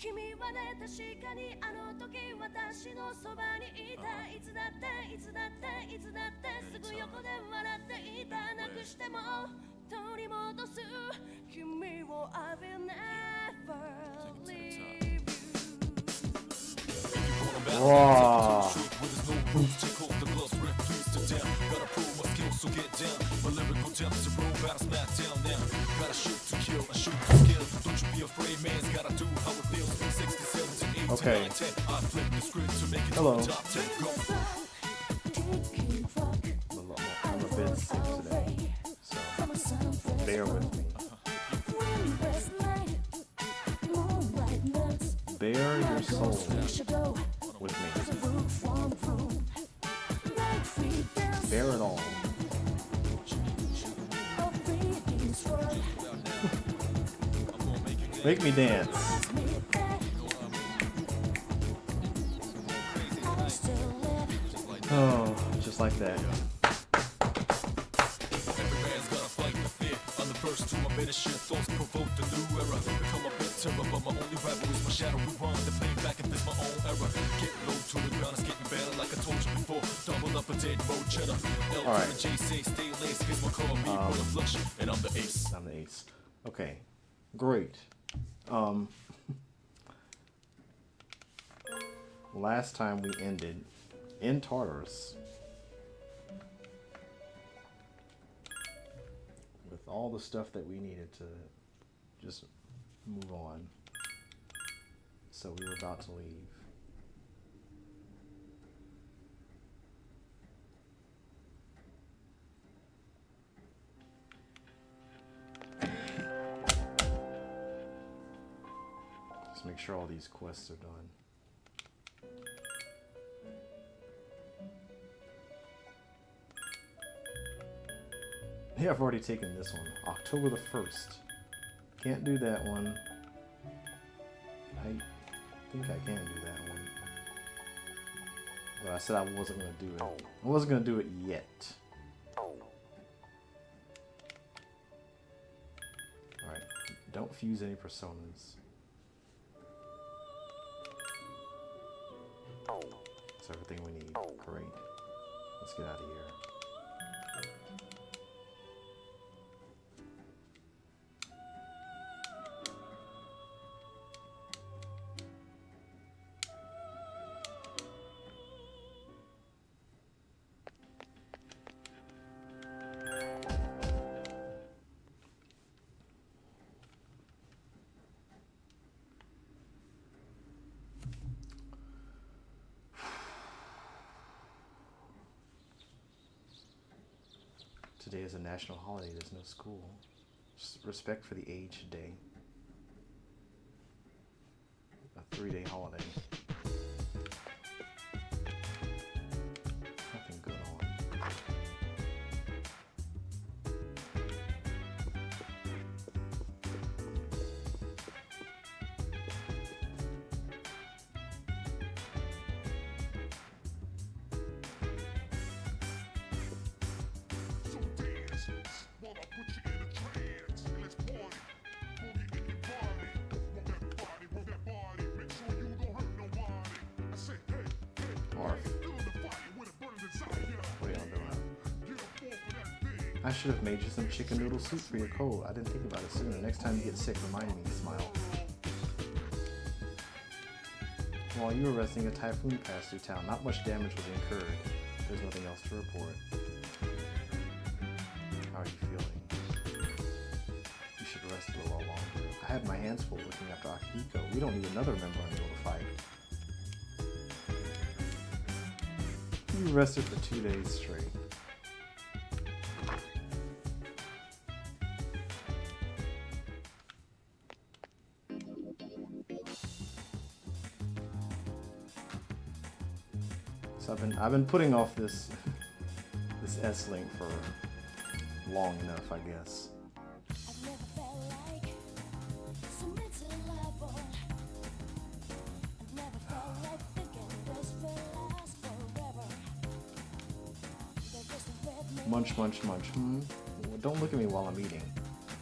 君はね確かにあの時私のそばにいたいつだっていつだっていつだってすぐ横で笑っていたなくしても取り戻す君を I will never leave you Wow. Okay. Hello. I'm a bit sick today, so bear with me. Bare your soul with me. Bear it all. Make me dance. Oh, just like that. Alright. I'm the ace. Okay. Great. Last time we ended in Tartarus with all the stuff that we needed to just move on. So we were about to leave. Just make sure all these quests are done. Yeah, I've already taken this one. October the 1st. Can't do that one. I think I can do that one. But I said I wasn't going to do it. I wasn't going to do it yet. Alright. Don't fuse any personas. That's everything we need. Great. Let's get out of here. Today is a national holiday. There's no school. Just respect for the aged day. A 3-day holiday. Nothing good on. I should have made you some chicken noodle soup for your cold. I didn't think about it sooner. Next time you get sick, remind me. Smile. While you were resting, a typhoon passed through town. Not much damage was incurred. There's nothing else to report. How are you feeling? You should rest a little longer. I had my hands full looking after Akihiko. We don't need another member unable to fight. You rested for 2 days straight. So I've been putting off this S-Link for long enough, I guess. Munch, munch, munch. Well, don't look at me while I'm eating.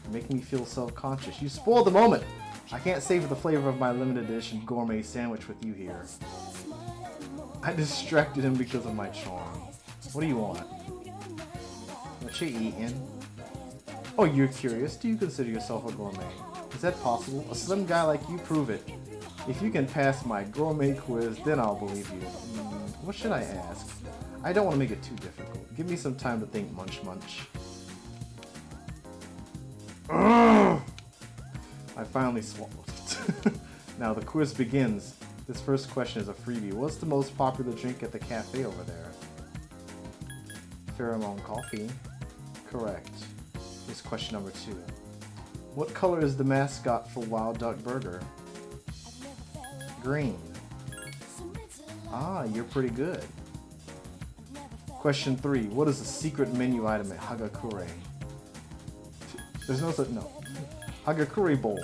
You're making me feel self-conscious. You spoiled the moment! I can't savor the flavor of my limited edition gourmet sandwich with you here. I distracted him because of my charm. What do you want? What you eating? Oh, you're curious? Do you consider yourself a gourmet? Is that possible? A slim guy like you, prove it. If you can pass my gourmet quiz, then I'll believe you. What should I ask? I don't want to make it too difficult. Give me some time to think, Munch Munch. Ugh! I finally swallowed it. Now the quiz begins. This first question is a freebie. What's the most popular drink at the cafe over there? Pheromone coffee. Correct. Here's question number 2. What color is the mascot for Wild Duck Burger? Green. Ah, you're pretty good. Question 3. What is the secret menu item at Hagakure? There's no such... no. Hagakure Bowl.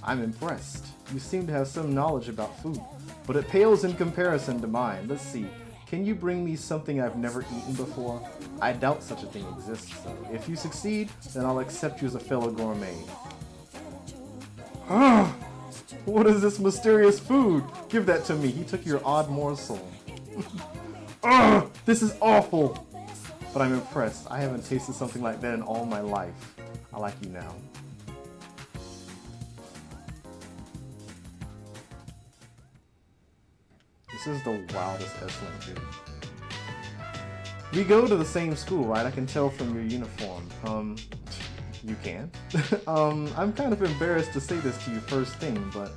I'm impressed. You seem to have some knowledge about food, but it pales in comparison to mine. Let's see. Can you bring me something I've never eaten before? I doubt such a thing exists, though. If you succeed, then I'll accept you as a fellow gourmet. What is this mysterious food? Give that to me. He took your odd morsel. This is awful! But I'm impressed. I haven't tasted something like that in all my life. I like you now. This is the wildest S-Link, dude. We go to the same school, right? I can tell from your uniform. You can? I'm kind of embarrassed to say this to you first thing, but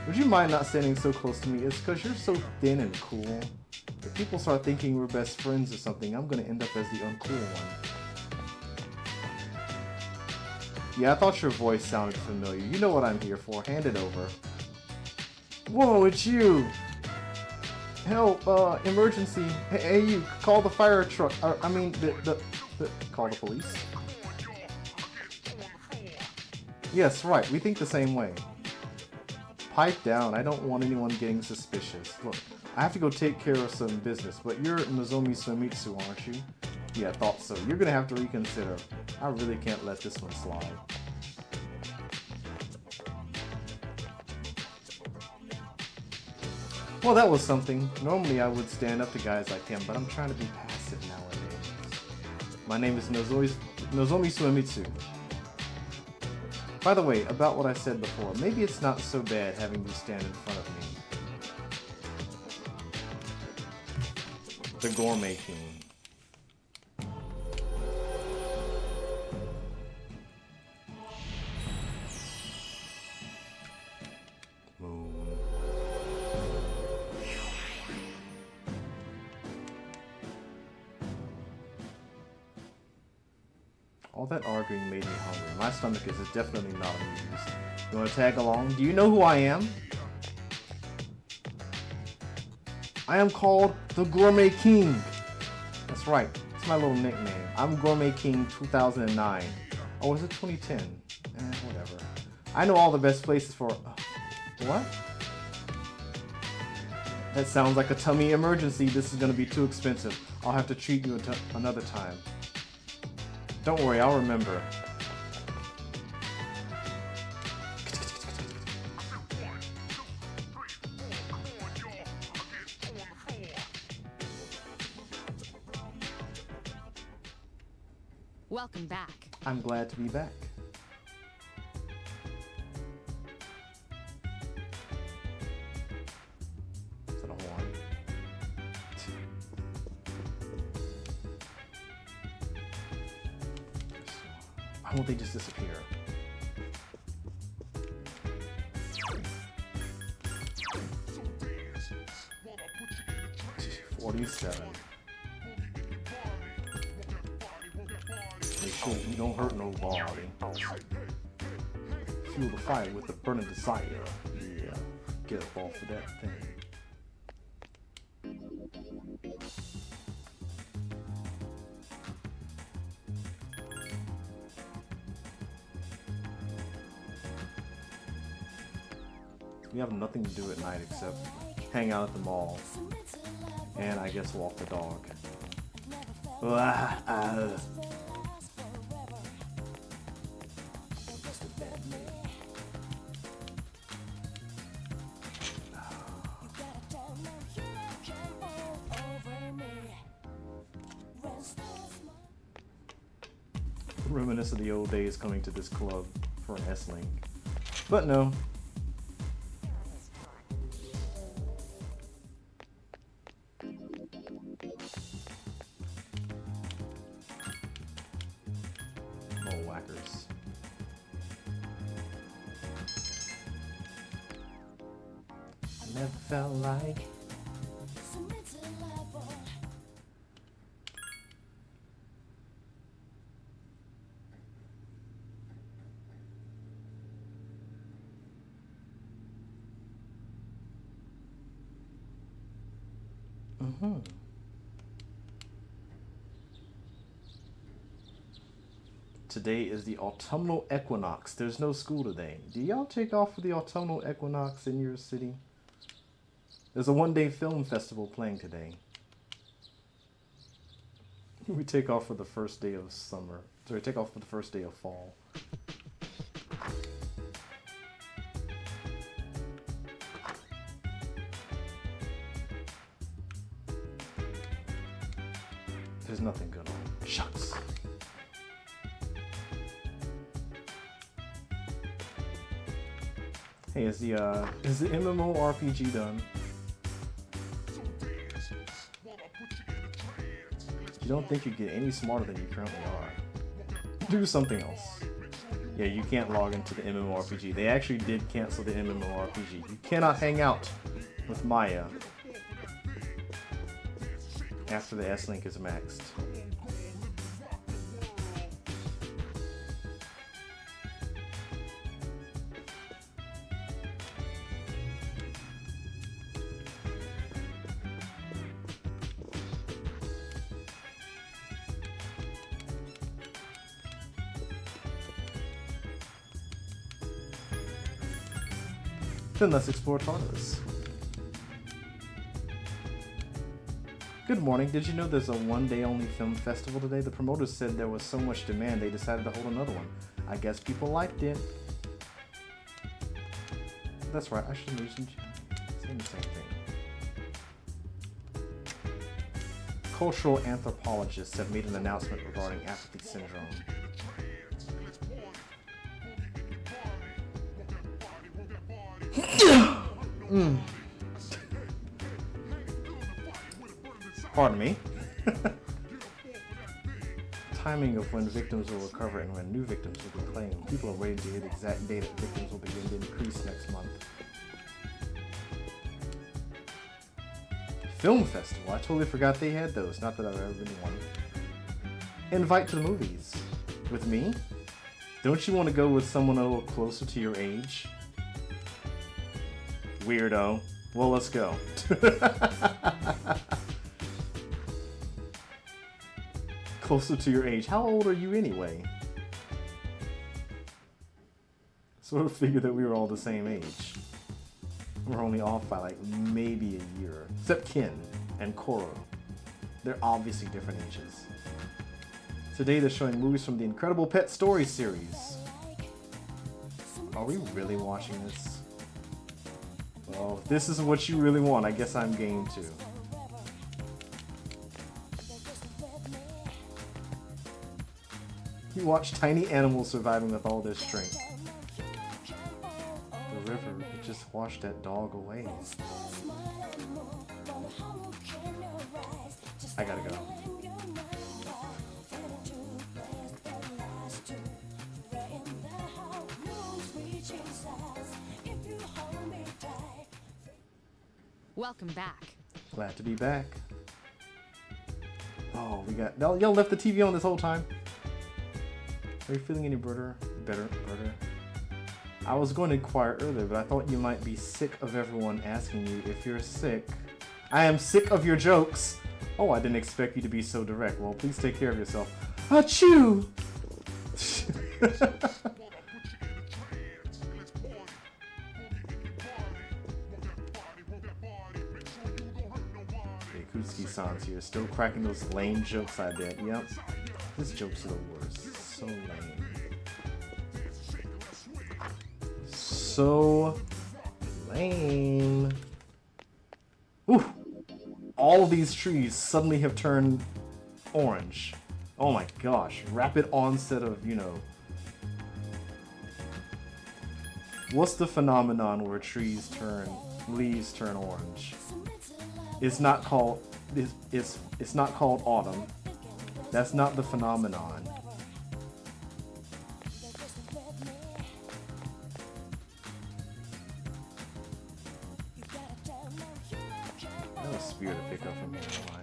would you mind not standing so close to me? It's because you're so thin and cool. If people start thinking we're best friends or something, I'm gonna end up as the uncool one. Yeah, I thought your voice sounded familiar. You know what I'm here for. Hand it over. Whoa, it's you! Help, emergency. Hey, you, call the fire truck. I mean, call the police. Yes, right, we think the same way. Pipe down, I don't want anyone getting suspicious. Look, I have to go take care of some business, but you're Nozomi Suemitsu, aren't you? Yeah, I thought so. You're gonna have to reconsider. I really can't let this one slide. Well, that was something. Normally I would stand up to guys like him, but I'm trying to be passive nowadays. My name is Nozomi Suemitsu. By the way, about what I said before, maybe it's not so bad having you stand in front of me. The Gourmet King. All that arguing made me hungry. My stomach is definitely not amused. You want to tag along? Do you know who I am? I am called the Gourmet King. That's right. It's my little nickname. I'm Gourmet King 2009. Oh, is it 2010? Whatever. I know all the best places for... what? That sounds like a tummy emergency. This is going to be too expensive. I'll have to treat you another time. Don't worry, I'll remember. Welcome back. I'm glad to be back. Is that a horn? Why won't they just disappear? $47. Make sure you don't hurt nobody. Fuel the fire with the burning desire. Yeah, get up off of that thing. We have nothing to do at night except hang out at the mall and I guess walk the dog. Reminisce of the old days coming to this club for an S-Link. But no. More whackers. I never felt like Today is the autumnal equinox. There's no school today. Do y'all take off for the autumnal equinox in your city? There's a one-day film festival playing today. We take off for the first day of summer. Sorry, take off for the first day of fall. There's nothing good on. Shucks. Hey, is the MMORPG done? You don't think you get any smarter than you currently are. Do something else. Yeah, you can't log into the MMORPG. They actually did cancel the MMORPG. You cannot hang out with Maya after the S-Link is maxed. Then let's explore Tartarus. Good morning. Did you know there's a one-day-only film festival today? The promoters said there was so much demand they decided to hold another one. I guess people liked it. That's right. I should have used saying the same thing. Cultural anthropologists have made an announcement regarding apathy syndrome. Pardon me. Timing of when victims will recover and when new victims will be claimed. People are waiting to hear the exact date that victims will begin to increase next month. Film festival. I totally forgot they had those. Not that I've ever been to one. Invite to the movies. With me? Don't you want to go with someone a little closer to your age? Weirdo. Well, let's go. Closer to your age. How old are you anyway? Sort of figured that we were all the same age. We're only off by like maybe a year. Except Kin and Koro. They're obviously different ages. Today they're showing movies from the Incredible Pet Story series. Are we really watching this? Well, if this is what you really want, I guess I'm game too. You watch tiny animals surviving with all their strength. The river, it just washed that dog away. I gotta go. Welcome back. Glad to be back. Oh, we got... Y'all left the TV on this whole time. Are you feeling any better? I was going to inquire earlier, but I thought you might be sick of everyone asking you if you're sick. I am sick of your jokes. Oh, I didn't expect you to be so direct. Well, please take care of yourself. Achoo! Kutsuki-san's here, still cracking those lame jokes, I bet. Yep. His jokes are the worst. So lame. So lame. Ooh! All of these trees suddenly have turned orange. Oh my gosh, rapid onset of, you know. What's the phenomenon where leaves turn orange? It's not called it's not called autumn. That's not the phenomenon. That was Spirit to pick up from here, why?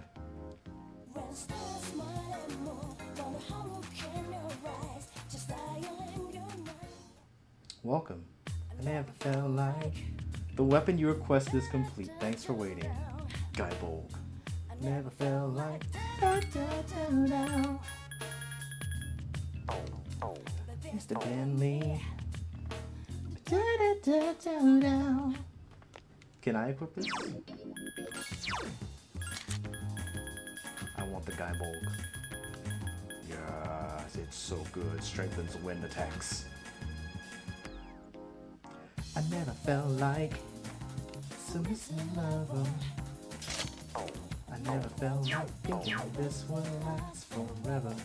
Welcome. I never felt like the weapon you requested is complete. Thanks for waiting. Guy Bolg. Never felt like Mr. Bentley. Can I equip this? I want the Guy Bolg. Yes, it's so good. Strengthens wind attacks. I never felt like so missing love. I never felt like thinking this will last forever.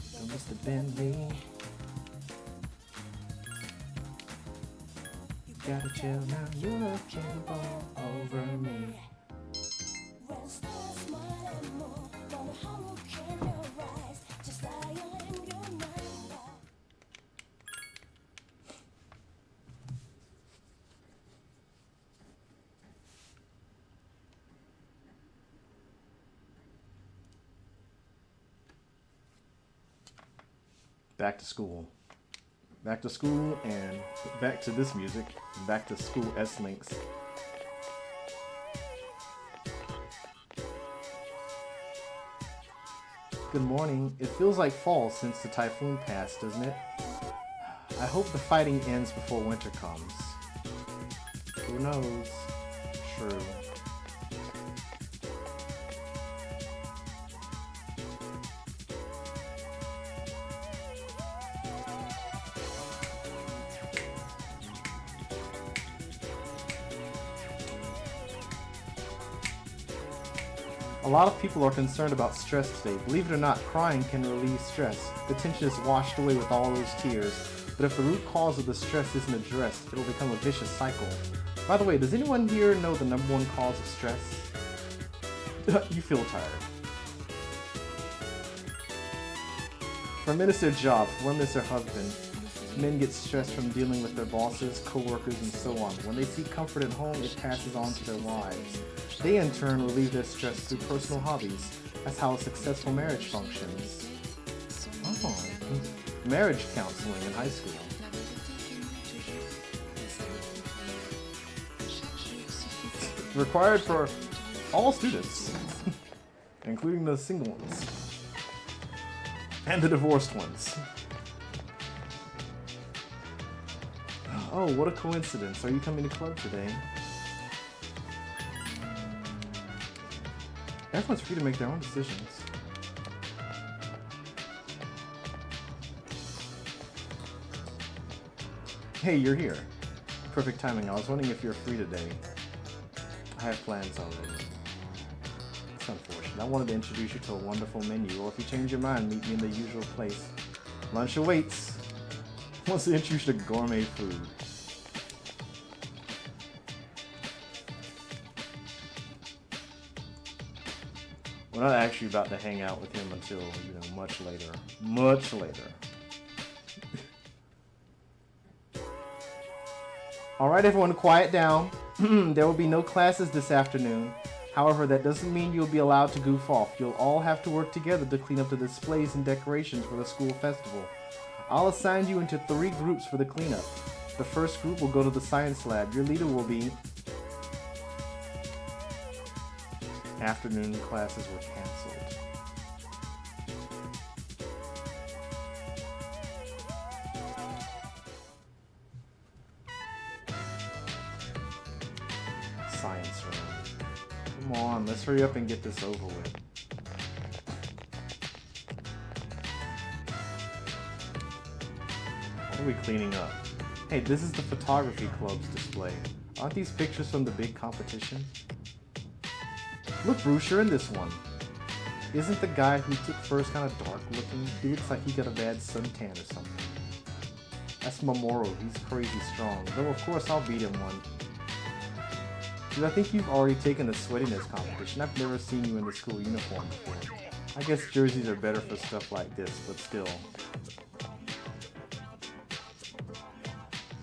So Mr. Bentley, you gotta chill now. You're looking all over me. Back to school. Back to school and back to this music. Back to school S-Links. Good morning. It feels like fall since the typhoon passed, doesn't it? I hope the fighting ends before winter comes. Who knows? True. A lot of people are concerned about stress today. Believe it or not, crying can relieve stress. The tension is washed away with all those tears. But if the root cause of the stress isn't addressed, it'll become a vicious cycle. By the way, does anyone here know the #1 cause of stress? You feel tired. For men it's their job, for women it's their husband. Men get stressed from dealing with their bosses, co-workers, and so on. When they seek comfort at home, it passes on to their wives. They in turn relieve their stress through personal hobbies. That's how a successful marriage functions. Oh, marriage counseling in high school. Required for all students, including the single ones and the divorced ones. Oh, what a coincidence. Are you coming to club today? Everyone's free to make their own decisions. Hey, you're here. Perfect timing. I was wondering if you're free today. I have plans already. It's unfortunate. I wanted to introduce you to a wonderful menu, or if you change your mind, meet me in the usual place. Lunch awaits. Wants to introduce you to gourmet food. We're not actually about to hang out with him until, you know, much later. Much later. Alright everyone, quiet down. There will be no classes this afternoon. However, that doesn't mean you'll be allowed to goof off. You'll all have to work together to clean up the displays and decorations for the school festival. I'll assign you into 3 groups for the cleanup. The first group will go to the science lab. Your leader will be... Afternoon classes were canceled. Science room. Come on, let's hurry up and get this over with. What are we cleaning up? Hey, this is the photography club's display. Aren't these pictures from the big competition? Look, Bruce, you're in this one. Isn't the guy who took first kind of dark looking? He looks like he got a bad suntan or something. That's Mamoru. He's crazy strong. Though of course I'll beat him one. Dude, I think you've already taken the sweatiness competition. I've never seen you in the school uniform before. I guess jerseys are better for stuff like this, but still.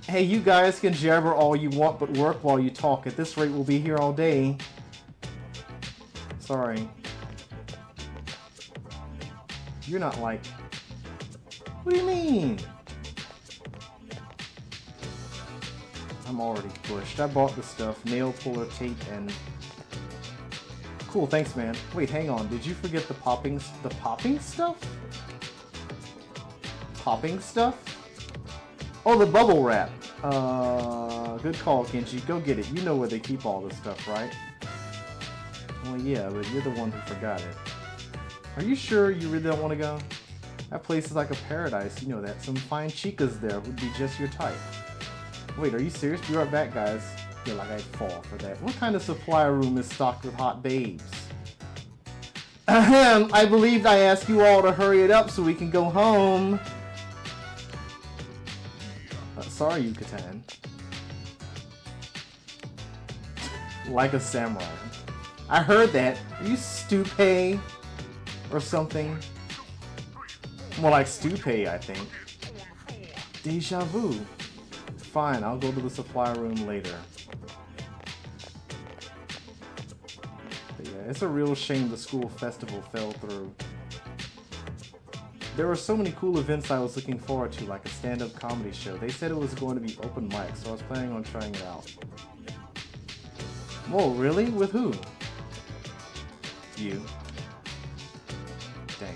Hey, you guys can jabber all you want, but work while you talk. At this rate, we'll be here all day. Sorry. You're not like... What do you mean? I'm already pushed. I bought the stuff. Nail puller, tape, and... Cool, thanks, man. Wait, hang on. Did you forget the popping stuff? Popping stuff? Oh, the bubble wrap. Good call, Kenji. Go get it. You know where they keep all this stuff, right? Well, yeah, but you're the one who forgot it. Are you sure you really don't want to go? That place is like a paradise, you know that. Some fine chicas there would be just your type. Wait, are you serious? Be right back, guys. Feel like I'd fall for that. What kind of supply room is stocked with hot babes? Ahem, I believed I asked you all to hurry it up so we can go home. Sorry, Yucatan. Like a samurai. I heard that. Are you stupid? Or something? More like stupid, I think. Deja vu. Fine, I'll go to the supply room later. But yeah, it's a real shame the school festival fell through. There were so many cool events I was looking forward to, like a stand-up comedy show. They said it was going to be open mic, so I was planning on trying it out. Whoa, really? With who? You. Dang.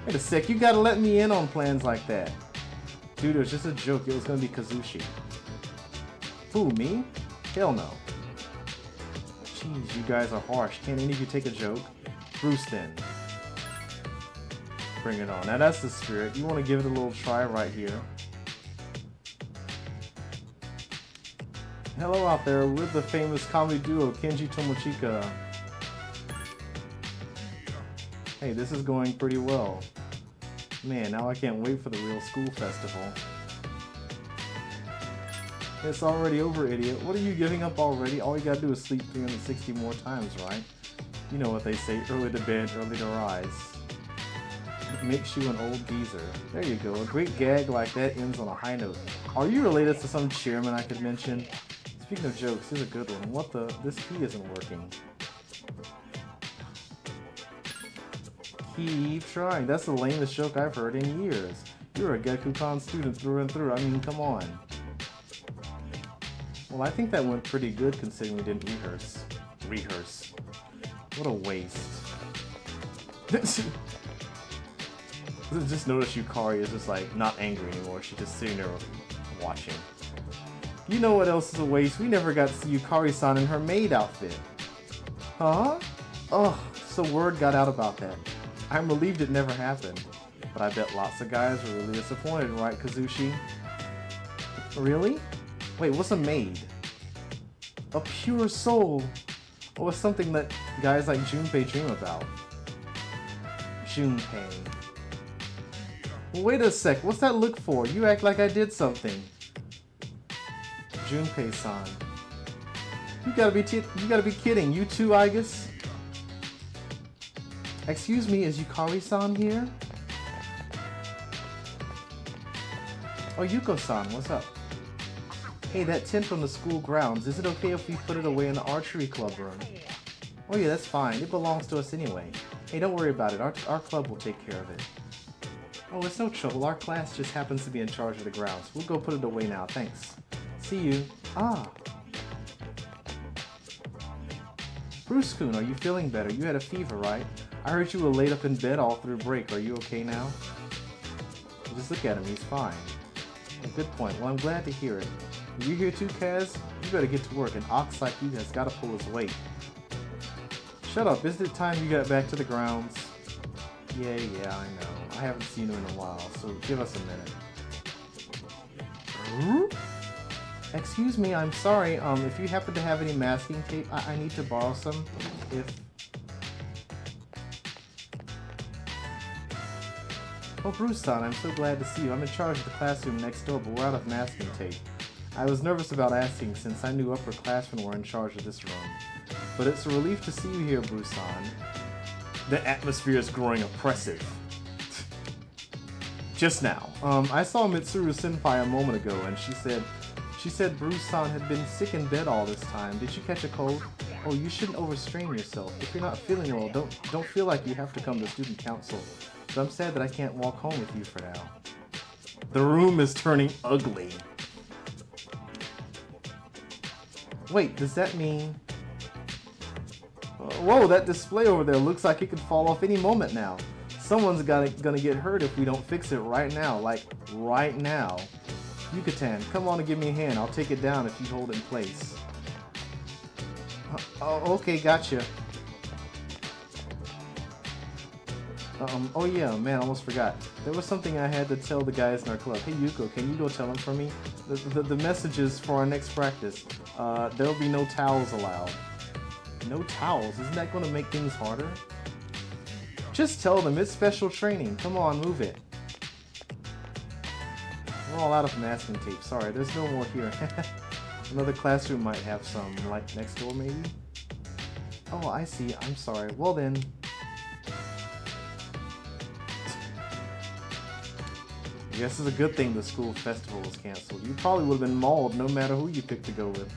Wait a sec, you gotta let me in on plans like that. Dude, it was just a joke. It was gonna be Kazushi. Who, me? Hell no. Jeez, you guys are harsh. Can't any of you take a joke? Bruce, then. Bring it on. Now that's the spirit. You want to give it a little try right here. Hello out there. We're the famous comedy duo Kenji Tomochika. Hey, this is going pretty well. Man, now I can't wait for the real school festival. It's already over, idiot. What are you giving up already? All you gotta do is sleep 360 more times, right? You know what they say, early to bed, early to rise. Makes you an old geezer. There you go. A great gag like that ends on a high note. Are you related to some chairman I could mention? Speaking of jokes, here's a good one. What the? This key isn't working. Keep trying. That's the lamest joke I've heard in years. You're a Gekukan student through and through. I mean, come on. Well, I think that went pretty good considering we didn't rehearse. What a waste. Just notice Yukari is just like not angry anymore. She's just sitting there watching. You know what else is a waste? We never got to see Yukari-san in her maid outfit. Huh? Oh, so word got out about that. I'm relieved it never happened. But I bet lots of guys were really disappointed, right, Kazushi? Really? Wait, what's a maid? A pure soul. Oh, it's something that guys like Junpei dream about. Junpei. Well, wait a sec, what's that look for? You act like I did something. Junpei-san. You gotta be kidding. You too, I guess? Excuse me, is Yukari-san here? Oh, Yuko-san, what's up? Hey, that tent on the school grounds, is it okay if we put it away in the archery club room? Oh yeah, that's fine. It belongs to us anyway. Hey, don't worry about it. Our club will take care of it. Oh, it's no trouble. Our class just happens to be in charge of the grounds. We'll go put it away now. Thanks. See you. Ah. Bruce-kun, are you feeling better? You had a fever, right? I heard you were laid up in bed all through break. Are you okay now? Just look at him. He's fine. Oh, good point. Well, I'm glad to hear it. Are you here too, Kaz? You better get to work. An ox like you has got to pull his weight. Shut up. Isn't it time you got back to the grounds? Yeah, I know. I haven't seen him in a while, so give us a minute. Excuse me, I'm sorry. If you happen to have any masking tape, I need to borrow some. Oh, Bruce-san, I'm so glad to see you. I'm in charge of the classroom next door, but we're out of masking tape. I was nervous about asking since I knew upperclassmen were in charge of this room. But it's a relief to see you here, Bruce-san. The atmosphere is growing oppressive. Just now. I saw Mitsuru Senpai a moment ago, and she said Bruce-san had been sick in bed all this time. Did you catch a cold? Oh, you shouldn't overstrain yourself. If you're not feeling well, don't feel like you have to come to student council. But I'm sad that I can't walk home with you for now. The room is turning ugly. Wait, does that mean... Whoa, that display over there looks like it could fall off any moment now. Someone's gonna get hurt if we don't fix it right now. Like, right now. Yucatan, come on and give me a hand. I'll take it down if you hold it in place. Oh, okay, gotcha. Oh yeah, man, I almost forgot. There was something I had to tell the guys in our club. Hey Yuko, can you go tell them for me? The messages for our next practice. There'll be no towels allowed. No towels? Isn't that going to make things harder? Just tell them it's special training. Come on, move it. We're all out of masking tape. Sorry, there's no more here. Another classroom might have some, like next door maybe? Oh, I see. I'm sorry. Well then. I guess it's a good thing the school festival was canceled. You probably would have been mauled no matter who you picked to go with.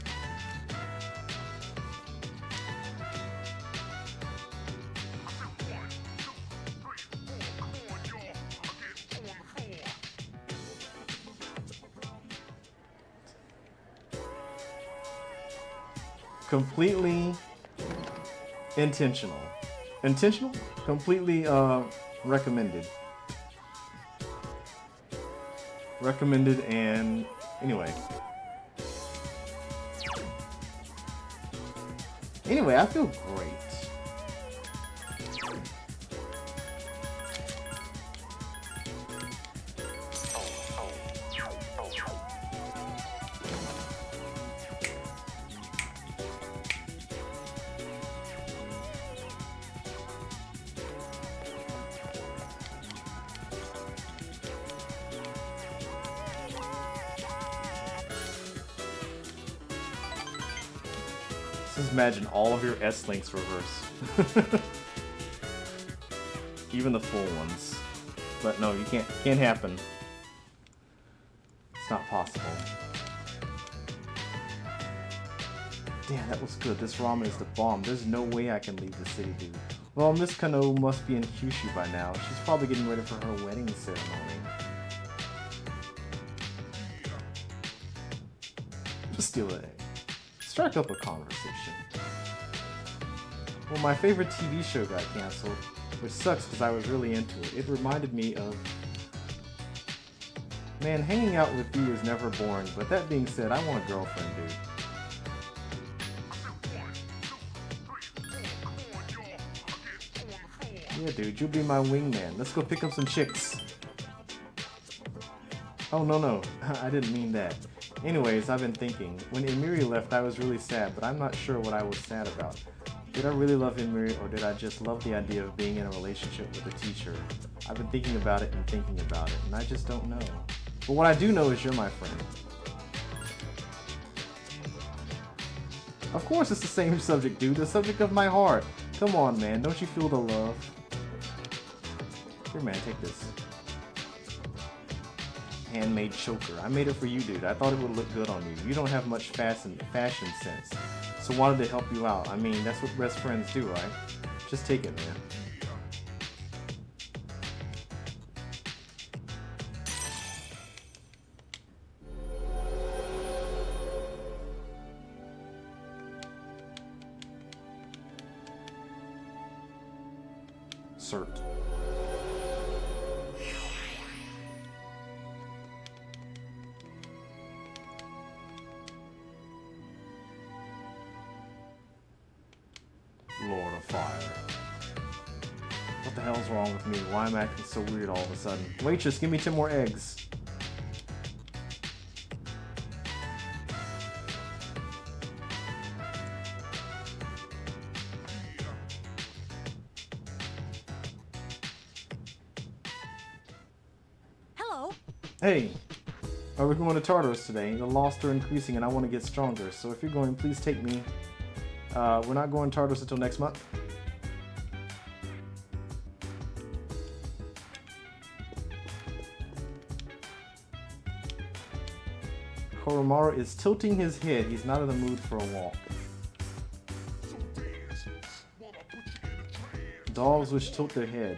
Completely intentional. Intentional? Completely recommended. Recommended and anyway. Anyway, I feel great. Just imagine all of your S-links reverse. Even the full ones. But no, you can't happen. It's not possible. Damn, that was good. This ramen is the bomb. There's no way I can leave the city, dude. Well, Miss Kano must be in Kyushu by now. She's probably getting ready for her wedding ceremony. Just steal it. Strike up a conversation. Well, my favorite TV show got canceled, which sucks because I was really into it. It reminded me of... Man, hanging out with you is never boring, but that being said, I want a girlfriend, dude. Yeah, dude, you'll be my wingman. Let's go pick up some chicks. Oh, no. I didn't mean that. Anyways, I've been thinking. When Emiri left, I was really sad, but I'm not sure what I was sad about. Did I really love Emiri, or did I just love the idea of being in a relationship with a teacher? I've been thinking about it, and I just don't know. But what I do know is you're my friend. Of course it's the same subject, dude. The subject of my heart. Come on, man. Don't you feel the love? Here, man, take this. Handmade choker. I made it for you, dude. I thought it would look good on you. You don't have much fashion sense, so wanted to help you out. I mean, that's what best friends do, right? Just take it, man. Cert. Lord of Fire. What the hell's wrong with me? Why am I acting so weird all of a sudden? Waitress, give me 10 more eggs. Hey, are we going to Tartarus today? The lost are increasing and I want to get stronger. So if you're going, please take me. We're not going to Tartarus until next month. Koromaru is tilting his head. He's not in the mood for a walk. Dogs which tilt their head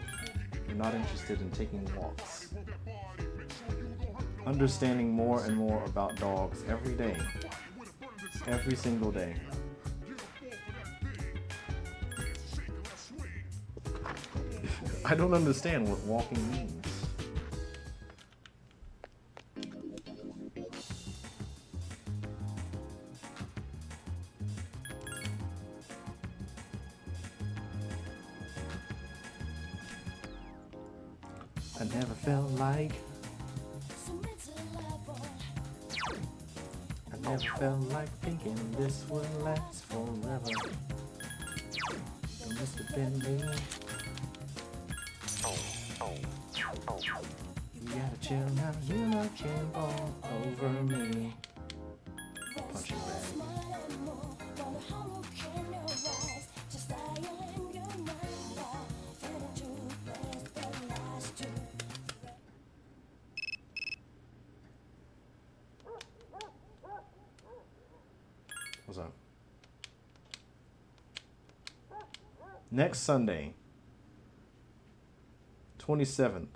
are not interested in taking walks. Understanding more and more about dogs every day. Every single day. I don't understand what walking means. I never felt like thinking this would last forever. It must have been me. You gotta chill now, you know, can't fall over me. Punching bag. What's up? Next Sunday, 27th.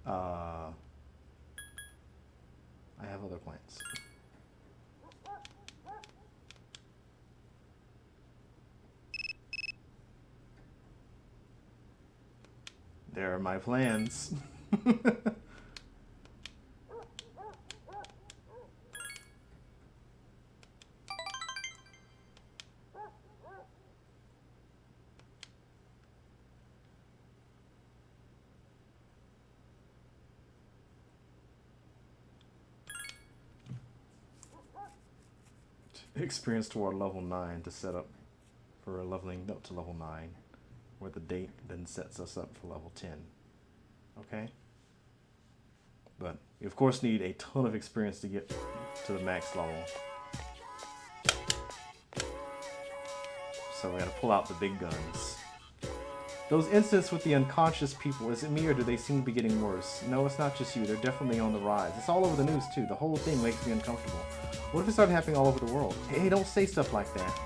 I have other plans. There are my plans. Experience toward level 9 to set up for a leveling up to level 9, where the date then sets us up for level 10. Okay? But you of course need a ton of experience to get to the max level. So we gotta pull out the big guns. Those incidents with the unconscious people, is it me or do they seem to be getting worse? No, it's not just you, they're definitely on the rise. It's all over the news too, the whole thing makes me uncomfortable. What if it started happening all over the world? Hey, don't say stuff like that.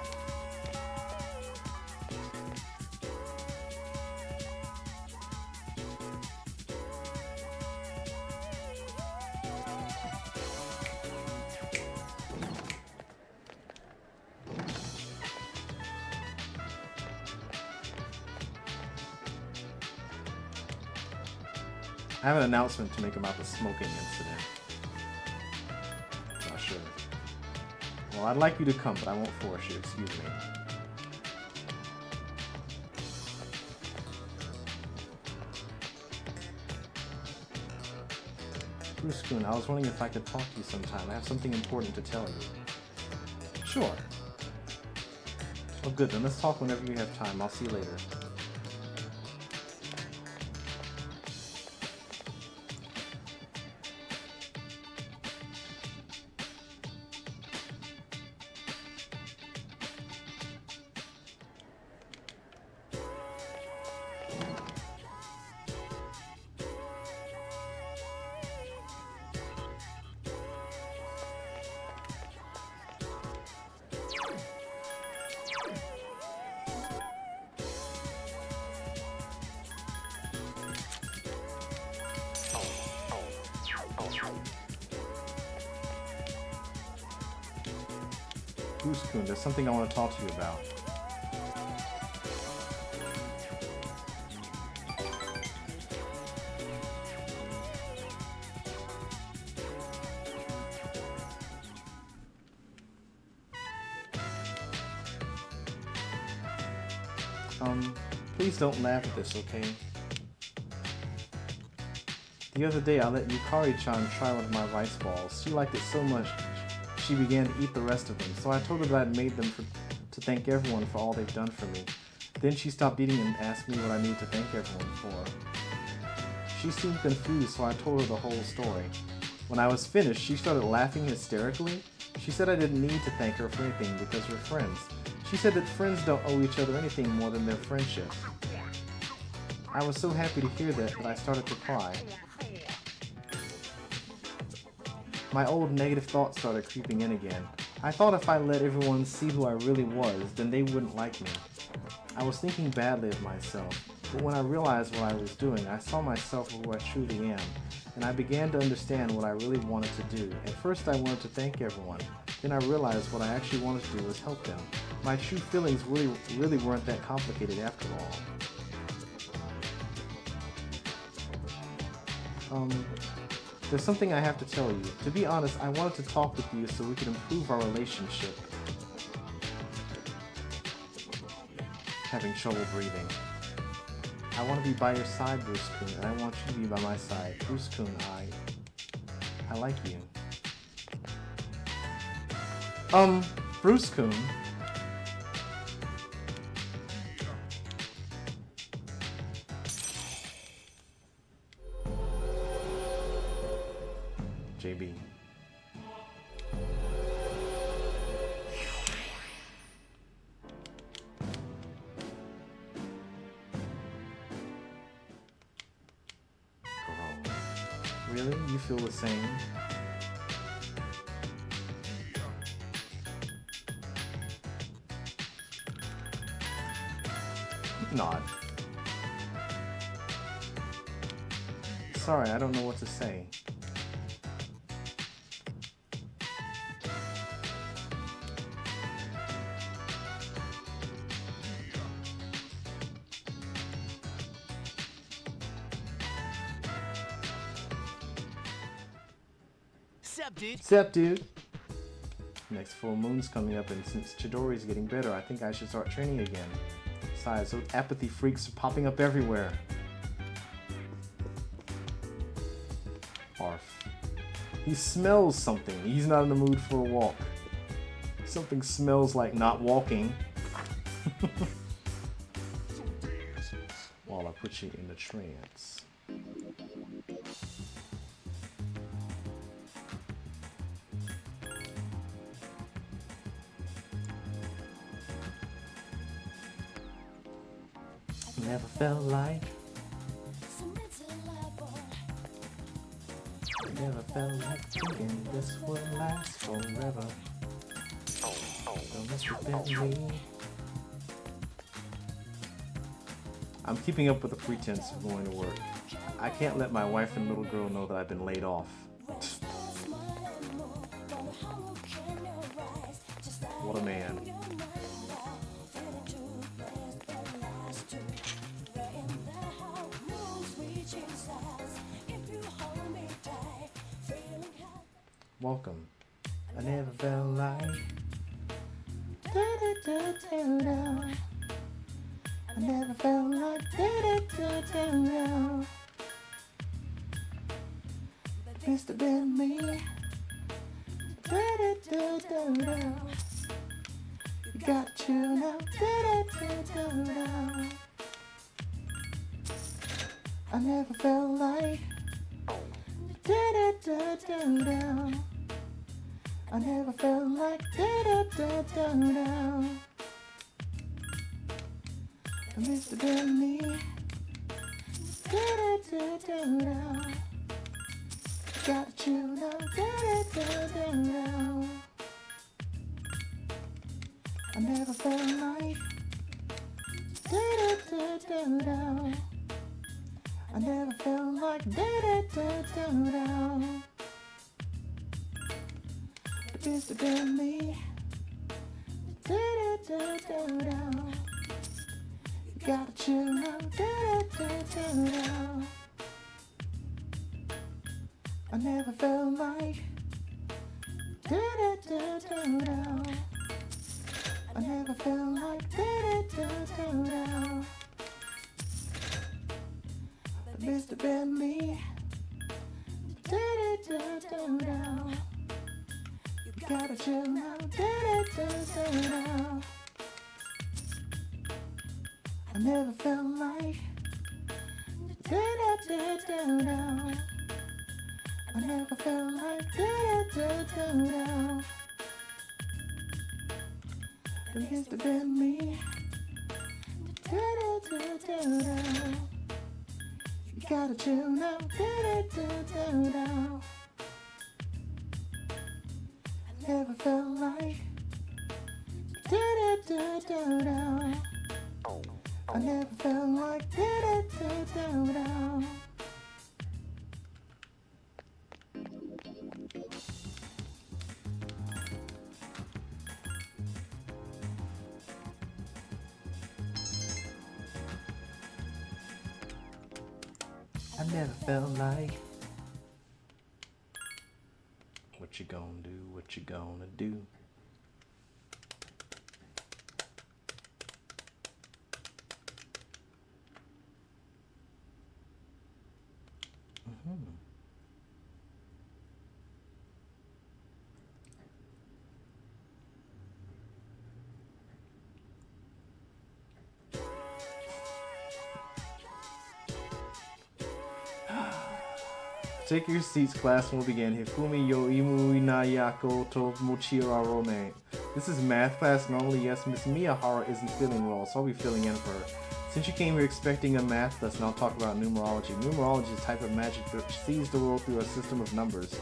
I have an announcement to make about the smoking incident. Not sure. Well, I'd like you to come, but I won't force you. Excuse me. Bruce-kun, I was wondering if I could talk to you sometime. I have something important to tell you. Sure. Oh, good. Then let's talk whenever you have time. I'll see you later. Bruce-kun, there's something I want to talk to you about. Please don't laugh at this, okay? The other day I let Yukari-chan try one of my rice balls. She liked it so much she began to eat the rest of them, so I told her that I'd made them to thank everyone for all they've done for me. Then she stopped eating and asked me what I need to thank everyone for. She seemed confused, so I told her the whole story. When I was finished, she started laughing hysterically. She said I didn't need to thank her for anything because we're friends. She said that friends don't owe each other anything more than their friendship. I was so happy to hear that I started to cry. My old negative thoughts started creeping in again. I thought if I let everyone see who I really was, then they wouldn't like me. I was thinking badly of myself, but when I realized what I was doing, I saw myself for who I truly am, and I began to understand what I really wanted to do. At first I wanted to thank everyone, then I realized what I actually wanted to do was help them. My true feelings really weren't that complicated after all. There's something I have to tell you. To be honest, I wanted to talk with you so we could improve our relationship. Having trouble breathing. I want to be by your side, Bruce Kun, and I want you to be by my side. Bruce Kun, I like you. Bruce Kun. JB. Really? You feel the same? Not. Sorry, I don't know what to say. Sup, dude? Next full moon's coming up, and since Chidori's getting better, I think I should start training again. Besides, those apathy freaks are popping up everywhere. Arf. He smells something. He's not in the mood for a walk. Something smells like not walking. While I put you in the trance. Never felt like. Never felt like thinking this would last forever. Don't disrespect me. I'm keeping up with the pretense of going to work. I can't let my wife and little girl know that I've been laid off. What a man. Welcome. I never felt like. I never felt like. Mr. Bentley. You got you now. I never felt like. I never felt like Mr. Bentley. Got you now. I never felt like I never felt like Mr. Bentley. You got you now. I never felt like I never felt like Mr. Bentley. You gotta chill now. I never felt like Da-da-da-da-da. I never felt like da-da-da-da-da. It used to be me. Da-da-da-da-da. You gotta chill now. Da-da-da-da-da. I never felt like da-da-da-da-da. I never felt like da-da-da-da-da. I never felt like. What you gonna do? What you gonna do? Take your seats, class will begin. Hifumi yo imu inayako to mochirarome. This is math class. Normally, yes, Miss Miyahara isn't feeling well, so I'll be filling in for her. Since you came here expecting a math lesson, I'll talk about numerology. Numerology is a type of magic that sees the world through a system of numbers.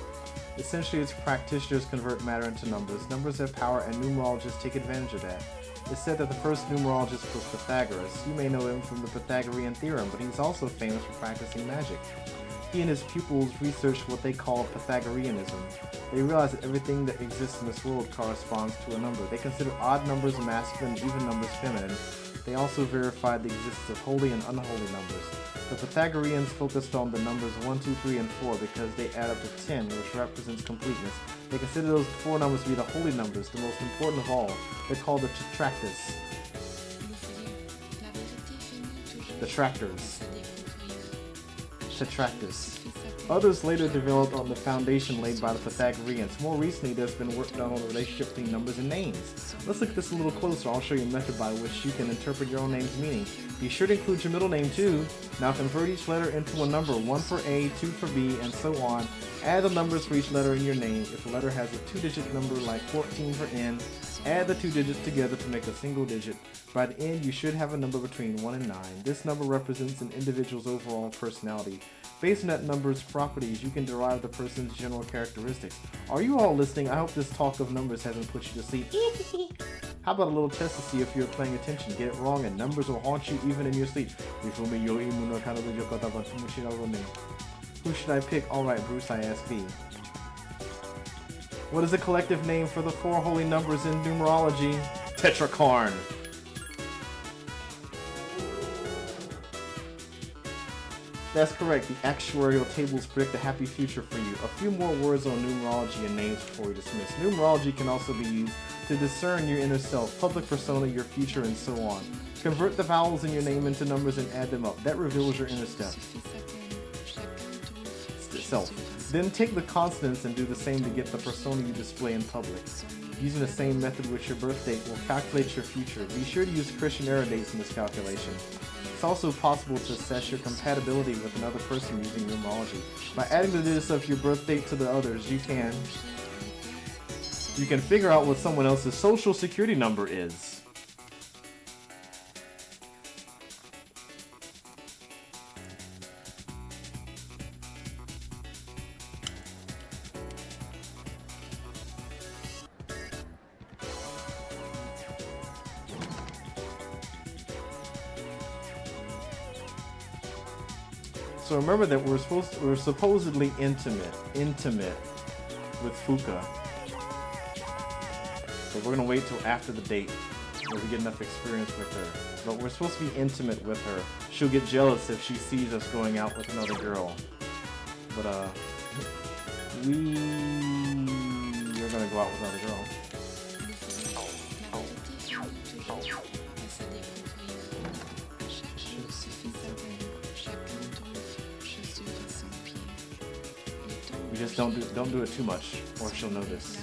Essentially, its practitioners convert matter into numbers. Numbers have power, and numerologists take advantage of that. It's said that the first numerologist was Pythagoras. You may know him from the Pythagorean theorem, but he's also famous for practicing magic. He and his pupils researched what they call Pythagoreanism. They realized that everything that exists in this world corresponds to a number. They consider odd numbers masculine, even numbers feminine. They also verified the existence of holy and unholy numbers. The Pythagoreans focused on the numbers 1, 2, 3, and 4 because they add up to 10, which represents completeness. They consider those 4 numbers to be the holy numbers, the most important of all. They're called the Tetractys. The Tractors. Tetractys. Others later developed on the foundation laid by the Pythagoreans. More recently, there's been work done on the relationship between numbers and names. Let's look at this a little closer. I'll show you a method by which you can interpret your own name's meaning. Be sure to include your middle name too. Now convert each letter into a number, 1 for A, 2 for B, and so on. Add the numbers for each letter in your name. If the letter has a 2-digit number like 14 for N, add the 2 digits together to make a single digit. By the end, you should have a number between 1 and 9. This number represents an individual's overall personality. Based on that number's properties, you can derive the person's general characteristics. Are you all listening? I hope this talk of numbers hasn't put you to sleep. How about a little test to see if you're paying attention? Get it wrong and numbers will haunt you even in your sleep. Who should I pick? Alright, Bruce, I ask thee. What is the collective name for the 4 holy numbers in numerology? Tetrakarn. That's correct. The actuarial tables predict a happy future for you. A few more words on numerology and names before we dismiss. Numerology can also be used to discern your inner self, public persona, your future, and so on. Convert the vowels in your name into numbers and add them up. That reveals your inner self. Then take the consonants and do the same to get the persona you display in public. Using the same method with your birth date will calculate your future. Be sure to use Christian era dates in this calculation. It's also possible to assess your compatibility with another person using numerology. By adding the digits of your birth date to the others, you can figure out what someone else's social security number is. So remember that we're supposedly intimate with Fuka. But we're gonna wait till after the date where we get enough experience with her. But we're supposed to be intimate with her. She'll get jealous if she sees us going out with another girl. But we are gonna go out with another girl. We just don't do it too much, or she'll notice.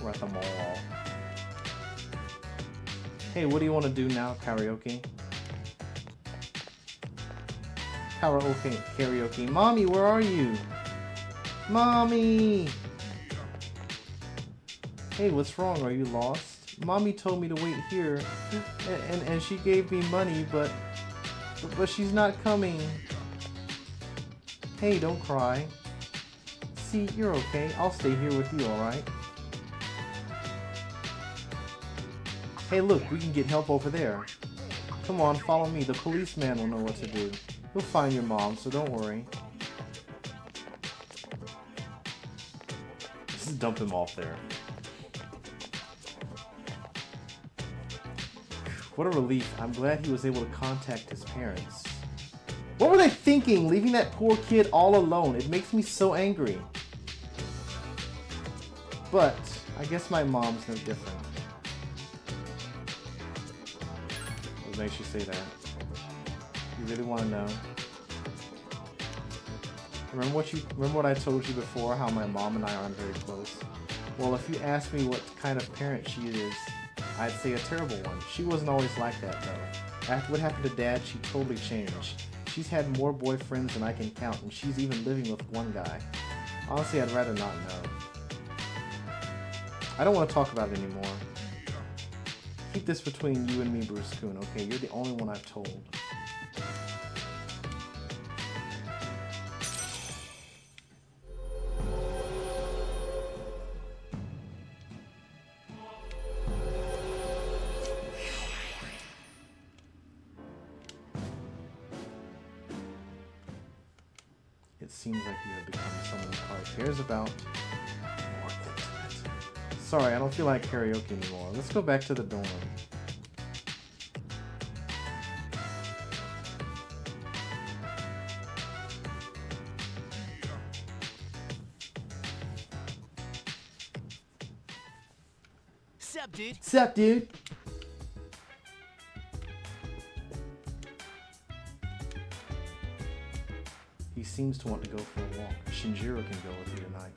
We're at the mall. Hey, what do you want to do now? Karaoke? Karaoke. Mommy, where are you? Mommy! Hey, what's wrong? Are you lost? Mommy told me to wait here, and she gave me money, but she's not coming. Hey, don't cry. See, you're okay. I'll stay here with you, alright? Hey, look, we can get help over there. Come on, follow me. The policeman will know what to do. He'll find your mom, so don't worry. Just dump him off there. What a relief. I'm glad he was able to contact his parents. What were they thinking, leaving that poor kid all alone? It makes me so angry. But I guess my mom's no different. What makes you say that? You really want to know? Remember what I told you before, how my mom and I aren't very close? Well, if you ask me what kind of parent she is, I'd say a terrible one. She wasn't always like that, though. After what happened to Dad, she totally changed. She's had more boyfriends than I can count, and she's even living with one guy. Honestly, I'd rather not know. I don't want to talk about it anymore. Keep this between you and me, Bruce Kuhn, okay? You're the only one I've told. It seems like you have become someone Clark cares about. More intimate. Sorry, I don't feel like karaoke anymore. Let's go back to the dorm. Sup, dude? Sup, dude? He seems to want to go for a walk. Shinjiro can go with you tonight.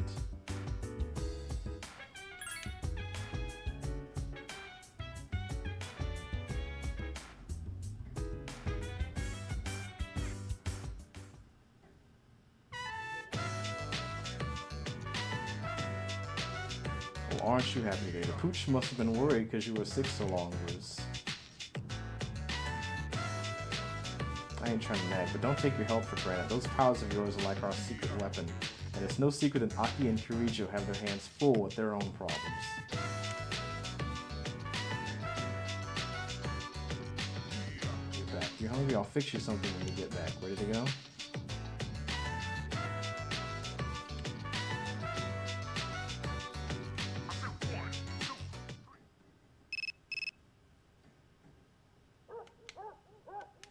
Well, aren't you happy today? The pooch must have been worried because you were sick so long, Bruce. I ain't trying to nag, but don't take your help for granted. Those powers of yours are like our secret weapon, and it's no secret that Aki and Kirijo have their hands full with their own problems. You're back. You're hungry? I'll fix you something when you get back. Ready to go?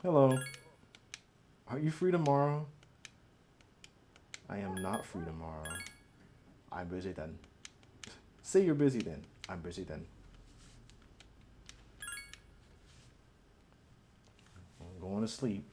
Hello. Are you free tomorrow? I am not free tomorrow. I'm busy then. Say you're busy then. I'm busy then. I'm going to sleep.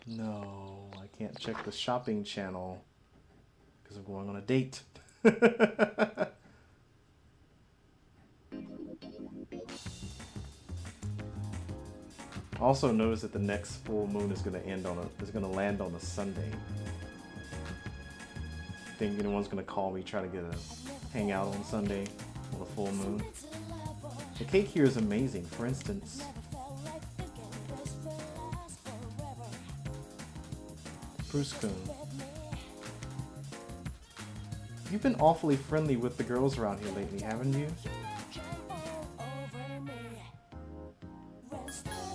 No, I can't check the shopping channel because I'm going on a date. Also notice that the next full moon is going to land on a Sunday. Think anyone's going to call me try to get a hangout on Sunday on the full moon? The cake here is amazing. For instance, Bruce Kuhn. You've been awfully friendly with the girls around here lately, haven't you?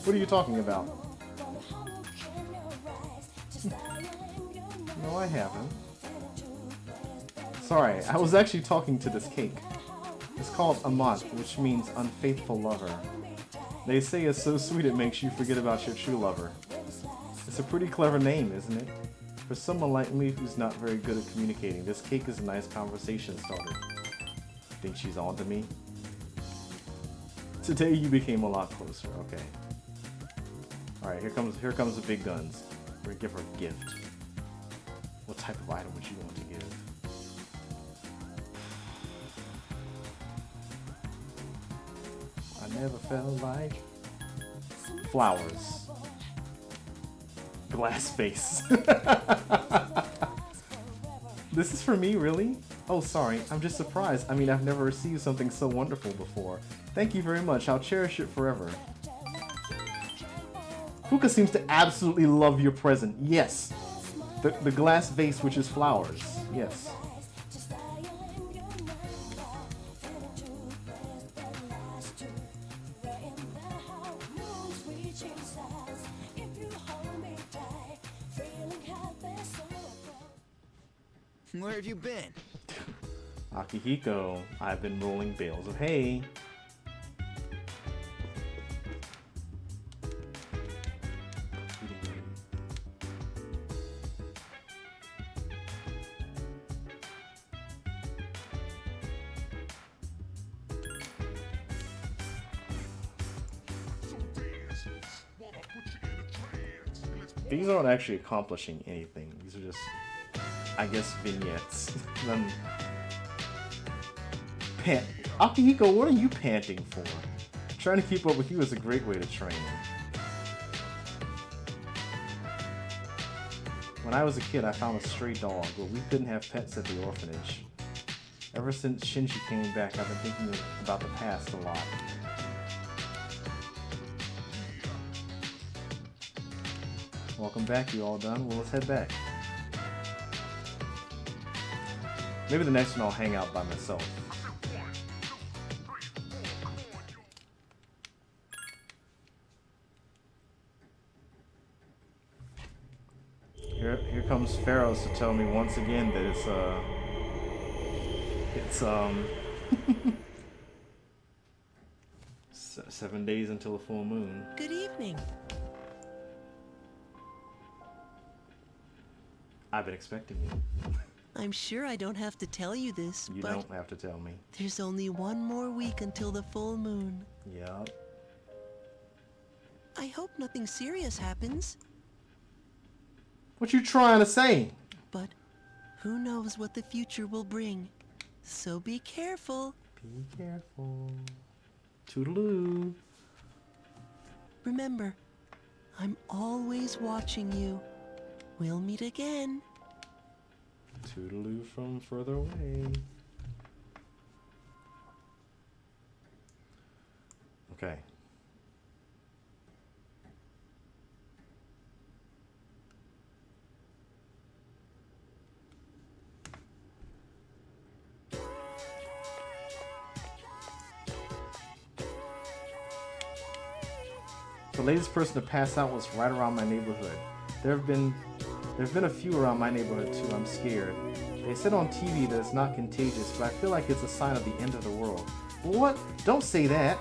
What are you talking about? No, I haven't. Sorry, I was actually talking to this cake. It's called Amant, which means unfaithful lover. They say it's so sweet it makes you forget about your true lover. It's a pretty clever name, isn't it? For someone like me who's not very good at communicating, this cake is a nice conversation starter. Think she's on to me? Today you became a lot closer. Okay. Alright, here comes the big guns. We're gonna give her a gift. What type of item would you want to give? I never felt like flowers. Glass face. This is for me, really? Oh, sorry. I'm just surprised. I mean, I've never received something so wonderful before. Thank you very much. I'll cherish it forever. Fuka seems to absolutely love your present. Yes. The glass vase, which is flowers. Yes. Where have you been? Akihiko, I've been rolling bales of hay. These aren't actually accomplishing anything. These are just, I guess, vignettes. Akihiko, what are you panting for? Trying to keep up with you is a great way to train. When I was a kid, I found a stray dog, but we couldn't have pets at the orphanage. Ever since Shinji came back, I've been thinking about the past a lot. Welcome back, you all done? Well, let's head back. Maybe the next one I'll hang out by myself. Here comes Pharaohs to tell me once again that it's 7 days until the full moon. Good evening. I've been expecting you. I'm sure I don't have to tell you this, You but don't have to tell me. there's only one more week until the full moon. Yup. I hope nothing serious happens, What you trying to say? but who knows what the future will bring. So be careful. Be careful. Toodaloo. Remember, I'm always watching you. We'll meet again. Toodaloo from further away. Okay. The latest person to pass out was right around my neighborhood. There've been a few around my neighborhood too. I'm scared. They said on TV that it's not contagious, but I feel like it's a sign of the end of the world. What? Don't say that.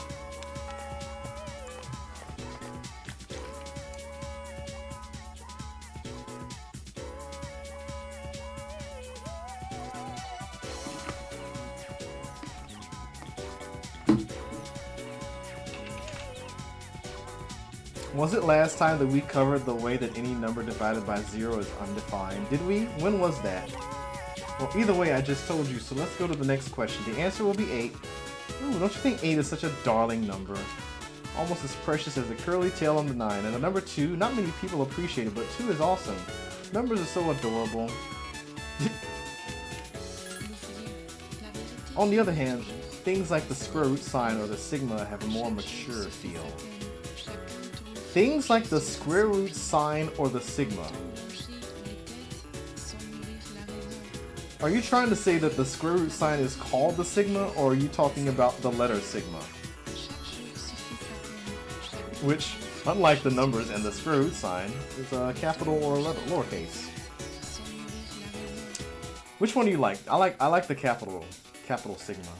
Was it last time that we covered the way that any number divided by 0 is undefined? Did we? When was that? Well, either way, I just told you, so let's go to the next question. The answer will be 8. Ooh, don't you think 8 is such a darling number? Almost as precious as the curly tail on the 9. And the number 2, not many people appreciate it, but 2 is awesome. Numbers are so adorable. On the other hand, things like the square root sign or the sigma have a more mature feel. Things like the square root sign or the sigma. Are you trying to say that the square root sign is called the sigma, or are you talking about the letter sigma? Which, unlike the numbers and the square root sign, is a capital or a lowercase. Which one do you like? I like the capital sigma.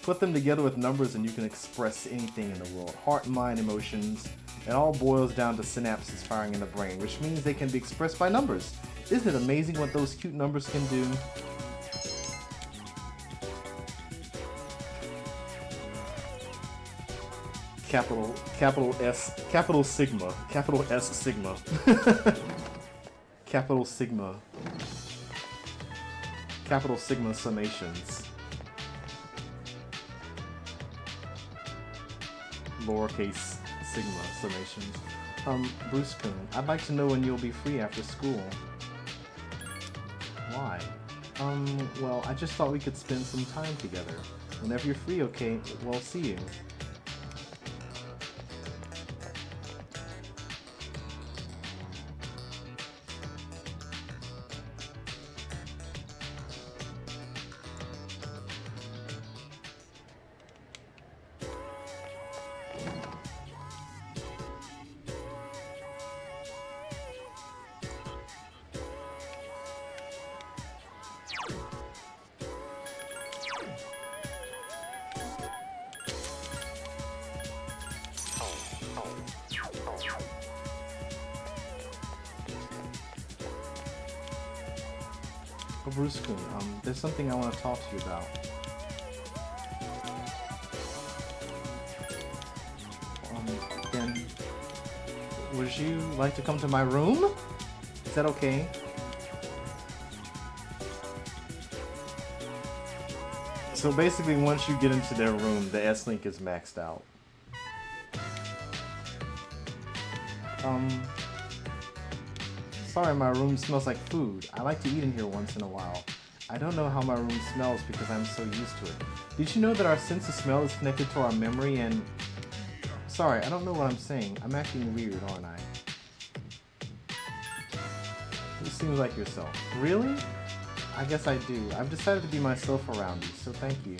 Put them together with numbers and you can express anything in the world. Heart, mind, emotions. It all boils down to synapses firing in the brain, which means they can be expressed by numbers. Isn't it amazing what those cute numbers can do? Capital S, capital Sigma, capital S Sigma. Capital Sigma. Capital Sigma summations. Lowercase Sigma summations. Bruce Coon, I'd like to know when you'll be free after school. Why? Well, I just thought we could spend some time together. Whenever you're free, okay? Well, see you. Oh, Bruce Coon, there's something I want to talk to you about. Then, would you like to come to my room? Is that okay? So basically, once you get into their room, the S-Link is maxed out. Sorry, my room smells like food. I like to eat in here once in a while. I don't know how my room smells because I'm so used to it. Did you know that our sense of smell is connected to our memory and... Sorry, I don't know what I'm saying. I'm acting weird, aren't I? You seem like yourself. Really? I guess I do. I've decided to be myself around you, so thank you.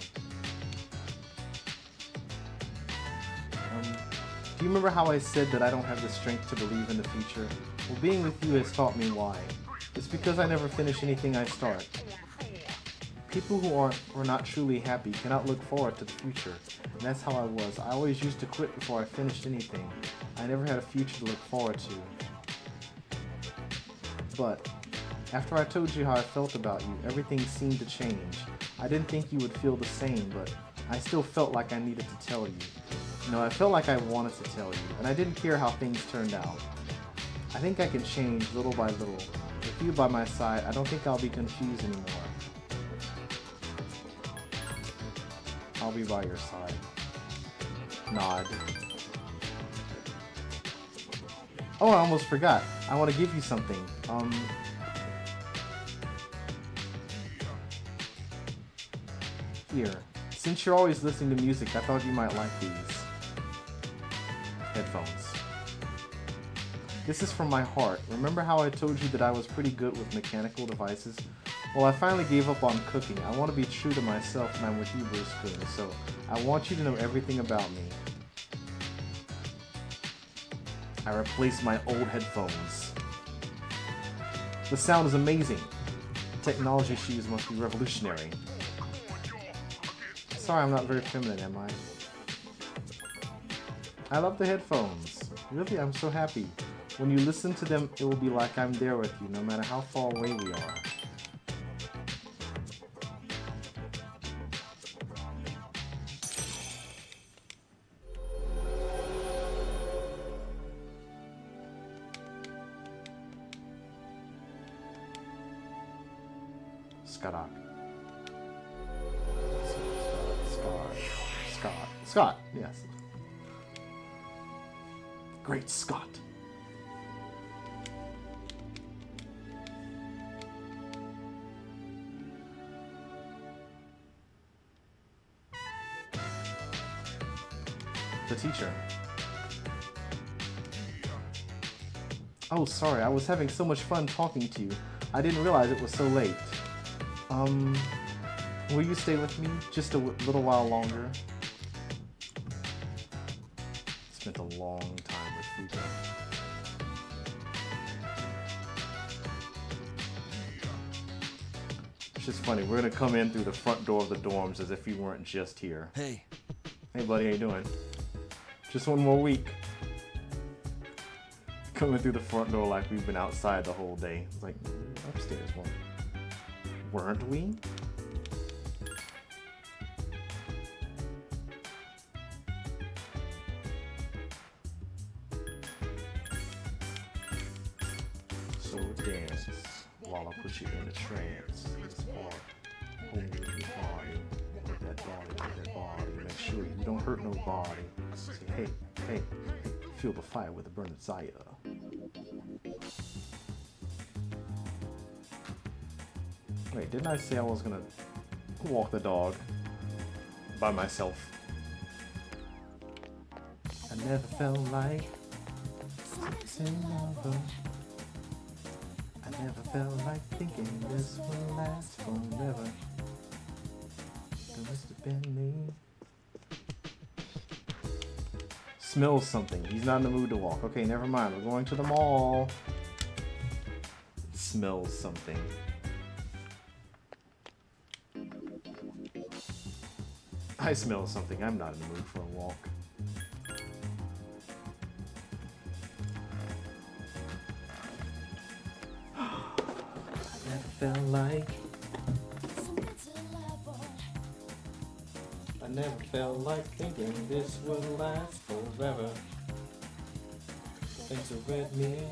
Do you remember how I said that I don't have the strength to believe in the future? Well, being with you has taught me why. It's because I never finish anything I start. People who are not truly happy cannot look forward to the future. And that's how I was. I always used to quit before I finished anything. I never had a future to look forward to. But after I told you how I felt about you, everything seemed to change. I didn't think you would feel the same, but I still felt like I needed to tell you. No, I felt like I wanted to tell you, and I didn't care how things turned out. I think I can change little by little. With you by my side, I don't think I'll be confused anymore. I'll be by your side. Nod. Oh, I almost forgot. I want to give you something. Here. Since you're always listening to music, I thought you might like these. Headphones. This is from my heart. Remember how I told you that I was pretty good with mechanical devices? Well, I finally gave up on cooking. I want to be true to myself when I'm with you, Bruce Coon, so I want you to know everything about me. I replaced my old headphones. The sound is amazing. The technology she used must be revolutionary. Sorry, I'm not very feminine, am I? I love the headphones. Really, I'm so happy. When you listen to them, it will be like I'm there with you, no matter how far away we are. Scott. Scott, yes. Great Scott. The teacher. Oh, sorry, I was having so much fun talking to you. I didn't realize it was so late. Will you stay with me just a little while longer? Spent a long time with Fuka. It's just funny, we're gonna come in through the front door of the dorms as if you weren't just here. Hey. Hey buddy, how you doing? Just one more week. Coming through the front door like we've been outside the whole day. It's like, Weren't we? So dance while I put you in a trance. This part, hold me with your body, with that body, with that body. Make sure you don't hurt nobody. Say, hey, hey, feel the fire with a burning desire. Wait, didn't I say I was gonna walk the dog by myself? I never felt like never. I never felt like thinking this will last forever. It must have been me. Smells something. He's not in the mood to walk. Okay, never mind. We're going to the mall. Smells something. I smell something. I'm not in the mood for a walk. I never felt like. I never felt like thinking this would last forever. Things are red me.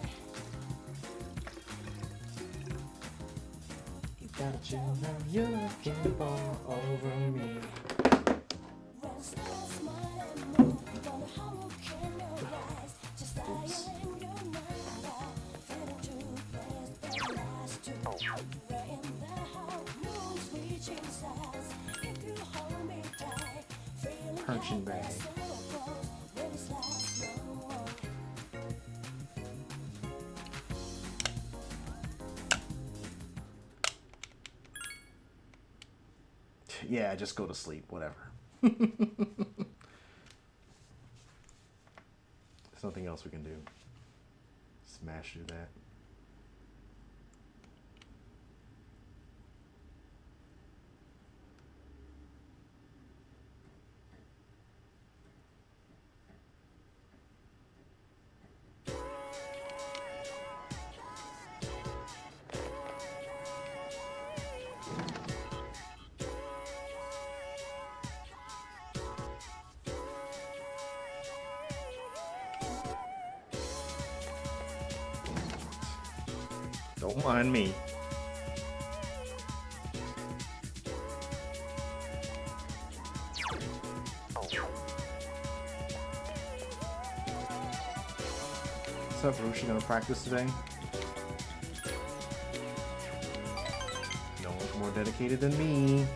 You gotta chill now. You're looking all over me. Punching bag. Yeah, just go to sleep, whatever. There's nothing else we can do. Smash through that. Don't mind me. What's up, Rush? You gonna practice today? No one's more dedicated than me.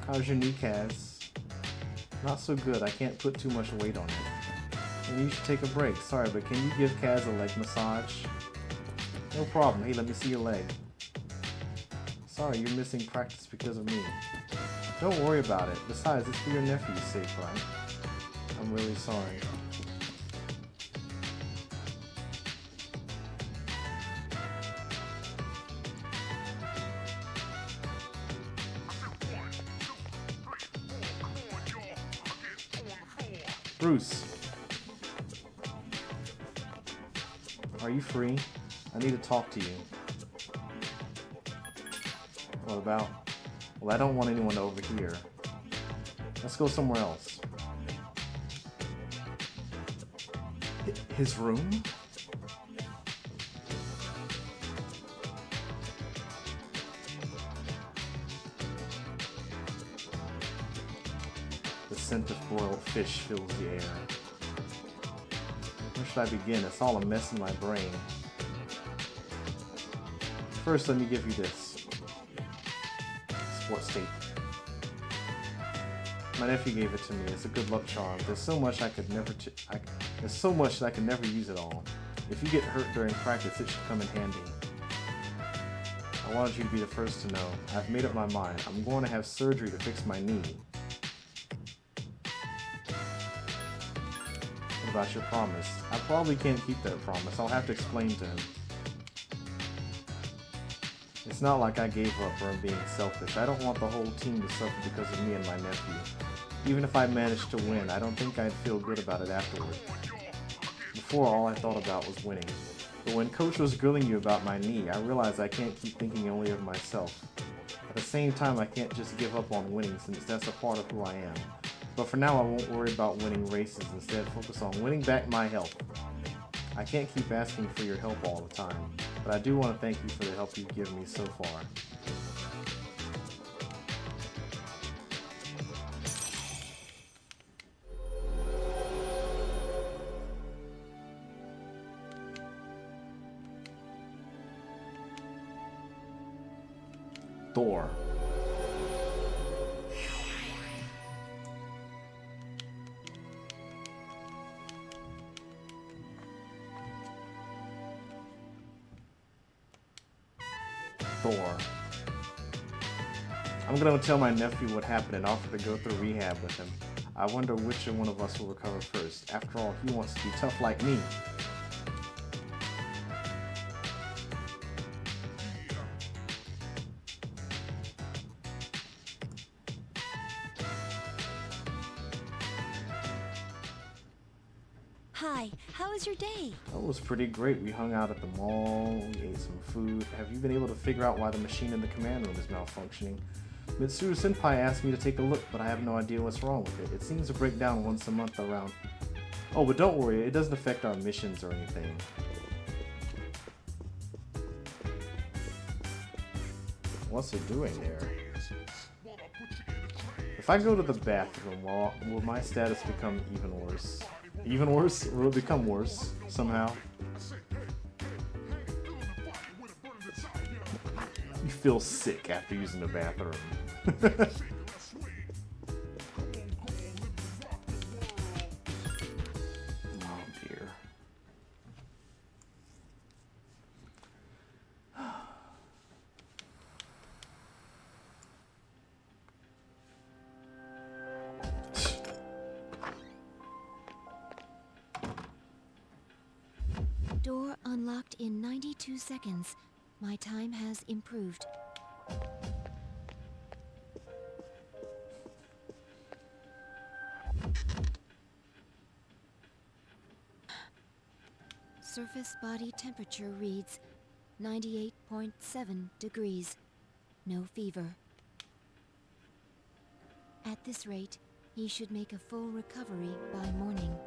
How's your knee, Kaz? Not so good. I can't put too much weight on it. Maybe you should take a break. Sorry, but can you give Kaz a leg massage? No problem. Hey, let me see your leg. Sorry, you're missing practice because of me. Don't worry about it. Besides, it's for your nephew's sake, right? I'm really sorry. Bruce, are you free? I need to talk to you. What about? Well, I don't want anyone to overhear. Let's go somewhere else. His room? The scent of broiled fish fills the air. Where should I begin? It's all a mess in my brain. First, let me give you this. Sports tape. My nephew gave it to me. It's a good luck charm. There's so much I could never. There's so much that I could never use it all. If you get hurt during practice, it should come in handy. I wanted you to be the first to know. I've made up my mind. I'm going to have surgery to fix my knee. What about your promise? I probably can't keep that promise. I'll have to explain to him. It's not like I gave up or I'm being selfish. I don't want the whole team to suffer because of me and my nephew. Even if I managed to win, I don't think I'd feel good about it afterward. Before, all I thought about was winning. But when Coach was grilling you about my knee, I realized I can't keep thinking only of myself. At the same time, I can't just give up on winning since that's a part of who I am. But for now, I won't worry about winning races. Instead, focus on winning back my health. I can't keep asking for your help all the time, but I do want to thank you for the help you've given me so far. Thor. Thor. I'm gonna tell my nephew what happened and offer to go through rehab with him. I wonder which one of us will recover first. After all, he wants to be tough like me. Hi, how was your day? That was pretty great. We hung out at the mall, we ate some food. Have you been able to figure out why the machine in the command room is malfunctioning? Mitsuru Senpai asked me to take a look, but I have no idea what's wrong with it. It seems to break down once a month around... Oh, but don't worry, it doesn't affect our missions or anything. What's it doing there? If I go to the bathroom, will my status become even worse? Even worse? Will it become worse somehow? You feel sick after using the bathroom. Oh dear. Door unlocked in 92 seconds. My time has improved. Surface body temperature reads 98.7 degrees. No fever. At this rate, he should make a full recovery by morning.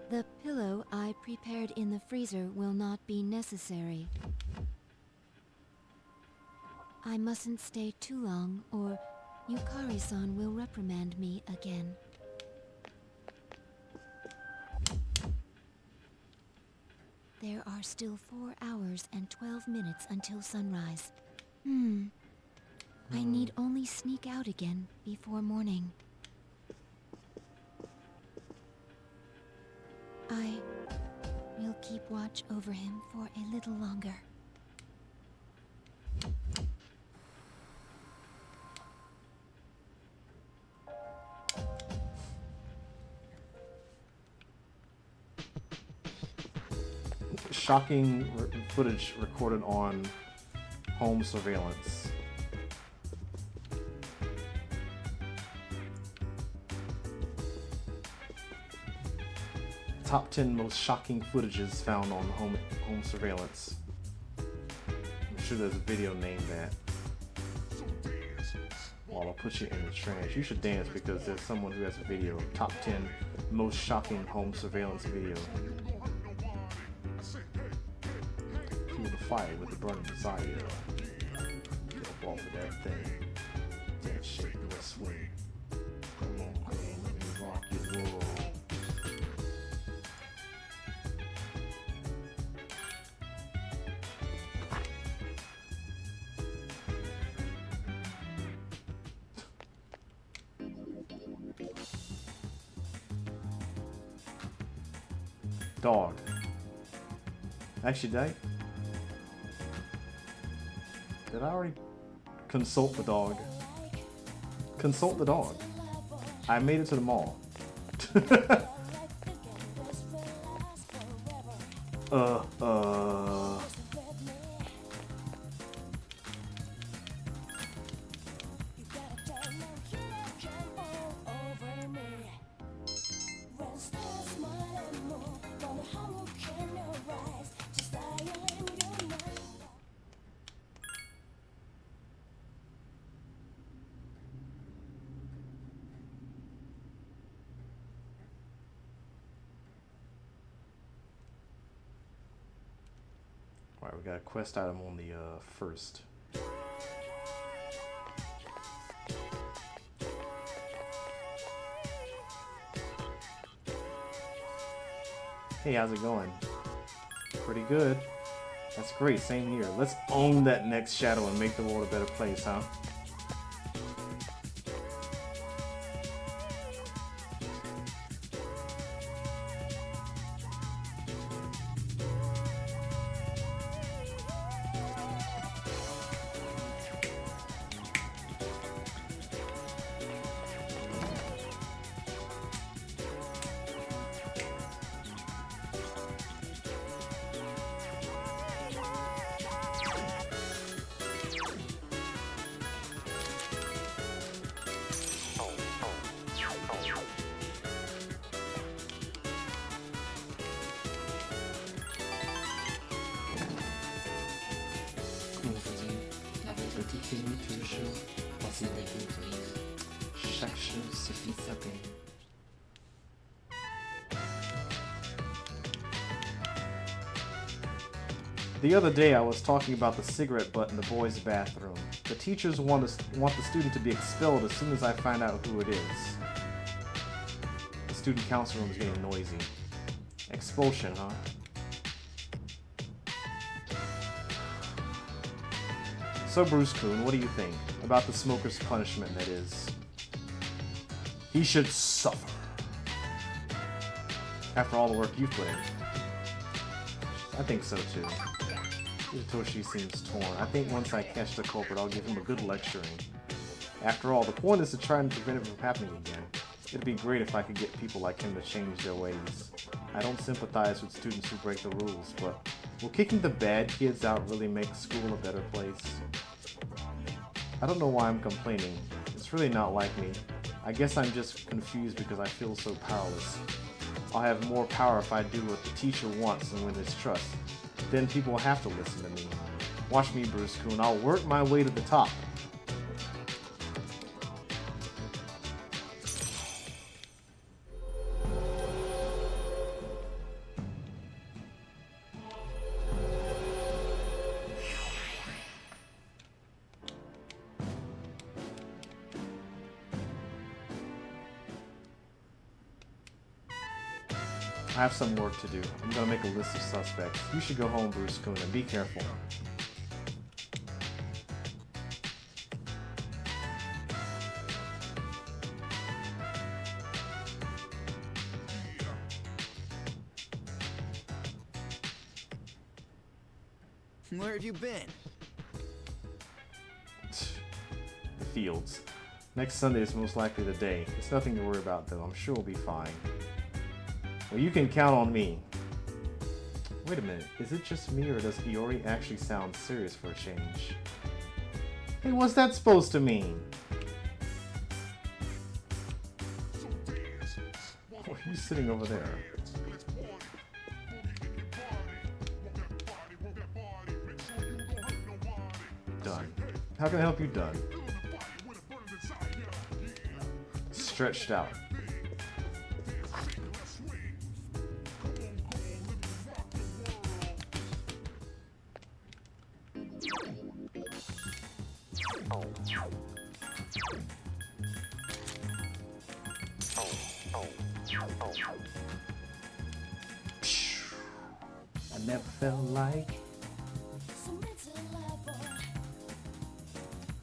The pillow I prepared in the freezer will not be necessary. I mustn't stay too long, or Yukari-san will reprimand me again. There are still 4 hours and 12 minutes until sunrise. I need only sneak out again before morning. I will keep watch over him for a little longer. Shocking footage recorded on home surveillance. Top 10 most shocking footages found on home surveillance. I'm sure there's a video named that. Well, I'll put you in the trash. You should dance because there's someone who has a video. Top 10 most shocking home surveillance video. Fuel the fire with the burning desire. Get up off of that thing. Dance, shake, do a swing. Come on, girl, let me rock your world. Dog. Actually, did I already consult the dog? Consult the dog. I made it to the mall. Alright, we got a quest item on the first. Hey, how's it going? Pretty good. That's great, same here. Let's own that next shadow and make the world a better place, huh? The other day I was talking about the cigarette butt in the boys' bathroom. The teachers want the student to be expelled as soon as I find out who it is. The student council room is getting noisy. Expulsion, huh? So Bruce Kuhn, what do you think about the smoker's punishment, that is? He should suffer. After all the work you've put in. I think so too. Toshi seems torn. I think once I catch the culprit, I'll give him a good lecturing. After all, the point is to try and prevent it from happening again. It'd be great if I could get people like him to change their ways. I don't sympathize with students who break the rules, but will kicking the bad kids out really make school a better place? I don't know why I'm complaining. It's really not like me. I guess I'm just confused because I feel so powerless. I'll have more power if I do what the teacher wants and win his trust. Then people will have to listen to me. Watch me, Bruce Kuhn. I'll work my way to the top. I have some work to do. I'm gonna make a list of suspects. You should go home, Bruce Kuhn, and be careful. Where have you been? The fields. Next Sunday is most likely the day. It's nothing to worry about, though. I'm sure we'll be fine. Well, you can count on me. Wait a minute, is it just me or does Iori actually sound serious for a change? Hey, what's that supposed to mean? Oh, he's sitting over there. Done. How can I help you, Done? Stretched out.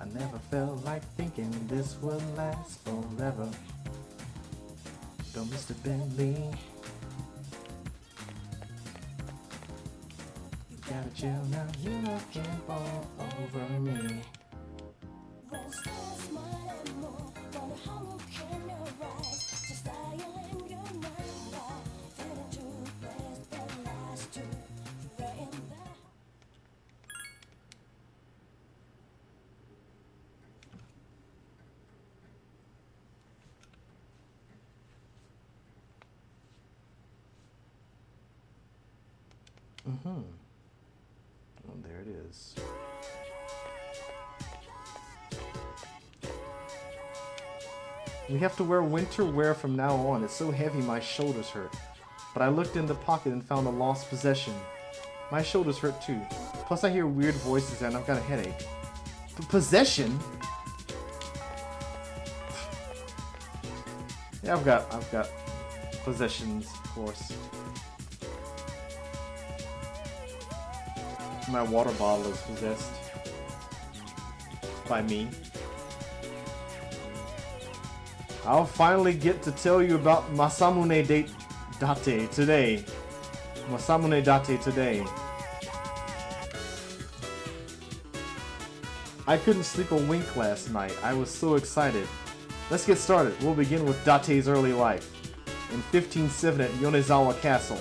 I never felt like thinking this would last forever. Don't Mr. Bentley, you gotta chill now, you're looking all over me. Oh, there it is. We have to wear winter wear from now on. It's so heavy my shoulders hurt. But I looked in the pocket and found a lost possession. My shoulders hurt too. Plus I hear weird voices and I've got a headache. Possession? Yeah, I've got possessions, of course. My water bottle is possessed by me. I'll finally get to tell you about Masamune Date today. Masamune Date today. I couldn't sleep a wink last night. I was so excited. Let's get started. We'll begin with Date's early life. In 1507 at Yonezawa Castle.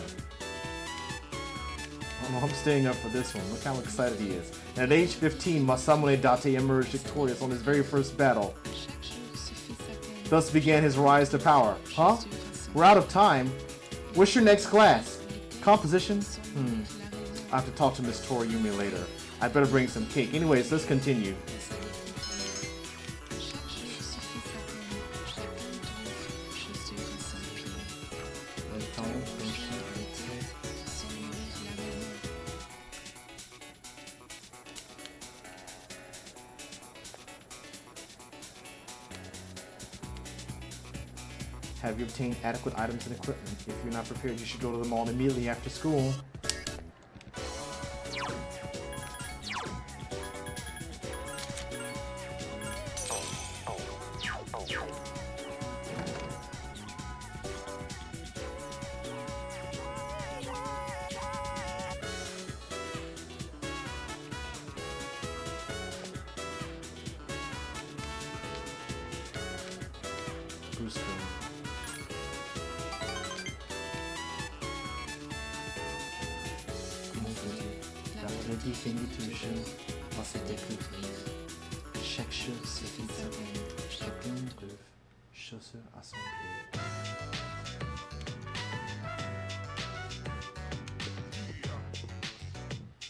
Oh, I'm staying up for this one. Look how excited he is. And at age 15, Masamune Date emerged victorious on his very first battle. Thus began his rise to power. Huh? We're out of time. What's your next class? Composition? I have to talk to Miss Toriumi later. I better bring some cake. Anyways, let's continue. Have you obtained adequate items and equipment? If you're not prepared, you should go to the mall immediately after school.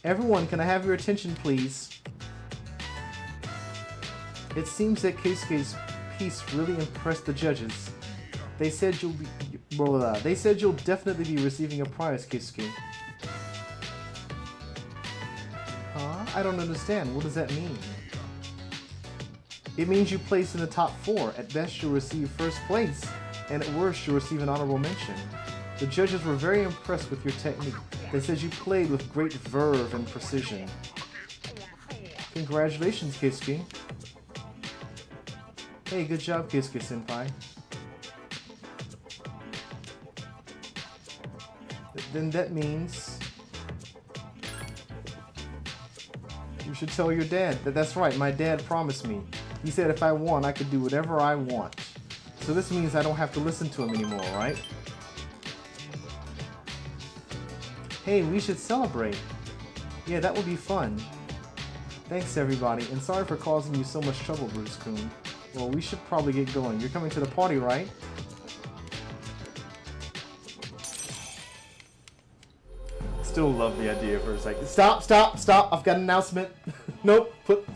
Everyone, can I have your attention, please? It seems that Keisuke's piece really impressed the judges. They said you'll definitely be receiving a prize, Keisuke. Huh? I don't understand. What does that mean? It means you placed in the top 4. At best, you'll receive first place, and at worst, you'll receive an honorable mention. The judges were very impressed with your technique. They said you played with great verve and precision. Congratulations, Keisuke. Hey, good job, Keisuke-senpai. Then that means you should tell your dad. That's right, my dad promised me. He said if I won, I could do whatever I want. So this means I don't have to listen to him anymore, right? Hey, we should celebrate. Yeah, that would be fun. Thanks, everybody, and sorry for causing you so much trouble, Bruce-kun. Well, we should probably get going. You're coming to the party, right? Still love the idea for a second. Stop, stop, stop! I've got an announcement. Nope, put...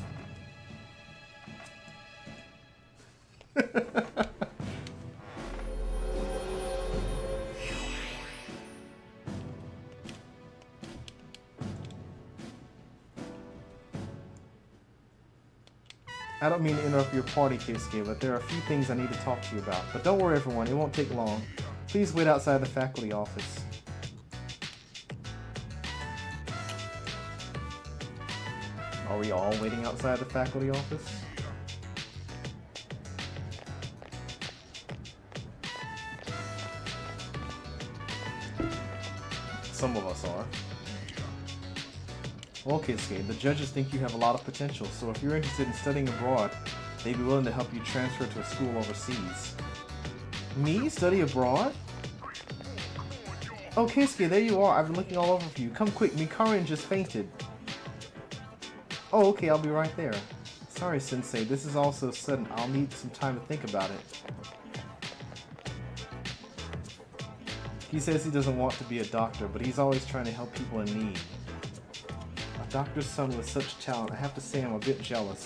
I don't mean to interrupt your party, Keisuke, but there are a few things I need to talk to you about. But don't worry, everyone, it won't take long. Please wait outside the faculty office. Are we all waiting outside the faculty office? Some of us are. Well, Keisuke, the judges think you have a lot of potential, so if you're interested in studying abroad, they'd be willing to help you transfer to a school overseas. Me? Study abroad? Oh, Keisuke, there you are. I've been looking all over for you. Come quick, Mikarin just fainted. Oh, okay, I'll be right there. Sorry, Sensei, this is all so sudden. I'll need some time to think about it. He says he doesn't want to be a doctor, but he's always trying to help people in need. A doctor's son with such talent, I have to say I'm a bit jealous.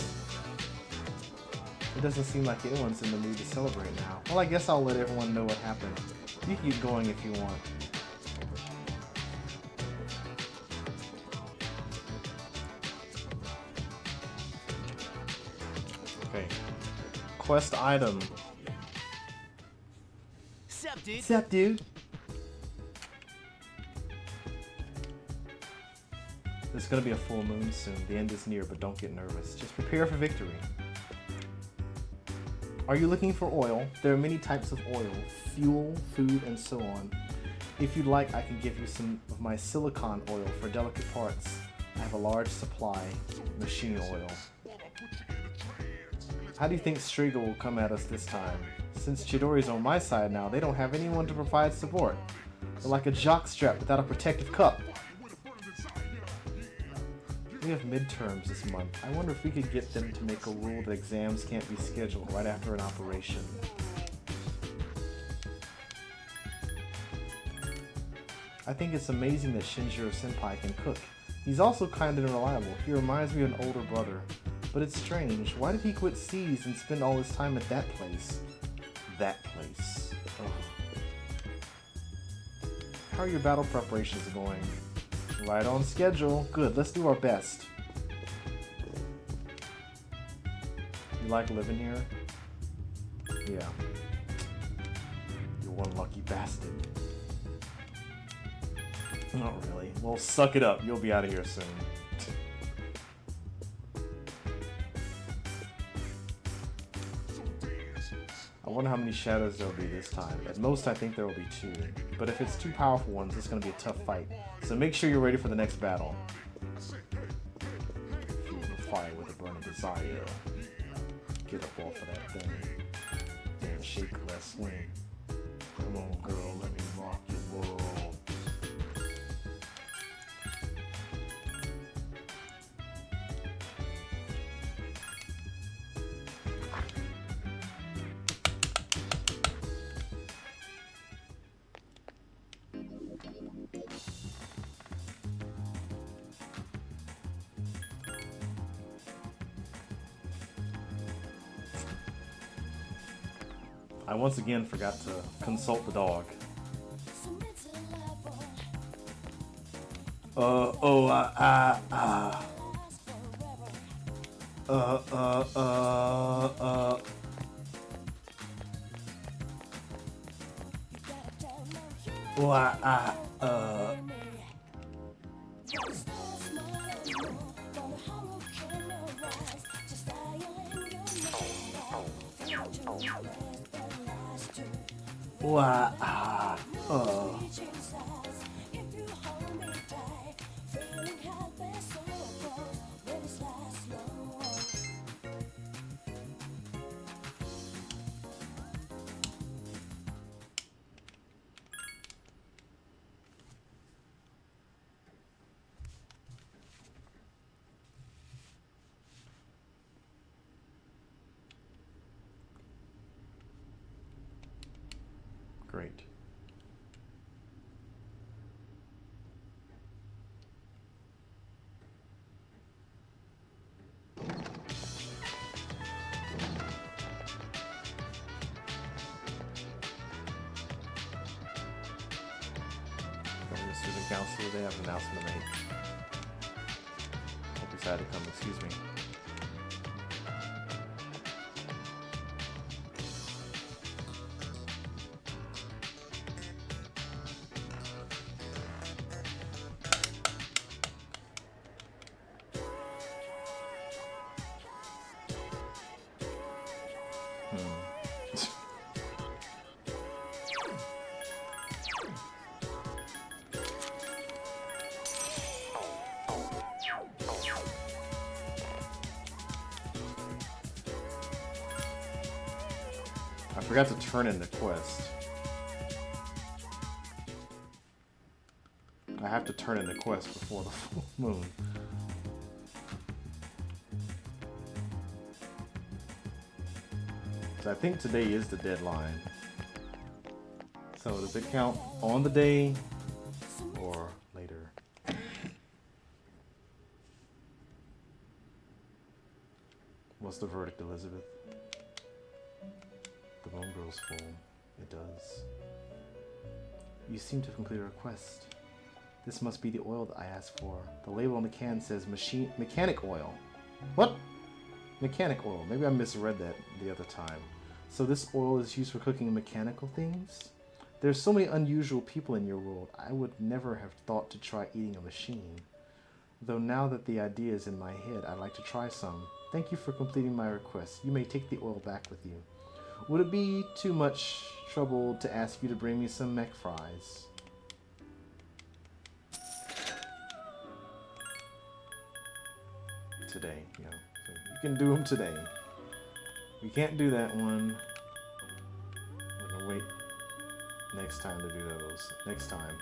It doesn't seem like anyone's in the mood to celebrate now. Well, I guess I'll let everyone know what happened. You can keep going if you want. quest item. Sup, dude? What's up, dude? There's gonna be a full moon soon. The end is near, but don't get nervous. Just prepare for victory. Are you looking for oil? There are many types of oil, fuel, food, and so on. If you'd like, I can give you some of my silicon oil for delicate parts. I have a large supply of machine oil. How do you think Striga will come at us this time? Since Chidori's on my side now, they don't have anyone to provide support. They're like a jockstrap without a protective cup. We have midterms this month. I wonder if we could get them to make a rule that exams can't be scheduled right after an operation. I think it's amazing that Shinjiro Senpai can cook. He's also kind and reliable. He reminds me of an older brother. But it's strange. Why did he quit SEAS and spend all his time at that place? That place. Ugh. How are your battle preparations going? Right on schedule. Good, let's do our best. You like living here? Yeah. You're one lucky bastard. Not really. Well, suck it up. You'll be out of here soon. I wonder how many shadows there'll be this time. At most, I think there will be 2. But if it's 2 powerful ones, it's going to be a tough fight. So make sure you're ready for the next battle. Fuel the fire with a burning desire. Get up off of that thing. And shake that swing. Come on, girl, let me rock your world. I once again forgot to consult the dog. Great. From the student council, they have an announcement to make. Hope you decided to come, excuse me. I forgot to turn in the quest. I have to turn in the quest before the full moon. So I think today is the deadline. So does it count on the day or later? What's the verdict, Elizabeth? The bone grows full. It does. You seem to have completed a request. This must be the oil that I asked for. The label on the can says mechanic oil. What? Mechanic oil. Maybe I misread that the other time. So this oil is used for cooking mechanical things? There's so many unusual people in your world. I would never have thought to try eating a machine. Though now that the idea is in my head, I'd like to try some. Thank you for completing my request. You may take the oil back with you. Would it be too much trouble to ask you to bring me some mech fries? Today, yeah. So you can do them today. We can't do that one. We're gonna wait next time to do those. Next time.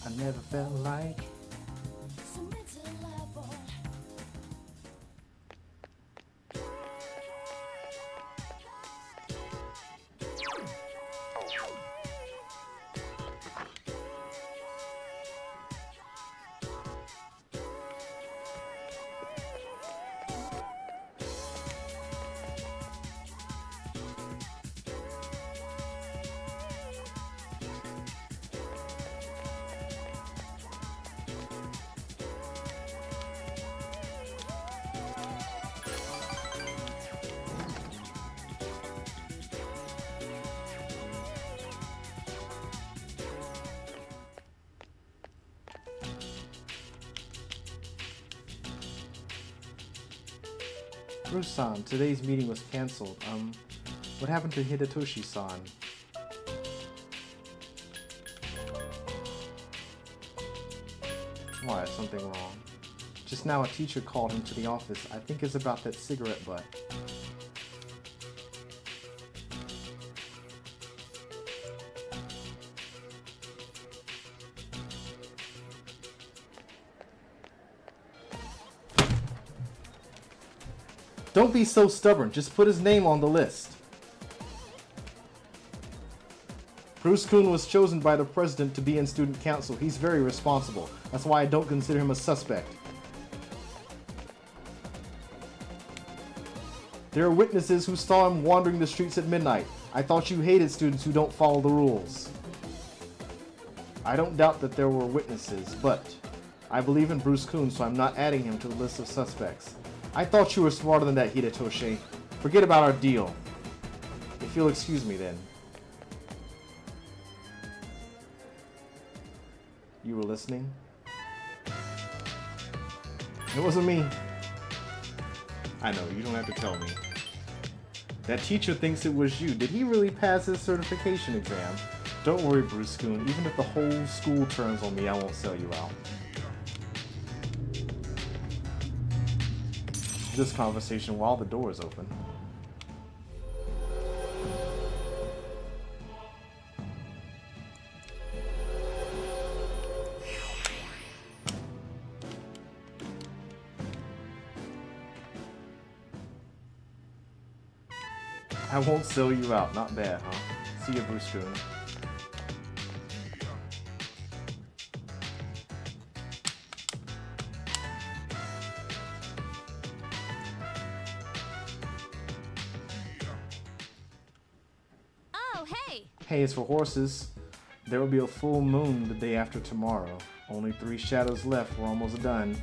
I never felt like Bruce-san, today's meeting was cancelled. What happened to Hidetoshi-san? Why, is something wrong? Just now a teacher called him to the office. I think it's about that cigarette butt. Don't be so stubborn. Just put his name on the list. Bruce Kuhn was chosen by the president to be in student council. He's very responsible. That's why I don't consider him a suspect. There are witnesses who saw him wandering the streets at midnight. I thought you hated students who don't follow the rules. I don't doubt that there were witnesses, but I believe in Bruce Kuhn, so I'm not adding him to the list of suspects. I thought you were smarter than that, Hidetoshi. Forget about our deal. If you'll excuse me, then. You were listening? It wasn't me. I know, you don't have to tell me. That teacher thinks it was you. Did he really pass his certification exam? Don't worry, Bruce Kuhn. Even if the whole school turns on me, I won't sell you out. This conversation while the door is open. I won't sell you out. Not bad, huh? See you, Bruce Kuhn. Hay is for horses. There will be a full moon the day after tomorrow. Only 3 shadows left. We're almost done.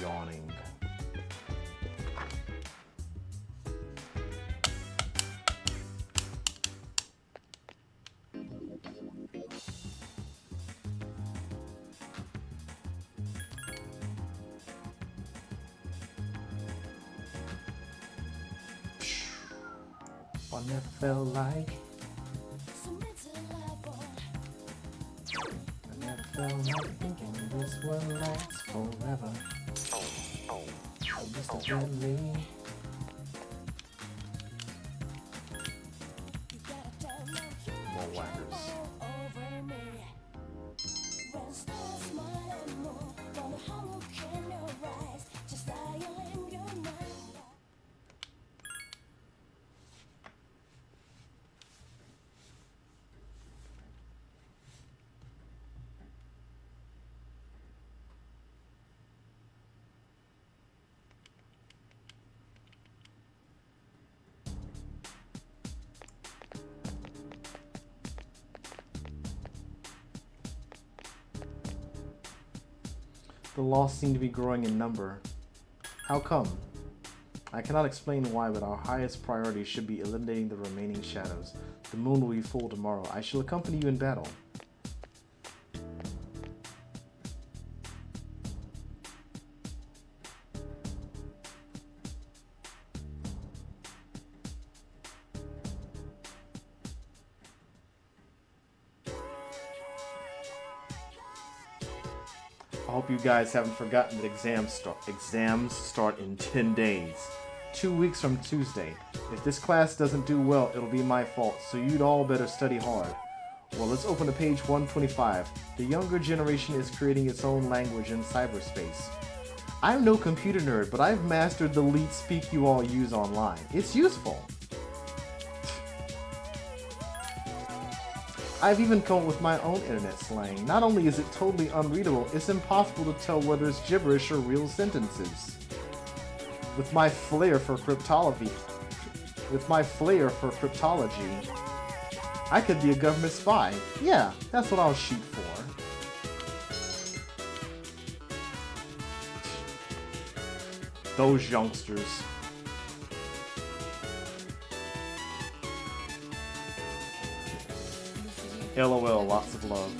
Yawning. I never felt like I never felt like thinking this will last forever. Mr. Bentley. More whackers. The lost seem to be growing in number. How come? I cannot explain why, but our highest priority should be eliminating the remaining shadows. The moon will be full tomorrow. I shall accompany you in battle. I hope you guys haven't forgotten that exams start in 10 days. 2 weeks from Tuesday. If this class doesn't do well, it'll be my fault, so you'd all better study hard. Well, let's open to page 125. The younger generation is creating its own language in cyberspace. I'm no computer nerd, but I've mastered the leet speak you all use online. It's useful. I've even come up with my own internet slang. Not only is it totally unreadable, it's impossible to tell whether it's gibberish or real sentences. With my flair for cryptology, I could be a government spy. Yeah, that's what I'll shoot for. Those youngsters. LOL, lots of love.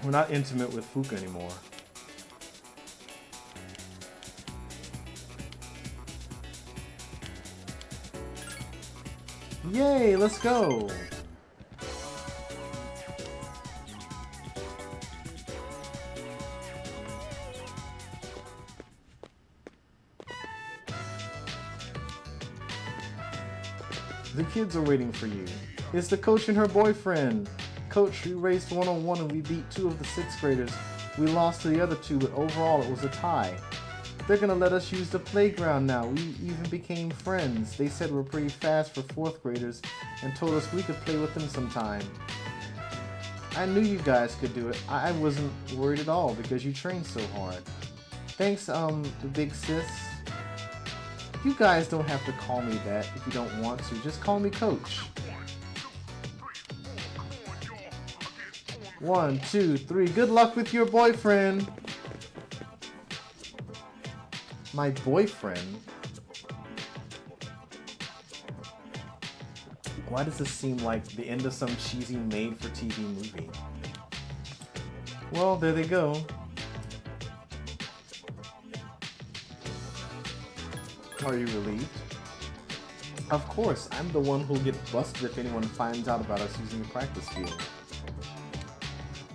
We're not intimate with Fuka anymore. Yay, let's go! The kids are waiting for you. It's the coach and her boyfriend. Coach, we raced 1-on-1 and we beat 2 of the 6th graders. We lost to the other 2, but overall it was a tie. They're gonna let us use the playground now. We even became friends. They said we're pretty fast for 4th graders and told us we could play with them sometime. I knew you guys could do it. I wasn't worried at all because you trained so hard. Thanks, the big sis. You guys don't have to call me that if you don't want to. Just call me Coach. 1, 2, 3. Good luck with your boyfriend. My boyfriend? Why does this seem like the end of some cheesy made-for-TV movie? Well, there they go. Are you relieved? Of course, I'm the one who'll get busted if anyone finds out about us using the practice field.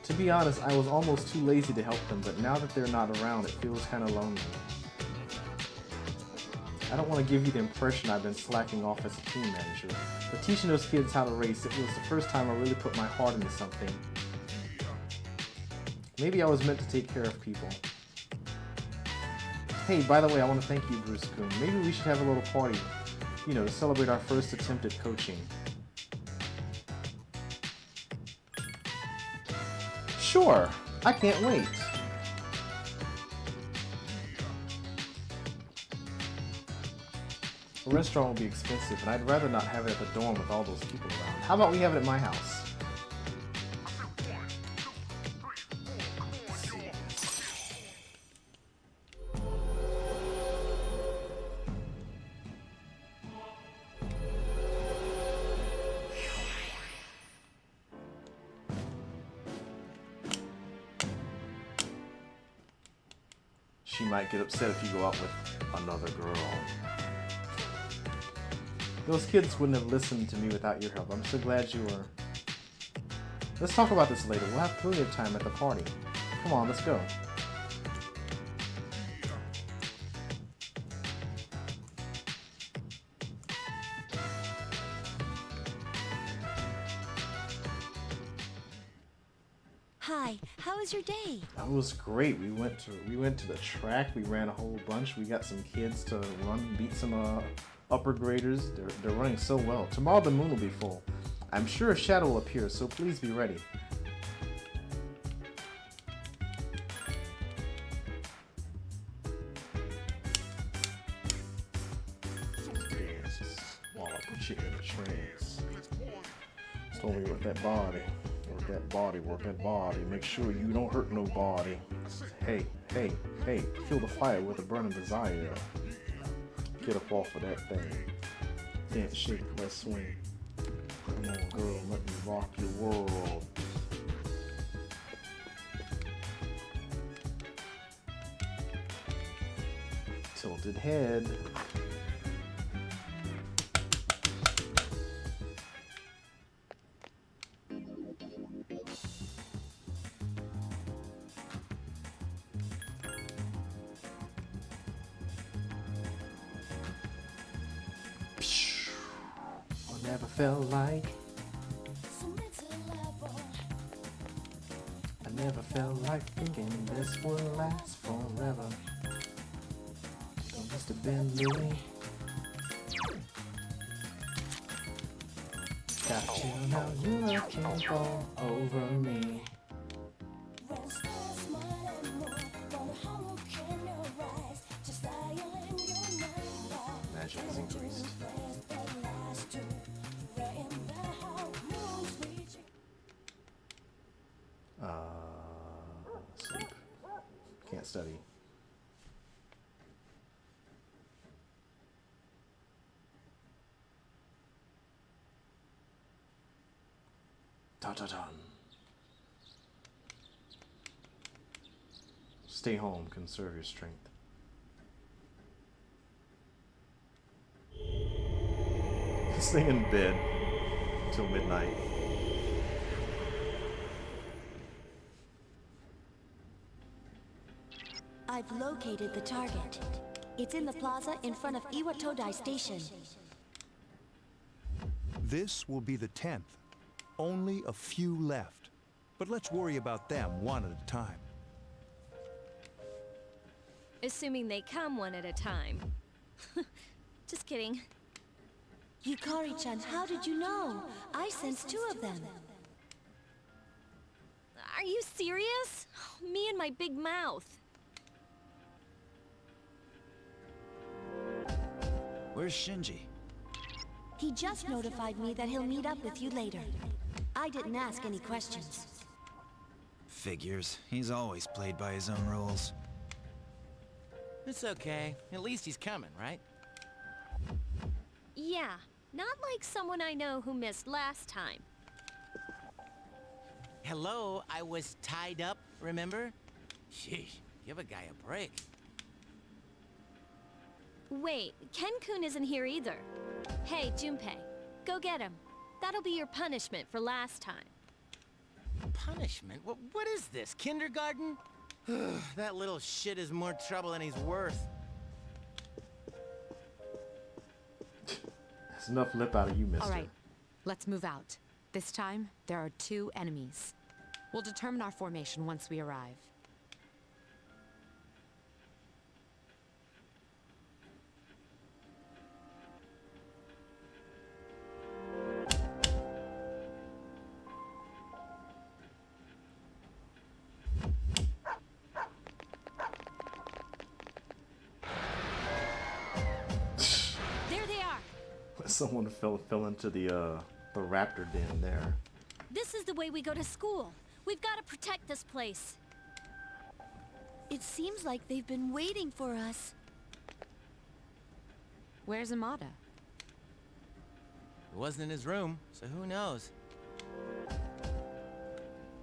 To be honest, I was almost too lazy to help them, but now that they're not around, it feels kind of lonely. I don't want to give you the impression I've been slacking off as a team manager, but teaching those kids how to race, it was the first time I really put my heart into something. Maybe I was meant to take care of people. Hey, by the way, I want to thank you, Bruce-kun. Maybe we should have a little party, you know, to celebrate our first attempt at coaching. Sure, I can't wait. The restaurant will be expensive, and I'd rather not have it at the dorm with all those people around. How about we have it at my house? Let's see. She might get upset if you go out with another girl. Those kids wouldn't have listened to me without your help. I'm so glad you were. Let's talk about this later. We'll have plenty of time at the party. Come on, let's go. Hi, how was your day? That was great. We went to the track. We ran a whole bunch. We got some kids to run, beat some upper graders. They're running so well. Tomorrow the moon will be full. I'm sure a shadow will appear, so please be ready. Dance while I put you in a trance. Told me with that body. Work that body, work that body. Make sure you don't hurt nobody. Hey, hey, hey, feel the fire with a burning desire. Get up off of that thing. Dance, shake, let's swing. Come on, girl, let me rock your world. Tilted head. I never felt like I never felt like thinking this would last forever. It must have been Louis. Got you now, you looking all over me. Magic is increased. Sleep. Can't study. Dun. Stay home, conserve your strength. Stay in bed till midnight. I've located the target. It's in the plaza in front of Iwatodai Station. This will be the 10th. Only a few left. But let's worry about them one at a time. Assuming they come one at a time. Just kidding. Yukari-chan, how did you know? I sensed 2 of them. Are you serious? Me and my big mouth. Where's Shinji? He just notified me that he'll meet up with you later. I didn't ask any questions. Figures. He's always played by his own rules. It's okay. At least he's coming, right? Yeah, not like someone I know who missed last time. Hello, I was tied up, remember? Sheesh, give a guy a break. Wait, Ken-kun isn't here either. Hey, Junpei, go get him. That'll be your punishment for last time. Punishment? What is this, kindergarten? That little shit is more trouble than he's worth. That's enough lip out of you, mister. All right, let's move out. This time, there are 2 enemies. We'll determine our formation once we arrive. Someone fell into the raptor den there. This is the way we go to school. We've got to protect this place. It seems like they've been waiting for us. Where's Amada? It wasn't in his room, so who knows?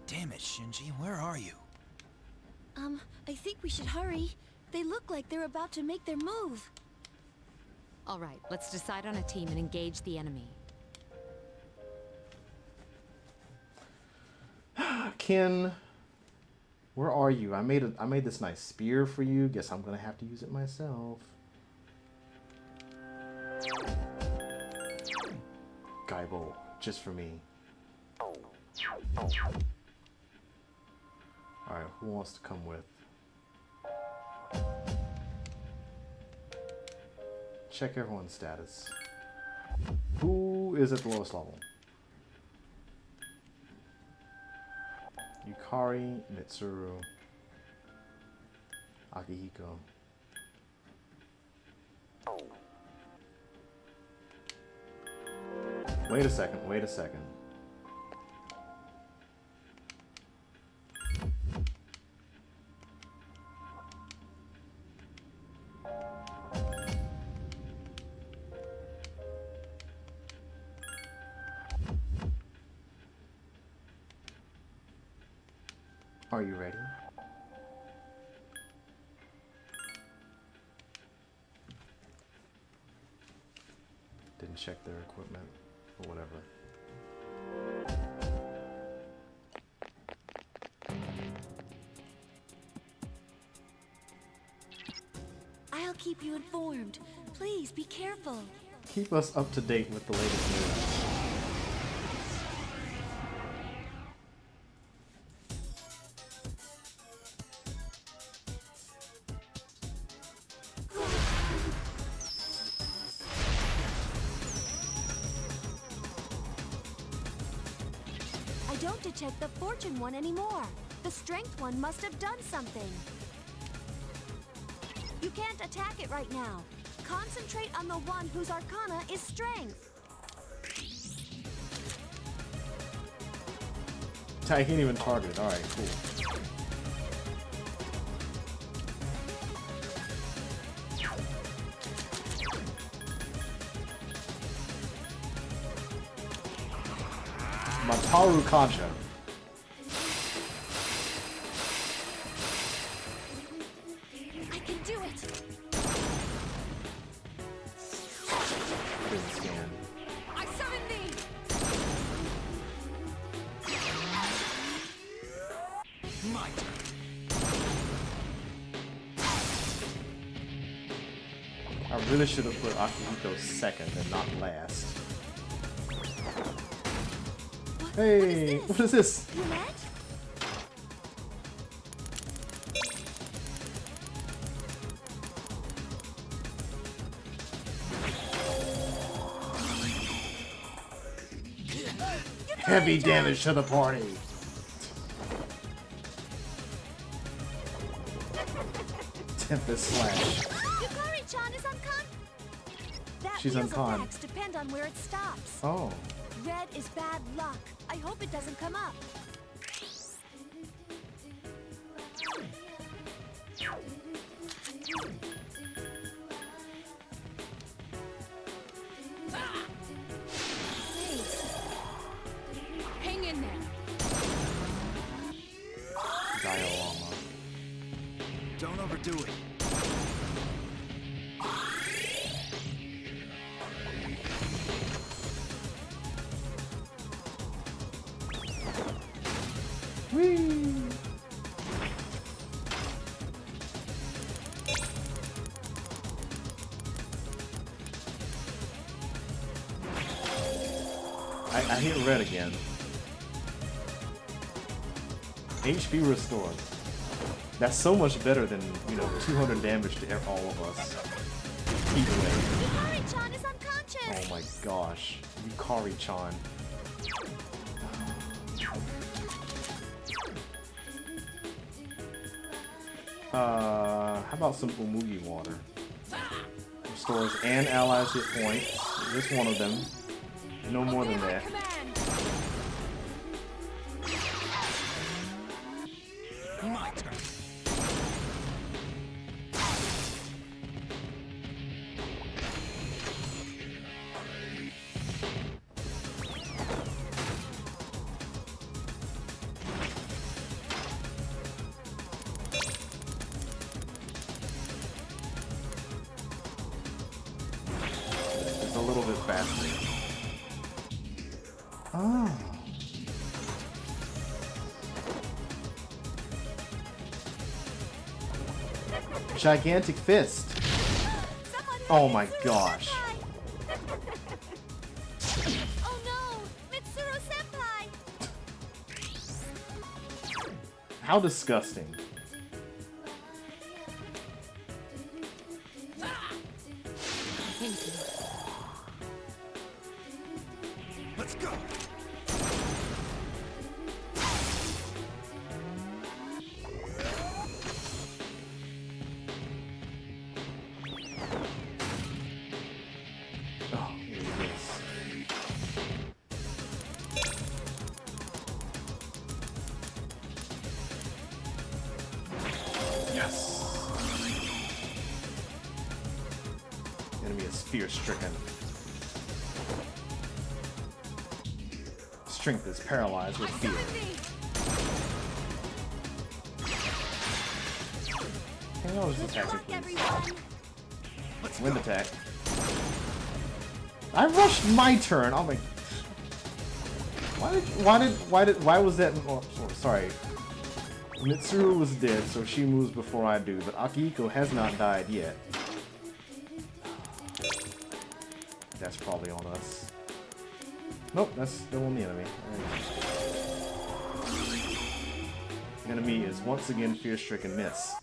Damn it, Shinji, where are you? I think we should hurry. They look like they're about to make their move. All right, let's decide on a team and engage the enemy. Ken, where are you? I made this nice spear for you. Guess I'm gonna have to use it myself. Gaibo, just for me. Alright, who wants to come with? Check everyone's status. Who is at the lowest level? Yukari, Mitsuru, Akihiko. Wait a second, wait a second. Are you ready? Didn't check their equipment or whatever. I'll keep you informed. Please be careful. Keep us up to date with the latest news. I don't detect the fortune one anymore. The strength one must have done something. You can't attack it right now. Concentrate on the one whose arcana is strength. I can't even target it. Alright, cool. Mataru Concha. I can do it. Didn't scan. I summon thee. My turn. I really should have put Akihiko second and not last. Hey, what is this? Lunette? Heavy damage to the party. Tempest Slash. Yukari-chan is uncon. That She's wheel's uncon. attacks depend on where it stops. Oh. Red is bad luck. I hope it doesn't come up. Hang in there. Diorama. Don't overdo it. Whee! I hit red again. HP restored. That's so much better than, 200 damage to all of us. Either way. Yukari-chan is unconscious. Oh my gosh. Yukari-chan. How about some Umugi water? Restores and allies hit points. Just one of them. No more than that. My turn. It's a little bit faster. Oh. Gigantic fist. Oh my gosh. Oh no! Mitsuru-senpai! How disgusting. Thank you. Let's go. Oh, here it is. Yes. Enemy is fear-stricken. Strength is paralyzed with fear. Hang on, just attack me, please. Wind attack. I rushed my turn. Oh my. Why was that? Oh, sorry. Mitsuru was dead, so she moves before I do, but Akihiko has not died yet. That's probably on us. Nope, that's still on the enemy. Right. Enemy is once again fear-stricken. Miss.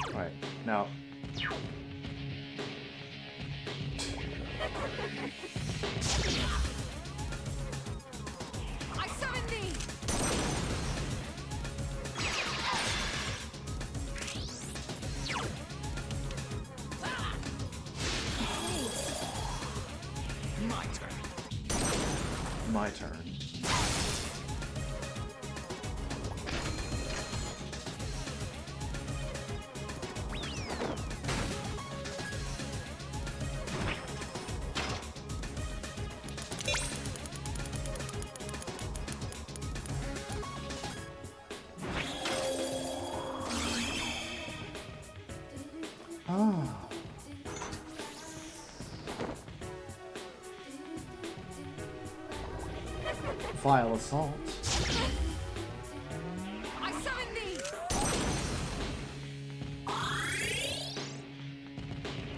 Alright, now. I summon thee! My turn. My turn. Ah. Vile assault. I summon thee!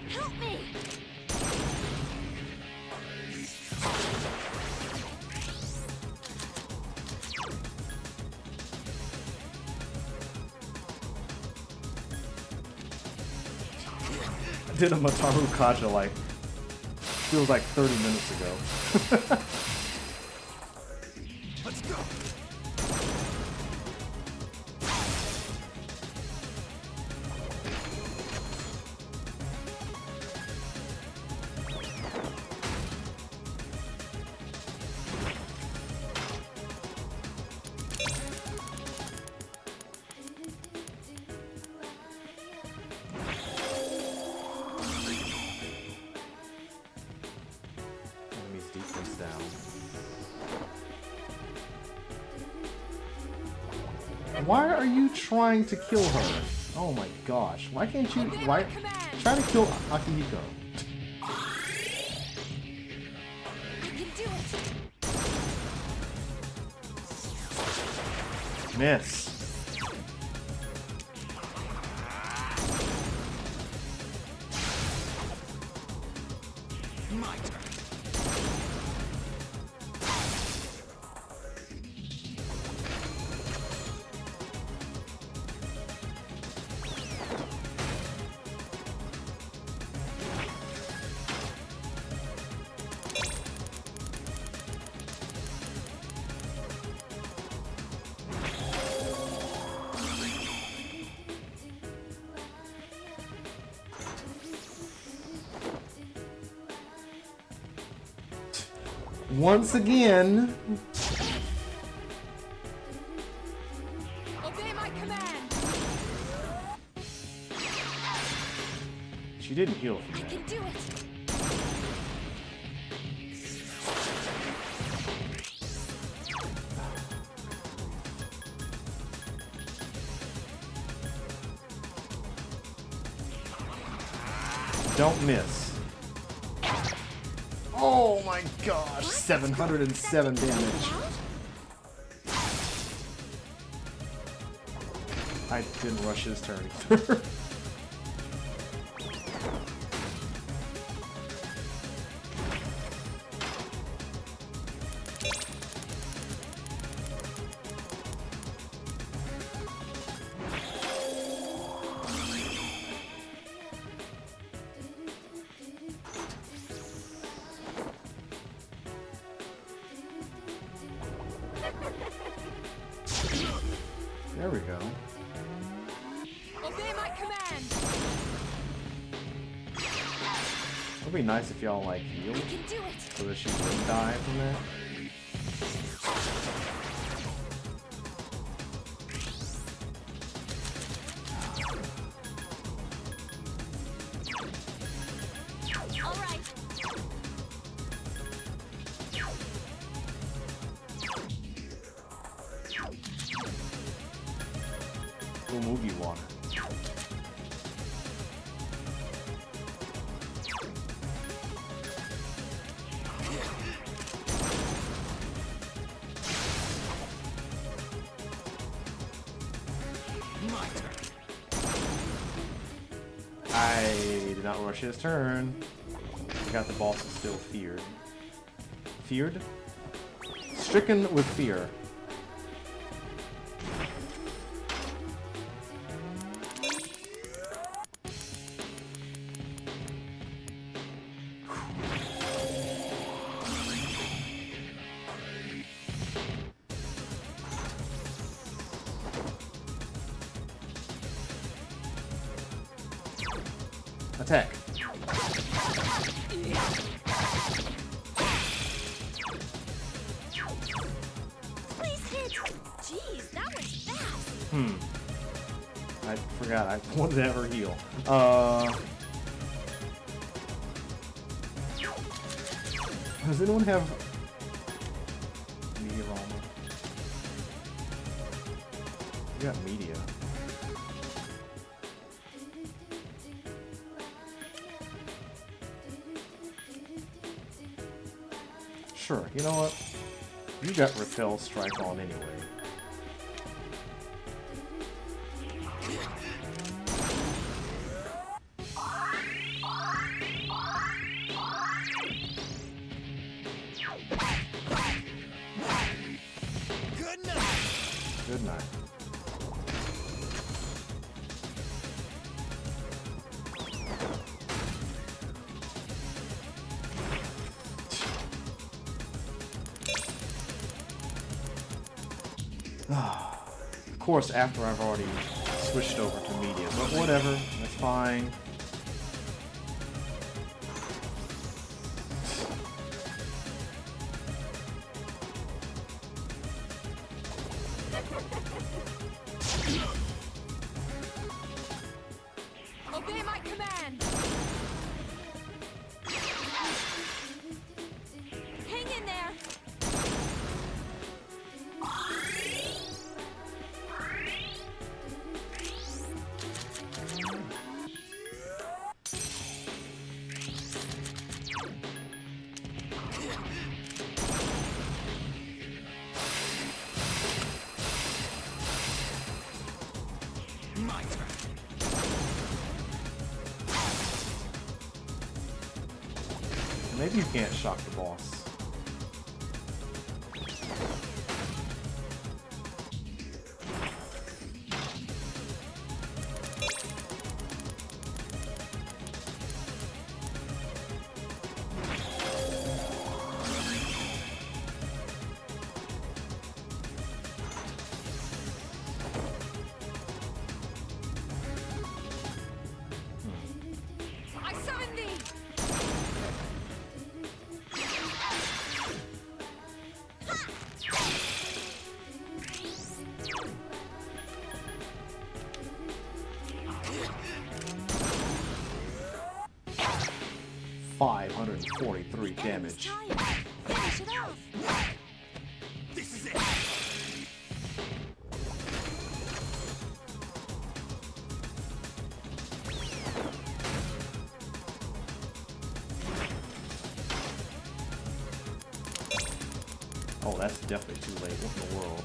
Help me! I did a Mataru Kaja like feels like 30 minutes ago. Let's go. Enemy's defense down. Why are you trying to kill her? Oh my gosh. Why can't you why try to kill Akihiko? I can do it! Miss. My turn. Once again, Obey my command! she didn't heal from I that. can do it! Don't miss. Oh my gosh, 707 damage. I didn't rush his turn either. There we go. Obey my command! It'd be nice if y'all like heal We can do it! so that she doesn't die from that. All right. What move you want? My turn. I did not rush his turn. I got the boss is still feared. Feared? Stricken with fear. Attack. Please hit. Jeez, that was fast. I forgot I wanted to ever heal. Does anyone have media armor? You got media. Sure, you know what? You got Repel Strike on anyway. Good enough. Good night. Of course, after I've already switched over to media, but whatever, that's fine. Obey my command! Hang in there. My turn. Maybe you can't shock the boss. I summon thee! 543 damage. Tired. Finish it off. This is it. Oh, that's definitely too late. What in the world?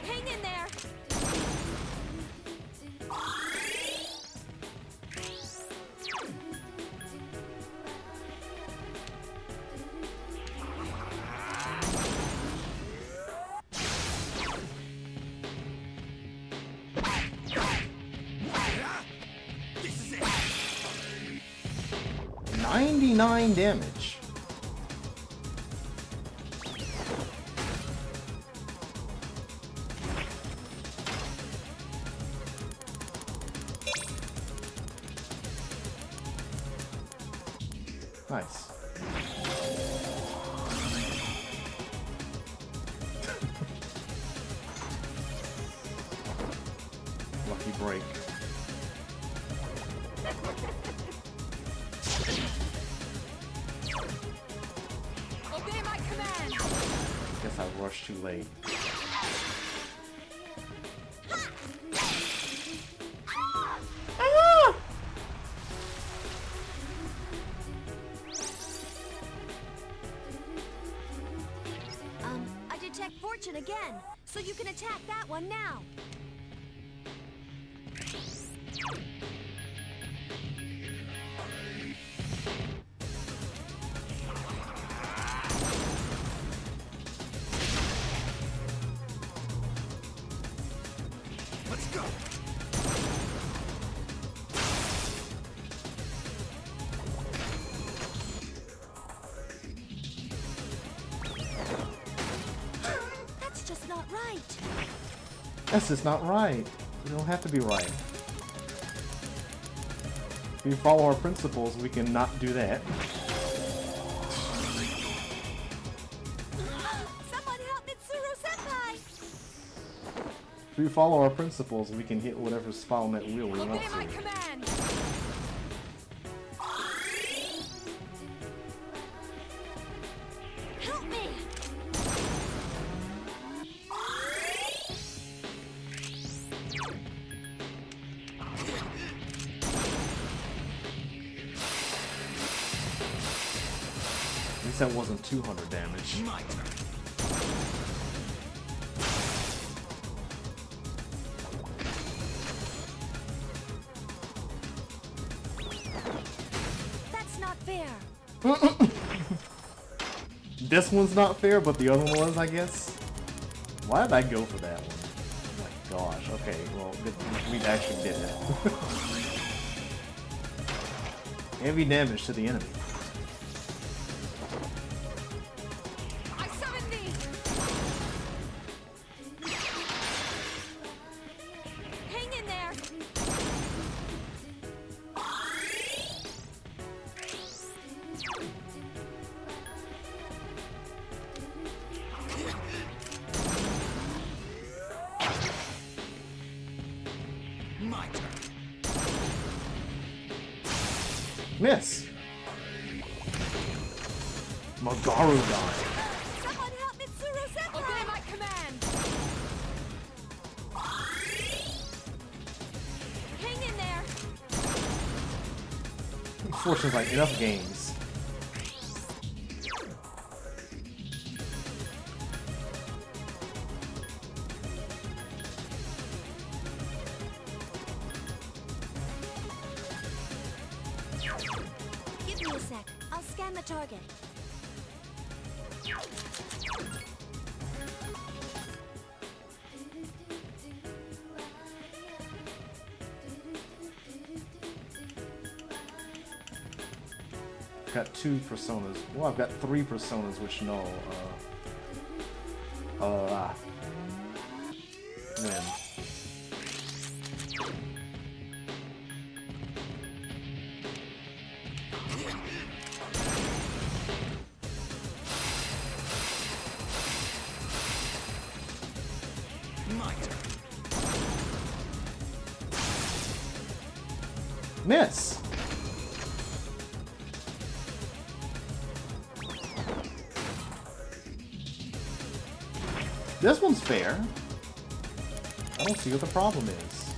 Hang in there. 99 damage. Nice. Lucky break. Obey my command! Guess I rushed too late. I detect fortune again, so you can attack that one now. Let's go. That's just not right. That's just not right. You don't have to be right. If we follow our principles, we can not do that. Someone help Mitsuru-senpai! If we follow our principles, we can hit whatever spot on that wheel we want Obey my to. command! Help me! At least that wasn't 200 damage. My turn. That's not fair. This one's not fair, but the other one was, I guess. Why did I go for that one? Oh my gosh. Okay, well, we actually did it. Heavy damage to the enemy. I summon thee! Hang in there! My turn. Miss! Magaru died. Someone help Mitsuru-senpai! Obey my command! Hang in there! Fortune's like enough games. Give me a sec. I'll scan the target. Got 2 personas. Well, I've got 3 personas, which no, win. My turn. Miss! This one's fair. I don't see what the problem is.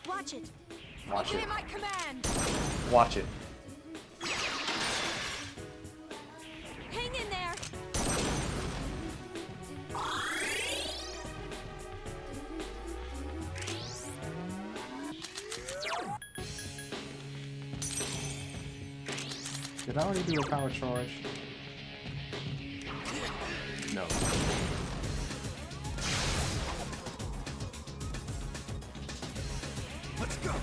Watch it. Watch Obey it. my command! Watch it. Hang in there! Did I already do a power charge? No. Let's go.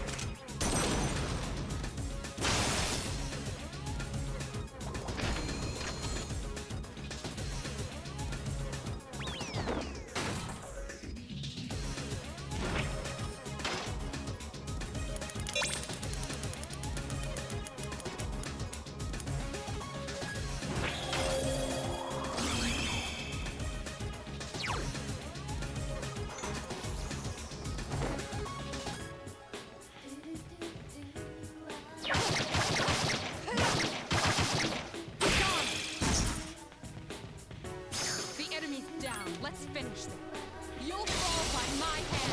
The enemy's down. Let's finish them. You'll fall by my hand.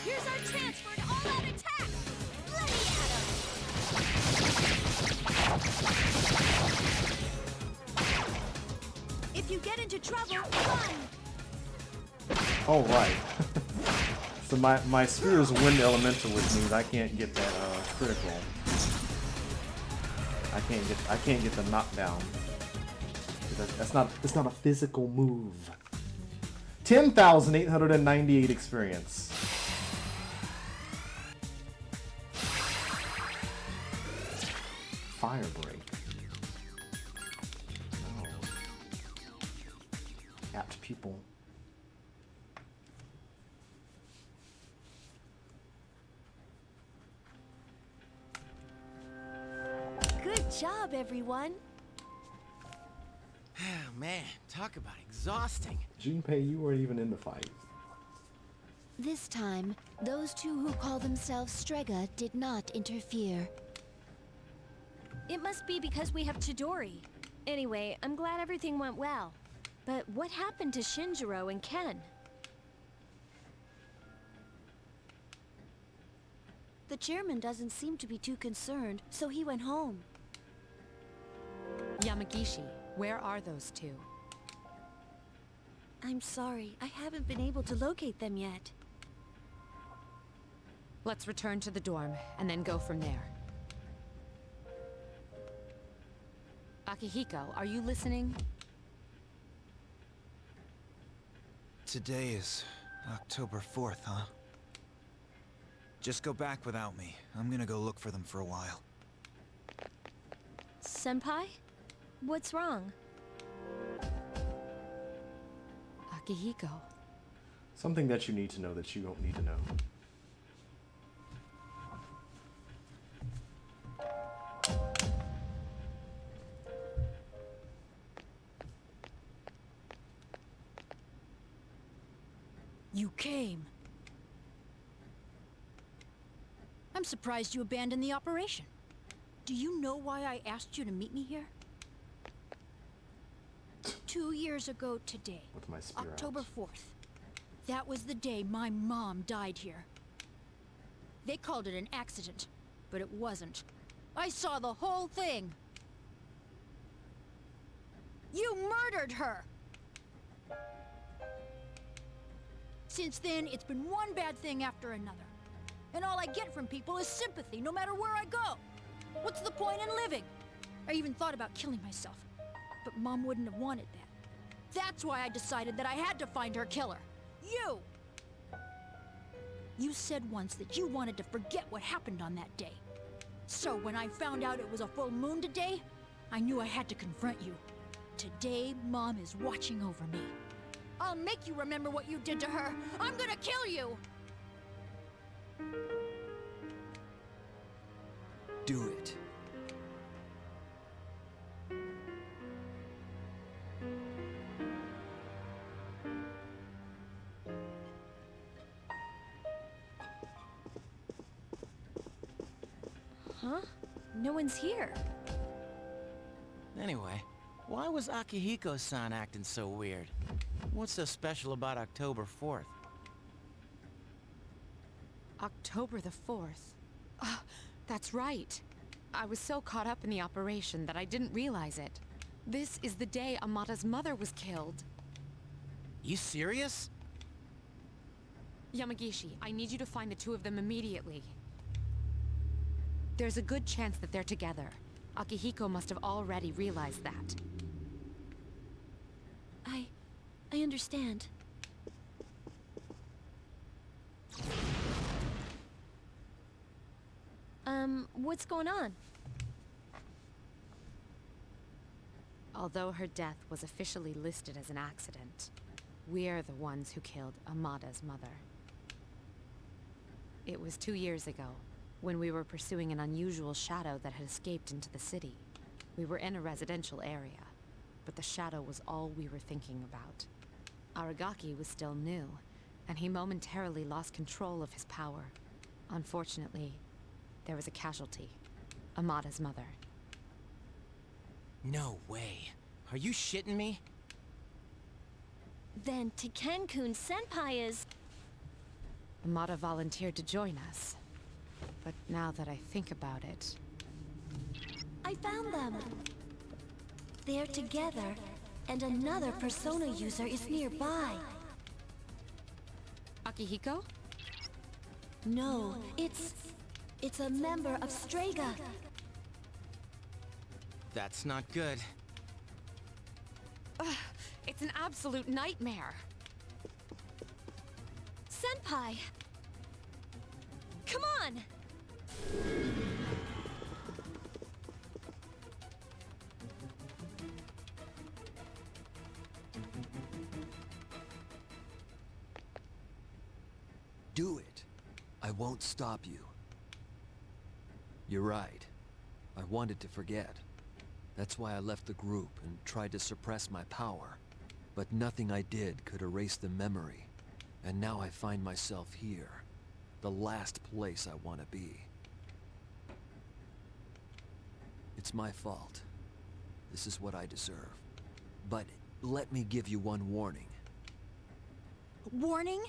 Here's our chance for an all-out attack! Bloody Adam! If you get into trouble, run! Oh, right. So my spear is wind elemental, which means I can't get that critical. I can't get the knockdown. It's not a physical move. 10,898 experience. Fire break. No. Apt pupil. Good job, everyone. Man, talk about exhausting. Junpei, you weren't even in the fight. This time, those two who call themselves Strega did not interfere. It must be because we have Chidori. Anyway, I'm glad everything went well. But what happened to Shinjiro and Ken? The chairman doesn't seem to be too concerned, so he went home. Yamagishi, where are those two? I'm sorry, I haven't been able to locate them yet. Let's return to the dorm, and then go from there. Akihiko, are you listening? Today is October 4th, huh? Just go back without me. I'm gonna go look for them for a while. Senpai? What's wrong? Akihiko. Something that you need to know that you don't need to know. You came. I'm surprised you abandoned the operation. Do you know why I asked you to meet me here? 2 years ago today, With my spear October out. 4th. That was the day my mom died here. They called it an accident, but it wasn't. I saw the whole thing. You murdered her! Since then, it's been one bad thing after another. And all I get from people is sympathy, no matter where I go. What's the point in living? I even thought about killing myself. But Mom wouldn't have wanted that. That's why I decided that I had to find her killer. You! You said once that you wanted to forget what happened on that day. So when I found out it was a full moon today, I knew I had to confront you. Today, Mom is watching over me. I'll make you remember what you did to her. I'm gonna kill you! Do it. Huh? No one's here. Anyway, why was Akihiko-san acting so weird? What's so special about October 4th? October the 4th. That's right. I was so caught up in the operation that I didn't realize it. This is the day Amata's mother was killed. You serious? Yamagishi, I need you to find the two of them immediately. There's a good chance that they're together. Akihiko must have already realized that. I understand. What's going on? Although her death was officially listed as an accident, we're the ones who killed Amada's mother. It was 2 years ago, when we were pursuing an unusual shadow that had escaped into the city. We were in a residential area, but the shadow was all we were thinking about. Aragaki was still new, and he momentarily lost control of his power. Unfortunately, there was a casualty. Amada's mother. No way. Are you shitting me? Then Tekken-kun Senpai is... Amada volunteered to join us. But now that I think about it... I found them! They're together, and another Persona user is nearby. Akihiko? No, it's a member of Strega. That's not good. Ugh, it's an absolute nightmare. Senpai! Come on! Do it. I won't stop you. You're right. I wanted to forget. That's why I left the group and tried to suppress my power. But nothing I did could erase the memory. And now I find myself here. The last place I want to be. It's my fault. This is what I deserve. But let me give you one warning. Warning?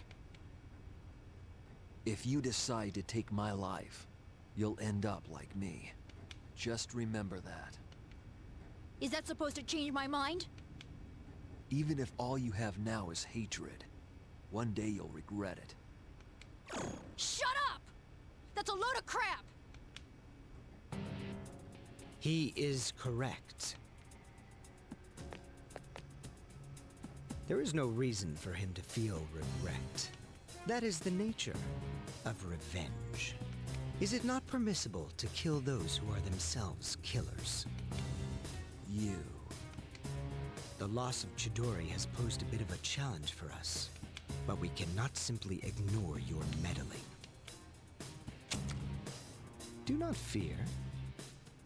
If you decide to take my life, you'll end up like me. Just remember that. Is that supposed to change my mind? Even if all you have now is hatred, one day you'll regret it. Shut up! That's a load of crap! He is correct. There is no reason for him to feel regret. That is the nature of revenge. Is it not permissible to kill those who are themselves killers? You. The loss of Chidori has posed a bit of a challenge for us, but we cannot simply ignore your meddling. Do not fear.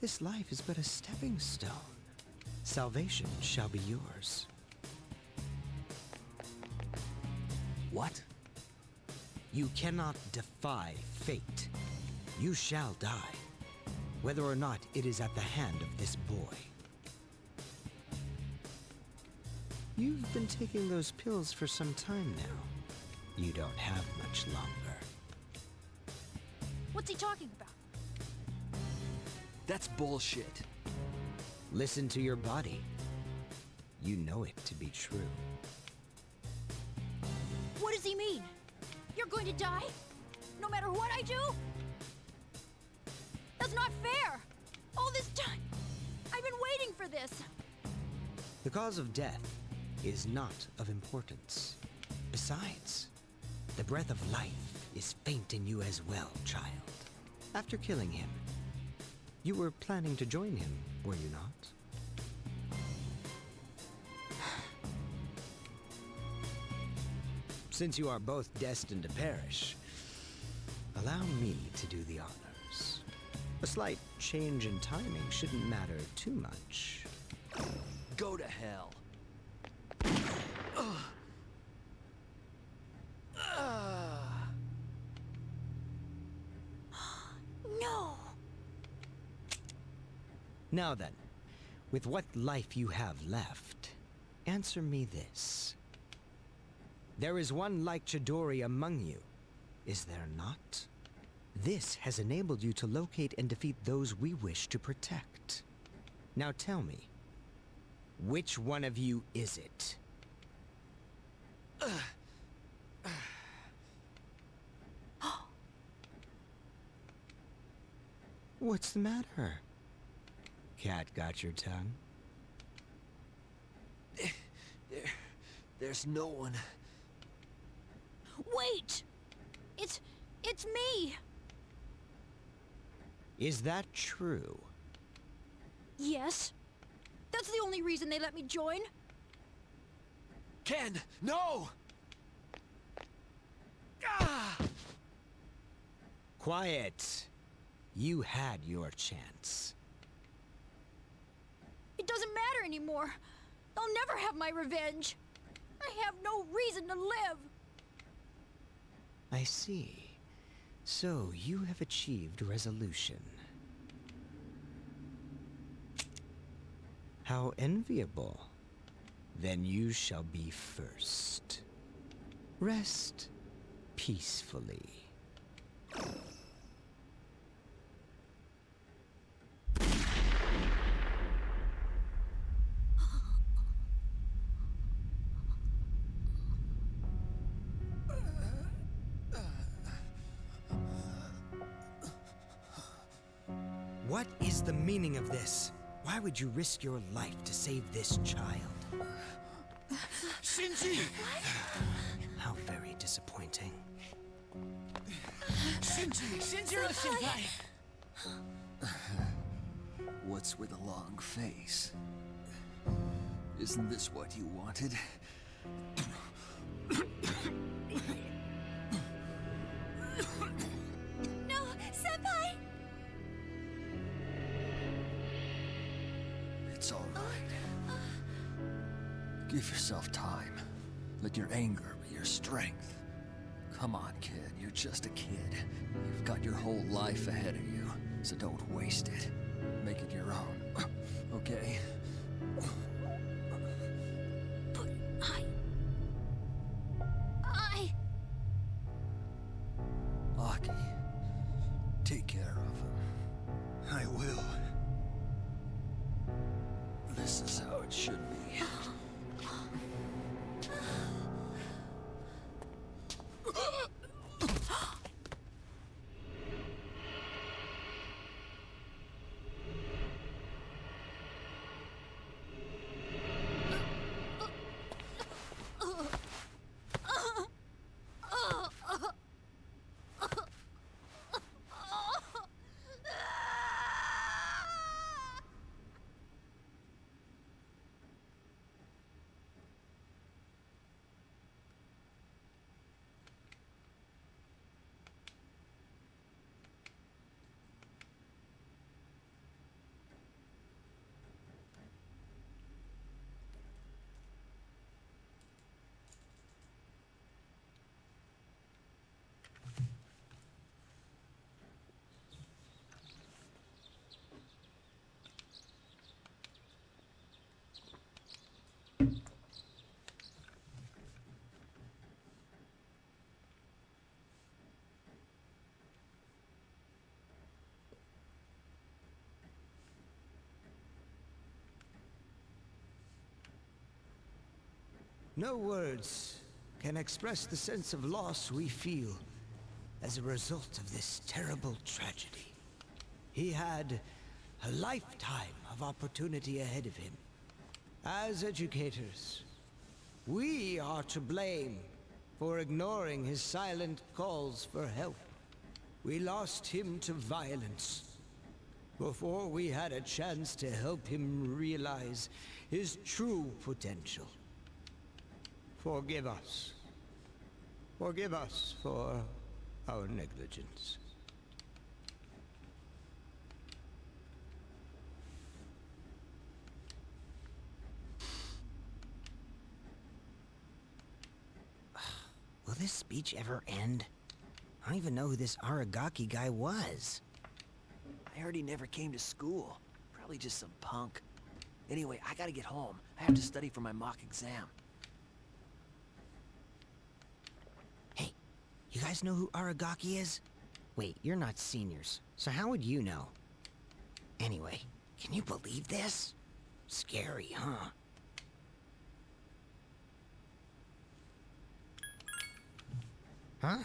This life is but a stepping stone. Salvation shall be yours. What? You cannot defy fate. You shall die, whether or not it is at the hand of this boy. You've been taking those pills for some time now. You don't have much longer. What's he talking about? That's bullshit. Listen to your body. You know it to be true. What does he mean? You're going to die? No matter what I do? That's not fair! All this time! I've been waiting for this! The cause of death is not of importance. Besides, the breath of life is faint in you as well, child. After killing him, you were planning to join him, were you not? Since you are both destined to perish, allow me to do the honors. A slight change in timing shouldn't matter too much. Go to hell. No! Now then, with what life you have left, answer me this. There is one like Chidori among you, is there not? This has enabled you to locate and defeat those we wish to protect. Now tell me, which one of you is it? What's the matter? Cat got your tongue? There's no one. Wait! It's me! Is that true? Yes. That's the only reason they let me join. Ken, no! Ah! Quiet. You had your chance. It doesn't matter anymore. I'll never have my revenge. I have no reason to live. I see. So you have achieved resolution. How enviable. Then you shall be first. Rest peacefully. What is the meaning of this? Why would you risk your life to save this child? Shinji! How very disappointing. Shinjiro-senpai! What's with a long face? Isn't this what you wanted? No, Senpai! It's all right. Give yourself time. Let your anger be your strength. Come on, kid. You're just a kid. You've got your whole life ahead of you, so don't waste it. Make it your own. Okay? But I... Aki, take care of him. I will. This is how it should be. No words can express the sense of loss we feel as a result of this terrible tragedy. He had a lifetime of opportunity ahead of him. As educators, we are to blame for ignoring his silent calls for help. We lost him to violence before we had a chance to help him realize his true potential. Forgive us. Forgive us for our negligence. Will this speech ever end? I don't even know who this Aragaki guy was. I heard he never came to school. Probably just some punk. Anyway, I gotta get home. I have to study for my mock exam. Hey, you guys know who Aragaki is? Wait, you're not seniors, so how would you know? Anyway, can you believe this? Scary, huh? Huh?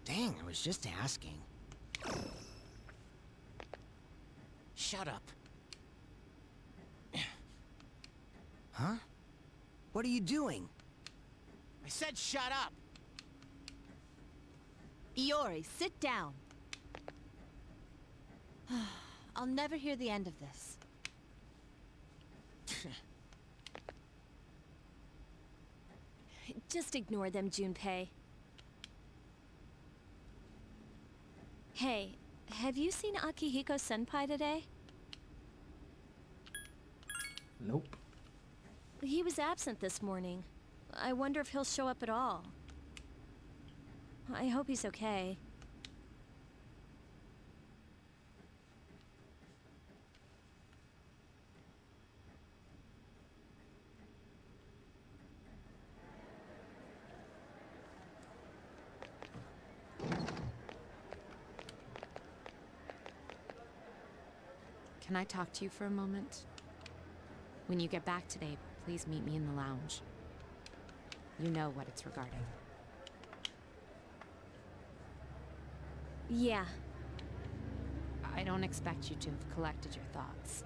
Dang, I was just asking. shut up. Huh? What are you doing? I said shut up! Iori, sit down. I'll never hear the end of this. Just ignore them, Junpei. Hey, have you seen Akihiko-senpai today? Nope. He was absent this morning. I wonder if he'll show up at all. I hope he's okay. Can I talk to you for a moment? When you get back today, please meet me in the lounge. You know what it's regarding. Yeah. I don't expect you to have collected your thoughts.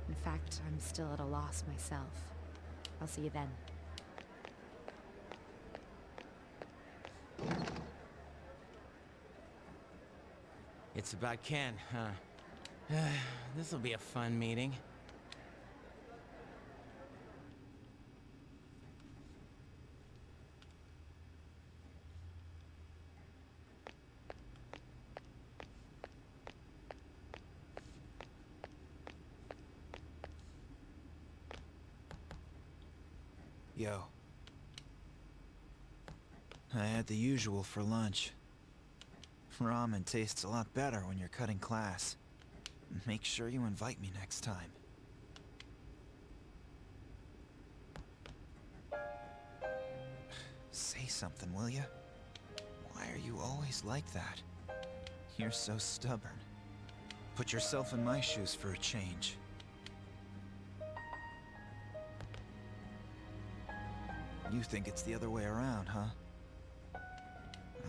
In fact, I'm still at a loss myself. I'll see you then. It's about Ken, huh? This'll be a fun meeting. Yo. I had the usual for lunch. Ramen tastes a lot better when you're cutting class. Make sure you invite me next time. Say something, will ya? Why are you always like that? You're so stubborn. Put yourself in my shoes for a change. You think it's the other way around, huh?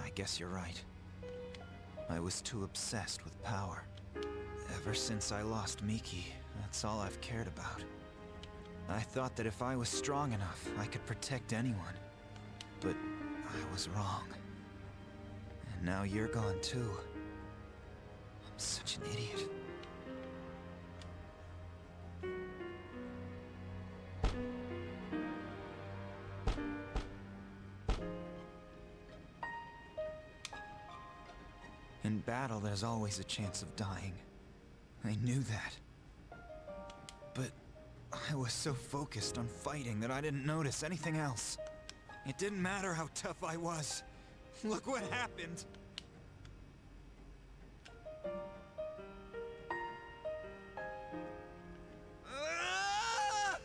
I guess you're right. I was too obsessed with power. Ever since I lost Miki, that's all I've cared about. I thought that if I was strong enough, I could protect anyone. But I was wrong. And now you're gone too. I'm such an idiot. In battle, there's always a chance of dying. I knew that. But I was so focused on fighting that I didn't notice anything else. It didn't matter how tough I was. Look what happened! Ah!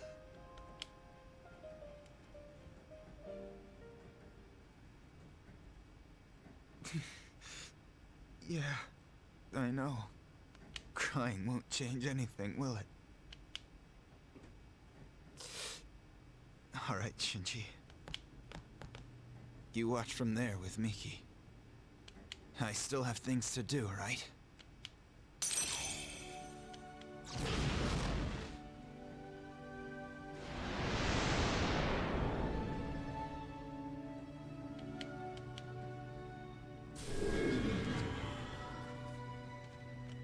Yeah, I know. Crying won't change anything, will it? All right, Shinji. You watch from there with Miki. I still have things to do, right?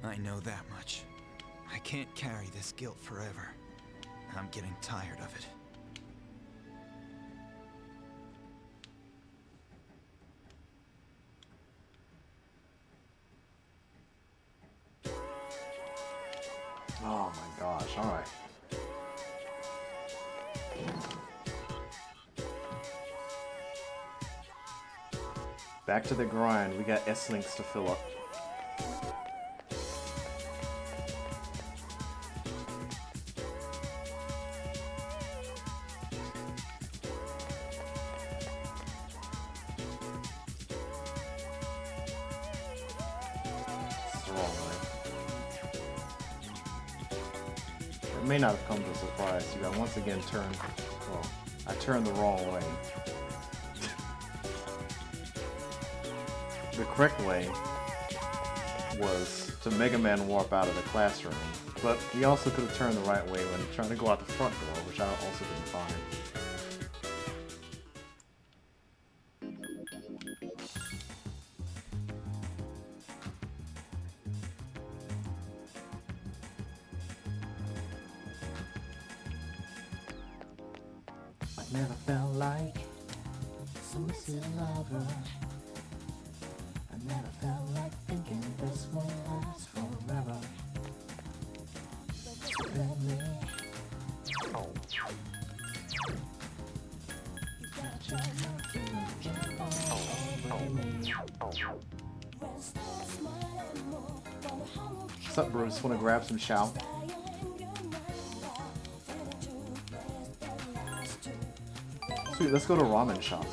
I know that much. I can't carry this guilt forever. I'm getting tired of it. Oh my gosh, alright. Back to the grind. We got S-Links to fill up. It's the wrong way. It may not have come as a surprise to you. I once again turned, well, I turned the wrong way. The correct way was to Mega Man warp out of the classroom, but he also could have turned the right way when trying to go out the front door, which I also didn't find. I never felt like so missing lover. I never felt like thinking this won't last forever. Let me. What's up, Bruce? Wanna grab some chow? Sweet, let's go to ramen shop.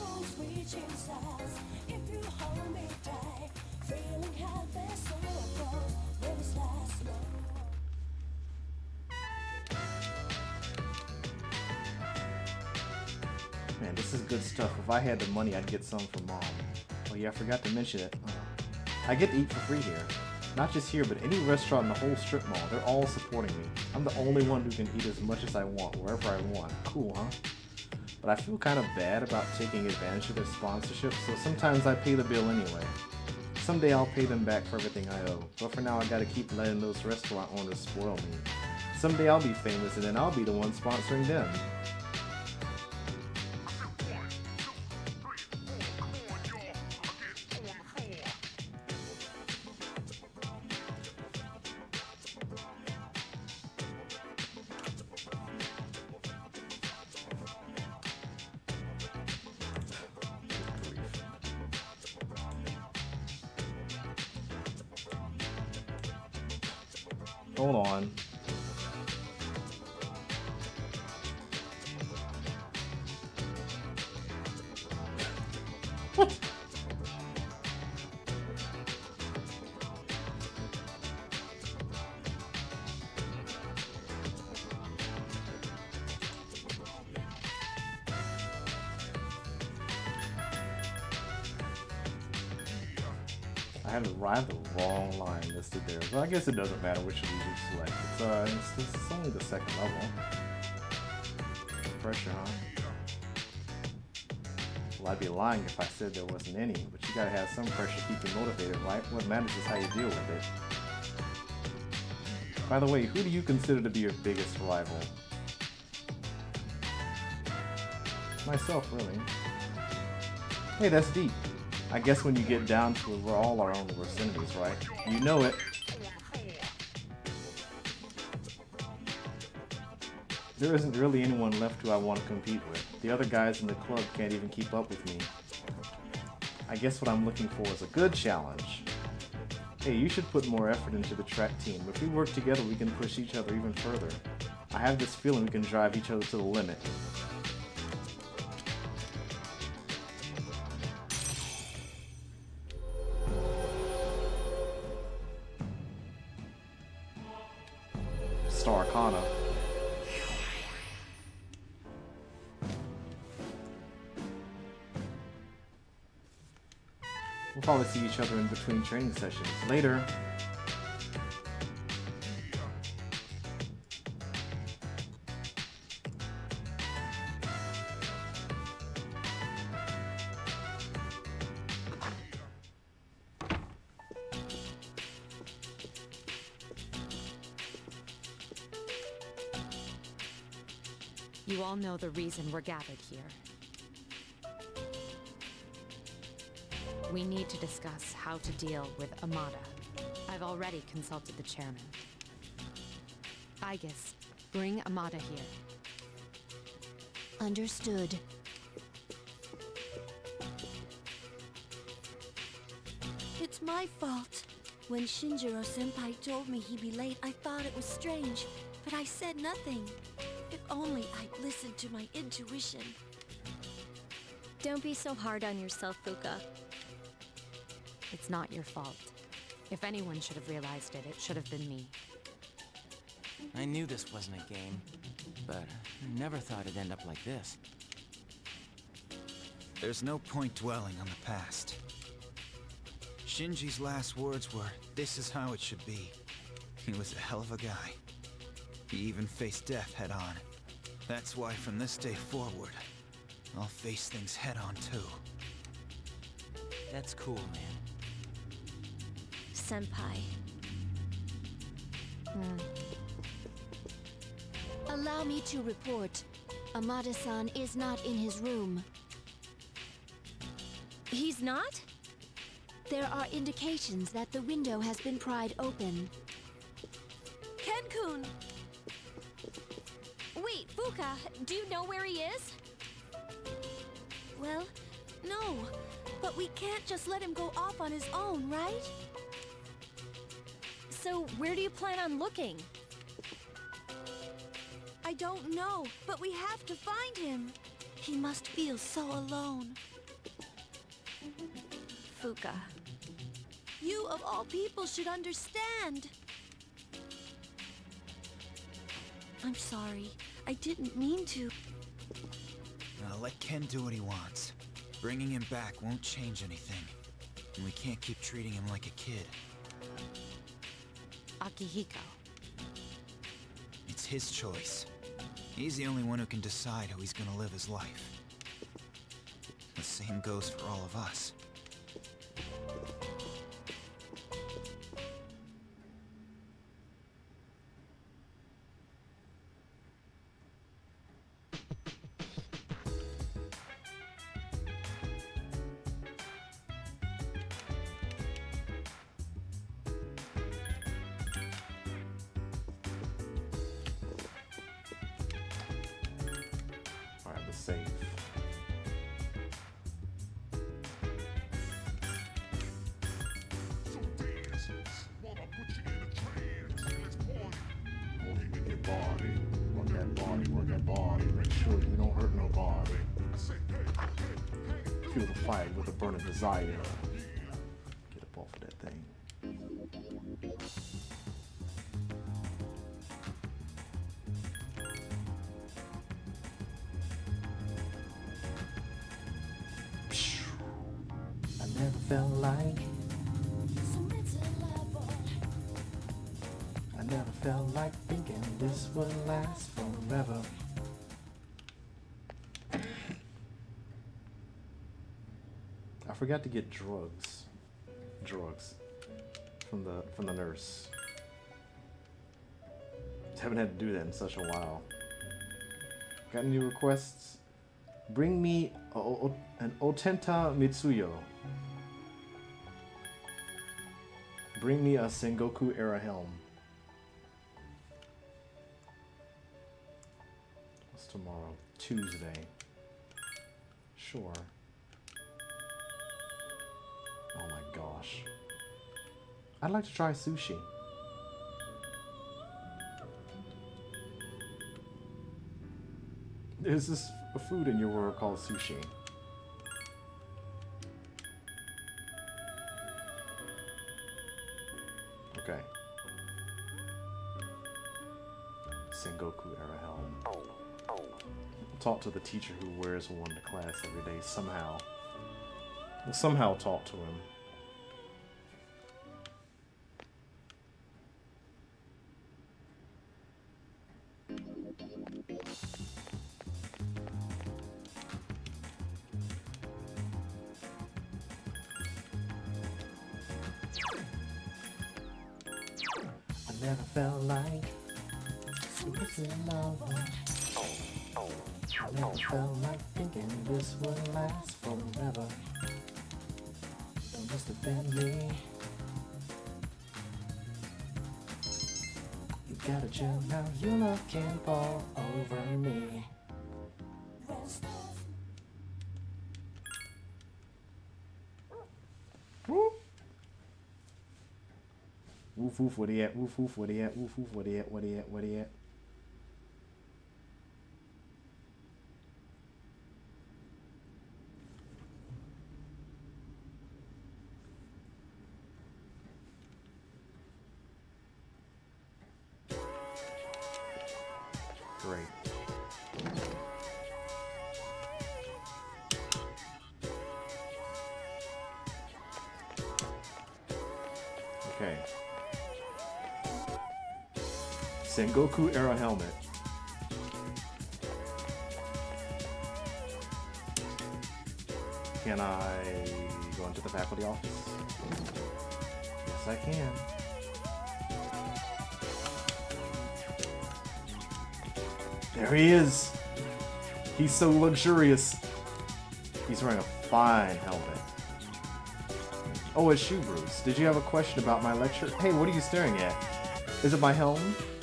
Man, this is good stuff. If I had the money, I'd get some for Mom. Oh yeah, I forgot to mention it. I get to eat for free here. Not just here, but any restaurant in the whole strip mall. They're all supporting me. I'm the only one who can eat as much as I want, wherever I want. Cool, huh? But I feel kind of bad about taking advantage of their sponsorship, so sometimes I pay the bill anyway. Someday I'll pay them back for everything I owe, but for now I gotta keep letting those restaurant owners spoil me. Someday I'll be famous and then I'll be the one sponsoring them. Hold on. What? I have the wrong line listed there, but I guess it doesn't matter which of these you select. It's only the second level. Pressure, huh? Well, I'd be lying if I said there wasn't any, but you gotta have some pressure to keep you motivated, right? What matters is how you deal with it. By the way, who do you consider to be your biggest rival? Myself, really. Hey, that's deep. I guess when you get down to it, we're all our own worst enemies, right? You know it. There isn't really anyone left who I want to compete with. The other guys in the club can't even keep up with me. I guess what I'm looking for is a good challenge. Hey, you should put more effort into the track team. If we work together, we can push each other even further. I have this feeling we can drive each other to the limit. Star Arcana. We'll probably see each other in between training sessions. Later. You all know the reason we're gathered here. We need to discuss how to deal with Amada. I've already consulted the chairman. Aegis, bring Amada here. Understood. It's my fault. When Shinjiro-senpai told me he'd be late, I thought it was strange, but I said nothing. If only I'd listened to my intuition. Don't be so hard on yourself, Fuka. It's not your fault. If anyone should have realized it, it should have been me. I knew this wasn't a game, but I never thought it'd end up like this. There's no point dwelling on the past. Shinji's last words were, "This is how it should be." He was a hell of a guy. He even faced death head on. That's why from this day forward, I'll face things head on too. That's cool, man. Senpai. Allow me to report. Amada-san is not in his room. He's not? There are indications that the window has been pried open. Ken-kun! Wait, Fuka, do you know where he is? Well, no. But we can't just let him go off on his own, right? So, where do you plan on looking? I don't know, but we have to find him. He must feel so alone. Fuka. You, of all people, should understand. I'm sorry. I didn't mean to. Now let Ken do what he wants. Bringing him back won't change anything. And we can't keep treating him like a kid. Akihiko. It's his choice. He's the only one who can decide how he's gonna live his life. The same goes for all of us. Alright, the safe. Work that body, make sure you don't hurt nobody. Fuel the fight with a burning desire. Get up off of that thing. I never felt like I never felt like thinking this would last forever. I forgot to get drugs from the nurse. Haven't had to do that in such a while. Got any requests? Bring me an Otenta Mitsuyo. Bring me a Sengoku era helm. What's tomorrow? Tuesday. Sure. Oh my gosh. I'd like to try sushi. There's this a food in your world called sushi. Okay. Sengoku era helm. Talk to the teacher who wears one to class every day somehow. We'll somehow talk to him. I never felt like this is love. I never felt like thinking this would last forever. It must have been me. You gotta chill now, you looking all over me. Woo! Woof woof, what he at? Woof woof, what he at? Woof woof, what he at? What he at? What he at? Great. Sengoku era helmet. Can I go into the faculty office? Yes, I can. There he is. He's so luxurious. He's wearing a fine helmet. Oh, it's you, Bruce. Did you have a question about my lecture? Hey, what are you staring at? Is it my helm?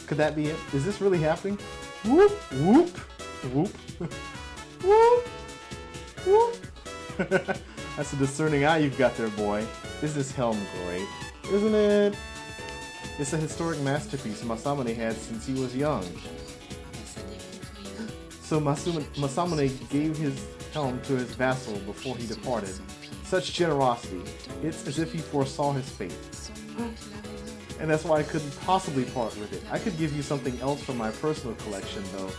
Could that be it? Is this really happening? Whoop, whoop, whoop, whoop, whoop. That's a discerning eye you've got there, boy. Is this helm great? Isn't it? It's a historic masterpiece Masamune had since he was young. So Masamune gave his helm to his vassal before he departed. Such generosity. It's as if he foresaw his fate. And that's why I couldn't possibly part with it. I could give you something else from my personal collection, though.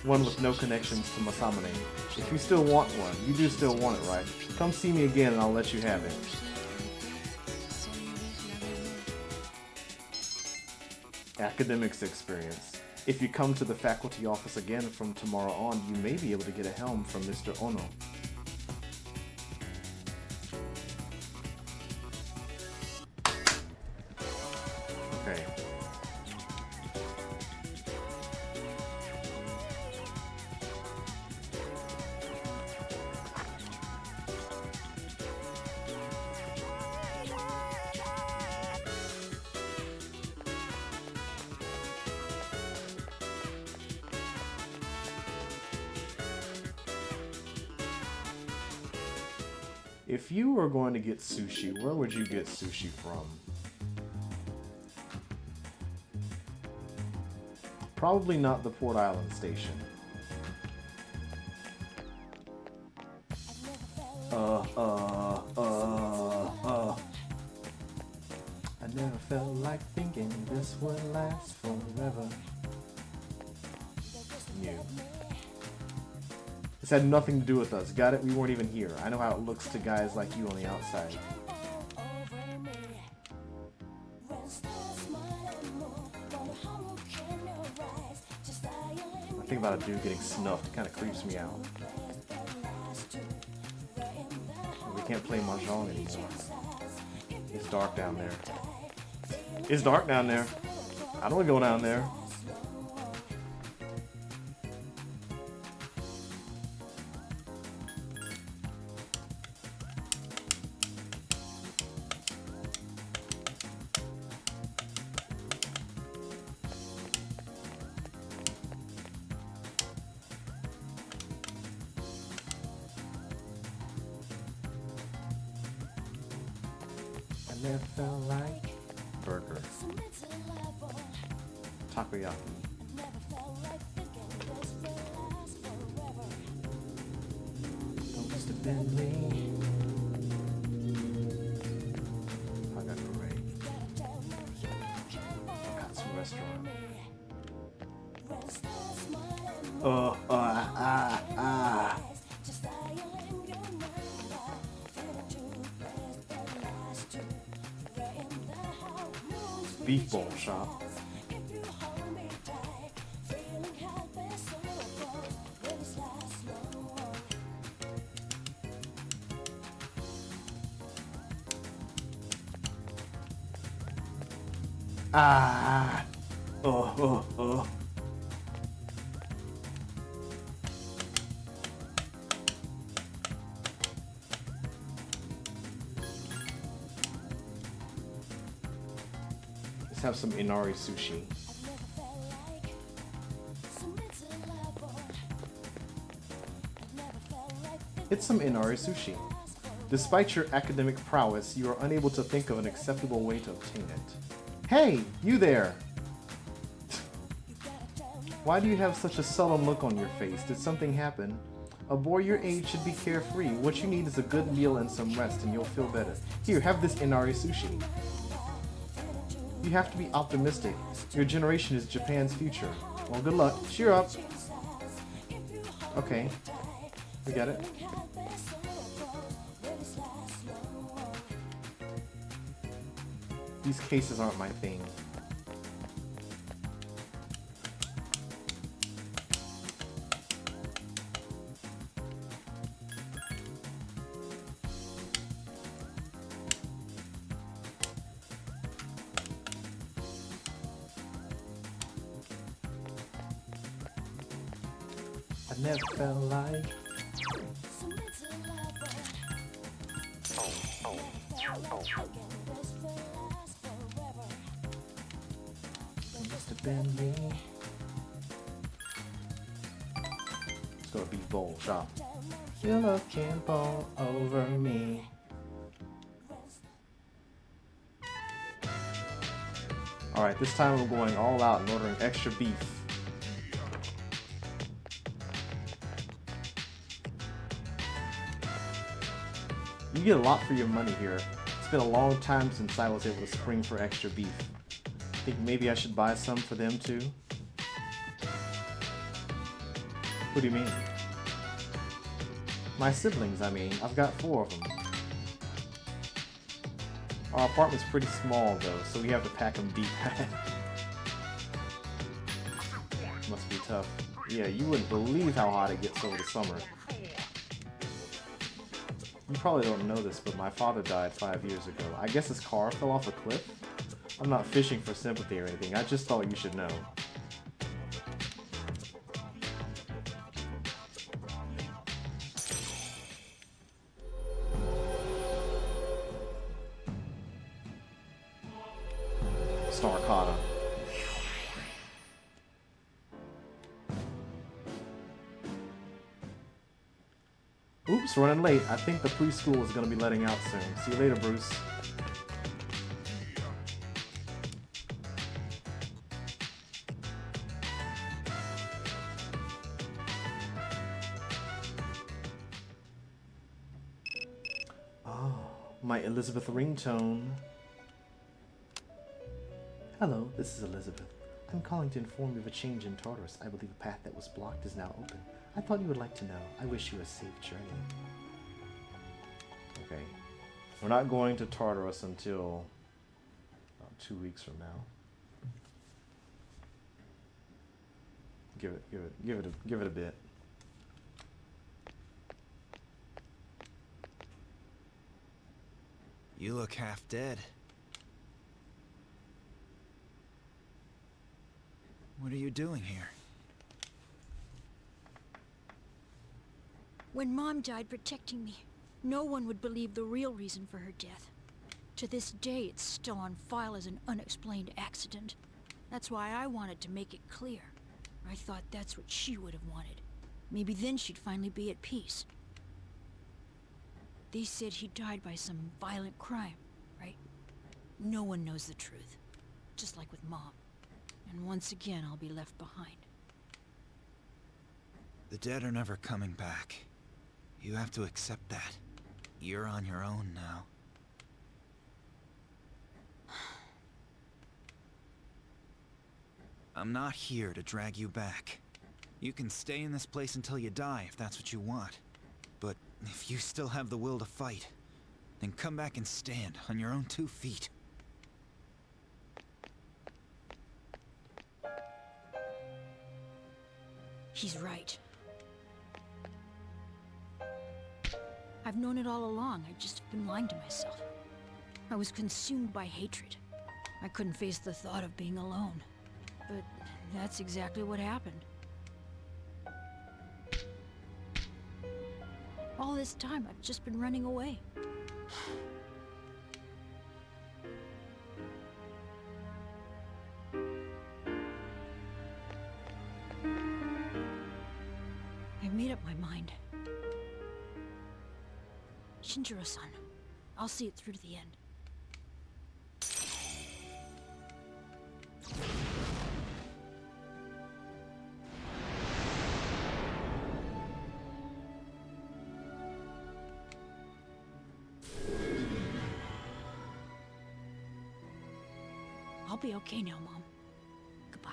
One with no connections to Masamune. If you still want one, you do still want it, right? Come see me again and I'll let you have it. Academics experience. If you come to the faculty office again from tomorrow on, you may be able to get a helm from Mr. Ono. Okay. If you were going to get sushi, where would you get sushi from? Probably not the Port Island station. I never felt like thinking this would last forever. New. This had nothing to do with us. Got it? We weren't even here. I know how it looks to guys like you on the outside. I think about a dude getting snuffed. It kind of creeps me out. We can't play Mahjong anymore. It's dark down there. It's dark down there. I don't want to go down there. Never felt like burger. Takoyaki. Don't step in me. I got parade. Katsu restaurant. Beef bowl shop. Let's have some Inari sushi. It's some Inari sushi. Despite your academic prowess, you are unable to think of an acceptable way to obtain it. Hey, you there! Why do you have such a sullen look on your face? Did something happen? A boy your age should be carefree. What you need is a good meal and some rest and you'll feel better. Here, have this Inari sushi. You have to be optimistic. Your generation is Japan's future. Well, good luck. Cheer up. Okay. We got it. These cases aren't my thing. I never felt like. Must have been me. Let's go to Beef Bowl shop. You're looking all over me. Alright, this time we're going all out and ordering extra beef. You get a lot for your money here. It's been a long time since I was able to spring for extra beef. I think maybe I should buy some for them too. What do you mean? My siblings, I mean. I've got 4 of them. Our apartment's pretty small though, so we have to pack them deep. Must be tough. Yeah, you wouldn't believe how hot it gets over the summer. You probably don't know this, but my father died 5 years ago. I guess his car fell off a cliff? I'm not fishing for sympathy or anything, I just thought you should know. Starcata. Oops, running late. I think the preschool is going to be letting out soon. See you later, Bruce. Oh, my Elizabeth ringtone. Hello, this is Elizabeth. I'm calling to inform you of a change in Tartarus. I believe a path that was blocked is now open. I thought you would like to know. I wish you a safe journey. Okay. We're not going to Tartarus until about 2 weeks from now. Give it a bit. You look half dead. What are you doing here? When Mom died protecting me, no one would believe the real reason for her death. To this day, it's still on file as an unexplained accident. That's why I wanted to make it clear. I thought that's what she would have wanted. Maybe then she'd finally be at peace. They said he died by some violent crime, right? No one knows the truth. Just like with Mom. And once again, I'll be left behind. The dead are never coming back. You have to accept that. You're on your own now. I'm not here to drag you back. You can stay in this place until you die if that's what you want. But if you still have the will to fight, then come back and stand on your own 2 feet. He's right. I've known it all along. I've just been lying to myself. I was consumed by hatred. I couldn't face the thought of being alone. But that's exactly what happened. All this time, I've just been running away. I've made up my mind. Shinjiro-san, I'll see it through to the end. I'll be okay now, Mom. Goodbye.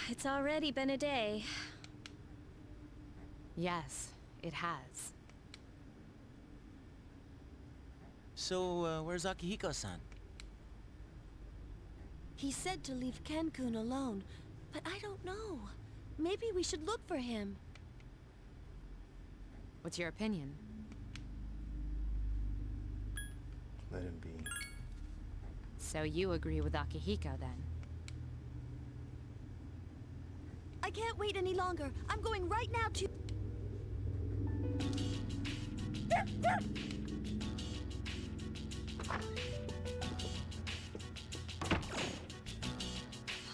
It's already been a day. Yes, it has. So, where's Akihiko-san? He said to leave Cancun alone, but I don't know. Maybe we should look for him. What's your opinion? Let him be. So you agree with Akihiko then? I can't wait any longer. I'm going right now to...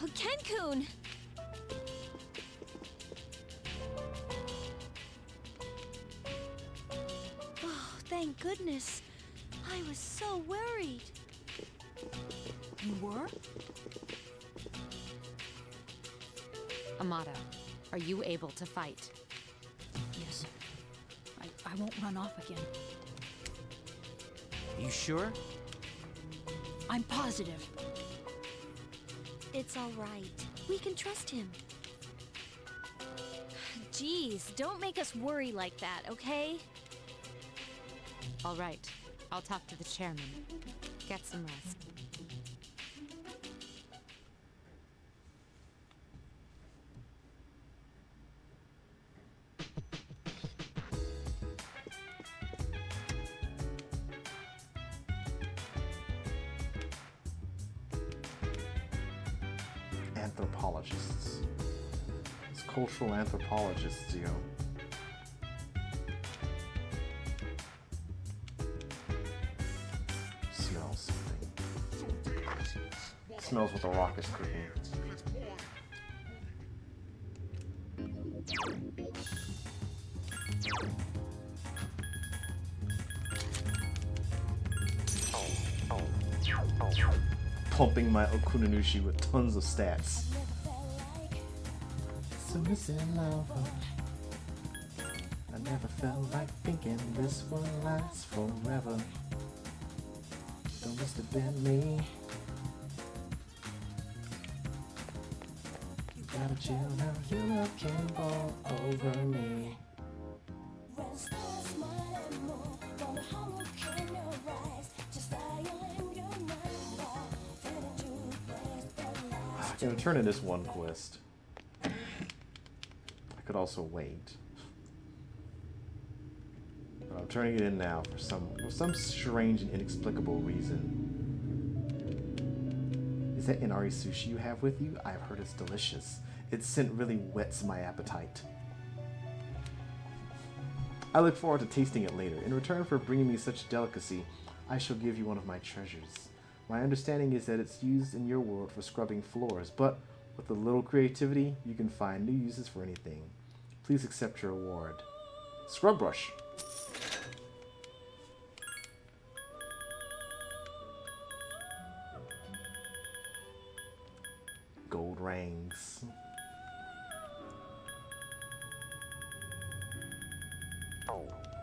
Oh, Ken-kun! Oh, thank goodness. I was so worried. You were? Amado, are you able to fight? Yes. I won't run off again. You sure? I'm positive. It's all right. We can trust him. Jeez, don't make us worry like that, okay? All right, I'll talk to the chairman. Get some rest. Anthropologists. It's cultural anthropologists, yo. Smells something. Smells what the rock is cooking. Pumping my Okunanushi with tons of stats. So missing love. I never felt like thinking this will last forever. Don't must have been me. You gotta chill now, your love can fall over me. I'm gonna turn in this one quest. I could also wait. But I'm turning it in now for some strange and inexplicable reason. Is that Inari sushi you have with you? I've heard it's delicious. Its scent really whets my appetite. I look forward to tasting it later. In return for bringing me such delicacy, I shall give you one of my treasures. My understanding is that it's used in your world for scrubbing floors, but with a little creativity, you can find new uses for anything. Please accept your award. Scrub brush. Gold rings.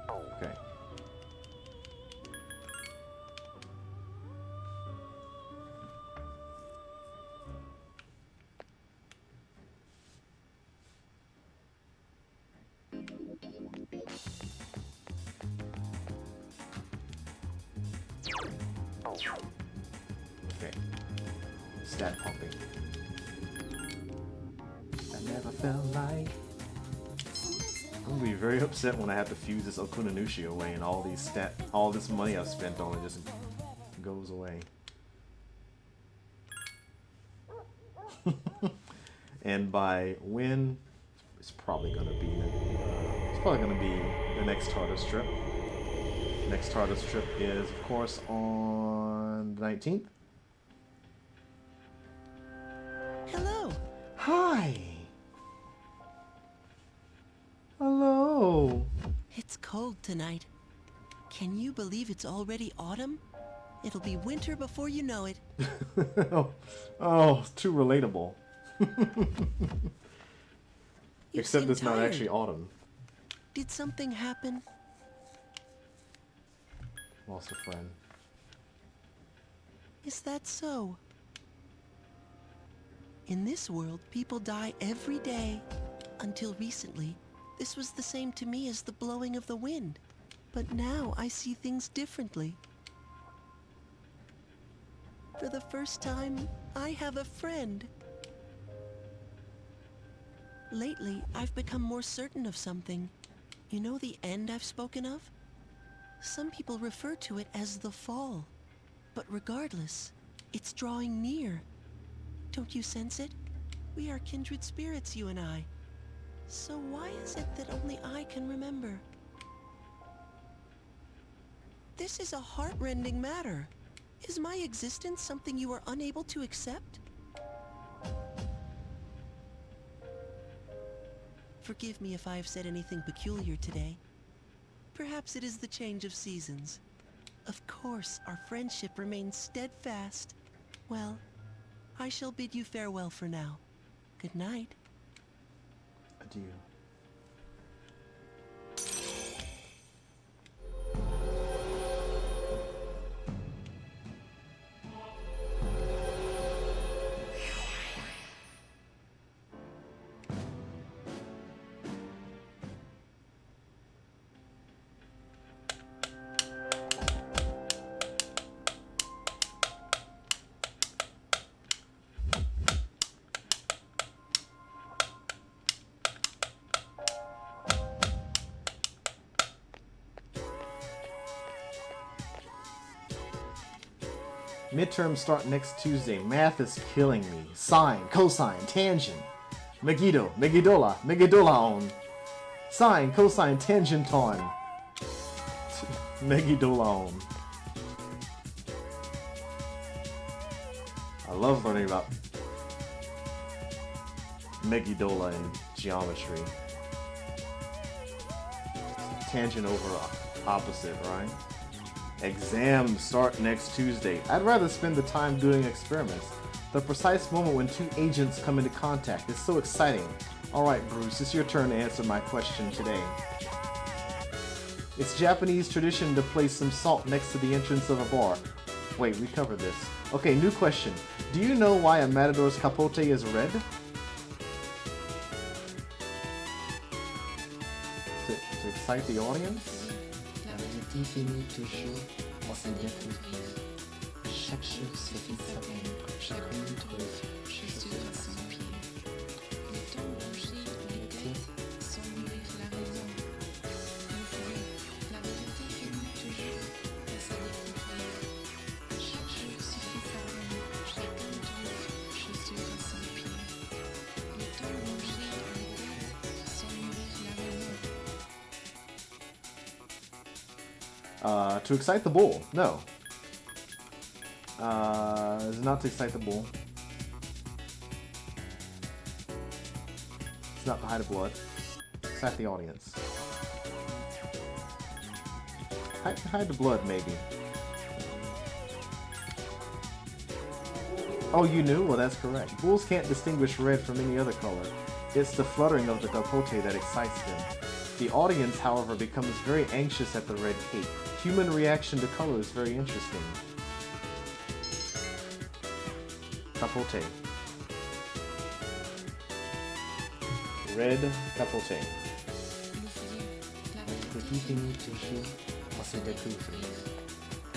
Okay. Okay. Stat pumping. I never felt like. I'm gonna be very upset when I have to fuse this Okunanushi away and all this money I've spent on it just goes away. And by when, it's probably gonna be the next TARDIS trip. Next TARDIS trip is, of course, on the 19th. Hello. Hi. Hello. It's cold tonight. Can you believe it's already autumn? It'll be winter before you know it. Oh, too relatable. You Except seem it's not tired. actually autumn. Did something happen? Lost a friend. Is that so? In this world, people die every day. Until recently, this was the same to me as the blowing of the wind. But now I see things differently. For the first time, I have a friend. Lately, I've become more certain of something. You know the end I've spoken of? Some people refer to it as the fall. But regardless, it's drawing near. Don't you sense it? We are kindred spirits, you and I. So why is it that only I can remember? This is a heart-rending matter. Is my existence something you are unable to accept? Forgive me if I have said anything peculiar today. Perhaps it is the change of seasons. Of course, our friendship remains steadfast. Well, I shall bid you farewell for now. Good night. Adieu. Midterms start next Tuesday. Math is killing me. Sine, cosine, tangent. Megiddo, Megidola, Megidolaon. Sine, cosine, tangenton. Megidolaon. I love learning about Megidola in geometry. Tangent over opposite, right? Exams start next Tuesday. I'd rather spend the time doing experiments. The precise moment when two agents come into contact is so exciting. Alright, Bruce, it's your turn to answer my question today. It's Japanese tradition to place some salt next to the entrance of a bar. Wait, we covered this. Okay, new question. Do you know why a matador's capote is red? To excite the audience? La vérité finit toujours par se découvrir. Chaque chose se fait sa peine, chacun trouve chaussure à son pied. Le temps bouger les têtes sans mourir la raison. La vérité finit toujours par se découvrir. Chaque chose se fait sa peine, chacun trouve chaussure à son pied. Le temps bouger les têtes sans mourir la raison. To excite the bull. No. It's not to excite the bull. It's not to hide the blood. Excite the audience. Hide the blood, maybe. Oh, you knew? Well, that's correct. Bulls can't distinguish red from any other color. It's the fluttering of the capote that excites them. The audience, however, becomes very anxious at the red cape. Human reaction to color is very interesting. Capote. Red capote. La vérité finit toujours par se découvrir.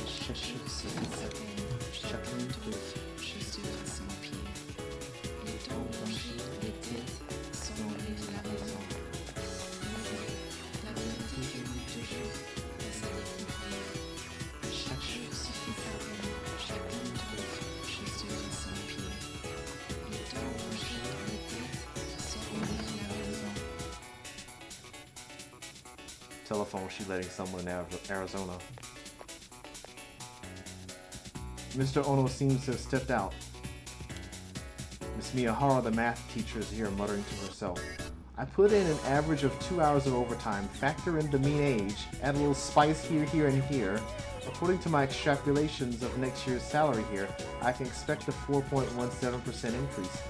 Chaque chose se fait sa peine, chacun trouve chaussure à son pied. Le temps blanchit les têtes sans mourir la raison. La vérité finit toujours par se découvrir. Chaque chose se fait sa peine, chacun trouve chaussure à son pied. Le temps blanchit les têtes sans mourir la raison. Telephone, she letting someone in Arizona. Mr. Ono seems to have stepped out. Miss Miyahara, the math teacher, is here muttering to herself. I put in an average of 2 hours of overtime, factor in the mean age, add a little spice here, and here. According to my extrapolations of next year's salary here, I can expect a 4.17% increase.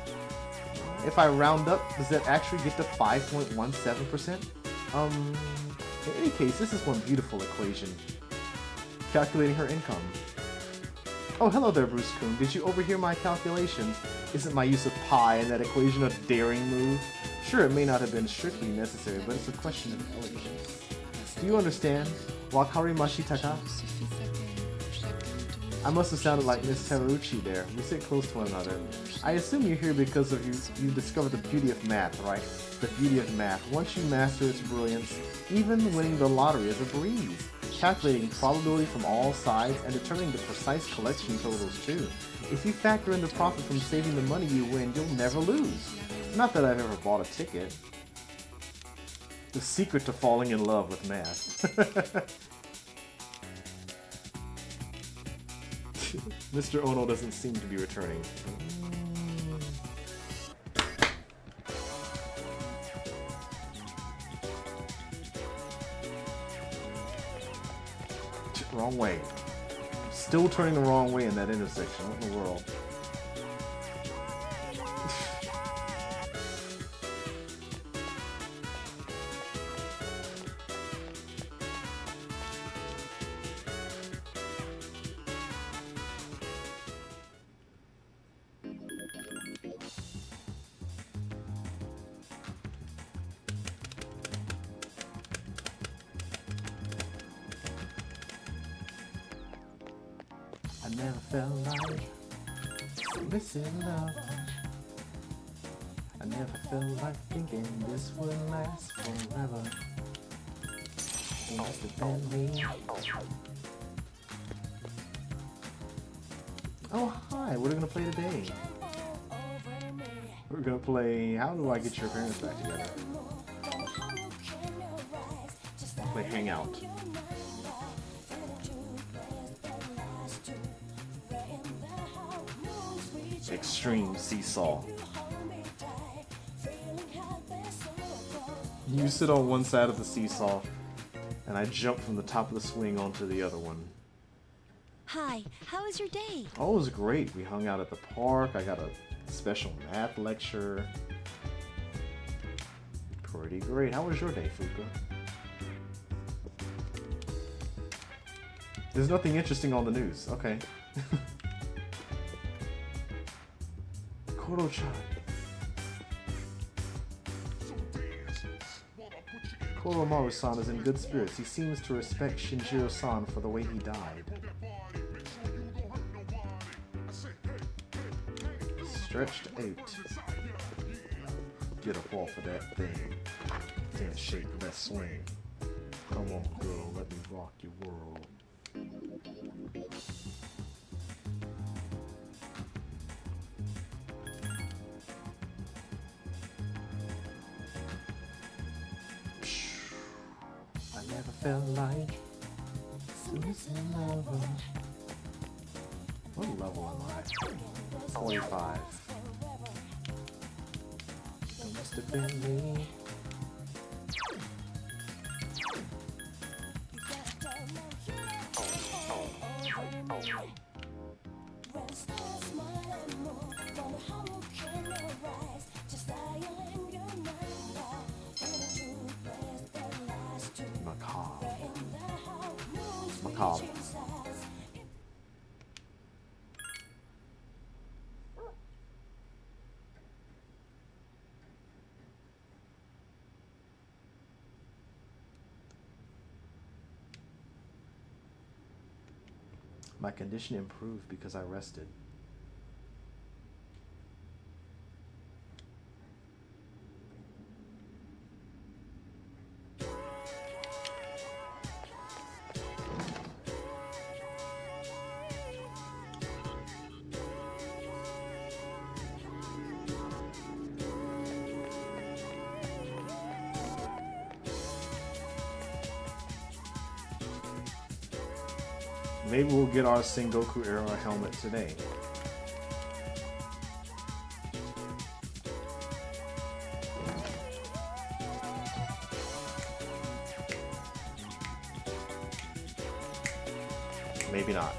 If I round up, does that actually get to 5.17%? In any case, this is one beautiful equation. Calculating her income. Oh, hello there, Bruce Kuhn. Did you overhear my calculations? Isn't my use of pi in that equation a daring move? Sure, it may not have been strictly necessary, but it's a question of elegance. Do you understand? Wakari Mashitaka? I must have sounded like Miss Teruchi there. We sit close to one another. I assume you're here because of you discovered the beauty of math, right? The beauty of math. Once you master its brilliance, even winning the lottery is a breeze. Calculating probability from all sides and determining the precise collection totals too. If you factor in the profit from saving the money you win, you'll never lose. Not that I've ever bought a ticket. The secret to falling in love with math. Mr. Ono doesn't seem to be returning. Wrong way. Still turning the wrong way in that intersection. What in the world? I never felt like missing love. I never felt like thinking this would last forever. It must have been me. Oh, hi, what are we gonna play today? We're gonna play How Do I Get Your Parents Back Together? Play Hangout. Extreme Seesaw. You sit on one side of the seesaw, and I jump from the top of the swing onto the other one. Hi, how was your day? Oh, it was great. We hung out at the park. I got a special math lecture. Pretty great. How was your day, Fuka? There's nothing interesting on the news. Okay. Koro-chan. Koromaru-san is in good spirits. He seems to respect Shinjiro-san for the way he died. Stretched out. Get up off of that thing. Can't shake that swing. Come on, girl, let me rock your world. I never felt like missing love. What level am I? 45. It must have been me. Macabre. My condition improved because I rested. Maybe we'll get our Sengoku era helmet today. Maybe not.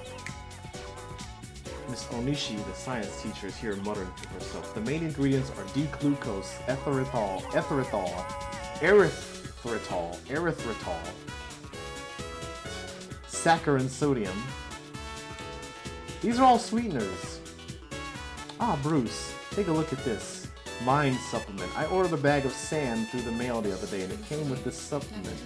Miss Onishi, the science teacher, is here muttering to herself. The main ingredients are D-glucose, erythritol, saccharin, sodium. These are all sweeteners. Ah, Bruce, take a look at this. Mind supplement. I ordered a bag of sand through the mail the other day and it came with this supplement.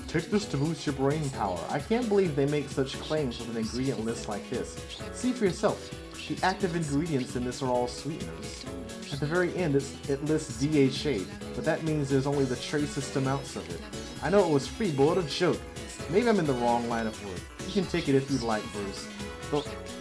Take this to boost your brain power. I can't believe they make such claims with an ingredient list like this. See for yourself. The active ingredients in this are all sweeteners. At the very end, it lists DHA, but that means there's only the tracest amounts of it. I know it was free, but what a joke. Maybe I'm in the wrong line of work. You can take it if you'd like, Bruce.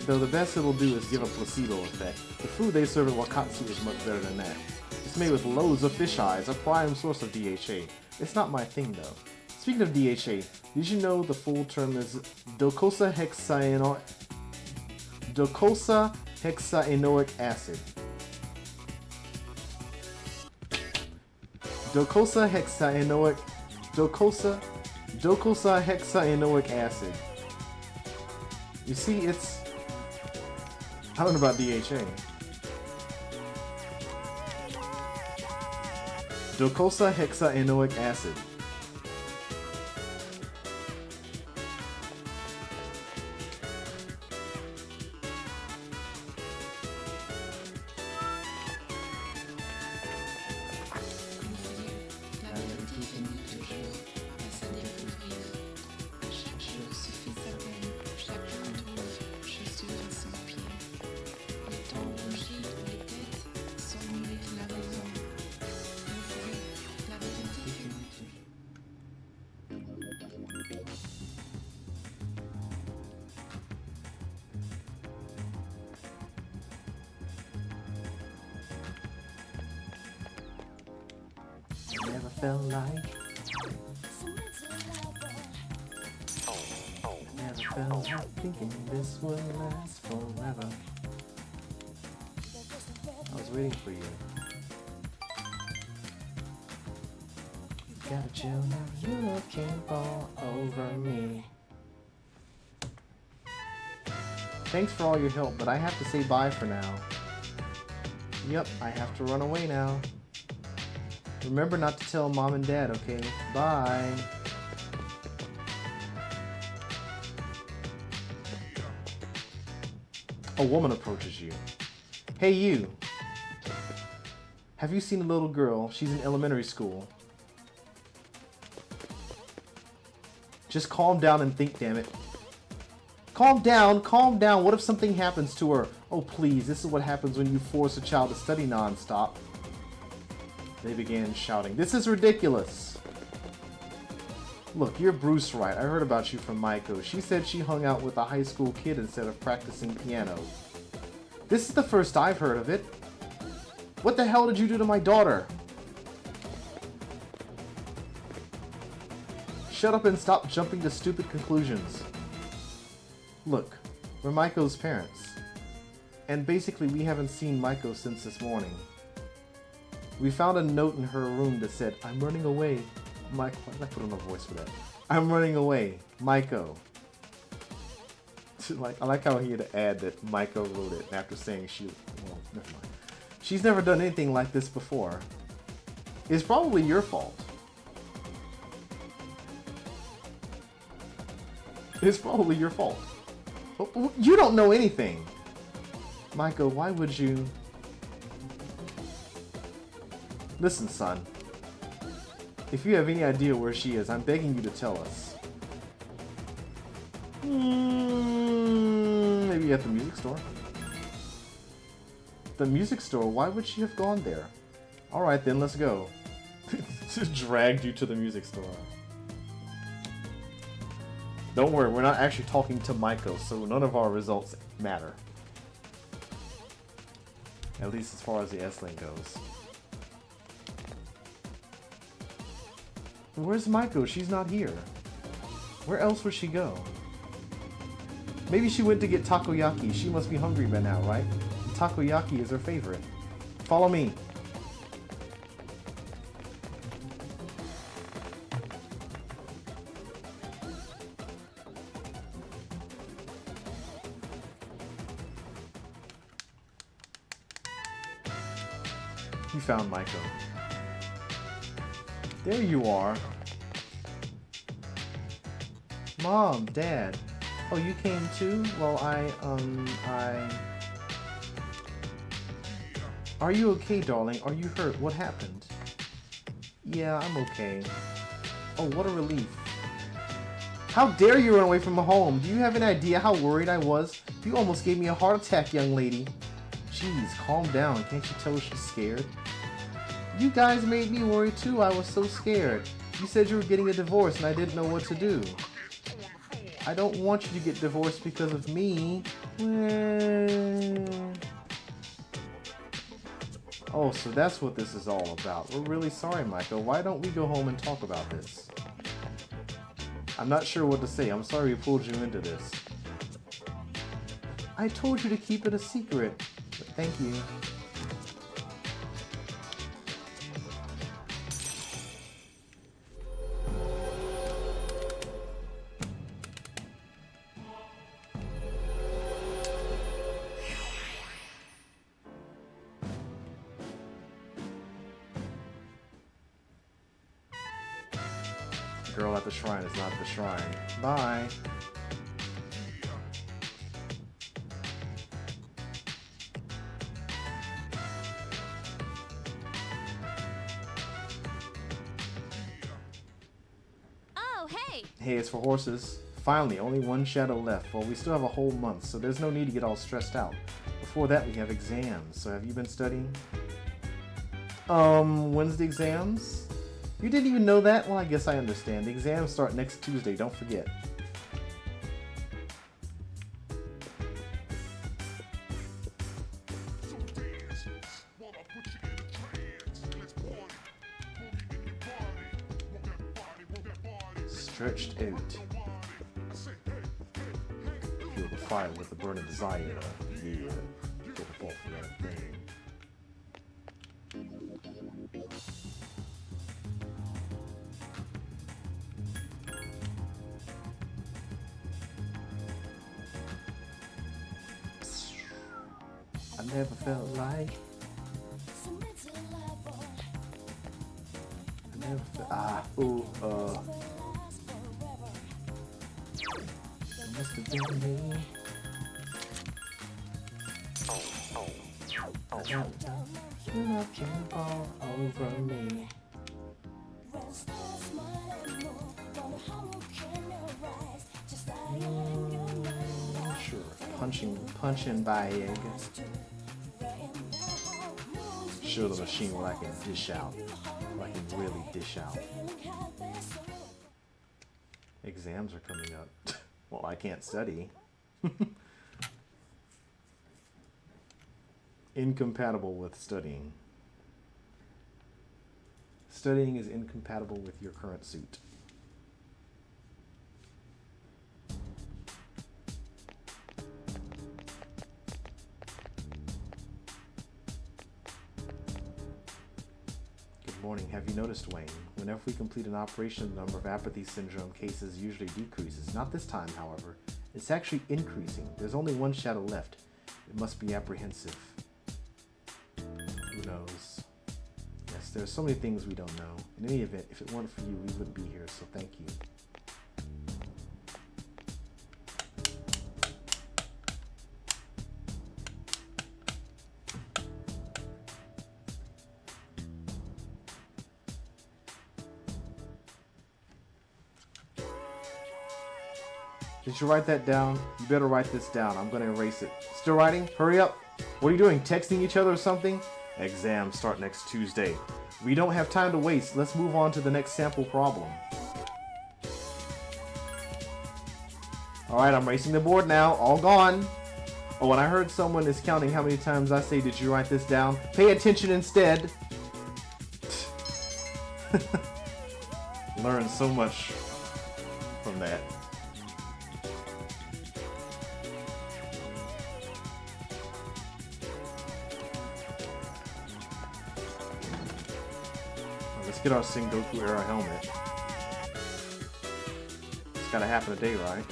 Though the best it'll do is give a placebo effect. The food they serve at Wakatsu is much better than that. It's made with loads of fish eyes, a prime source of DHA. It's not my thing, though. Speaking of DHA, did you know the full term is docosahexaenoic acid? Docosahexaenoic acid. You see, it's... I don't know about DHA. Docosahexaenoic acid. Never felt like thinking this would last forever. I was waiting for you. Gotta chill now, your love can't fall over me. Thanks for all your help, but I have to say bye for now. Yep, I have to run away now. Remember not to tell Mom and Dad, okay? Bye. A woman approaches you. Hey, you. Have you seen a little girl? She's in elementary school. Just calm down and think, damn it. Calm down, calm down. What if something happens to her? Oh, please, this is what happens when you force a child to study non-stop. They began shouting, "This is ridiculous!" Look, you're Bruce Wright. I heard about you from Maiko. She said she hung out with a high school kid instead of practicing piano. This is the first I've heard of it. What the hell did you do to my daughter? Shut up and stop jumping to stupid conclusions. Look, we're Maiko's parents. And basically we haven't seen Maiko since this morning. We found a note in her room that said, "I'm running away." Why did I put on a voice for that? "I'm running away, Maiko." I like how he had to add that Maiko wrote it after saying well, never mind. She's never done anything like this before. It's probably your fault. It's probably your fault. You don't know anything. Maiko, why would you... Listen, son. If you have any idea where she is, I'm begging you to tell us. Maybe at the music store? The music store? Why would she have gone there? Alright then, let's go. Just dragged you to the music store. Don't worry, we're not actually talking to Maiko, so none of our results matter. At least as far as the S-Link goes. Where's Maiko? She's not here. Where else would she go? Maybe she went to get takoyaki. She must be hungry by now, right? Takoyaki is her favorite. Follow me. You found Maiko. There you are. Mom, Dad. Oh, you came too? Well, Are you okay, darling? Are you hurt? What happened? Yeah, I'm okay. Oh, what a relief. How dare you run away from home? Do you have an idea how worried I was? You almost gave me a heart attack, young lady. Jeez, calm down. Can't you tell she's scared? You guys made me worry too. I was so scared. You said you were getting a divorce and I didn't know what to do. I don't want you to get divorced because of me. Oh, so that's what this is all about. We're really sorry, Michael. Why don't we go home and talk about this? I'm not sure what to say. I'm sorry we pulled you into this. I told you to keep it a secret. But thank you. Girl at the shrine is not at the shrine. Bye. Oh, hey! Hey, it's for horses. Finally, only one shadow left. Well, we still have a whole month, so there's no need to get all stressed out. Before that, we have exams. So have you been studying? When's the exams? You didn't even know that? Well, I guess I understand. The exams start next Tuesday, don't forget. Stretched out. Feel the fire with the burning desire. Yeah. Feel the ball for that thing. I never felt like I never felt it must have been me. You're knocking all over me. Sure, punching bag. Show the machine what I can dish out. What I can really dish out. Exams are coming up. Well, I can't study. Incompatible with studying. Studying is incompatible with your current suit. Good morning. Have you noticed, Wayne? Whenever we complete an operation, the number of apathy syndrome cases usually decreases. Not this time, however. It's actually increasing. There's only one shadow left. It must be apprehensive. Who knows? Yes, there's so many things we don't know. In any event, if it weren't for you, we wouldn't be here, so thank you. Did you write that down? You better write this down. I'm gonna erase it. Still writing? Hurry up! What are you doing? Texting each other or something? Exams start next Tuesday. We don't have time to waste. Let's move on to the next sample problem. Alright, I'm erasing the board now. All gone. Oh, and I heard someone is counting how many times I say, did you write this down? Pay attention instead. Learn so much from that. Let's get our Sengoku era helmet. It's gotta happen today, right?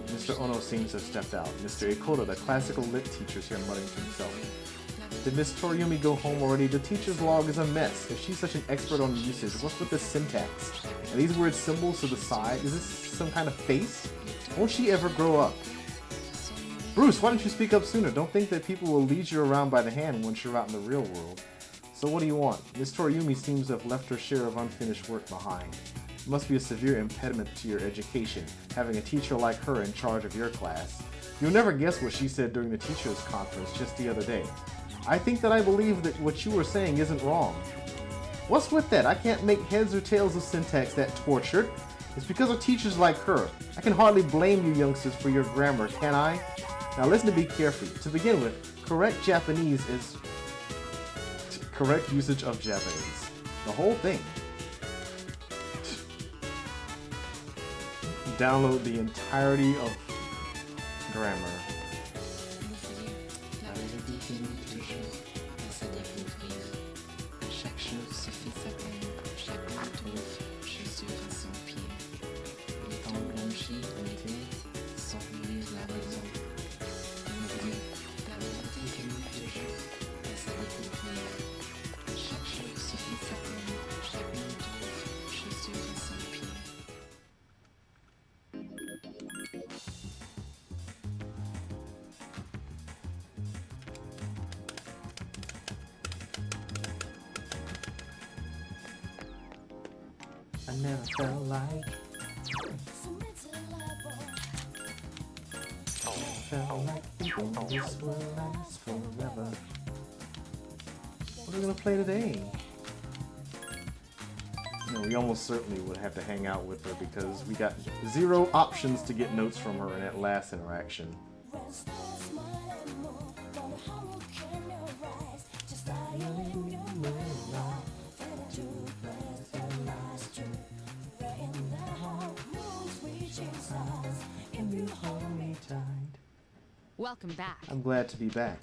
Mr. Ono seems to have stepped out. Mr. Ikoda, the classical lit teacher, is here muttering to himself. Did Miss Toriumi go home already? The teacher's log is a mess. If she's such an expert on usage, what's with the syntax? Are these weird symbols to the side? Is this some kind of face? Won't she ever grow up? Bruce, why didn't you speak up sooner? Don't think that people will lead you around by the hand once you're out in the real world. So what do you want? Miss Toriumi seems to have left her share of unfinished work behind. It must be a severe impediment to your education, having a teacher like her in charge of your class. You'll never guess what she said during the teachers' conference just the other day. I think that I believe that what you were saying isn't wrong. What's with that? I can't make heads or tails of syntax that tortured. It's because of teachers like her. I can hardly blame you youngsters for your grammar, can I? Now listen to me carefully. To begin with, correct Japanese is correct usage of Japanese. The whole thing. Download the entirety of grammar. Chaque chose suffit sa peine, chaque trouve chaussure à son pied. Le temps blanchit les têtes, sans vivre la raison. N'oublie d'avoir technique de jeu, à sa découvrir. Chaque chose suffit sa peine, chaque trouve chaussure à son pied. I never felt like thinking this will last forever. What are we gonna play today? You know, we almost certainly would have to hang out with her because we got 0 options to get notes from her in that last interaction. Welcome back. I'm glad to be back.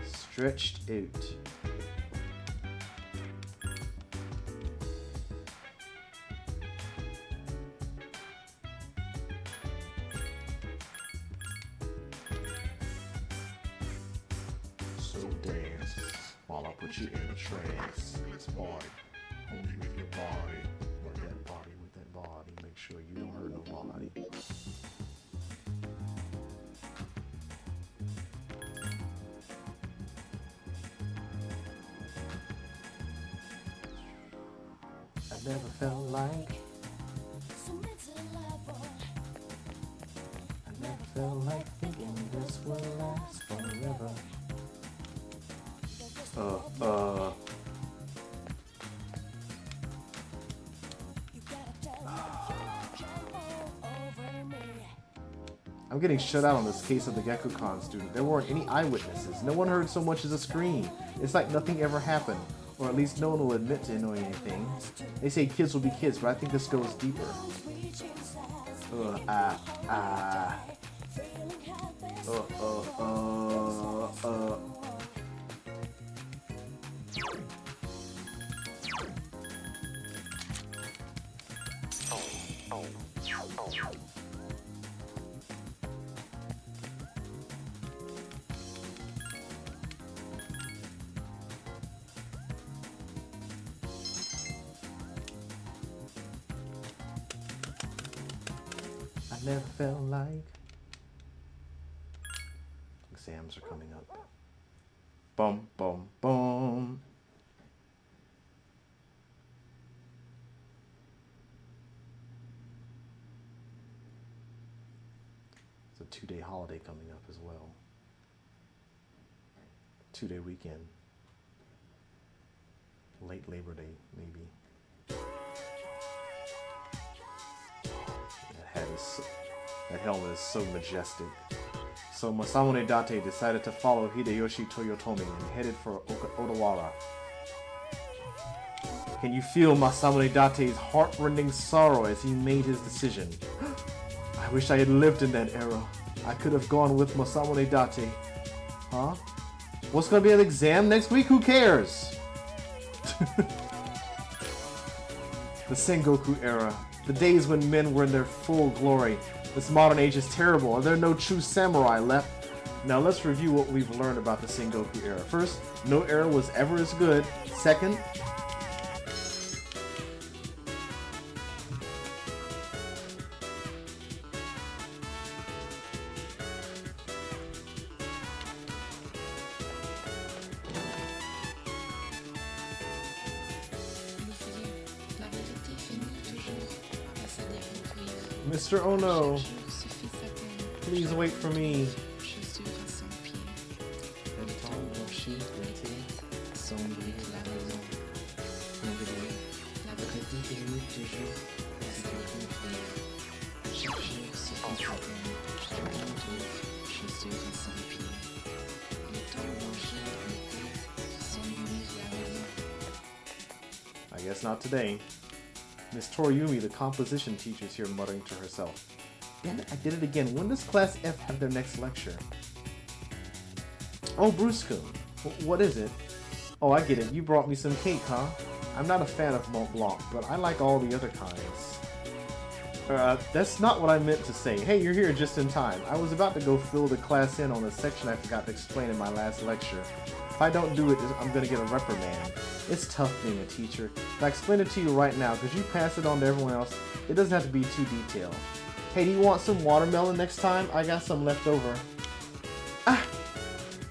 Stretched out. So dance while I put you in a trance. Let's party. Hold you with your body. Work that body with that body. Make sure you don't hurt nobody. I never felt like I never felt like thinking this will last forever. I'm getting shut out on this case of the Gekukon student. There weren't any eyewitnesses. No one heard so much as a scream. It's like nothing ever happened. Or at least no one will admit to knowing anything. They say kids will be kids, but I think this goes deeper. I never felt like exams are coming up. Bum bum bum. It's a 2-day holiday coming up as well. 2-day weekend. Late Labor Day, maybe. That helmet is so majestic. So Masamune Date decided to follow Hideyoshi Toyotomi and headed for Odawara. Can you feel Masamune Date's heartrending sorrow as he made his decision? I wish I had lived in that era. I could have gone with Masamune Date. Huh? What's gonna be an exam next week? Who cares? The Sengoku era. The days when men were in their full glory. This modern age is terrible, and there are no true samurai left. Now let's review what we've learned about the Sengoku era. First, no era was ever as good. Second, Mr. Ono, please wait for me. I guess not today. Miss Toriumi, the composition teacher, is here muttering to herself. Damn it, I did it again. When does Class F have their next lecture? Oh, Bruce-kun. What is it? Oh, I get it. You brought me some cake, huh? I'm not a fan of Mont Blanc, but I like all the other kinds. That's not what I meant to say. Hey, you're here just in time. I was about to go fill the class in on a section I forgot to explain in my last lecture. If I don't do it, I'm gonna get a reprimand. It's tough being a teacher. If I explain it to you right now, could you pass it on to everyone else? It doesn't have to be too detailed. Hey, do you want some watermelon next time? I got some left over. Ah!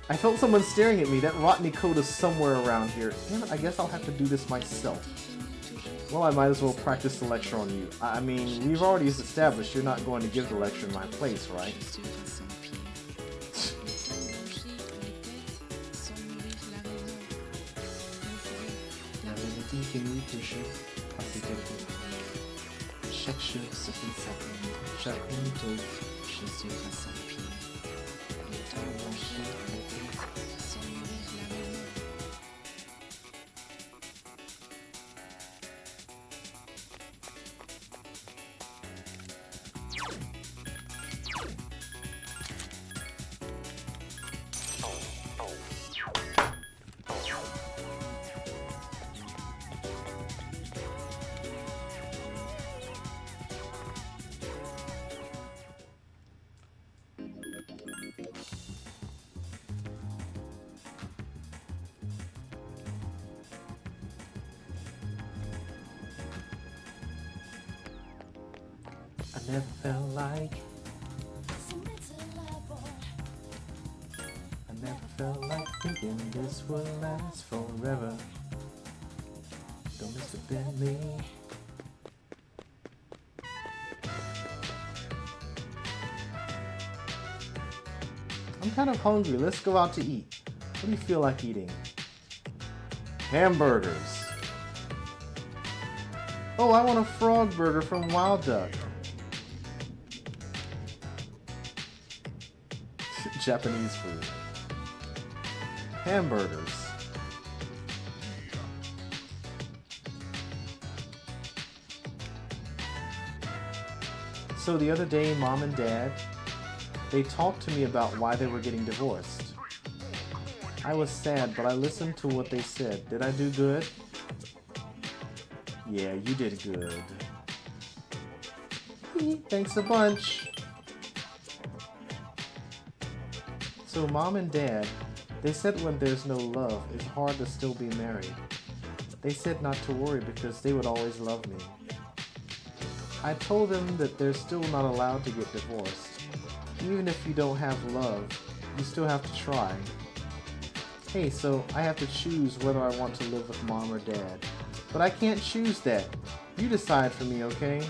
I felt someone staring at me. That rotten coat is somewhere around here. Damn it, I guess I'll have to do this myself. Well, I might as well practice the lecture on you. I mean, we've already established you're not going to give the lecture in my place, right? Chaque jour se fait sa peine, chaque minute je suis à son pied. Le temps blanchit l'été, sans nourrir la maison. I never felt like thinking this would last forever. Don't miss the Bentley. I'm kind of hungry. Let's go out to eat. What do you feel like eating? Hamburgers. Oh, I want a frog burger from Wild Duck. Japanese food. Hamburgers. So the other day, Mom and Dad, they talked to me about why they were getting divorced. I was sad, but I listened to what they said. Did I do good? Yeah, you did good. Thanks a bunch. So Mom and Dad, they said when there's no love, it's hard to still be married. They said not to worry because they would always love me. I told them that they're still not allowed to get divorced. Even if you don't have love, you still have to try. Hey, so I have to choose whether I want to live with Mom or Dad. But I can't choose that. You decide for me, okay?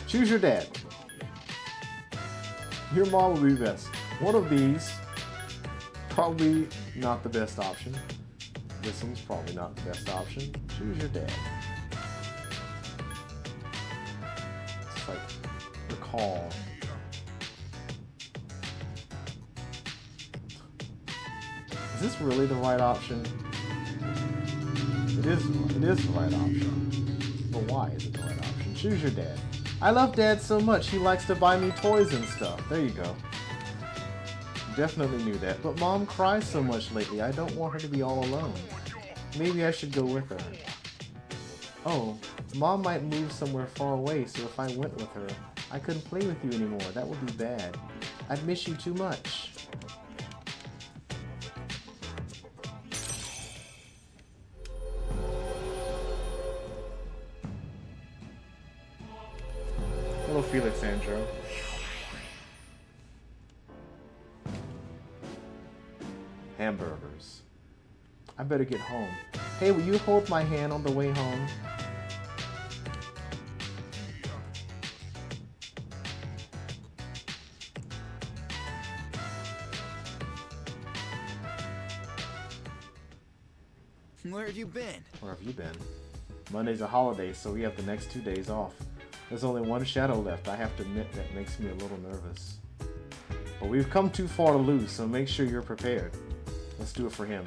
Choose your dad. Your mom will be best. One of these, probably not the best option. This one's probably not the best option. Choose your dad. It's like, recall. Is this really the right option? It is the right option. But why is it the right option? Choose your dad. I love Dad so much, he likes to buy me toys and stuff. There you go. Definitely knew that. But Mom cries so much lately, I don't want her to be all alone. Maybe I should go with her. Oh, Mom might move somewhere far away, so if I went with her, I couldn't play with you anymore. That would be bad. I'd miss you too much. Hello, Felix Andrew. Hamburgers. I better get home. Hey, will you hold my hand on the way home? Where have you been? Where have you been? Monday's a holiday, so we have the next 2 days off. There's only one shadow left. I have to admit that makes me a little nervous. But we've come too far to lose, so make sure you're prepared. Let's do it for him.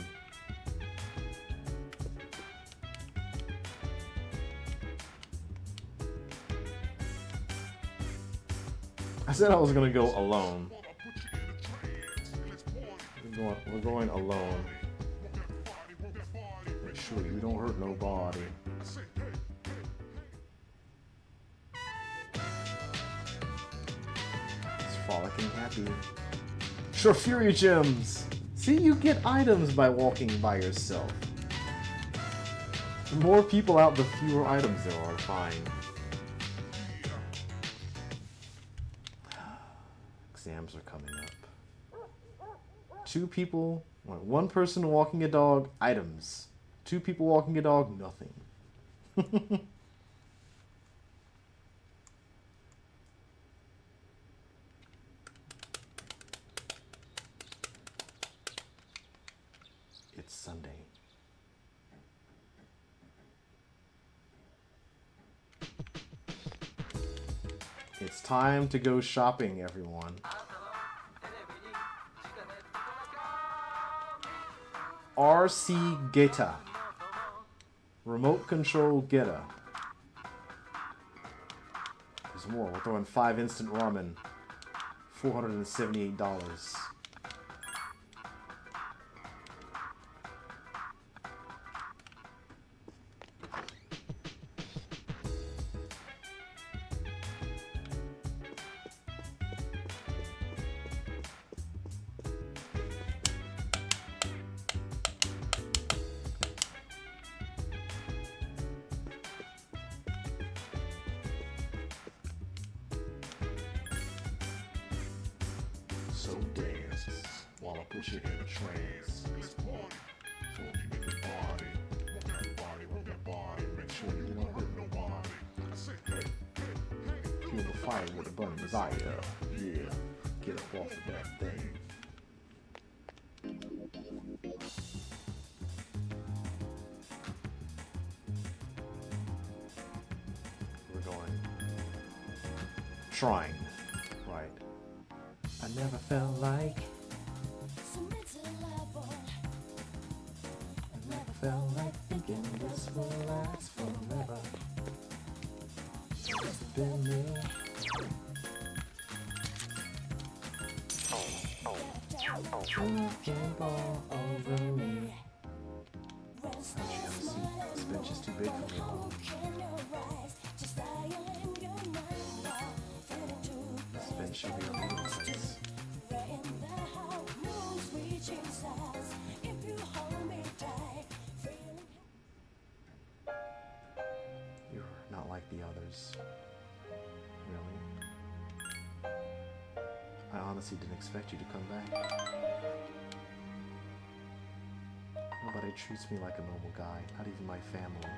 I said I was gonna go alone. We're going alone. Make sure you don't hurt nobody. It's frolicking happy. Sure, Fury Gems! See, you get items by walking by yourself. The more people out, the fewer items there are. Fine. Exams are coming up. 2 people, one person walking a dog, items. 2 people walking a dog, nothing. It's Sunday. It's time to go shopping, everyone. RC Geta. Remote control Geta. There's more. We're throwing 5 instant ramen. $478. So dance while I put you in a trance. So you make your body, work that body, make sure you don't hurt nobody. Feel the fire with a burning desire. Yeah, get up off of that thing. We're going shrine, right? I never felt like thinking this will last forever. It's been me. Looking all over me. Actually, have a seat. This bench is too big for me. This bench should be a reading place. You're not like the others. Really? I honestly didn't expect you to come back. Nobody treats me like a normal guy, not even my family.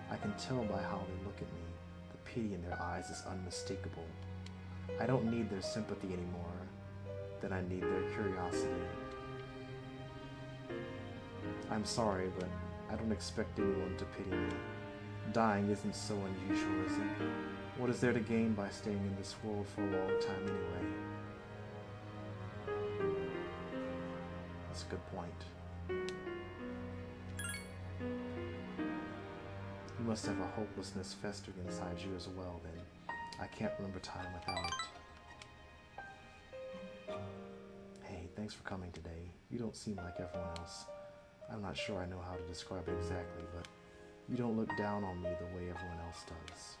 I can tell by how they look at me. The pity in their eyes is unmistakable. I don't need their sympathy anymore than I need their curiosity. I'm sorry, but I don't expect anyone to pity me. Dying isn't so unusual, is it? What is there to gain by staying in this world for a long time anyway? That's a good point. You must have a hopelessness festering inside you as well, then. I can't remember time without it. Hey, thanks for coming today. You don't seem like everyone else. I'm not sure I know how to describe it exactly, but You don't look down on me the way everyone else does.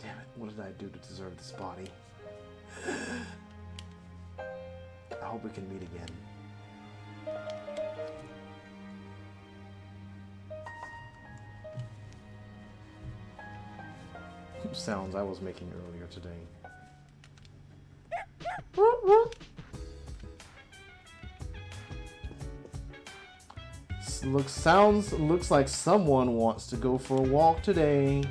Damn it, what did I do to deserve this body? I hope we can meet again. Sounds I was making earlier today. Looks like someone wants to go for a walk today.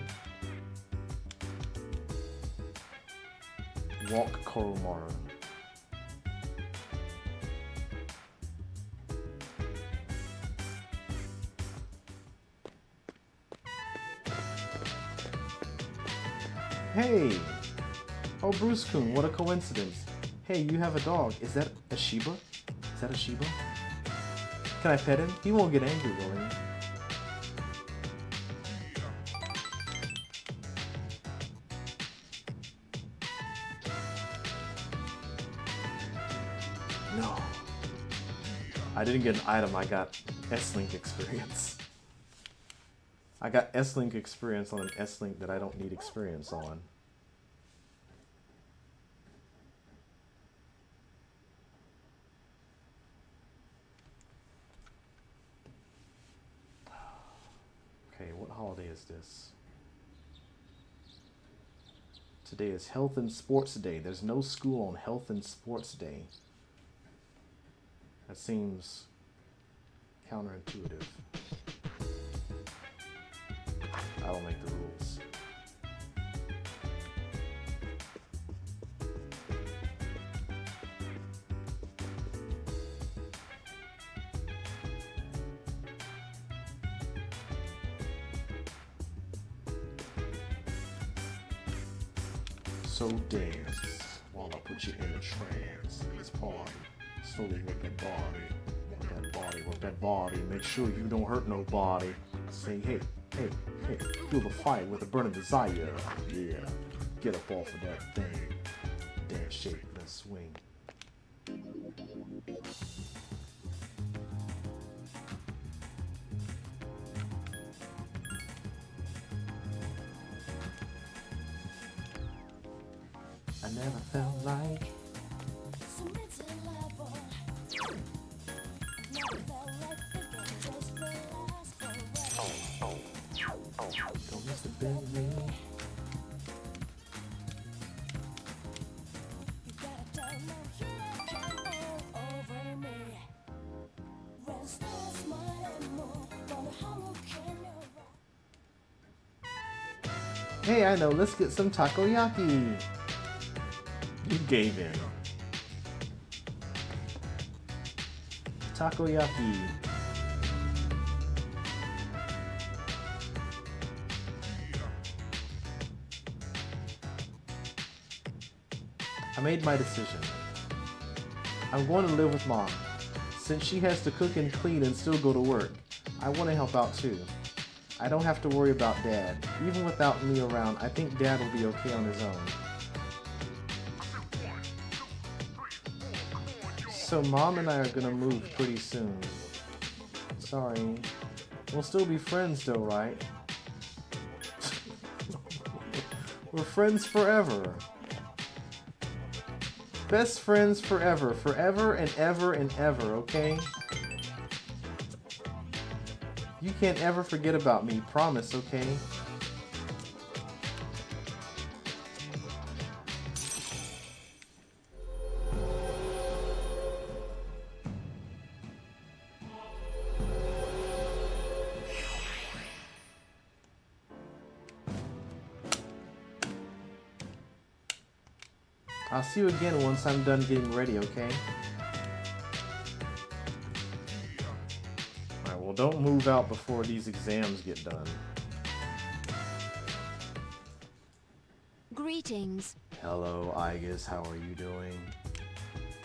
Walk Koromaru. Hey! Oh, Bruce-kun, what a coincidence. Hey, you have a dog. Is that a Shiba? Is that a Shiba? Can I pet him? He won't get angry, will he? No. I didn't get an item, I got S-Link experience. I got S-Link experience on an S-Link that I don't need experience on. Okay, what holiday is this? Today is Health and Sports Day. There's no school on Health and Sports Day. That seems counterintuitive. I don't make the rules. So dance while I put you in a trance. Let's party. Slowly work that body. Work that body. Work that body. Make sure you don't hurt nobody. Say hey. Hey, hey, feel the fire with a burning desire. Yeah, get up off of that thing. Dance, shake, and swing. I never felt like don't miss the baby. Hey, I know, let's get some takoyaki. You gave in. Takoyaki. I made my decision. I'm going to live with Mom. Since she has to cook and clean and still go to work, I want to help out too. I don't have to worry about Dad. Even without me around, I think Dad will be okay on his own. So Mom and I are gonna move pretty soon. Sorry. We'll still be friends though, right? We're friends forever. Best friends forever. Forever and ever and ever, okay? You can't ever forget about me, promise, okay? I'll see you again once I'm done getting ready, okay? Alright, well don't move out before these exams get done. Greetings. Hello, Aigis, how are you doing?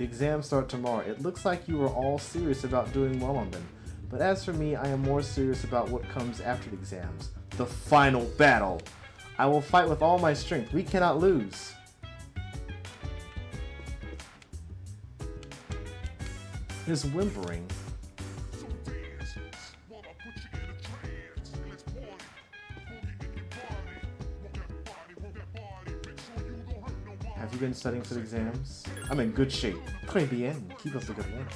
The exams start tomorrow. It looks like you are all serious about doing well on them. But as for me, I am more serious about what comes after the exams. The final battle. I will fight with all my strength. We cannot lose. His whimpering. Have you been studying for the exams? I'm in good shape. Très bien. Keep up the good work.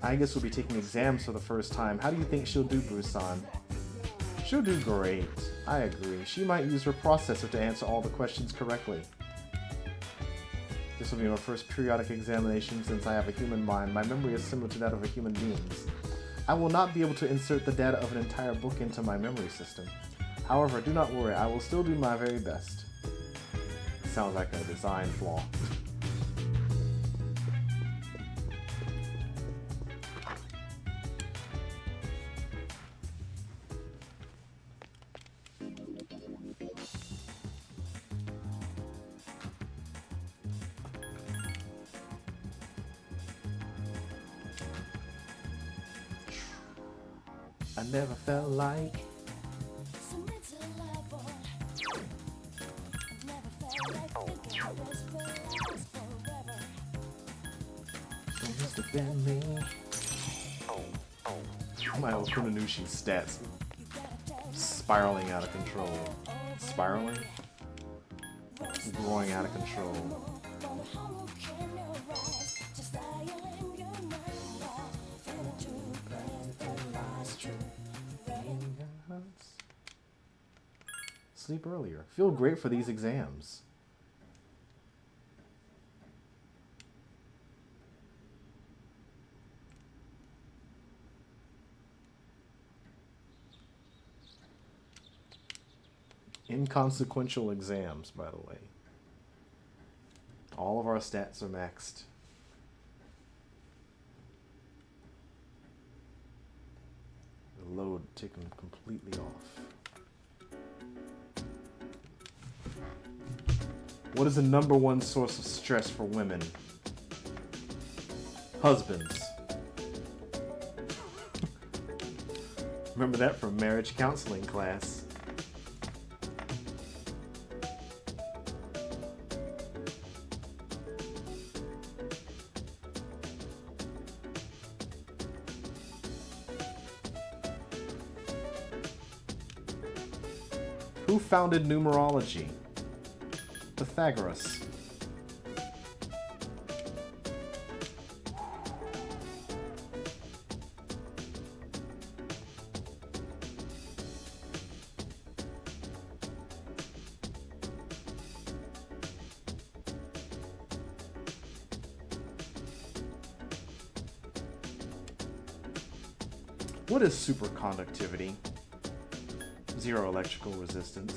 I guess we'll be taking exams for the first time. How do you think she'll do, Busan? She'll do great. I agree. She might use her processor to answer all the questions correctly. This will be my first periodic examination since I have a human mind. My memory is similar to that of a human being's. I will not be able to insert the data of an entire book into my memory system. However, do not worry, I will still do my very best. Sounds like a design flaw. I never felt like my Okunanushi stats spiraling out of control. Spiraling? Growing out of control. Sleep earlier. Feel great for these exams. Inconsequential exams, by the way. All of our stats are maxed. The load taken completely off. What is the #1 source of stress for women? Husbands. Remember that from marriage counseling class. Who founded numerology? Pythagoras. What is superconductivity? Zero electrical resistance.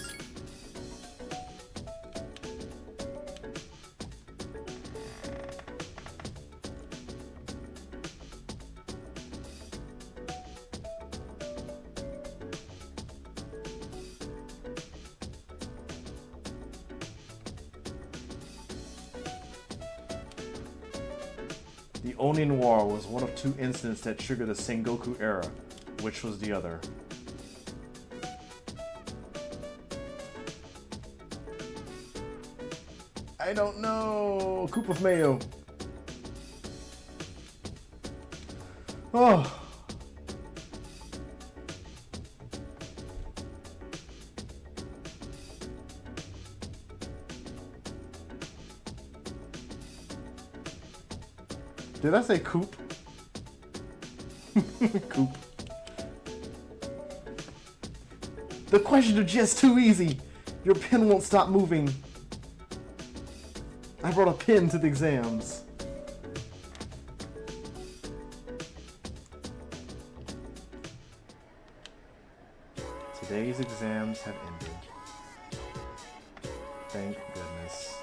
The Onin War was one of 2 incidents that triggered the Sengoku era. Which was the other? I don't know. Coop of mayo. Oh. Did I say coop? Coop. The questions are just too easy. Your pen won't stop moving. I brought a pen to the exams. Today's exams have ended. Thank goodness.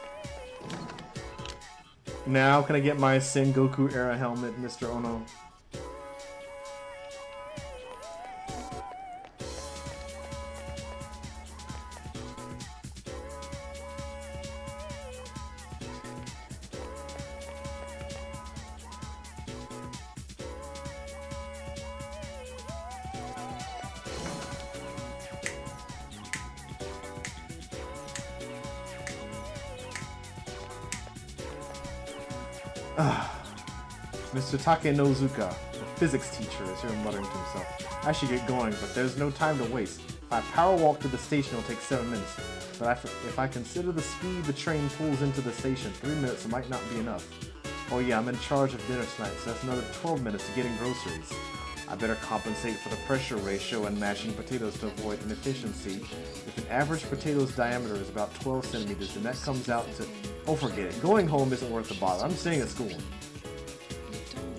Now can I get my Sengoku era helmet, Mr. Ono? Mr. Takenozuka, the physics teacher, is here muttering to himself. I should get going, but there's no time to waste. If I power walk to the station, it'll take 7 minutes. But if I consider the speed the train pulls into the station, 3 minutes might not be enough. Oh yeah, I'm in charge of dinner tonight, so that's another 12 minutes to getting groceries. I better compensate for the pressure ratio and mashing potatoes to avoid inefficiency. If an average potato's diameter is about 12 centimeters, then that comes out to... Oh, forget it. Going home isn't worth the bother. I'm staying at school.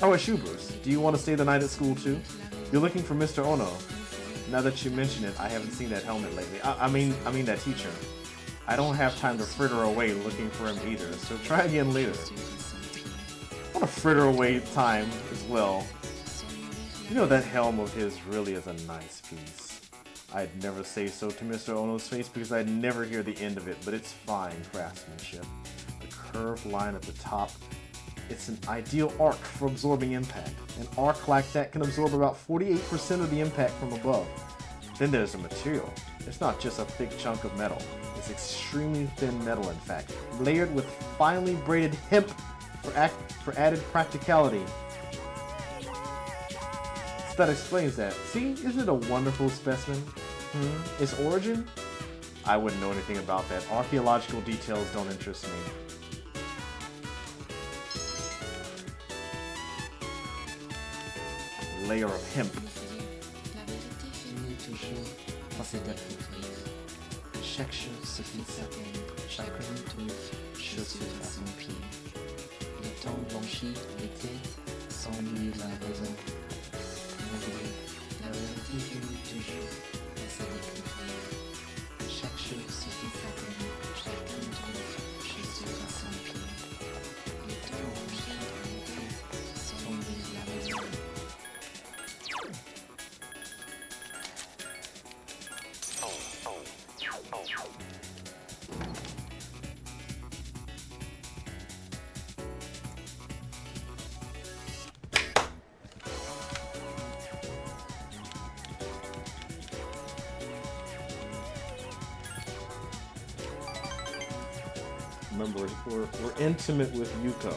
Oh, it's you, Bruce. Do you want to stay the night at school, too? You're looking for Mr. Ono. Now that you mention it, I haven't seen that helmet lately. I mean that teacher. I don't have time to fritter away looking for him either, so try again later. I want to fritter away time as well. You know, that helm of his really is a nice piece. I'd never say so to Mr. Ono's face because I'd never hear the end of it, but it's fine craftsmanship. The curved line at the top, it's an ideal arc for absorbing impact. An arc like that can absorb about 48% of the impact from above. Then there's the material. It's not just a thick chunk of metal. It's extremely thin metal, in fact, layered with finely braided hemp for added practicality. That explains that. See, isn't it a wonderful specimen? Its origin? I wouldn't know anything about that. Archaeological details don't interest me. Layer of hemp. Chaque chose se fait certaine, chacun trouve chaussure à son pied. Le temps blanchit, l'été, sans lui la raison. La vérité finit toujours par se découvrir. Chaque chose se fait certaine, chacun trouve chaussure à son pied. Le temps blanchit, l'été, sans lui la raison. Remember, we're intimate with Yuko.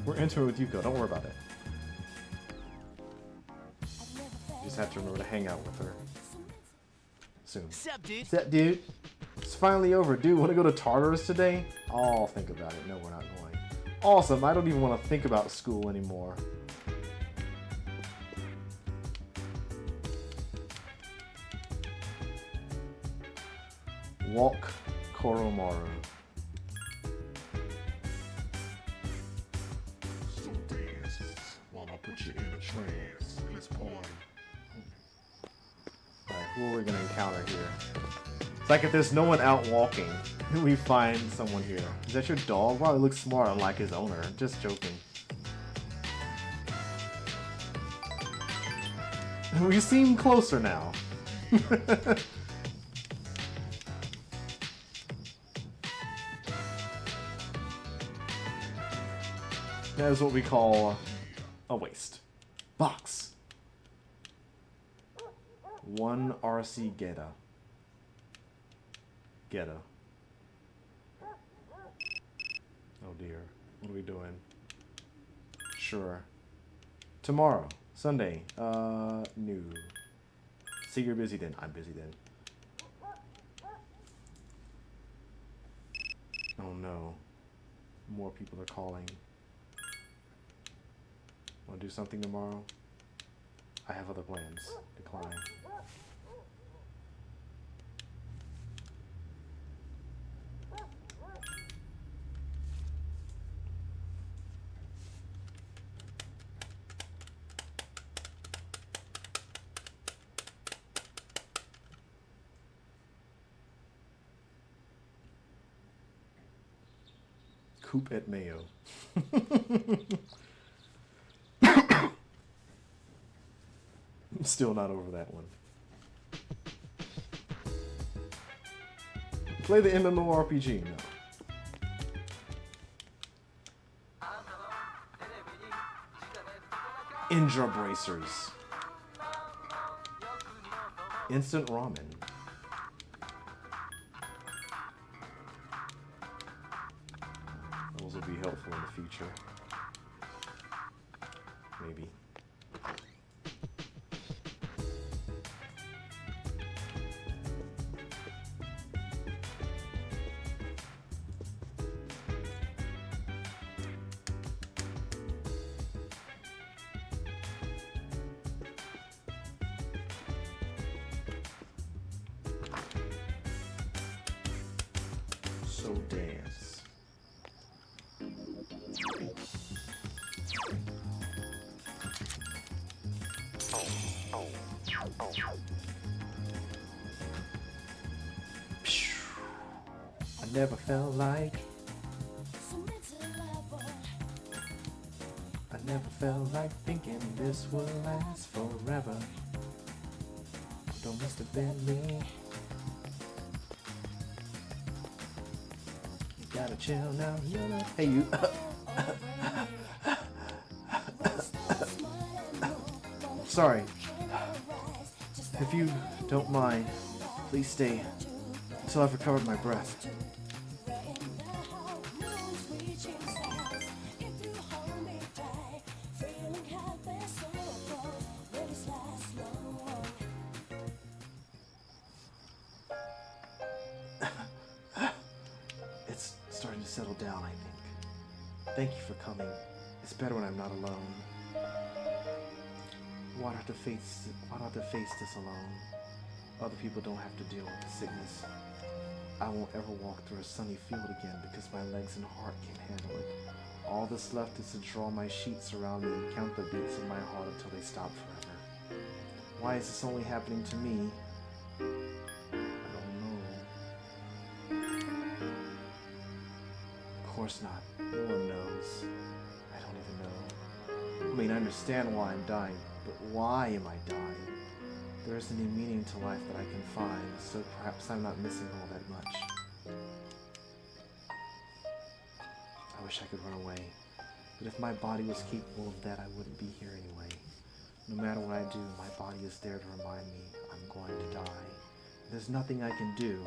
We're intimate with Yuko. Don't worry about it. Just have to remember to hang out with her soon. Sup, dude? Sup, dude? It's finally over. Dude, want to go to Tartarus today? I'll think about it. No, we're not going. Awesome. I don't even want to think about school anymore. Walk Koromaru. So dance while I put you in a trance. It's porn. Alright, who are we going to encounter here? It's like if there's no one out walking, we find someone here. Is that your dog? Wow, he looks smart unlike his owner. Just joking. We seem closer now. That is what we call a waste. Box. 1 RC Geta. Geta. Oh dear. What are we doing? Sure. Tomorrow. Sunday. No. See, you're busy then. I'm busy then. Oh no. More people are calling. Want to do something tomorrow? I have other plans. Decline. Coop at Mayo. I'm still not over that one. Play the MMORPG? No. Ninja bracers. Instant ramen. Those will be helpful in the future. Maybe. So dance. I never felt like thinking this will last forever. Don't Mr. Bentley. You gotta chill now. Hey, you. Sorry. If you don't mind, please stay until I've recovered my breath. It's starting to settle down, I think. Thank you for coming. It's better when I'm not alone. Why not to face this alone? Other people don't have to deal with the sickness. I won't ever walk through a sunny field again because my legs and heart can't handle it. All that's left is to draw my sheets around me and count the beats of my heart until they stop forever. Why is this only happening to me? I don't know. Of course not. No one knows. I don't even know. I mean, I understand why I'm dying, but why am I dying? There isn't any meaning to life that I can find, so perhaps I'm not missing all that much. I wish I could run away, but if my body was capable of that, I wouldn't be here anyway. No matter what I do, my body is there to remind me I'm going to die. There's nothing I can do.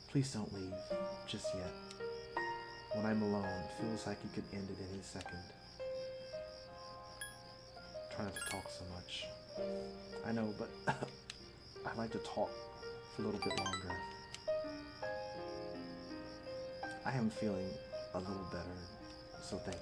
Please don't leave, just yet. When I'm alone, it feels like it could end at any second. Try not to talk so much. I know, but I like to talk for a little bit longer. I am feeling a little better, so thank you.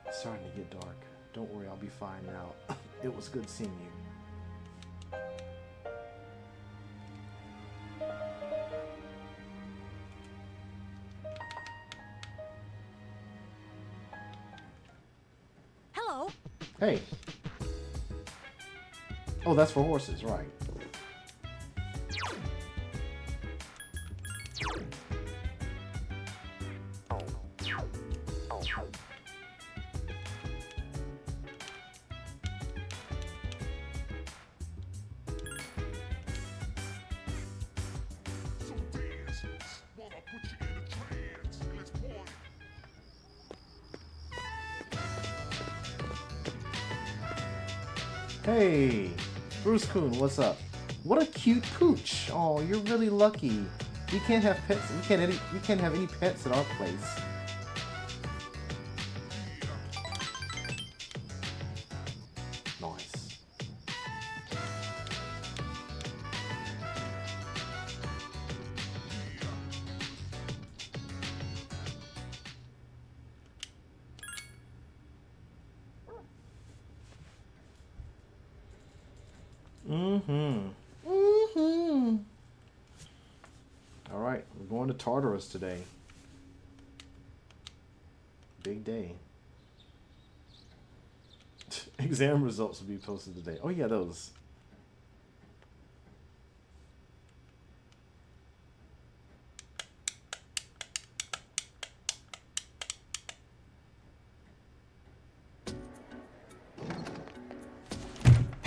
It's starting to get dark. Don't worry, I'll be fine now. It was good seeing you. Hello. Hey. Oh, that's for horses, right. Hey, Bruce Kuhn, what's up? What a cute pooch! Oh, you're really lucky. We can't have pets. We can't have any pets at our place. Nice. Alright, we're going to Tartarus today. Big day. Exam results will be posted today. Oh yeah, those.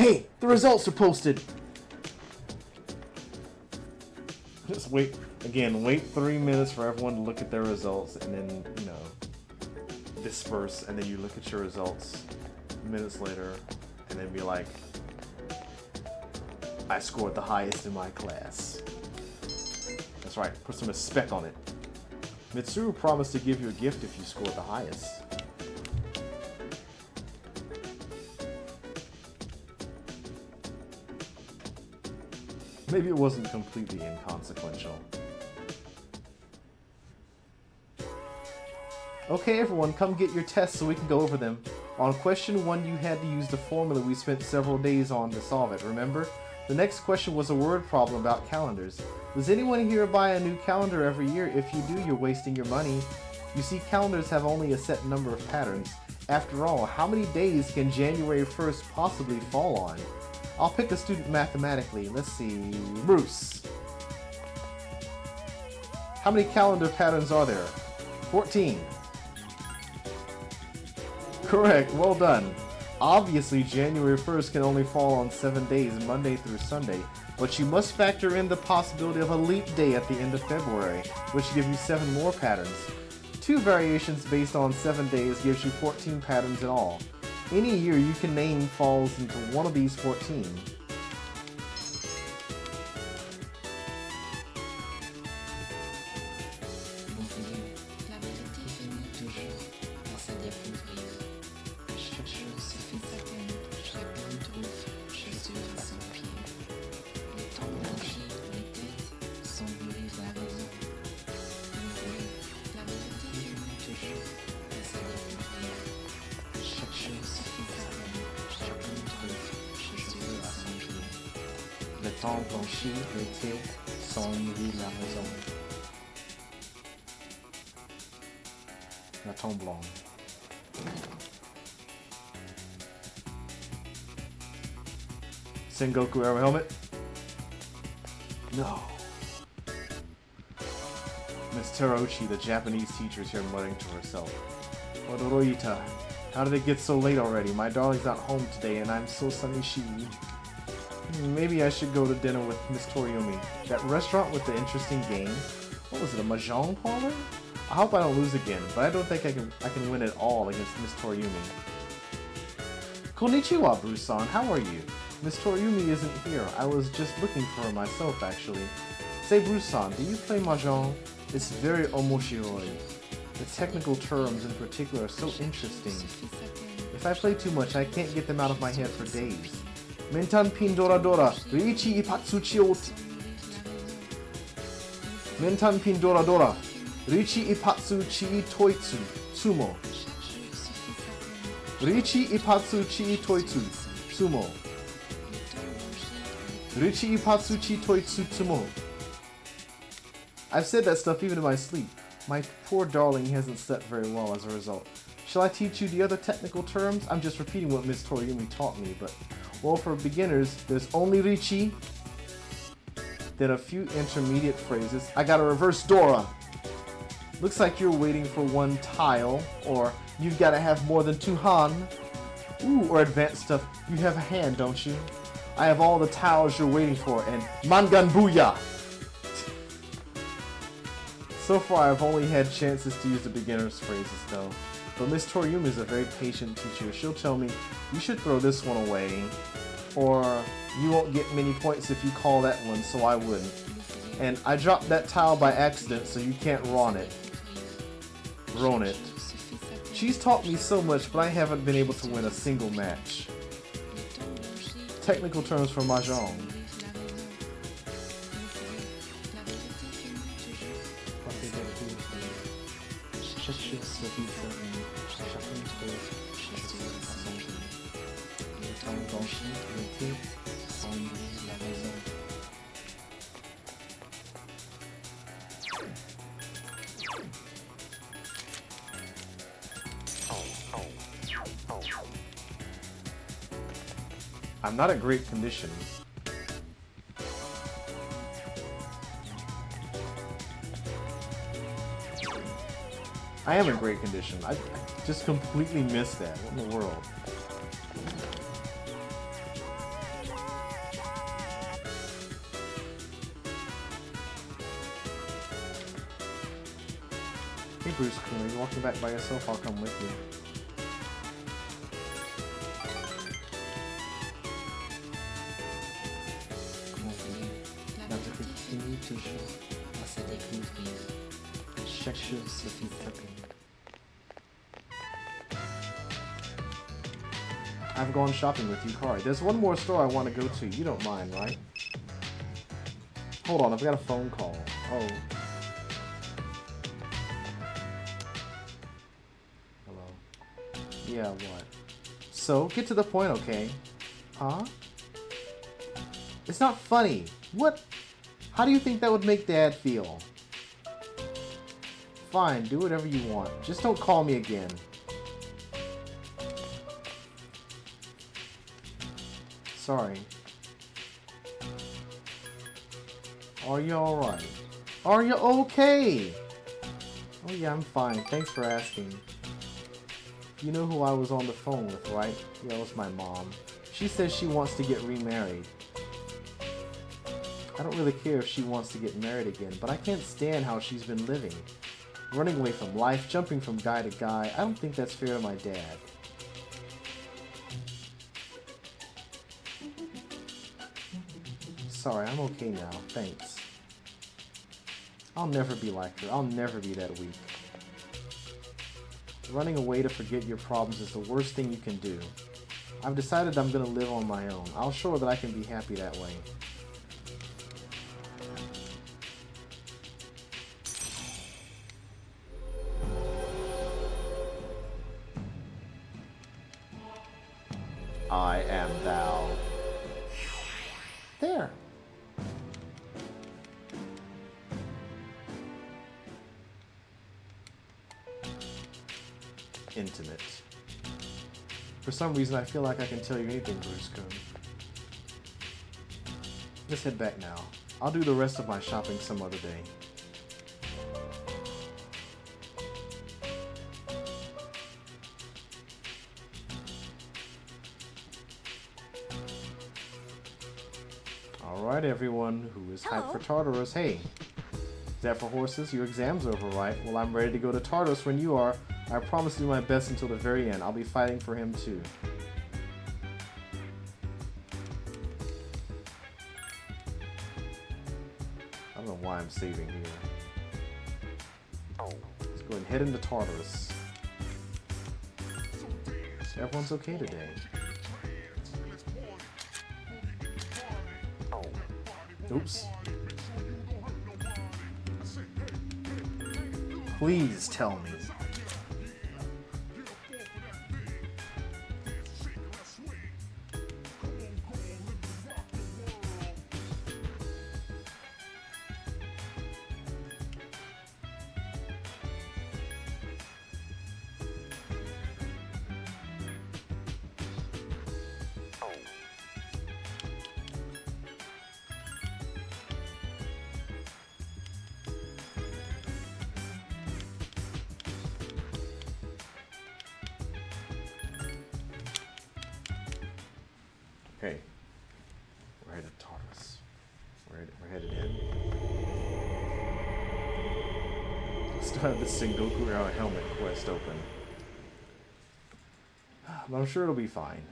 Hey, the results are posted! Just wait, again, wait 3 minutes for everyone to look at their results and then, you know, disperse, and then you look at your results minutes later and then be like, I scored the highest in my class. That's right, put some respect on it. Mitsuru promised to give you a gift if you scored the highest. Maybe it wasn't completely inconsequential. Okay everyone, come get your tests so we can go over them. On question 1 you had to use the formula we spent several days on to solve it, remember? The next question was a word problem about calendars. Does anyone here buy a new calendar every year? If you do, you're wasting your money. You see, calendars have only a set number of patterns. After all, how many days can January 1st possibly fall on? I'll pick a student mathematically. Let's see, Bruce. How many calendar patterns are there? 14. Correct, well done. Obviously, January 1st can only fall on 7 days, Monday through Sunday, but you must factor in the possibility of a leap day at the end of February, which gives you 7 more patterns. 2 variations based on 7 days gives you 14 patterns in all. Any year you can name falls into one of these 14. Le temps blanchit, l'été s'ennuie la raison. La tombe blanc. Sengoku arrow helmet? No. Miss Terouchi, the Japanese teacher, is here muttering to herself. Odoroita, how did it get so late already? My darling's not home today and I'm so sanishi. Maybe I should go to dinner with Miss Toriumi. That restaurant with the interesting game? What was it, a mahjong parlor? I hope I don't lose again, but I don't think I can win at all against Miss Toriumi. Konnichiwa, Bruce-san. How are you? Miss Toriumi isn't here. I was just looking for her myself, actually. Say, Bruce-san, do you play mahjong? It's very omoshiroi. The technical terms in particular are so interesting. If I play too much, I can't get them out of my head for days. Mentan pin dora dora, riichi ipatsu chiot. Mentan pin dora dora, riichi ipatsu chi toitsu, sumo. Riichi ipatsu chi toitsu, sumo. Riichi ipatsu chi toitsu, sumo. I've said that stuff even in my sleep. My poor darling hasn't slept very well as a result. Shall I teach you the other technical terms? I'm just repeating what Miss Toriumi taught me, but... Well, for beginners, there's only Riichi, then a few intermediate phrases. I got a reverse Dora. Looks like you're waiting for one tile, or you've got to have more than 2 Han. Ooh, or advanced stuff. You have a hand, don't you? I have all the tiles you're waiting for, and Mangan Booyah! So far, I've only had chances to use the beginner's phrases, though. But Miss Toriumi is a very patient teacher. She'll tell me, you should throw this one away, or you won't get many points if you call that one, so I wouldn't. And I dropped that tile by accident, so you can't ruin it. She's taught me so much, but I haven't been able to win a single match. Technical terms for mahjong. I'm not in great condition. I am in great condition. I just completely missed that. What in the world? Hey Bruce Kun, are you walking back by yourself? I'll come with you. La vie finit toujours à se découvrir. Chaque chose se fait taper. I've gone shopping with you, Kari. There's one more store I want to go to. You don't mind, right? Hold on, I've got a phone call. Oh. Hello. Yeah, what? So, get to the point, okay? Huh? It's not funny. What? How do you think that would make Dad feel? Fine, do whatever you want. Just don't call me again. Sorry. Are you alright? Are you okay? Oh yeah, I'm fine. Thanks for asking. You know who I was on the phone with, right? Yeah, it was my mom. She says she wants to get remarried. I don't really care if she wants to get married again, but I can't stand how she's been living. Running away from life, jumping from guy to guy. I don't think that's fair to my dad. Sorry, I'm okay now. Thanks. I'll never be like her. I'll never be that weak. Running away to forget your problems is the worst thing you can do. I've decided I'm gonna live on my own. I'll show her that I can be happy that way. I am thou. There. Intimate. For some reason, I feel like I can tell you anything, Bruce Kun. Just head back now. I'll do the rest of my shopping some other day. Alright, everyone who is hyped for Tartarus. Hey, is that for horses? Your exam's over, right? Well, I'm ready to go to Tartarus when you are. I promise to do my best until the very end. I'll be fighting for him too. I don't know why I'm saving here. Let's go ahead and head into Tartarus. So everyone's okay today. Oops. Please tell me. Okay, we're headed to Tartarus. We're headed in. Still have the Sengoku Era helmet quest open. But I'm sure it'll be fine.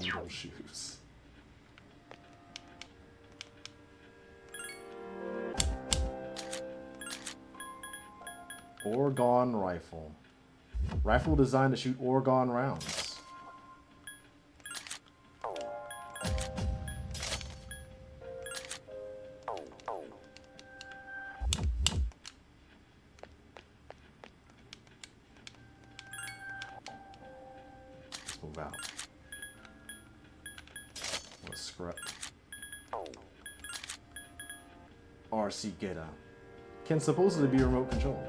Needle shoes. Orgone rifle. Rifle designed to shoot orgone rounds. Let's move out. What a scrap. RC Geta. Can supposedly be remote controlled.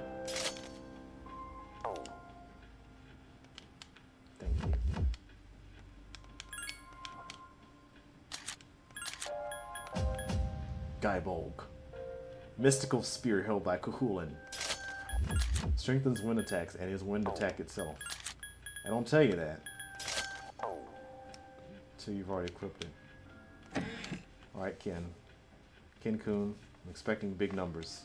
Gaibolg. Mystical spear held by Cuchulainn. Strengthens wind attacks and his wind attack itself. I don't tell you that until you've already equipped it. Alright, Ken. Ken-kun, I'm expecting big numbers.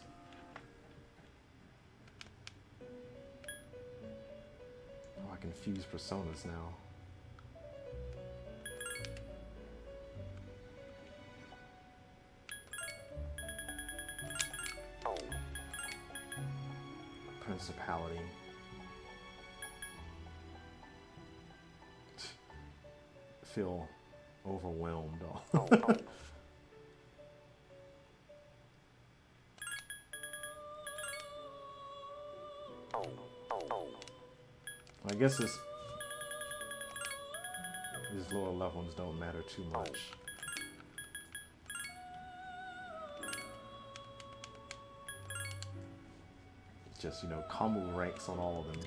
Oh, I can fuse personas now. Principality. Feel overwhelmed. I guess these lower level ones don't matter too much. Just, you know, combo ranks on all of them.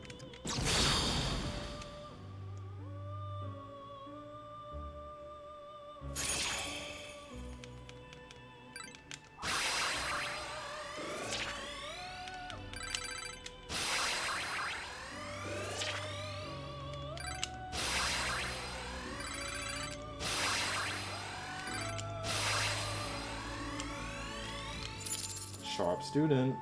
Sharp student.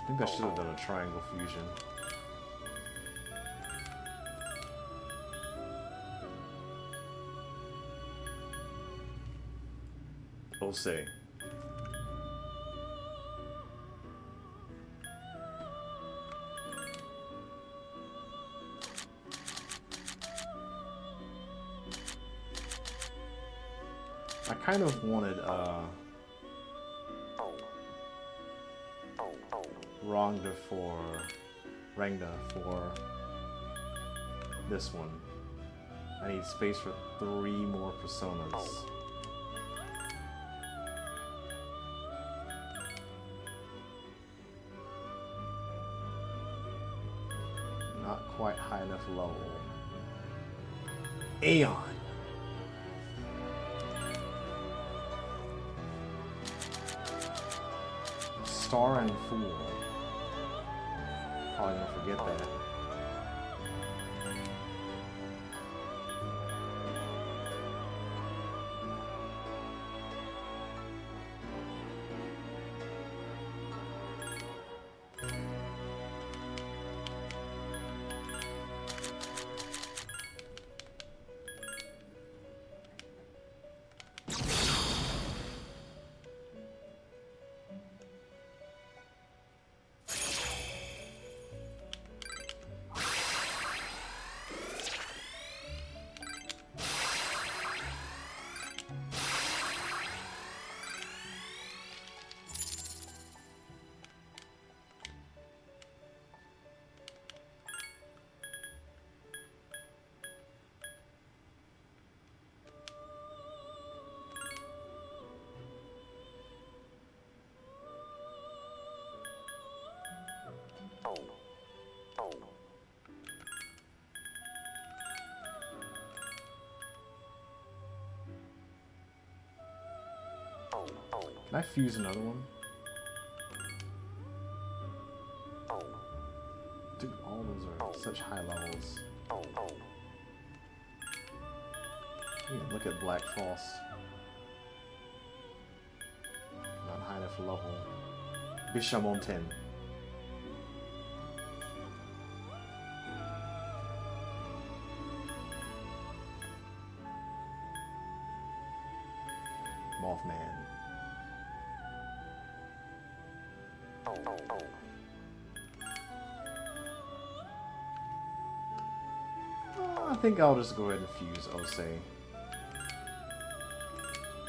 I think I should have done a triangle fusion. Osei. I kind of wanted Rangda for this one. I need space for 3 more personas. Not quite high enough level. Aeon! Star and Fool. Probably gonna forget that. Can I fuse another one? Dude, all those are such high levels. Yeah, look at Black Frost. Not high enough level. Bishamonten. Mothman. I think I'll just go ahead and fuse Osei.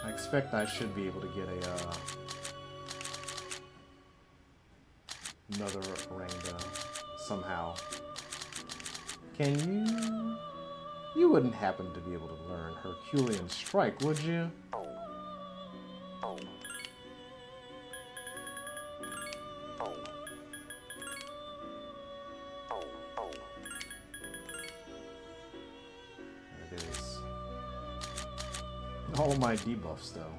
I expect I should be able to get a another Rangda somehow. Can you? You wouldn't happen to be able to learn Herculean Strike, would you? All of my debuffs, though.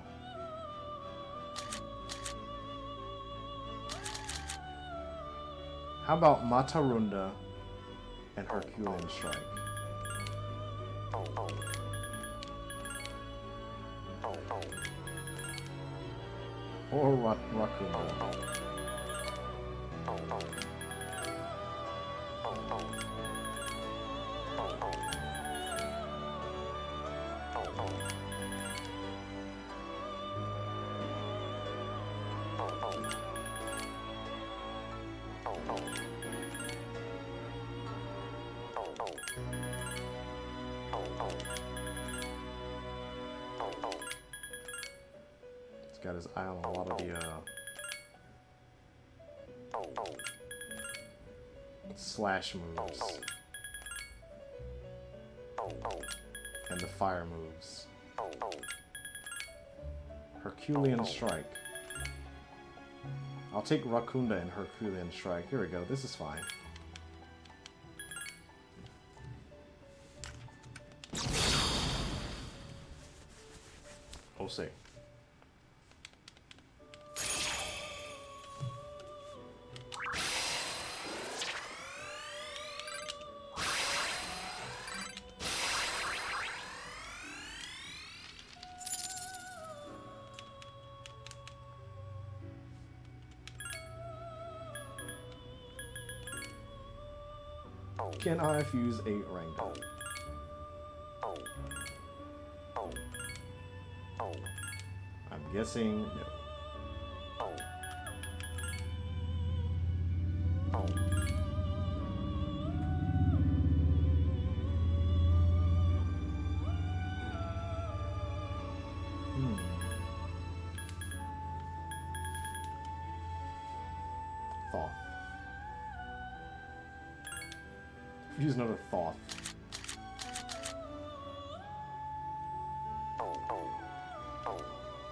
How about Matarunda and Herculean Strike? Or Rakuma. He's got his eye on a lot of the slash moves and the fire moves. Herculean Strike. I'll take Rakunda and Herculean Strike. Here we go. This is fine. We'll see. Can I fuse a Rango? I'm guessing no. Thoth. Use another Thoth.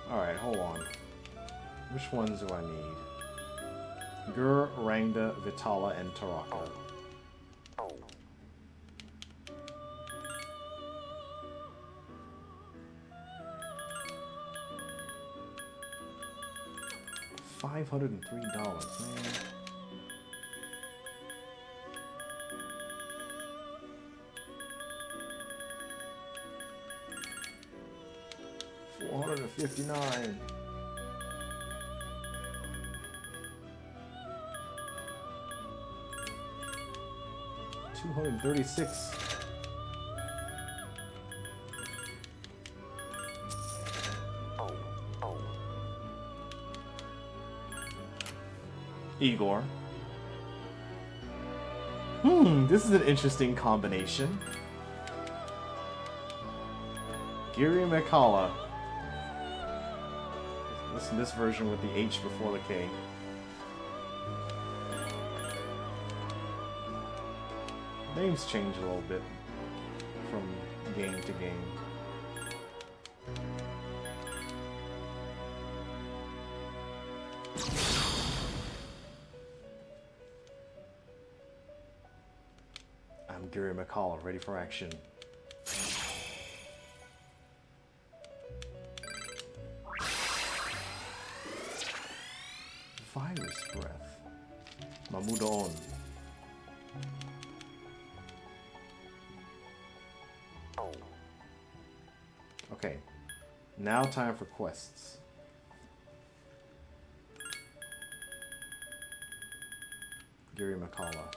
Alright, hold on. Which ones do I need? Gur, Rangda, Vitala, and Taraka. $503, man. $459. $236. Igor. This is an interesting combination. Giri Mikala. Listen to this version with the H before the K. Names change a little bit from game to game. I'm Giri Mikala, ready for action. Virus Breath. Mamudon. Okay, now time for quests. Giri Mikala.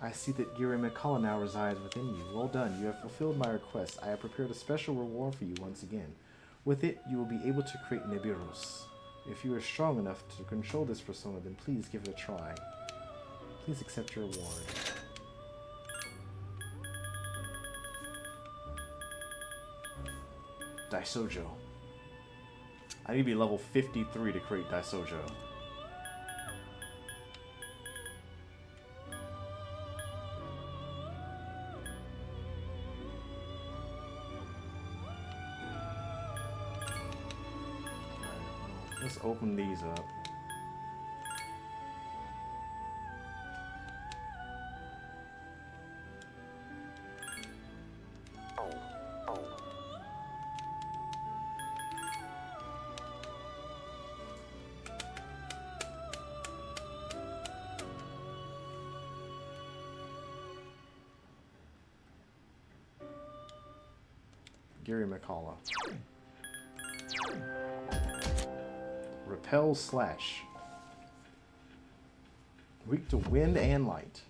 I see that Giri Mikala now resides within you. Well done, you have fulfilled my request. I have prepared a special reward for you once again. With it, you will be able to create Nibiru's. If you are strong enough to control this persona, then please give it a try. Please accept your reward. Daisojo. I need to be level 53 to create Daisojo. Let's open these up. Gary McCullough. Repel slash. Weak to wind and light.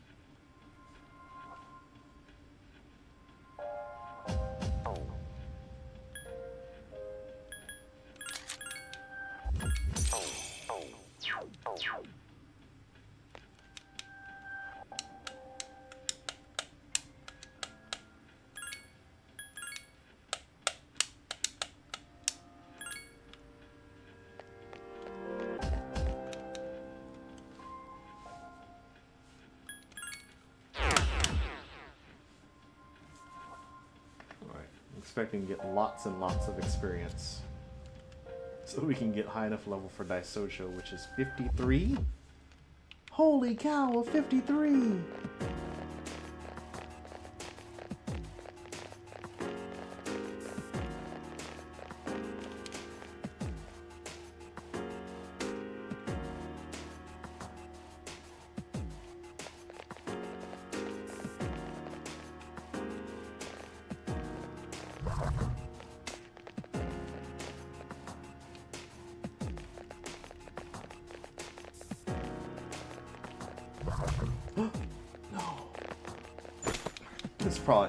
Expecting to get lots and lots of experience so we can get high enough level for Daisocho, which is 53. Holy cow, 53!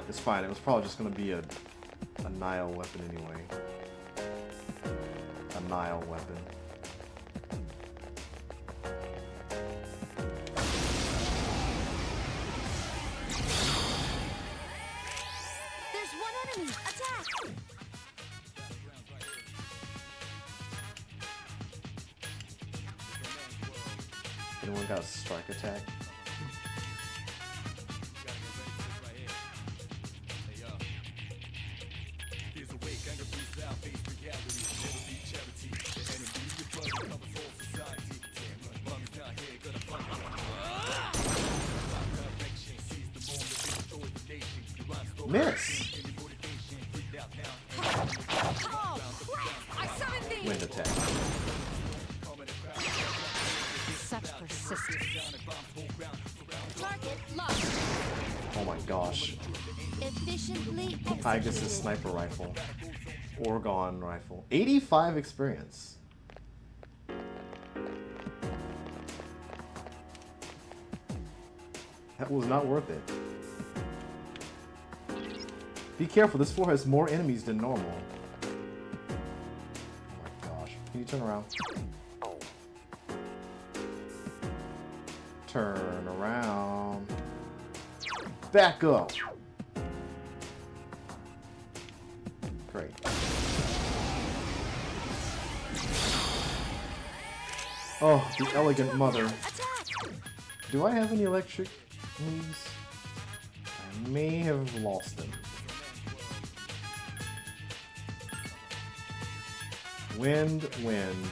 It's fine. It was probably just gonna be a Nile weapon anyway. A Nile weapon. There's one enemy. Attack! Anyone got a strike attack? Miss! Wind attack. Such persistence. Target locked. Oh my gosh. Efficiently Tygus' sniper rifle. Orgon rifle. 85 experience. That was not worth it. Be careful, this floor has more enemies than normal. Oh my gosh. Can you turn around? Turn around. Back up. Great. Oh, the elegant mother. Do I have any electric moves? I may have lost them. Wind, wind,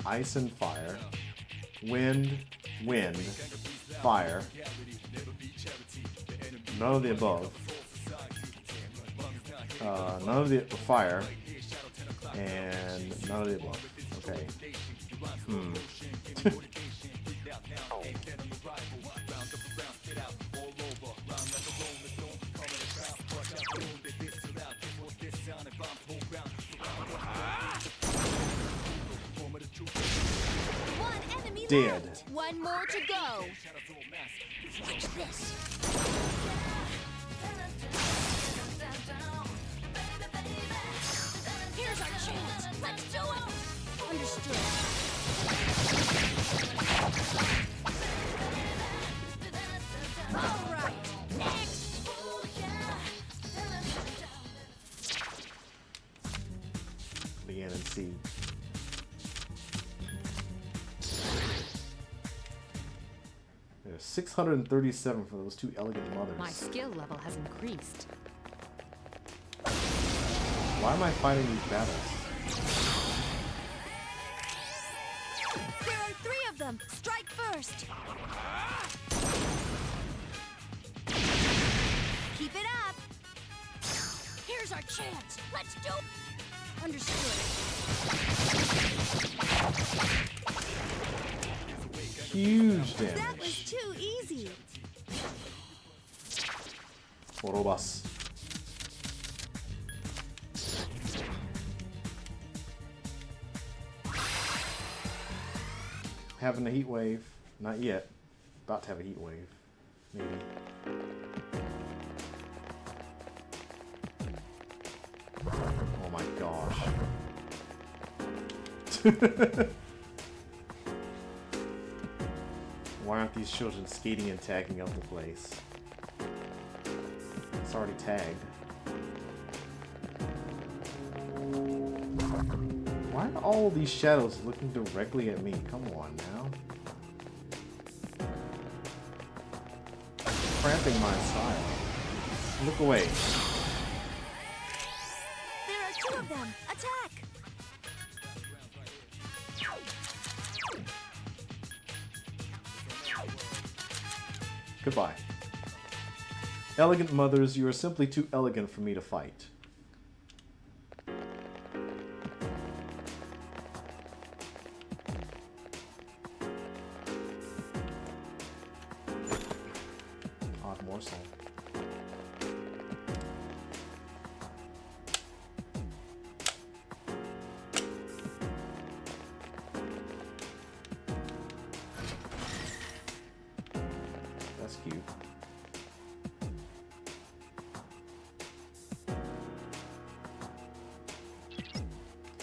ice and fire. Wind, wind, fire. None of the above. None of the fire. And none of the above. Okay. One enemy Dead. left. One more to go. Watch this. Here's our chance. Let's do it. Understood. All right. Next. Begin and see. There's 637 for those two elegant mothers. My skill level has increased. Why am I fighting these battles? There are 3 of them. Strike first. Keep it up. Here's our chance. Let's do it. Understood. Huge damage. That was too easy. Orobas. Having a heat wave. Not yet. About to have a heat wave. Maybe. Oh my gosh. Why aren't these children skating and tagging up the place? It's already tagged. Why are all these shadows looking directly at me? Come on now. Cramping my style. Look away. There are two of them. Attack! Goodbye. Elegant mothers, you are simply too elegant for me to fight. Odd morsel. That's cute.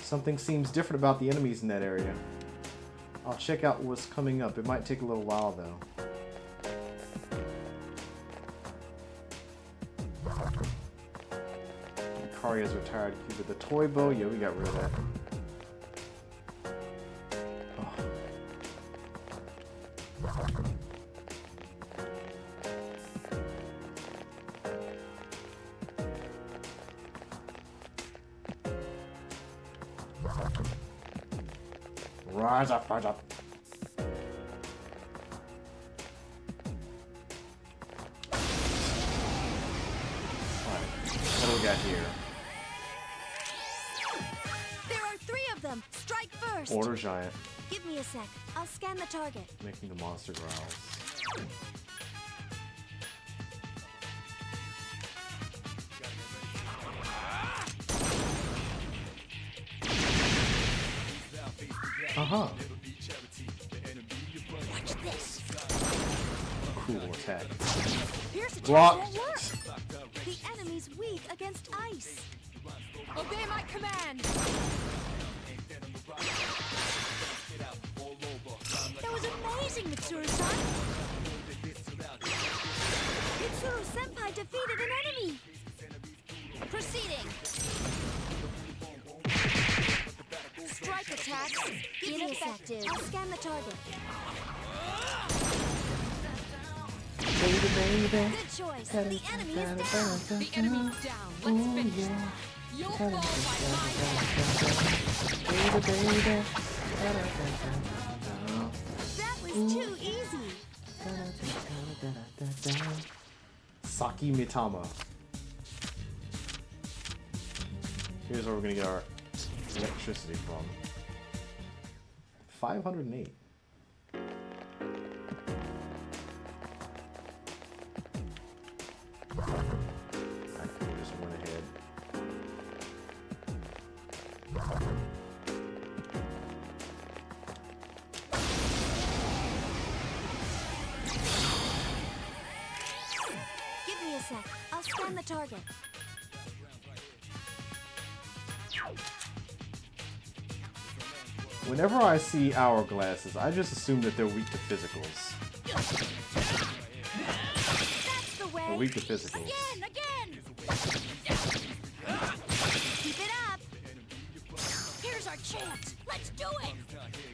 Something seems different about the enemies in that area. I'll check out what's coming up. It might take a little while though. Ikaria's retired cube with the toy bow. Yeah, we got rid of that. Oh. Rise up, rise up. Alright, what do we got here? There are three of them. Strike first. Order giant, Give me a sec. I'll scan the target. making the monster growls. Uh-huh. Watch this. Cool attack. Here's a Block. chance won't work. The enemy's weak against ice. Obey my command! That was amazing, Mitsuru-san. Mitsuru-senpai defeated an enemy. Proceeding. Strike attacks. Ineffective. I'll scan the target. Good choice. The enemy is down. The enemy's down. Let's finish them. You'll fall by my hand. That was too easy. Saki Mitama. Here's where we're gonna get our electricity from. 508. I could have just went ahead. Give me a sec. I'll scan the target. Whenever I see hourglasses, I just assume that they're weak to physicals. That's the way. They're weak to physicals. Again. Keep it up. Here's our chance. Let's do it.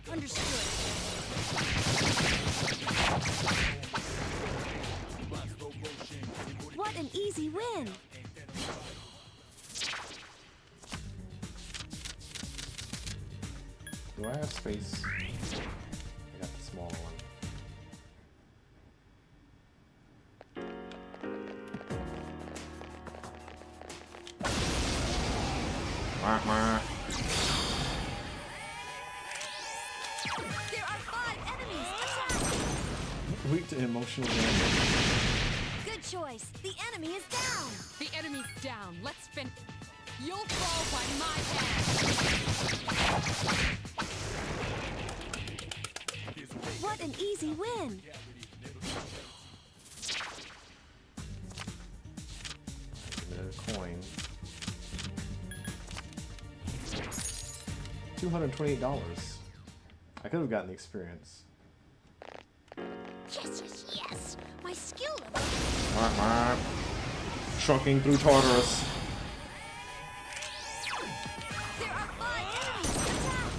Understood. What an easy win. Do I have space? I got the small one. There are 5 enemies. Attack. Weak to emotional damage. Good choice. The enemy is down. The enemy's down. Let's finish. You'll fall by my hand. What an easy win! Another coin. $228. I could have gotten the experience. Yes, yes, yes! My skill level! Trucking through Tartarus. There are 5 enemies! Attack!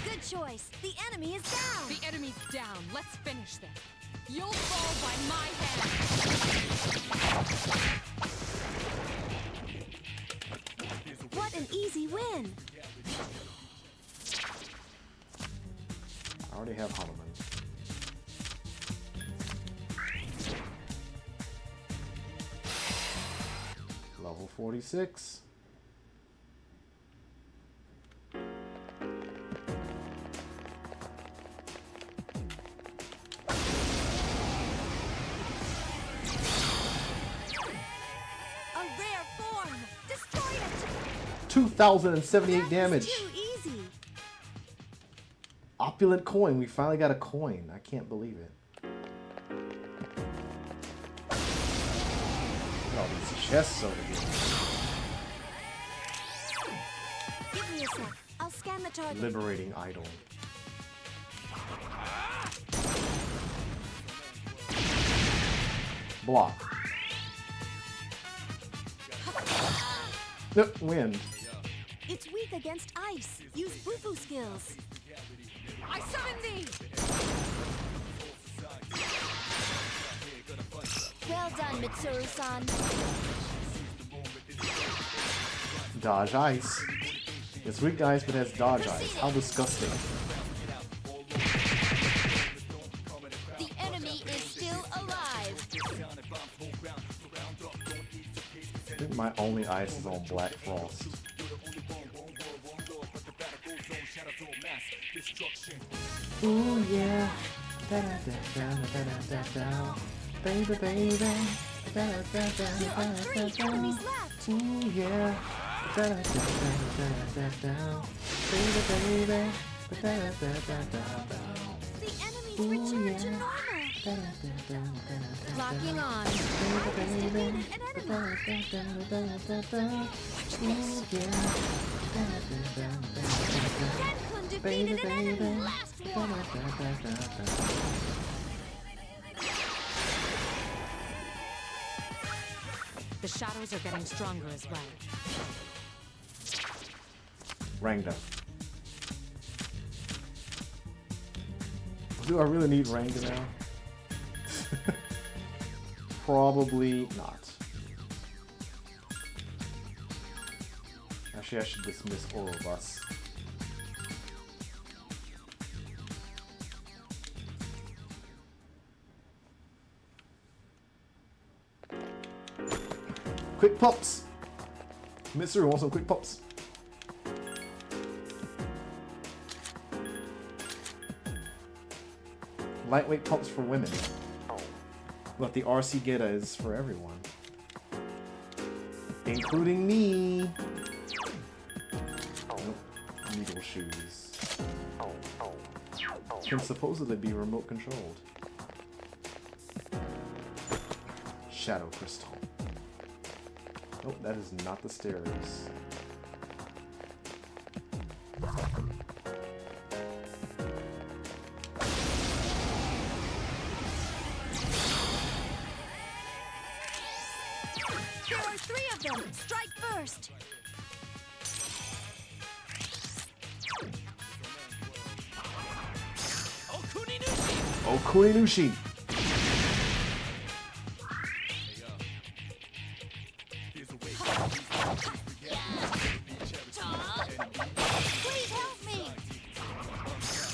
Good choice. The enemy is down! The enemy's down. Let's finish them. You'll fall by my hand. What an easy win! I already have Holloman. Level 46. A rare form! Destroy it! 2,078 damage. Too easy! Opulent coin. We finally got a coin. I can't believe it. Look at all these chests over here. Give me a sec. I'll scan the target. Liberating idol. Block. Wind. It's weak against ice. Use Bufu skills. I summon thee! Well done, Mitsuru-san. Dodge ice. It's weak to ice but has dodge ice. How disgusting. The enemy is still alive. I think my only ice is on Black Frost. Ooh yeah. Da da da da da da da. Baby baby. Da da da da da da da. Ooh yeah. Da da da da da da da. Baby baby. Da da da da da da. The enemy's returned to normal. Locking on. Genkun defeated an enemy. Last one. The shadows are getting stronger as well. Rangda. Do I really need Rangda now? Probably not. Actually, I should dismiss Orobus. Quick pops! Mitsuru wants some quick pops. Lightweight pops for women. But the RC Geta is for everyone. Including me! Nope. Needle shoes. Can supposedly be remote controlled. Shadow crystal. Nope, that is not the stairs. There are 3 of them. Strike first. Okuninushi! Please help me.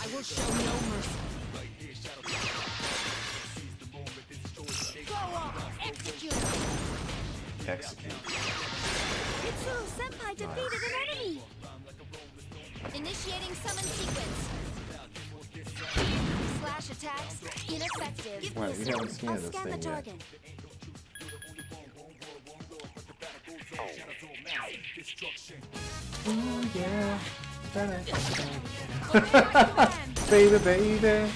I will show no mercy. Go on. Execute. Execute. Mitsuru Senpai defeated an enemy. Initiating summon sequence. Slash attacks ineffective. Give Wait, me a we sec. haven't scanned I'll this scan the thing yet. target. Ooh yeah. Baby, baby.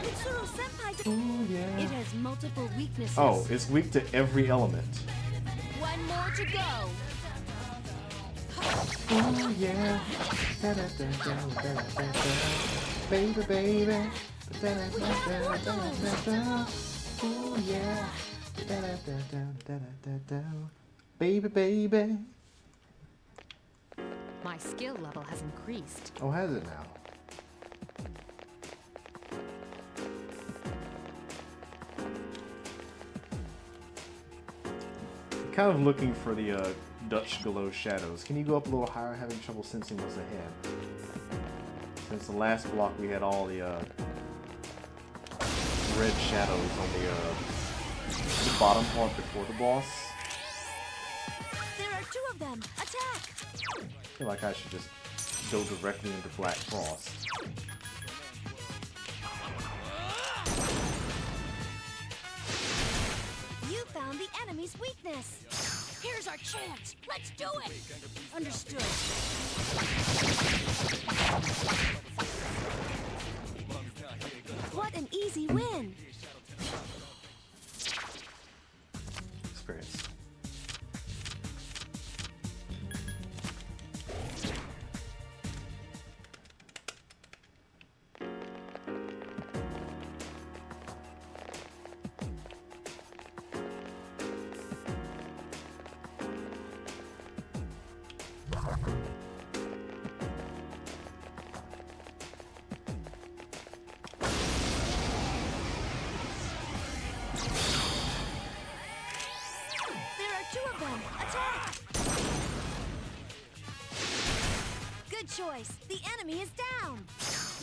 Mitsuru Senpai. Ooh, yeah. It has multiple weaknesses. Oh, it's weak to every element. One more to go. Ooh, yeah. Baby, baby. Ooh, yeah. Baby, baby. My skill level has increased. Oh, has it now? I'm kind of looking for the Dutch glow shadows. Can you go up a little higher? Having trouble sensing what's ahead. Since the last block we had all the red shadows on the bottom part before the boss. There are two of them. Attack! I feel like I should just go directly into Black Frost. You found the enemy's weakness. Here's our chance. Let's do it. Understood. What an easy win. Experience. There are two of them. Attack! Good choice. The enemy is down.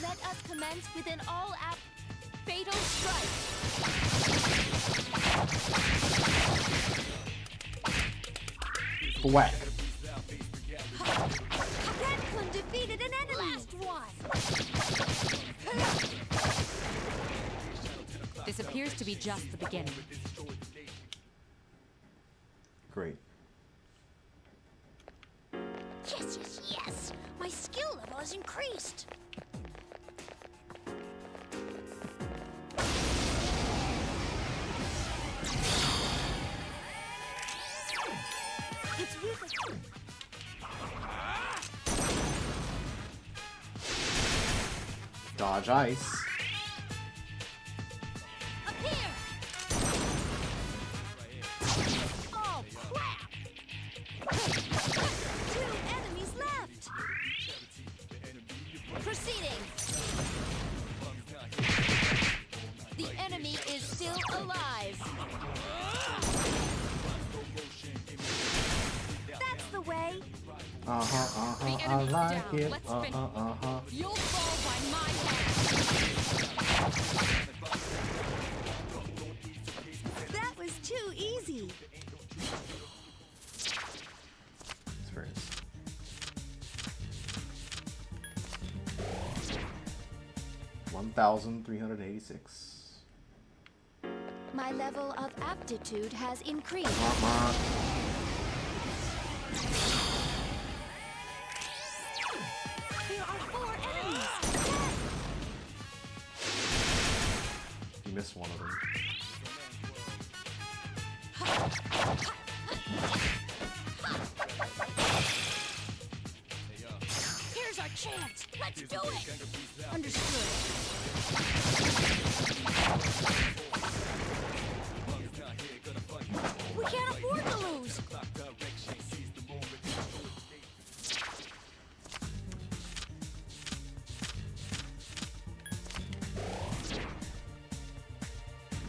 Let us commence with an all-out fatal strike. Whack. Redcliffe defeated an enemy. Last one. This appears to be just the beginning. Great. Yes, yes, yes. My skill level has increased. It's weak. Dodge ice. Up here. Oh, crap! Two enemies left. Proceeding. The enemy is still alive. That's the way. The I enemy's like down. it. Let's finish. You'll fall by my hand. That was too easy. Experience. $1,386. My level of aptitude has increased. There are 4 enemies. Attack! You missed one of them. Here's our chance. Let's do it. Understood. We can't afford to lose.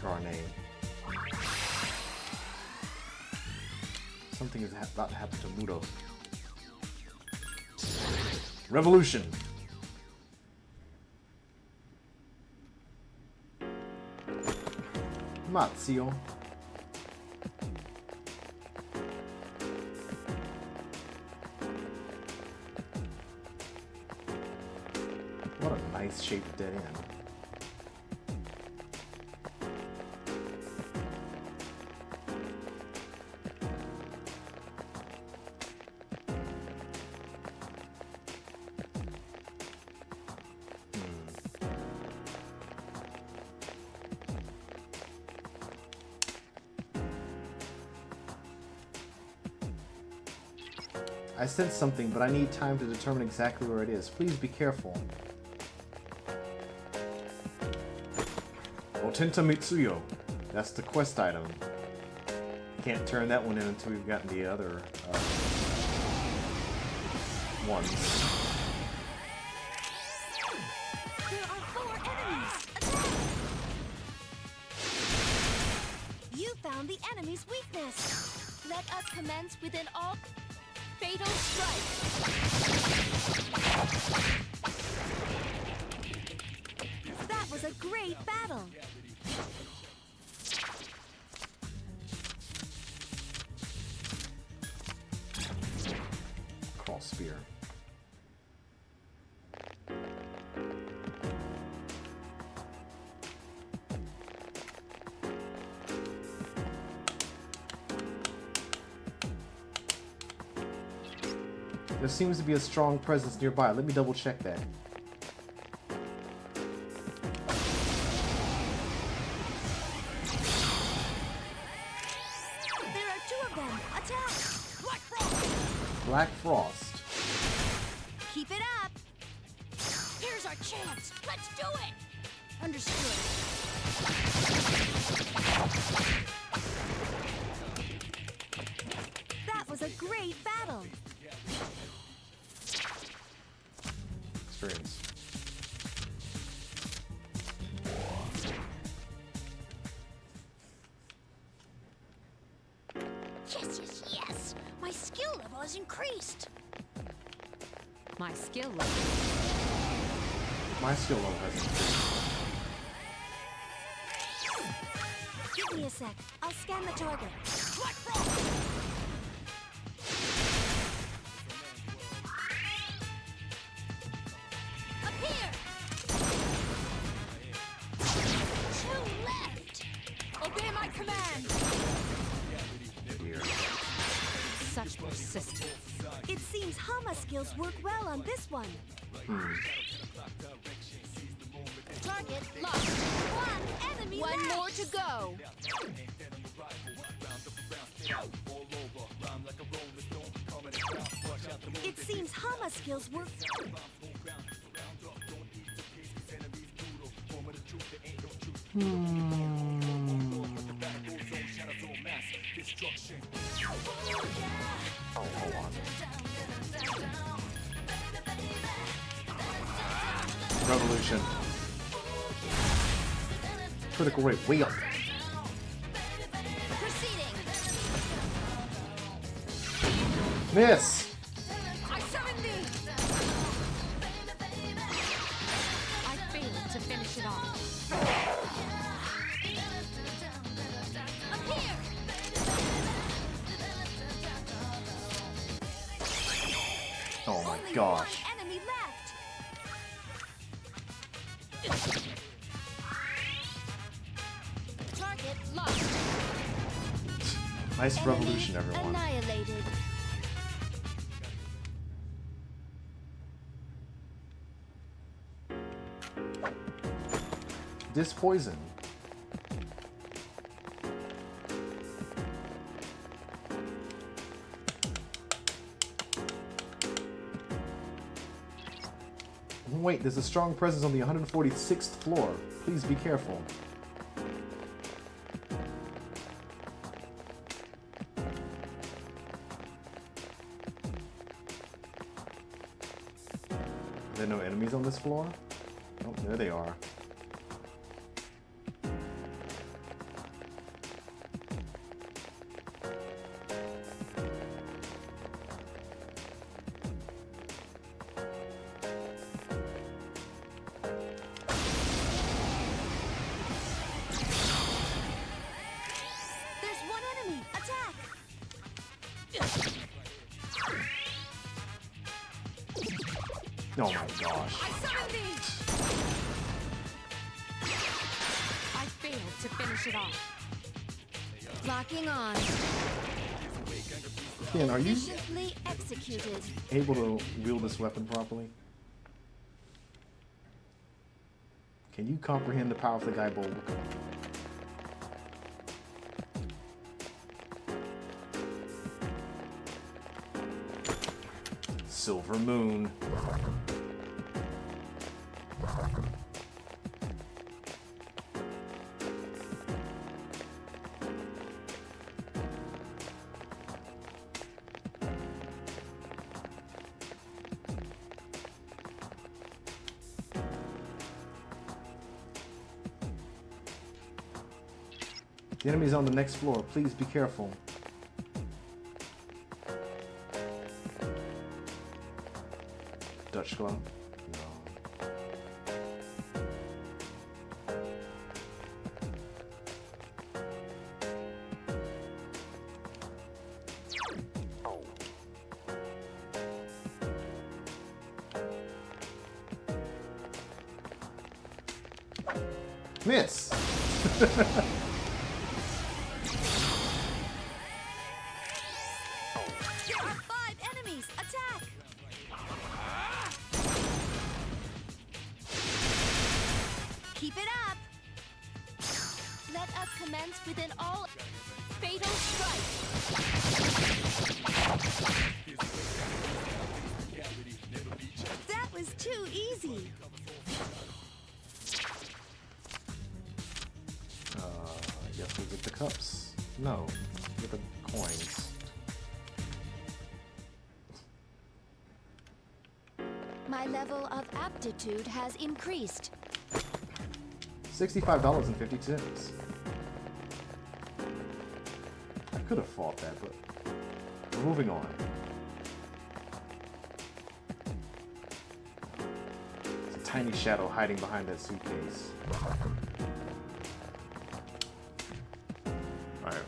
Garnet. Something is about to happen to Muto. Revolution! Mazio. What a nice shaped dead end. I sense something, but I need time to determine exactly where it is. Please be careful. Otenta Mitsuyo. That's the quest item. Can't turn that one in until we've gotten the other ones. There are 4 enemies! Attack! You found the enemy's weakness! Let us commence with an all... Fatal strike! That was a great battle! Cross spear. There seems to be a strong presence nearby. Let me double check that. There are 2 of them! Attack! Black Frost! Black Frost. Keep it up! Here's our chance! Let's do it! Understood. That was a great battle! Experience. Yes, yes, yes! My skill level has increased! My skill level. My skill level has increased. Give me a sec. I'll scan the target. Up here! 2 left! Obey my command! Here. Such persistence. It seems Hama skills work well on this one. Target locked. 1 enemy left. 1 more to go. It seems Hama skills work. Oh, hold on. Revolution. Critical rate way up. Proceeding. Miss! I summon thee. I failed to finish it off. Up here. Oh my Only gosh. 1 enemy left. Target locked. Nice Enemy revolution, everyone. Annihilated. This poison. Wait, there's a strong presence on the 146th floor. Please be careful. Are there no enemies on this floor? Oh, there they are. There's 1 enemy. Attack. Oh my gosh. I summon thee. I failed to finish it off. Locking on. Ken, are you Efficiently executed. able to wield this weapon properly? Can you comprehend the power of the Guy Bulb? Silver Moon. The enemy's on the next floor. Please be careful. Dutch glove? No. Miss! There are 5 enemies! Attack! Keep it up! Let us commence with an all fatal strike! That was too easy! I guess we get the cups. No, get the coins. My level of aptitude has increased. $65.50. I could have fought that, but we're moving on. There's a tiny shadow hiding behind that suitcase. Alright.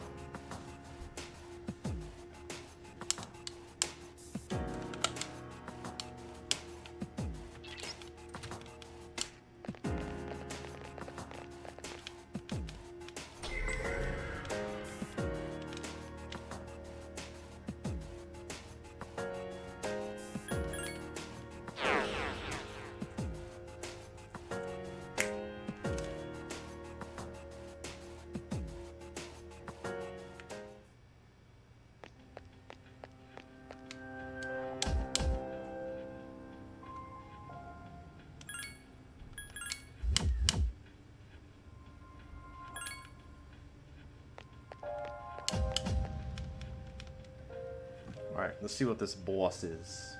Alright, let's see what this boss is.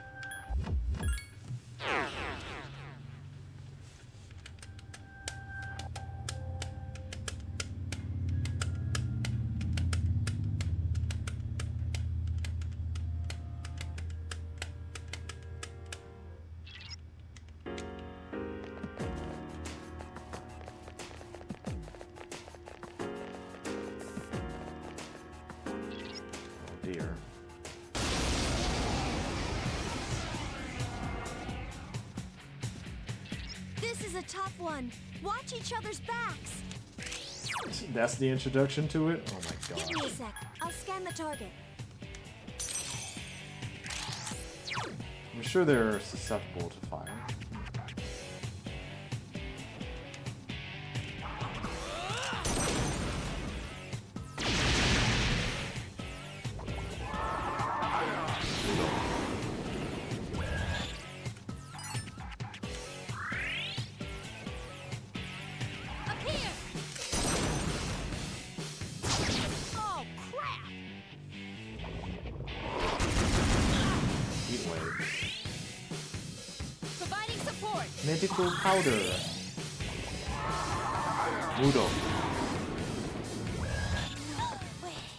Oh dear. This is a tough one. Watch each other's backs. That's the introduction to it? Oh my Give me a god. sec. I'll scan the target. I'm sure they're susceptible to fire. Up here! Oh, crap! Heat wave. Providing support. Medical powder. Mudo.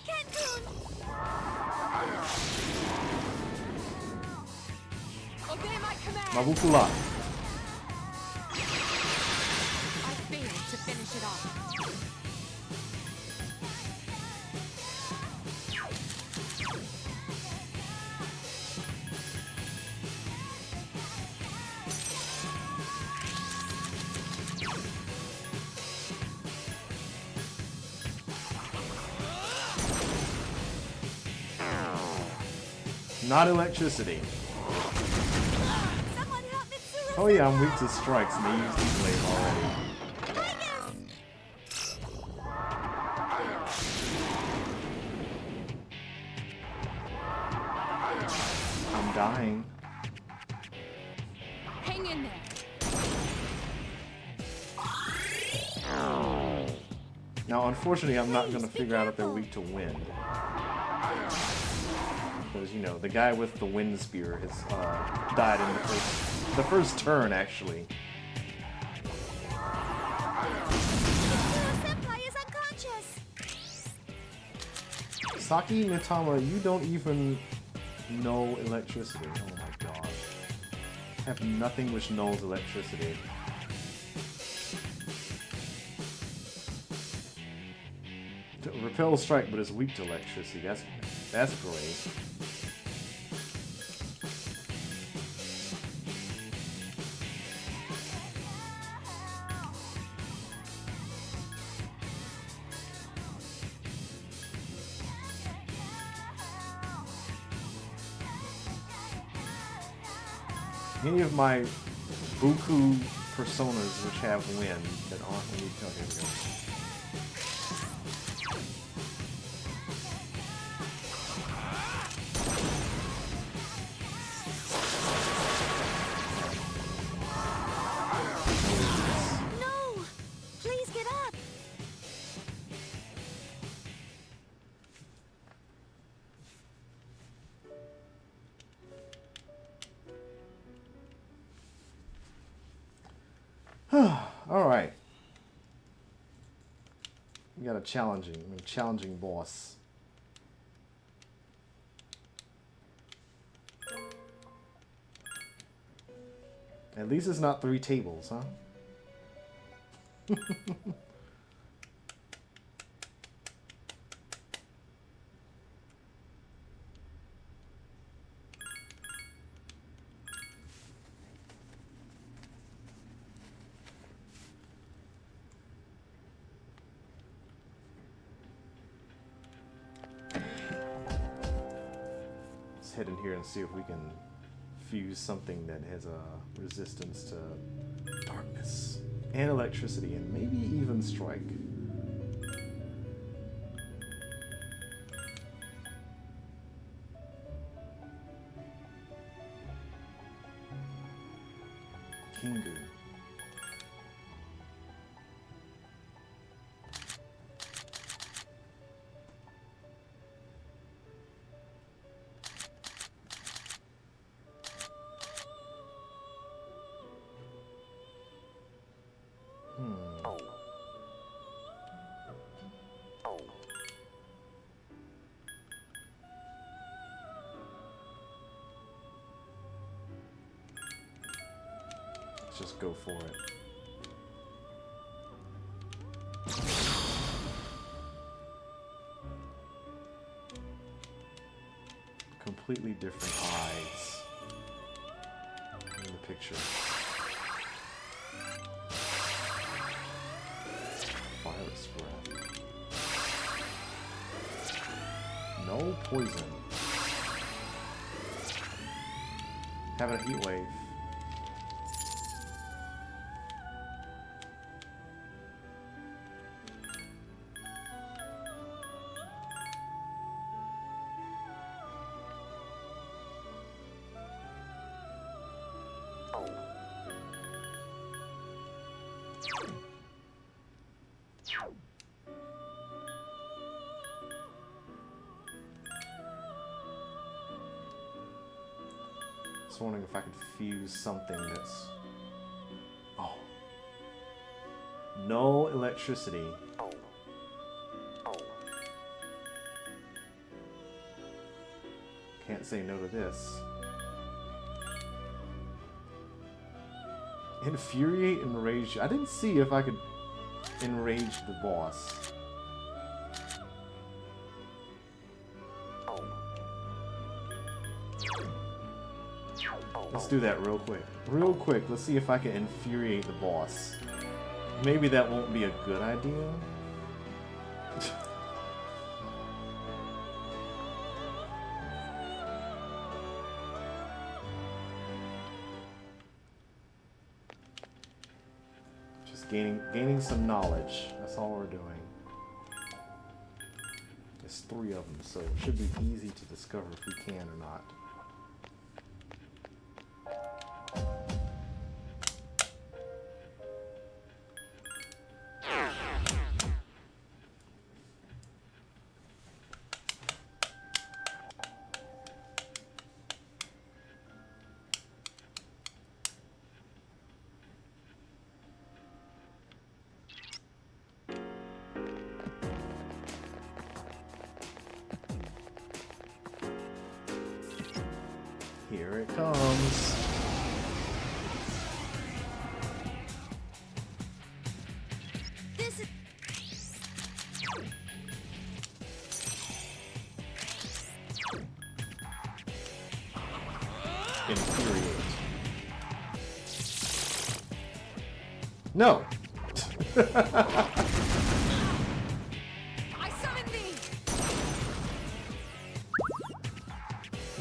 Kenpun! Obey my command. Mabukula. I failed to finish it off. Not electricity. Someone help Mitsuru! Oh yeah, I'm weak to strikes and they used Heat Wave already. I'm dying. hang in there. Now, unfortunately, I'm not going to figure out if they're weak to wind. Because, you know, the guy with the wind spear has died in the first turn, actually. Senpai is unconscious. Saki Mitama, you don't even know electricity. Oh my god. I have nothing which knows electricity. Repel strike, but it's weak to electricity. That's great. Any of my Buku personas which have wind that aren't weak. Oh, here we go. Alright. We got a challenging boss. At least it's not 3 tables, huh? Head in here and see if we can fuse something that has a resistance to darkness and electricity and maybe even strike. Kingu. Just go for it. Completely different eyes in the picture. Virus breath. No poison. Having a heat wave. Just wondering if I could fuse something that's... Oh. No electricity. Can't say no to this. Infuriate, enrage. I didn't see if I could enrage the boss. Let's do that real quick. Real quick, let's see if I can infuriate the boss. Maybe that won't be a good idea. Just gaining some knowledge. That's all we're doing. There's 3 of them, so it should be easy to discover if we can or not. Here it comes. This is... Infuriate. No. I summoned thee!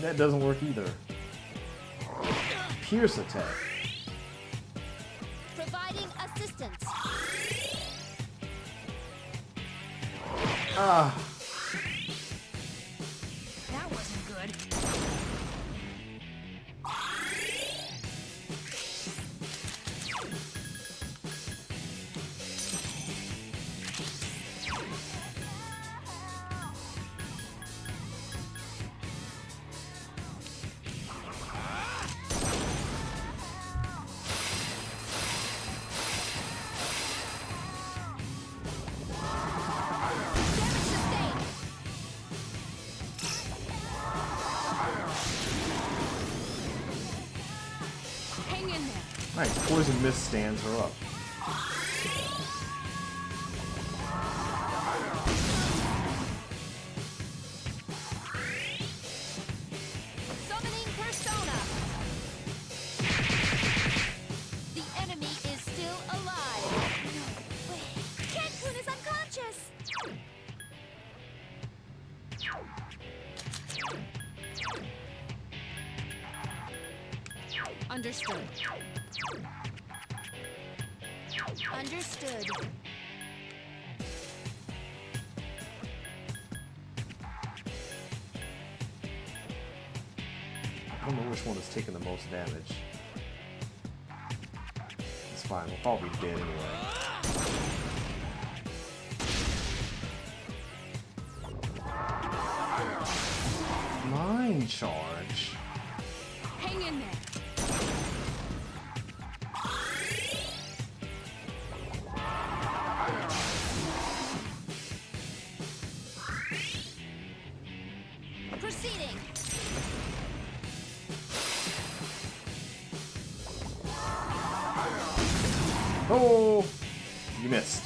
That doesn't work either. Pierce attack. Providing assistance. Ah. That wasn't good. Hang in there. Nice. Poison Mist stands her up. Summoning persona. The enemy is still alive. No way. Cancun is unconscious. Understood. Understood. I don't know which one is taking the most damage. It's fine. We'll probably be dead anyway. Mind charge. Hang in there. Proceeding. Oh, you missed.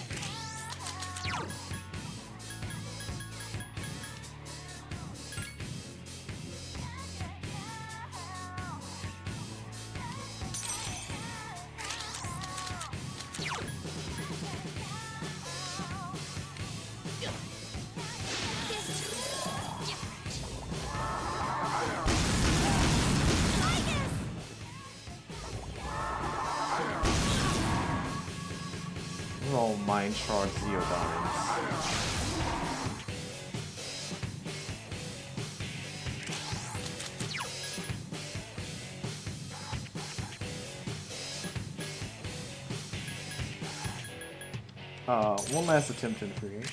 We're all mind charge Zeodines. One last attempt to infuriate.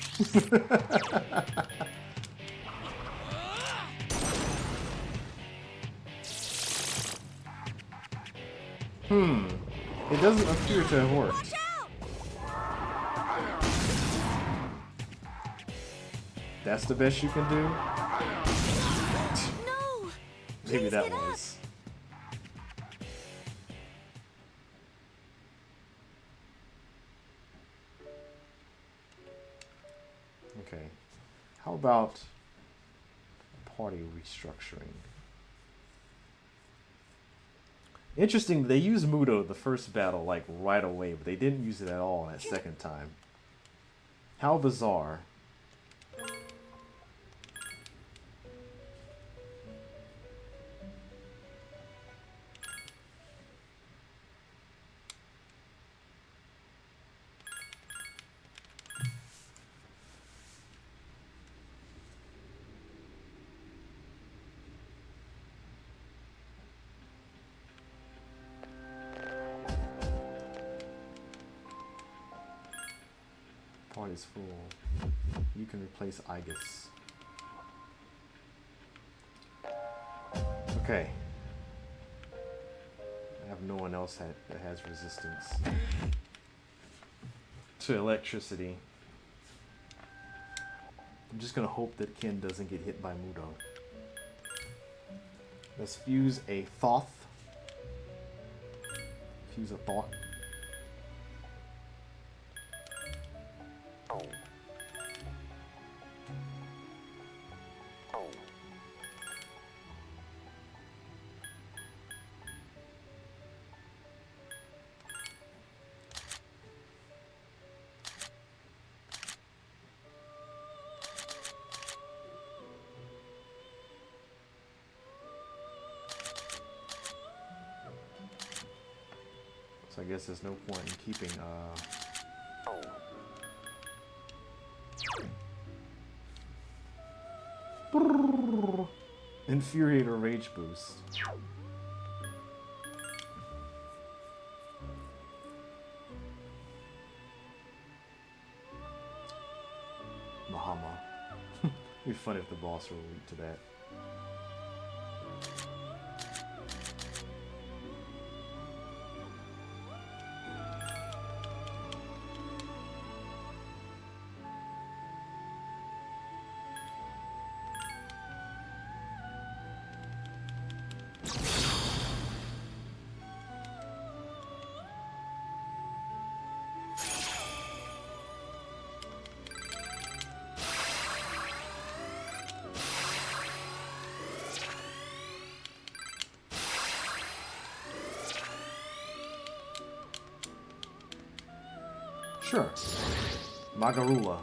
It doesn't appear to have worked. That's the best you can do? No. Maybe Please that get up. was. Okay. How about party restructuring? Interesting, they used Mudo the first battle like right away, but they didn't use it at all that second time. How bizarre. Party's full. You can replace Igus. Okay. I have no one else that has resistance to electricity. I'm just gonna hope that Ken doesn't get hit by Mudo. Let's fuse a Thoth. Fuse a Thoth. So I guess there's no point in keeping Infuriator Rage Boost. Bahama. It'd be funny if the boss were weak to that. Sure. Magarula.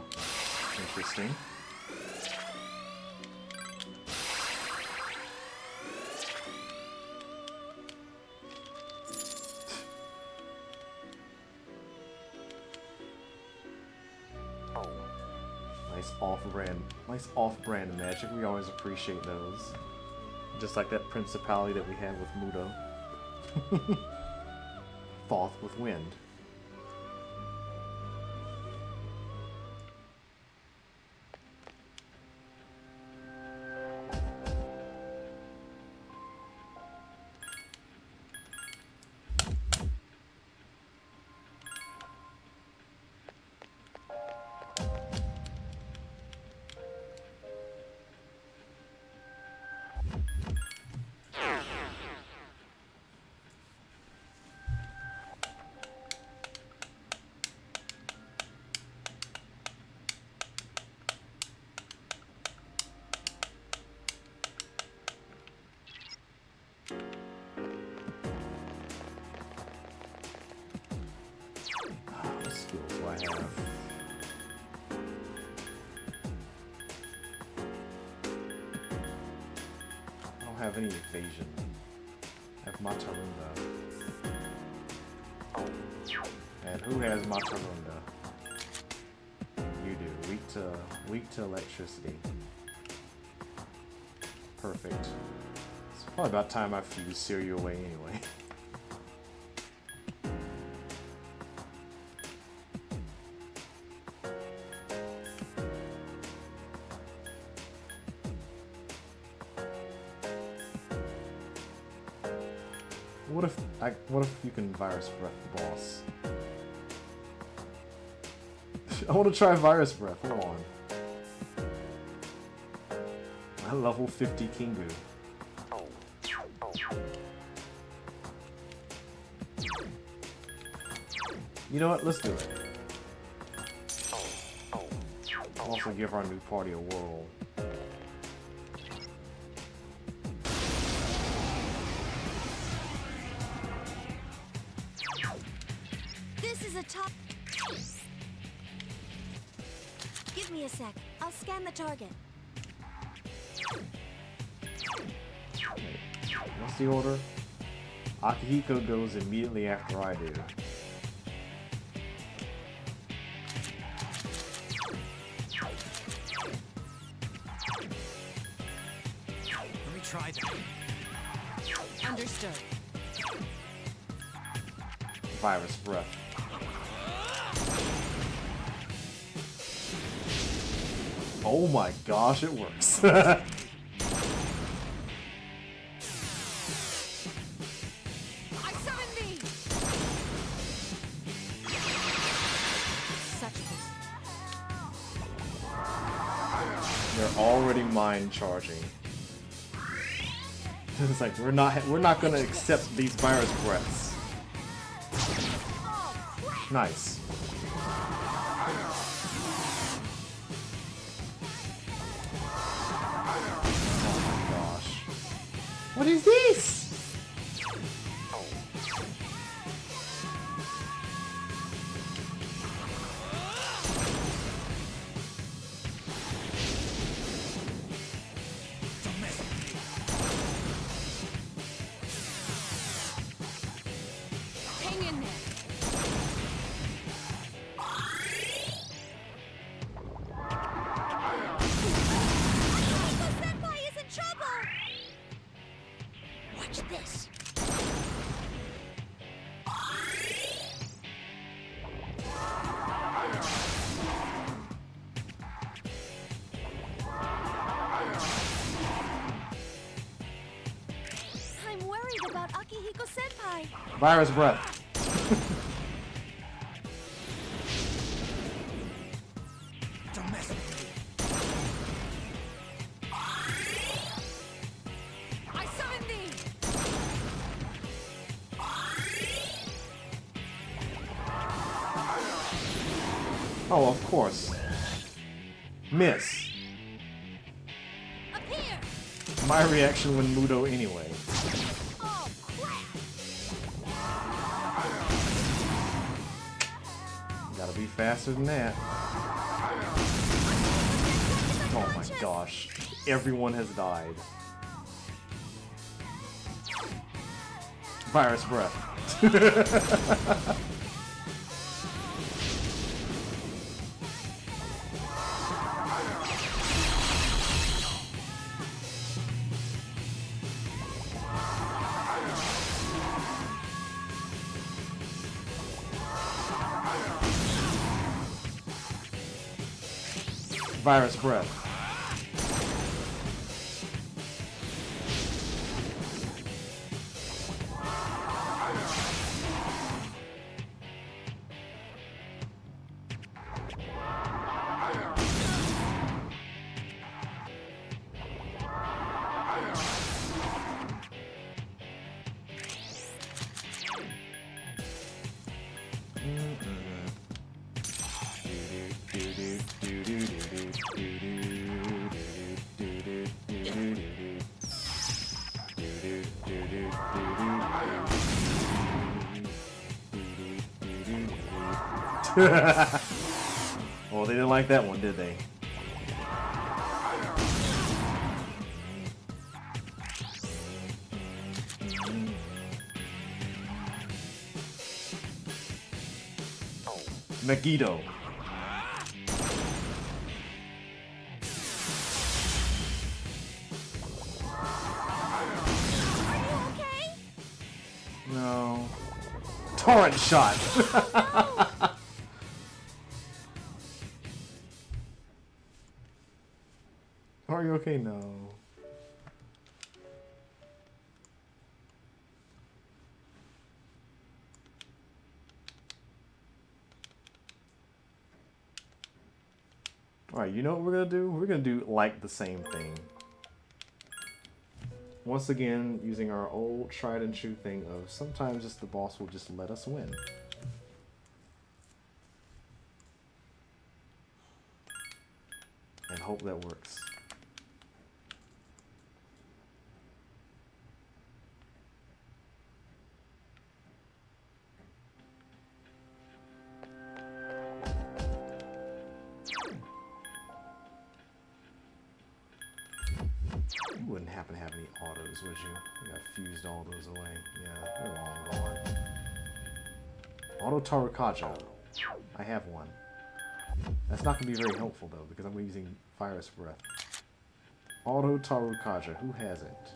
Interesting. Nice off-brand magic. We always appreciate those. Just like that principality that we had with Mudo. Thoth with wind. What skills do I have? I don't have any evasion. I have Matarunda. And who has Matarunda? You do. Weak to electricity. Perfect. It's probably about time I fuse Siri away anyway. What if you can Virus Breath the boss? I want to try Virus Breath. Hold on. My level 50 Kingu. You know what? Let's do it. Also give our new party a whirl. Top. Give me a sec. I'll scan the target. What's the order? Akihiko goes immediately after I do. Let me try that. Understood. Virus Breath. Oh my gosh, it works. I summon thee. Such They're already mind charging. It's like we're not gonna accept these virus breaths. Nice. Oh my gosh. What is this? Hang in there. Senpai is in trouble! Watch this. I'm worried about Akihiko Senpai. Virus breath. I summon thee! Oh, of course. Miss. Appear! My reaction when Mudo anyway. Oh, crap! Gotta be faster than that. Oh my gosh. Everyone has died. Virus breath. Virus breath. Well, they didn't like that one, did they? Megiddo. No. Torrent shot. Are you okay? No. Alright, you know what we're gonna do? We're gonna do like the same thing. Once again, using our old tried and true thing of sometimes just the boss will just let us win. And hope that works. You wouldn't happen to have any autos, would you? You got fused all those away. Yeah, they're long gone. Auto Tarukaja. I have one. That's not going to be very helpful, though, because I'm using Virus Breath. Auto Tarukaja. Who has it?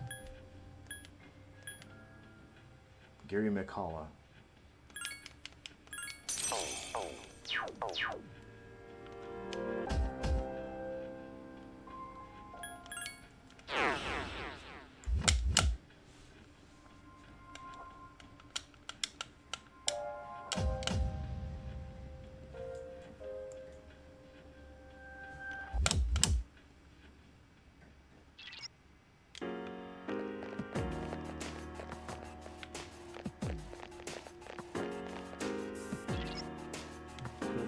Gary McCullough.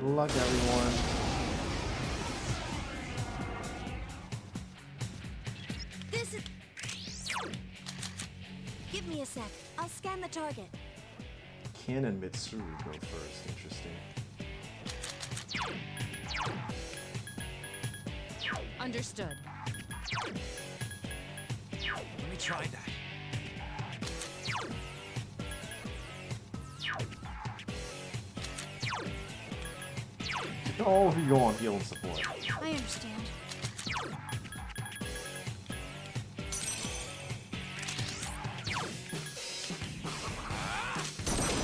luck, everyone. This is... Give me a sec. I'll scan the target. Ken and Mitsuru go first. Interesting. Understood. Let me try that. All of you go on heal and support. I understand.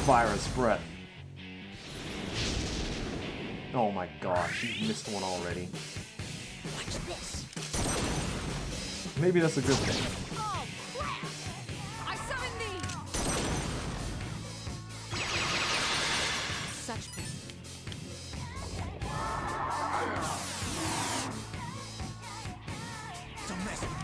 Virus breath. Oh my gosh, you missed one already. Watch this. Maybe that's a good thing. Oh, crap! I summon thee! Such Don't mess with me.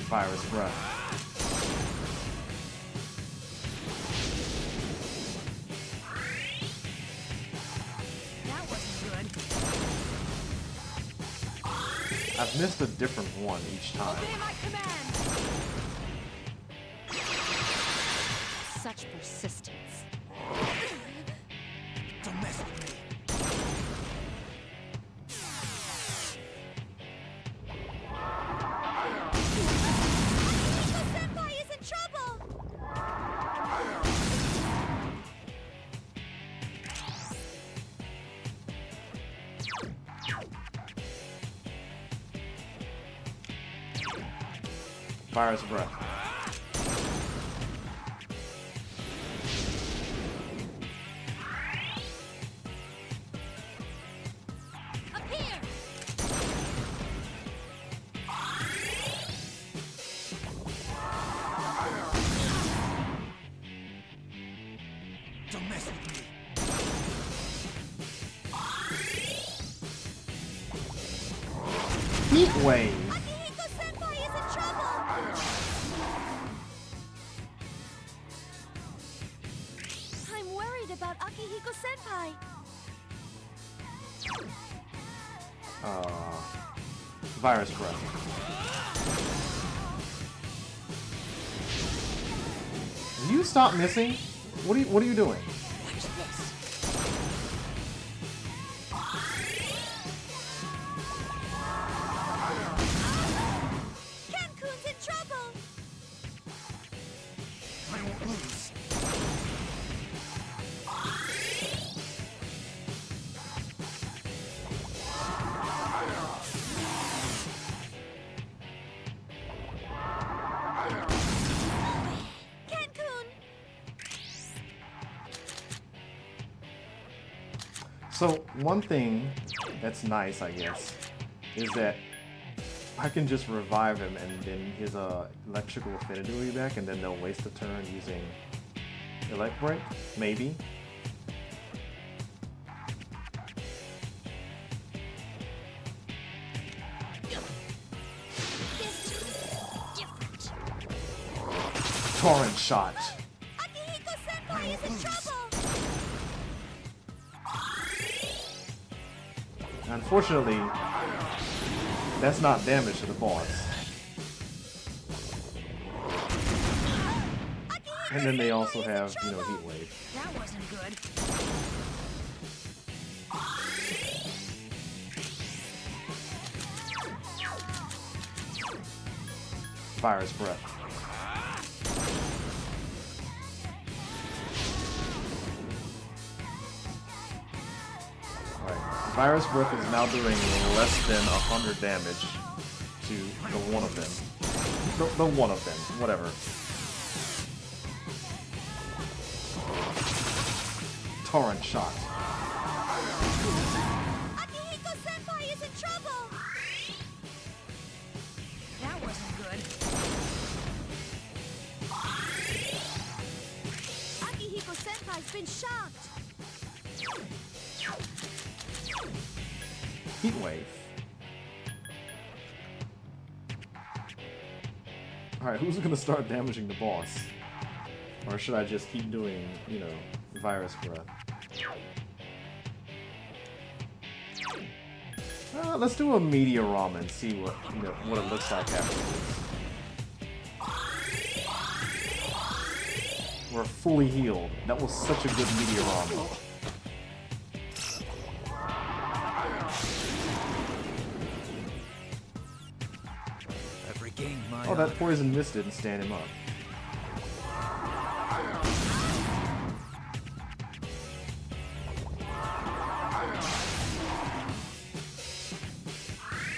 Virus breath. That wasn't good. I've missed a different one each time. Obey my command! Such persistence. Don't mess with me. Senpai is in trouble! Virus breath. Up here! Don't mess with me. Heat wave. Akihiko Senpai is in trouble! I'm worried about Akihiko Senpai. Virus breath. Will you stop missing? What are you doing? Watch this. Ken-kun's in trouble! I won't lose. Ken-kun! So one thing that's nice, I guess, is that I can just revive him and then his electrical affinity will be back, and then they'll waste a turn using Elect Break, maybe. Different. Torrent shot. Akihiko Senpai is in trouble! Unfortunately, that's not damage to the boss. And then they also have, you know, Heat Wave. That wasn't good. Virus breath. Alright. Virus breath is now doing less than 100 damage to the one of them. The one of them, whatever. Torrent shot. Akihiko Senpai is in trouble! That wasn't good. Akihiko Senpai's been shocked! Heat wave. Alright, who's gonna start damaging the boss? Or should I just keep doing, you know, virus breath? Let's do a Meteorama and see what, you know, what it looks like afterwards. We're fully healed. That was such a good Meteorama. Oh, that poison mist didn't stand him up.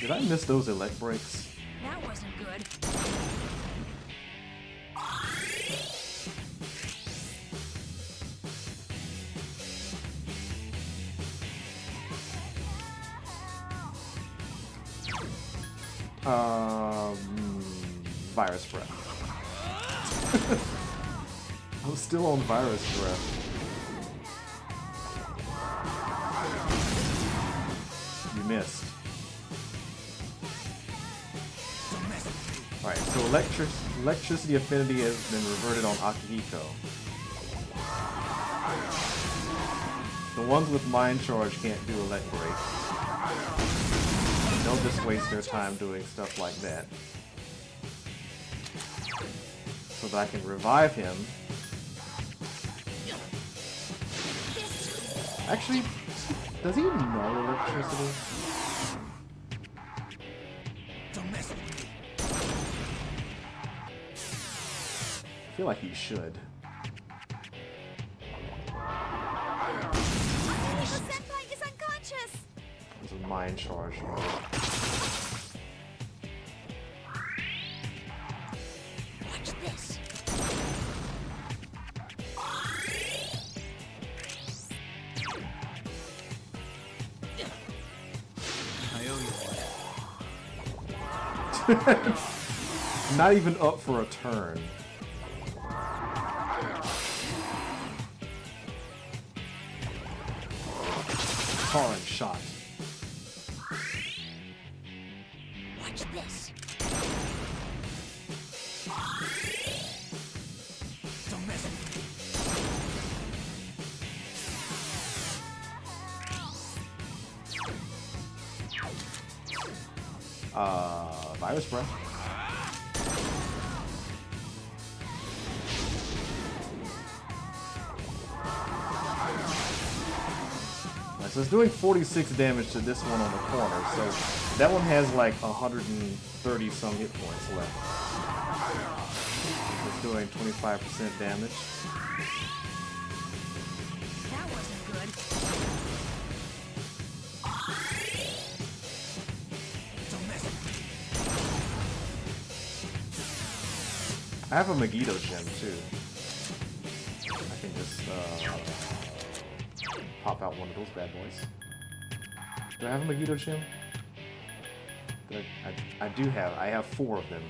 Did I miss those elect breaks? That wasn't good. Virus breath. I'm still on virus breath. You missed. Alright, so electricity affinity has been reverted on Akihiko. The ones with mind charge can't do elect break. They'll just waste their time doing stuff like that. So that I can revive him. Actually, does he know electricity? Don't mess with me. I feel like he should. Senpai is unconscious! This is mind charge mode. Watch this. I owe you. Not even up for a turn. Hard shot. Watch this. Don't mess with me. Virus breath. Alright, so it's doing 46 damage to this one on the corner, so that one has like 130 some hit points left. It's doing 25% damage. That wasn't good. Don't mess with me. I have a Megiddo gem too. I can just pop out one of those bad boys. Do I have a Megiddo gem? I do have. I have 4 of them.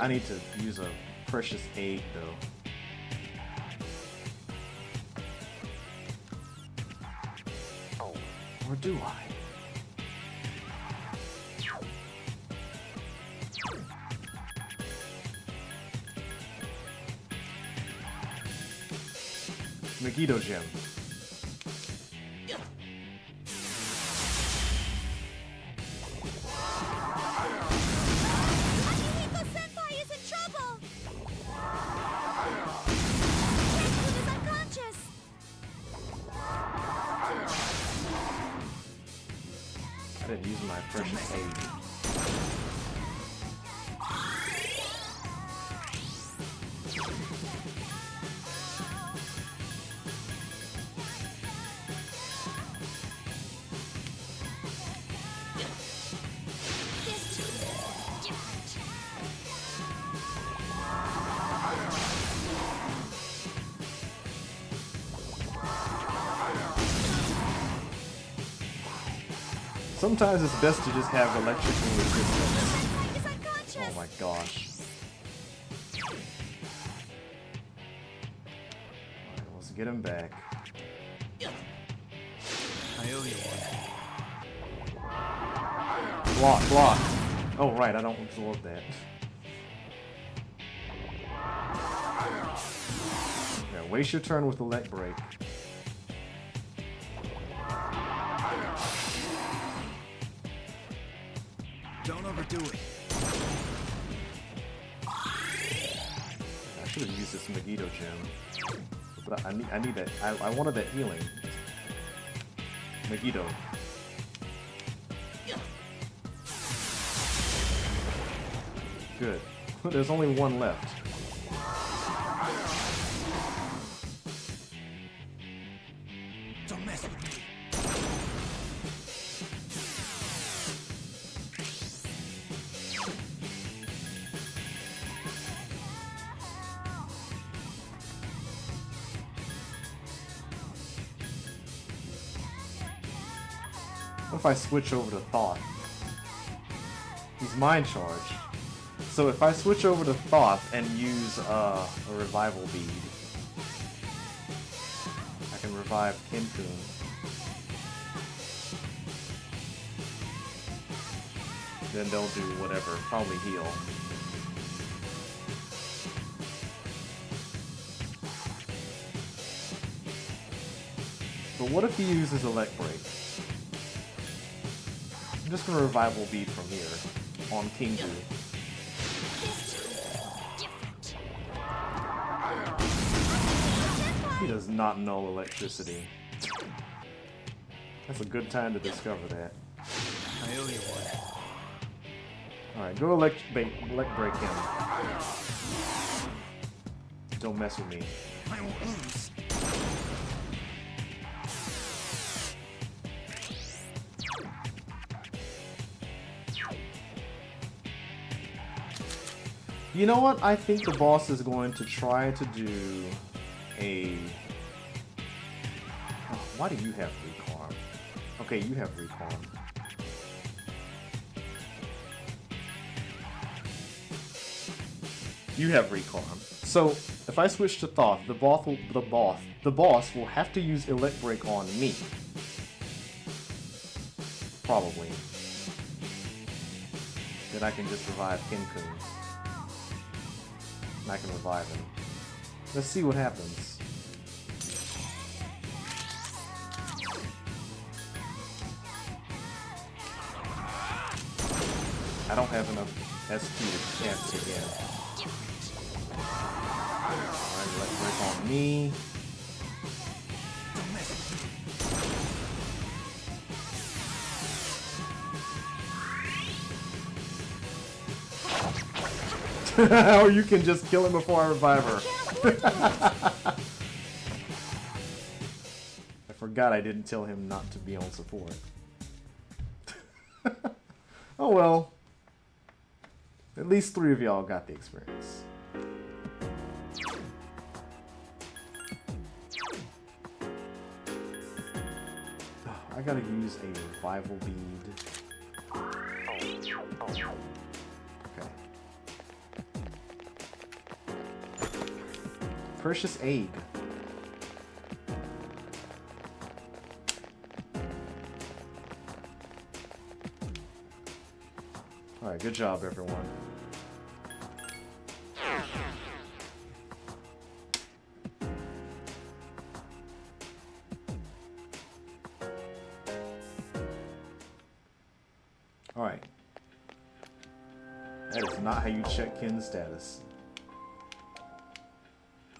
I need to use a precious egg though. Or do I? Megiddo gem. Senpai is in trouble! He is unconscious! I didn't use my precious egg. Sometimes it's best to just have electrical resistance. Oh my gosh. Alright, let's get him back. I owe you one. Block, block. Oh right, I don't absorb that. Yeah, waste your turn with the leg break. Don't overdo it. I should have used this Megiddo gem. But I need that. I wanted that healing. Megiddo. Good. There's only one left. Don't mess with me. What if I switch over to Thoth? He's mind charged. So if I switch over to Thoth and use a revival bead, I can revive Kinpun. Then they'll do whatever, probably heal. But what if he uses Elect Break? I'm just gonna revival bead from here on Kingu. He does not know electricity. That's a good time to discover that. I owe you one. Alright, go elect break him. Don't mess with me. I won't lose. You know what? I think the boss is going to try to do a... Oh, why do you have Recarm? Okay, you have Recarm. You have Recarm. So, if I switch to Thoth, the boss will have to use Elect Break on me. Probably. Then I can just revive Kinpun. And I can revive him. Let's see what happens. I don't have enough SP to cast it yet. Alright, let's break on me. Or you can just kill him before I revive her. I forgot I didn't tell him not to be on support. Oh well. At least 3 of y'all got the experience. I gotta use a revival bead. Okay. Precious egg. Alright, good job everyone. Alright. That is not how you check Kin's status.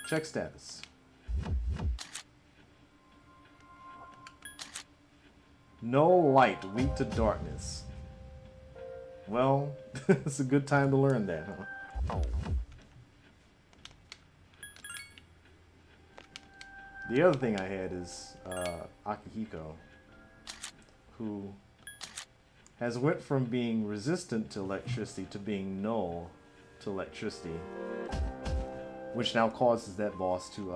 Check status. No light, weak to darkness. Well, it's a good time to learn that, huh? The other thing I had is Akihiko, who has went from being resistant to electricity to being null to electricity, which now causes that boss to,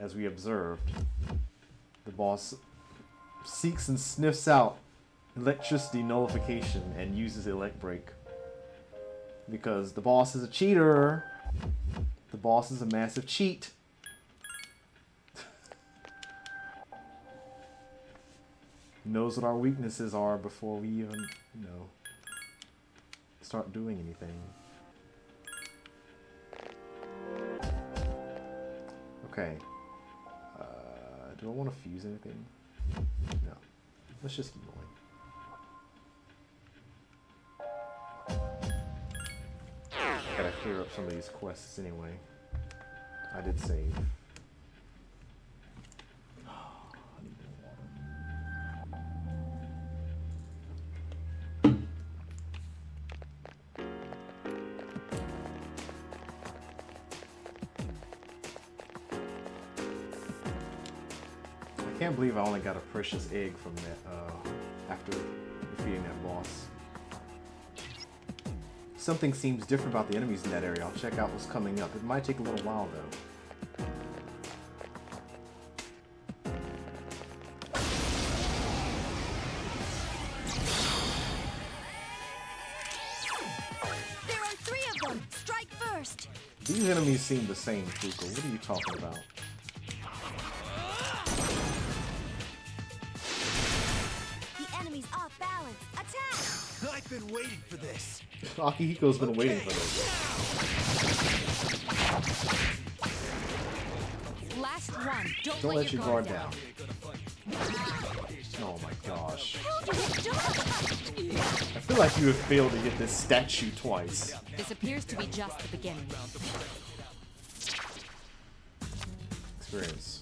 as we observed, the boss seeks and sniffs out electricity nullification and uses elect break. Because the boss is a cheater. The boss is a massive cheat. Knows what our weaknesses are before we even, you know, start doing anything. Okay. Do I want to fuse anything? No. Let's just keep going. Gotta clear up some of these quests anyway. I did save. I can't believe I only got a precious egg from that after defeating that boss. Something seems different about the enemies in that area. I'll check out what's coming up. It might take a little while though. There are 3 of them! Strike first! These enemies seem the same, Fuko. What are you talking about? The enemy's off balance! Attack! I've been waiting for this. Akihiko's been waiting for this. Last one. Don't let your guard down. Oh my gosh. I feel like you have failed to get this statue twice. This appears to be just the beginning. Experience.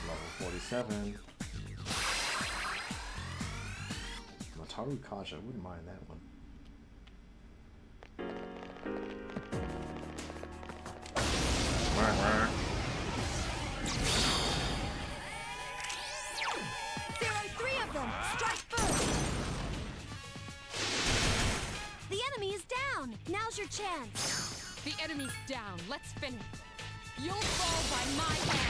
Level 47. Mataru Kaja, I wouldn't mind that one. There are 3 of them! Strike first! The enemy is down! Now's your chance! The enemy's down. Let's finish. You'll fall by my hand.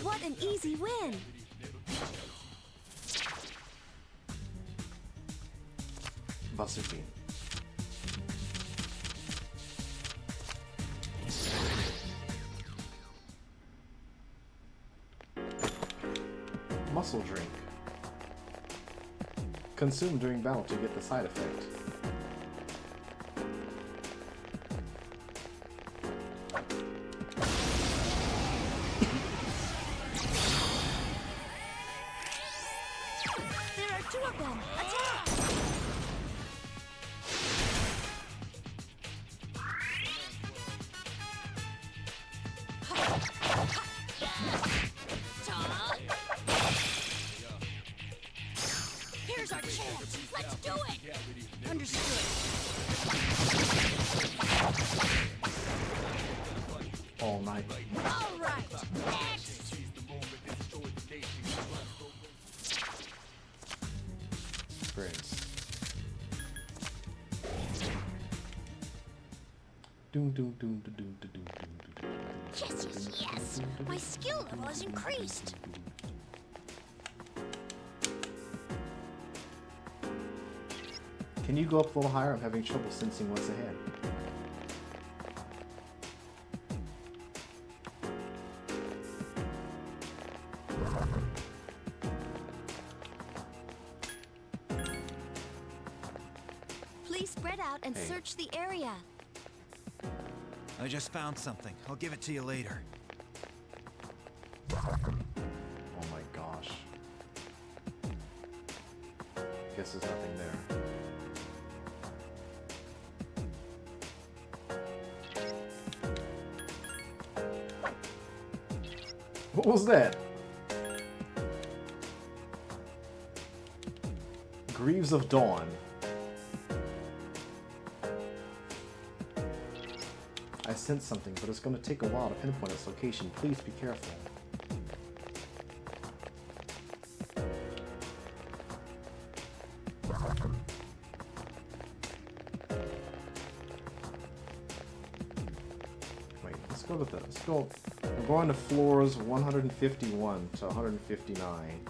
What an easy win! Basuki. Muscle drink. Consume during battle to get the side effect. There are 2 of them! Attack! Here's our chance! Let's do it! Understood. All night. All right! Next! Experience. Doom doom doom doom doom doom doom doom. Yes, yes, yes! My skill level has increased! Can you go up a little higher? I'm having trouble sensing what's ahead. Please spread out and Hey. search the area. I just found something. I'll give it to you later. Oh my gosh. Guess there's nothing there. What was that? Greaves of Dawn. I sense something, but it's going to take a while to pinpoint its location. Please be careful. go with that. Let's go. We're going to floors 151 to 159.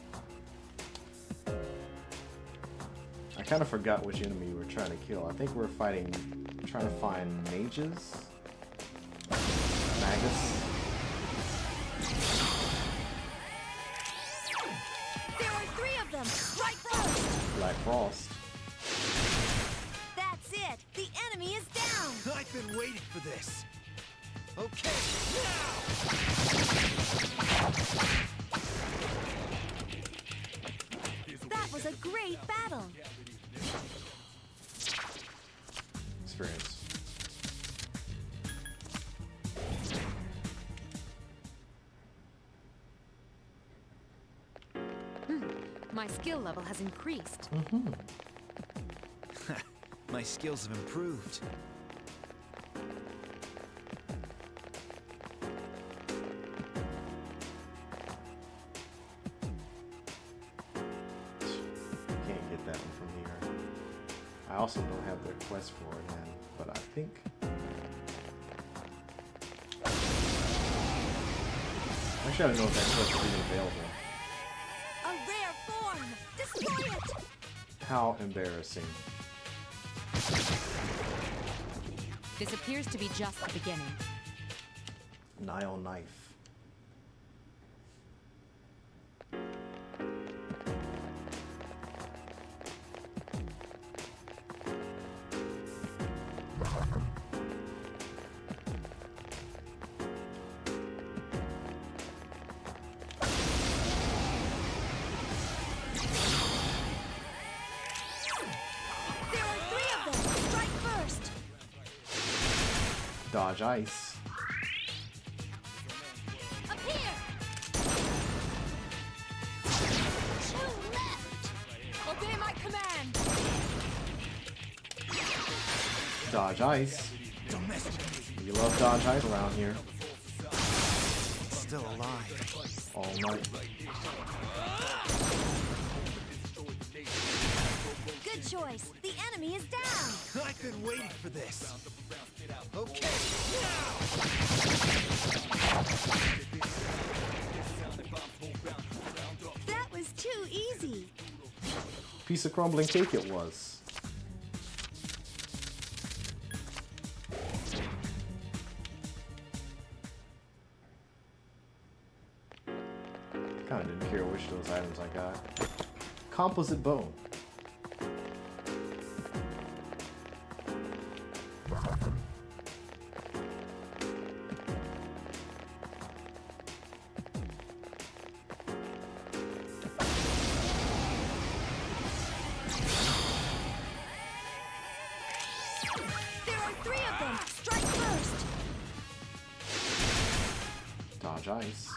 I kind of forgot which enemy we were trying to kill. I think we're trying to find mages? Magus? There are 3 of them! Right first! Black Frost. That's it! The enemy is down! I've been waiting for this. Okay, That was a great battle! Experience. My skill level has increased. my skills have improved. Can't get that one from here. I also don't have the quest for it in, but I think... Actually, I don't know if that quest is even available. A rare form! Destroy it! How embarrassing. This appears to be just the beginning. Nile Knife. There are 3 of them! Strike first! Dodge ice. Up here! 2 left! Obey my command! Dodge ice. Don't mess with me. You love dodge ice around here. Still alive. All night. Good choice! The enemy is down! I've been waiting for this. Okay, That was too easy! Piece of crumbling cake it was. Kinda didn't care which of those items I got. Composite bone. There are 3 of them! Strike first! Dodge ice.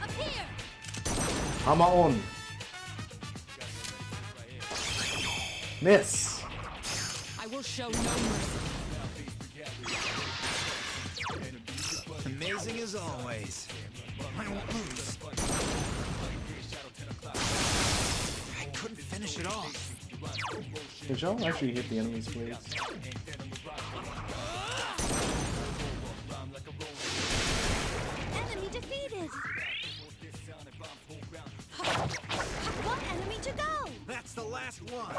Up here! Hammer on. Miss. I will show no mercy. amazing as always. I won't lose. I couldn't finish it off. Did y'all actually hit the enemies, please? Enemy defeated! One enemy to go! That's the last one.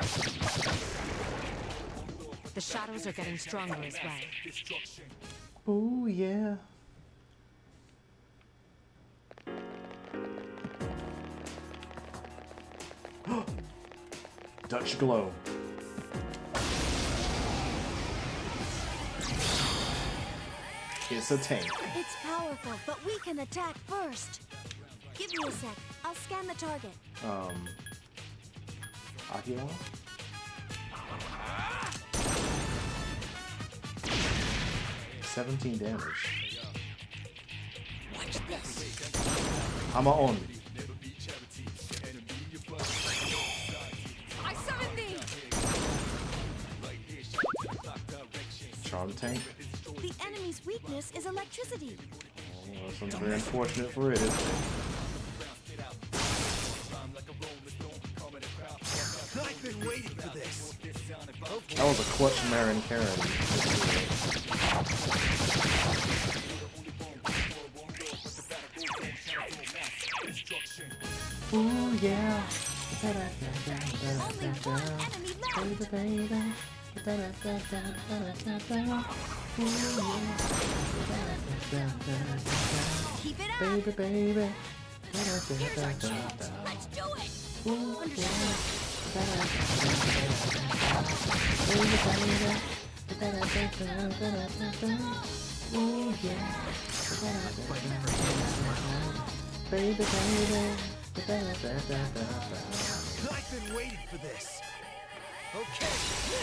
The shadows are getting stronger as well. Oh yeah. Dutch glow. It's a tank. It's powerful, but we can attack first. Give me a sec. I'll scan the target. Akio? $17 damage. Watch this. I'm on. I summon thee! Charm tank. The enemy's weakness is electricity. Oh, that's very unfortunate for it, isn't it? I've been waiting for this. Okay. That was a clutch Marin Karen. Ooh yeah. Baby, baby. Keep it up. Baby, baby. Here's our chance. Let's do it. Baby, baby. I've been waiting for this. Okay, now!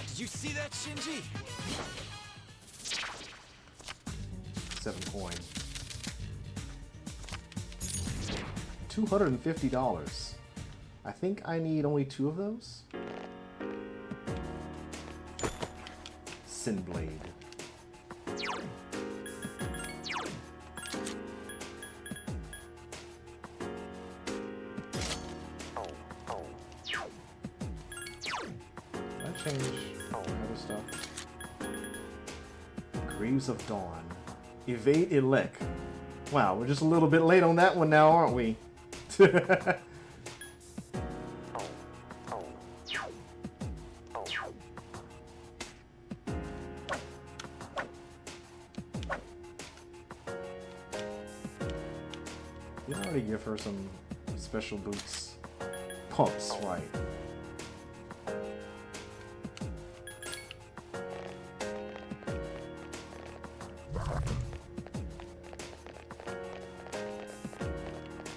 Did you see that, Shinji? 7 coin. $250. I think I need only 2 of those. Sinblade. Did I change other stuff? Greaves of Dawn. Evade Elec. Wow, we're just a little bit late on that one now, aren't we? You already give her some special boots. Pumps, right.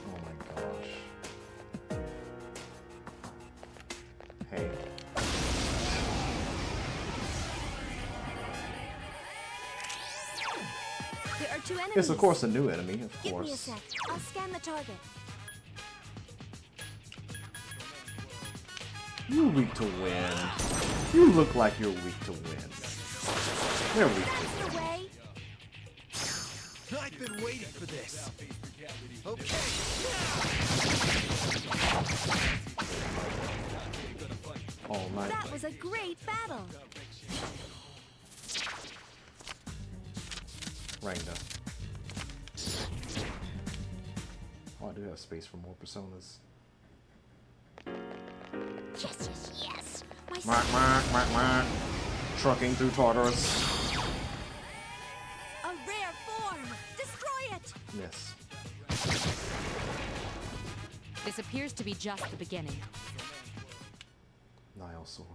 Oh my gosh. Hey. There are 2 enemies. It's of course a new enemy, of Give me a course. sec. I'll scan the target. You're weak to win. You look like you're weak to win. They're weak to win. Away. I've been waiting for this. Okay. All night. That was a great battle. Rangda. Oh, I do have space for more personas. Yes, yes, yes. My Mark, mark, mark, mark. Trucking through Tartarus. A rare form. Destroy it. Yes. This appears to be just the beginning. Nile Sword.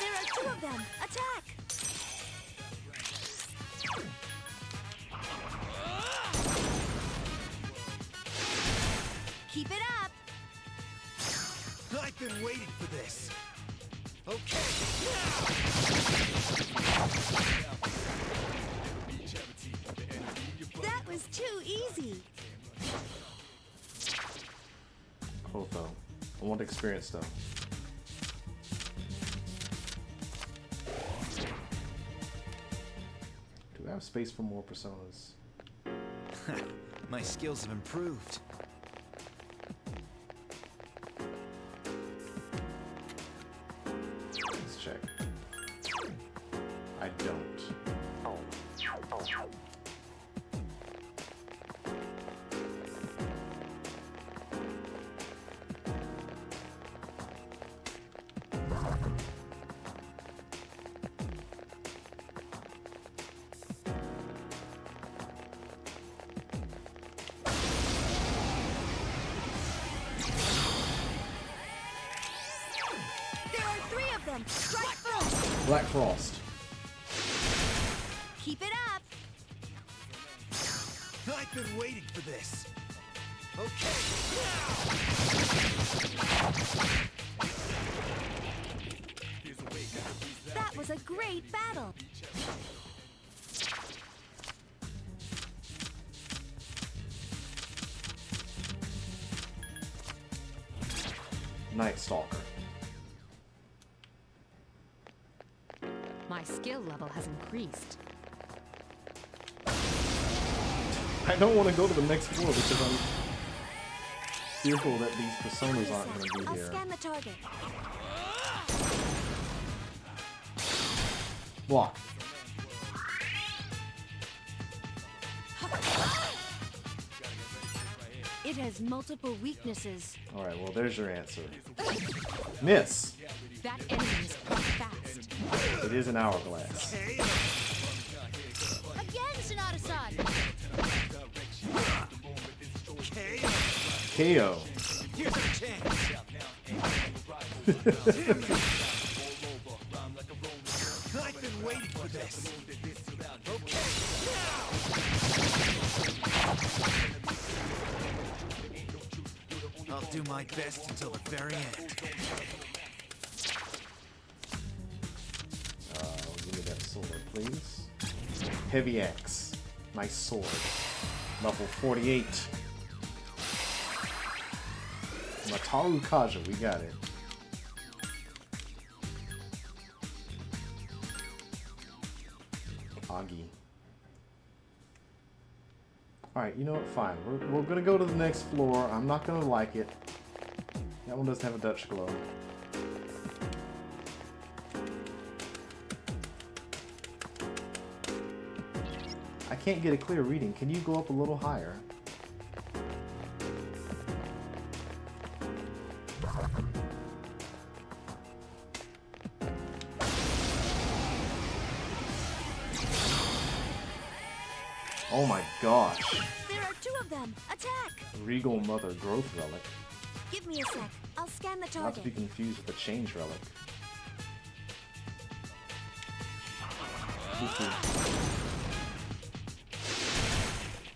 There are 2 of them. Attack. Keep it up. I've been waiting for this. Okay. That was too easy. Clotho. I want experience though. Do I have space for more personas? My skills have improved. Let's check. I don't. There are 3 of them. Strike first. Black Frost. Keep it up. I've been waiting for this. Okay. That was a great battle. Night Stalker. My skill level has increased. I don't want to go to the next floor because I'm fearful that these personas aren't going to be I'll here. scan the target. Block. It has multiple weaknesses. Alright, well, there's your answer. Miss! That enemy is quite fast. It is an hourglass. Again, Sonata-san! KO. Here's a chance. I've been waiting for this. I'll do my best until the very end. Give me that sword, please. Heavy axe. Nice sword. Level 48. Mataru Kaja, we got it. Agi. Alright, you know what? Fine. We're gonna go to the next floor. I'm not gonna like it. That one doesn't have a Dutch glow. I can't get a clear reading. Can you go up a little higher? Oh my gosh. There are two of them. Attack! Regal Mother Growth Relic. Give me a sec. I'll scan the Not to be target. confused with the Change Relic.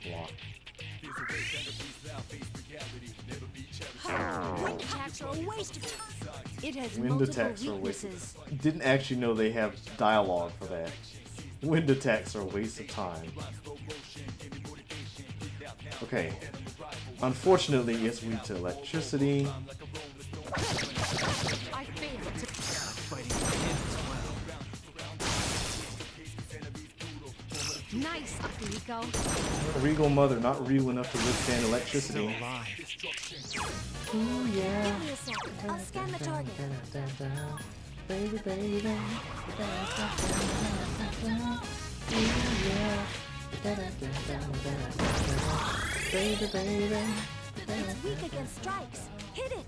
Block. Wind attacks are a waste of time. It has Wind multiple attacks are a waste weaknesses. of... Didn't actually know they have dialogue for that. Wind attacks are a waste of time. Okay. Unfortunately, it's weak to electricity. I failed to... Nice, Akihiko. Regal Mother, not real enough to withstand electricity. Ooh, yeah. Give me a sec. I'll scan the target. Baby, baby. Baby, baby. It's weak against strikes. Hit it.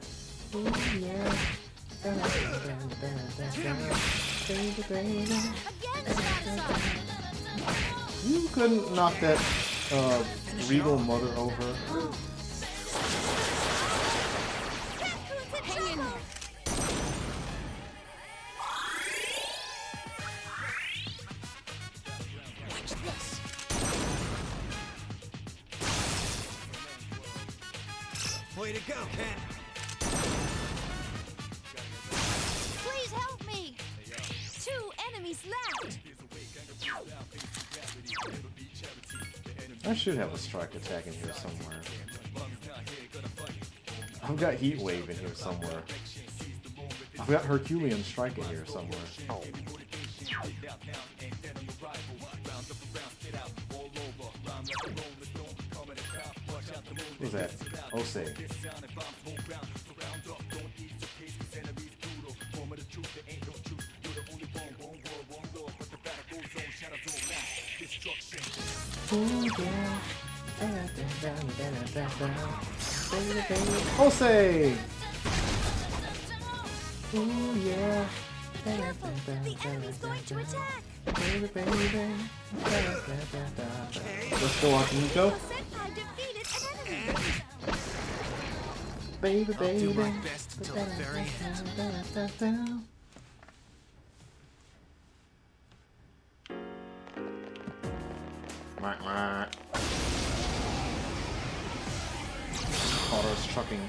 Baby, baby. Again, Sonata-san! You couldn't knock that Regal Mother over. Hang in there. Watch this! Way to go, Ken. Please help me! 2 enemies left! I should have a strike attack in here somewhere. I've got Heat Wave in here somewhere. I've got Herculean Strike in here somewhere. What's that? Osei. Osei! Ooh, yeah. Careful! The enemy's going to attack! Let's go, Akihiko. Senpai defeated an enemy! Baby, I'll do my baby. best until the very end. Otto's trucking.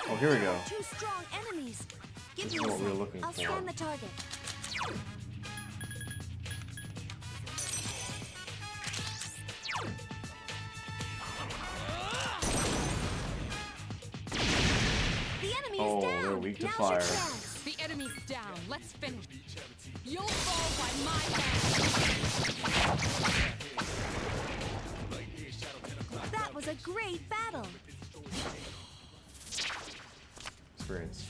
Oh, here we go. 2 strong enemies. Give This me is a what we were sec. looking I'll for. scan the target. The enemy is Oh, weak to Now's your fire. chance. The enemy's down. Let's finish. You'll fall by my hand. That was a great battle. Experience.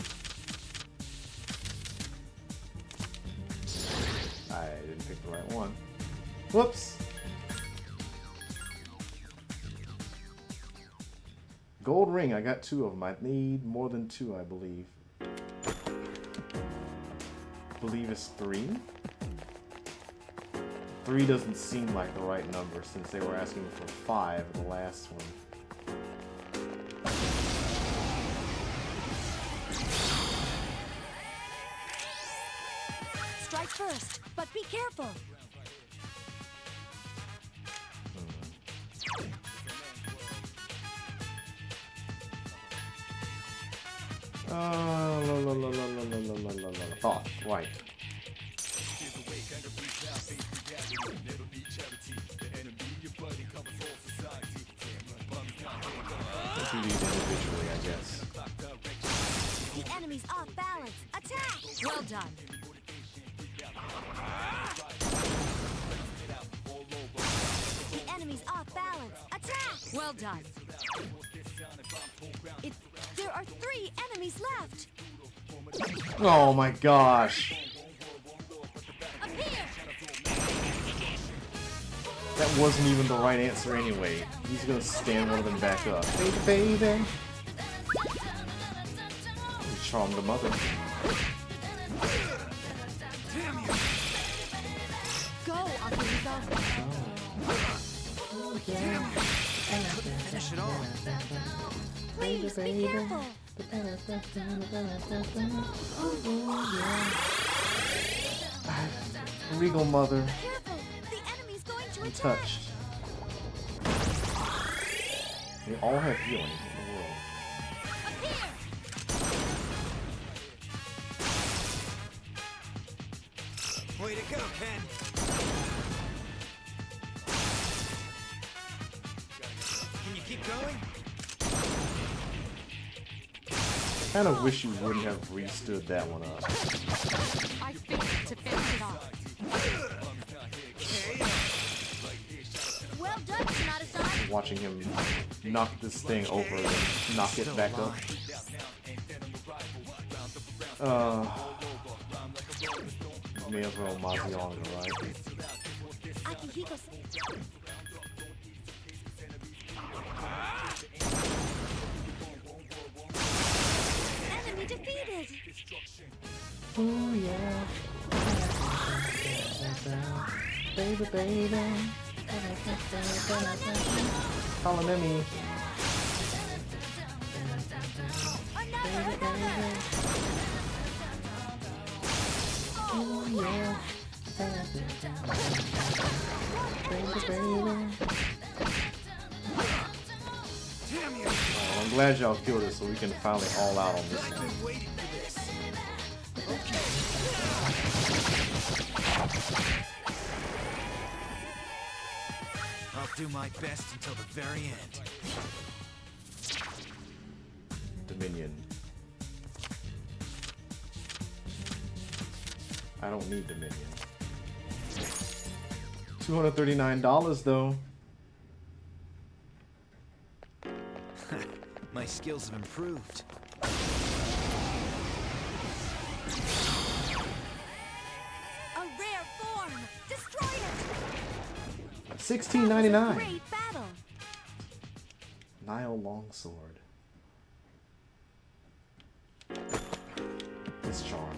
I didn't pick the right one. Whoops! Gold ring, I got 2 of them. I need more than 2, I believe. Believe it's 3? 3 doesn't seem like the right number since they were asking for 5 in the last one. Strike first, but be careful. Thought, right. Let's do these individually, I guess. The enemy's off balance. Attack! Well done. The enemy's off balance. Attack! Well done. There are 3 enemies left. Oh my gosh. Up here! That wasn't even the right answer anyway. He's gonna stand one of them back up. Baby, baby. We charmed the mother. Go, Akihiko. Finish it off. Please be careful. Regal mother. Careful. The enemy's going to I'm attack. touched. They all have healing in the world. Up here! Way to go, Ken. Can you keep going? I kind of wish you wouldn't have restood that one up. I failed to finish it off. Well done, Sonata-san. Watching him knock this thing over and then knock it back up. May as well Mazzy on the right. Akihiko-san. Enemy defeated. Oh yeah. Baby, baby. Calling me. Oh yeah. Baby, baby. Oh, I'm glad y'all killed it so we can finally all out on this one. I'll do my best until the very end. Dominion. I don't need Dominion. $239 though. My skills have improved. A rare form. Destroy it. $16.99. Great battle. Nile Longsword. This charm.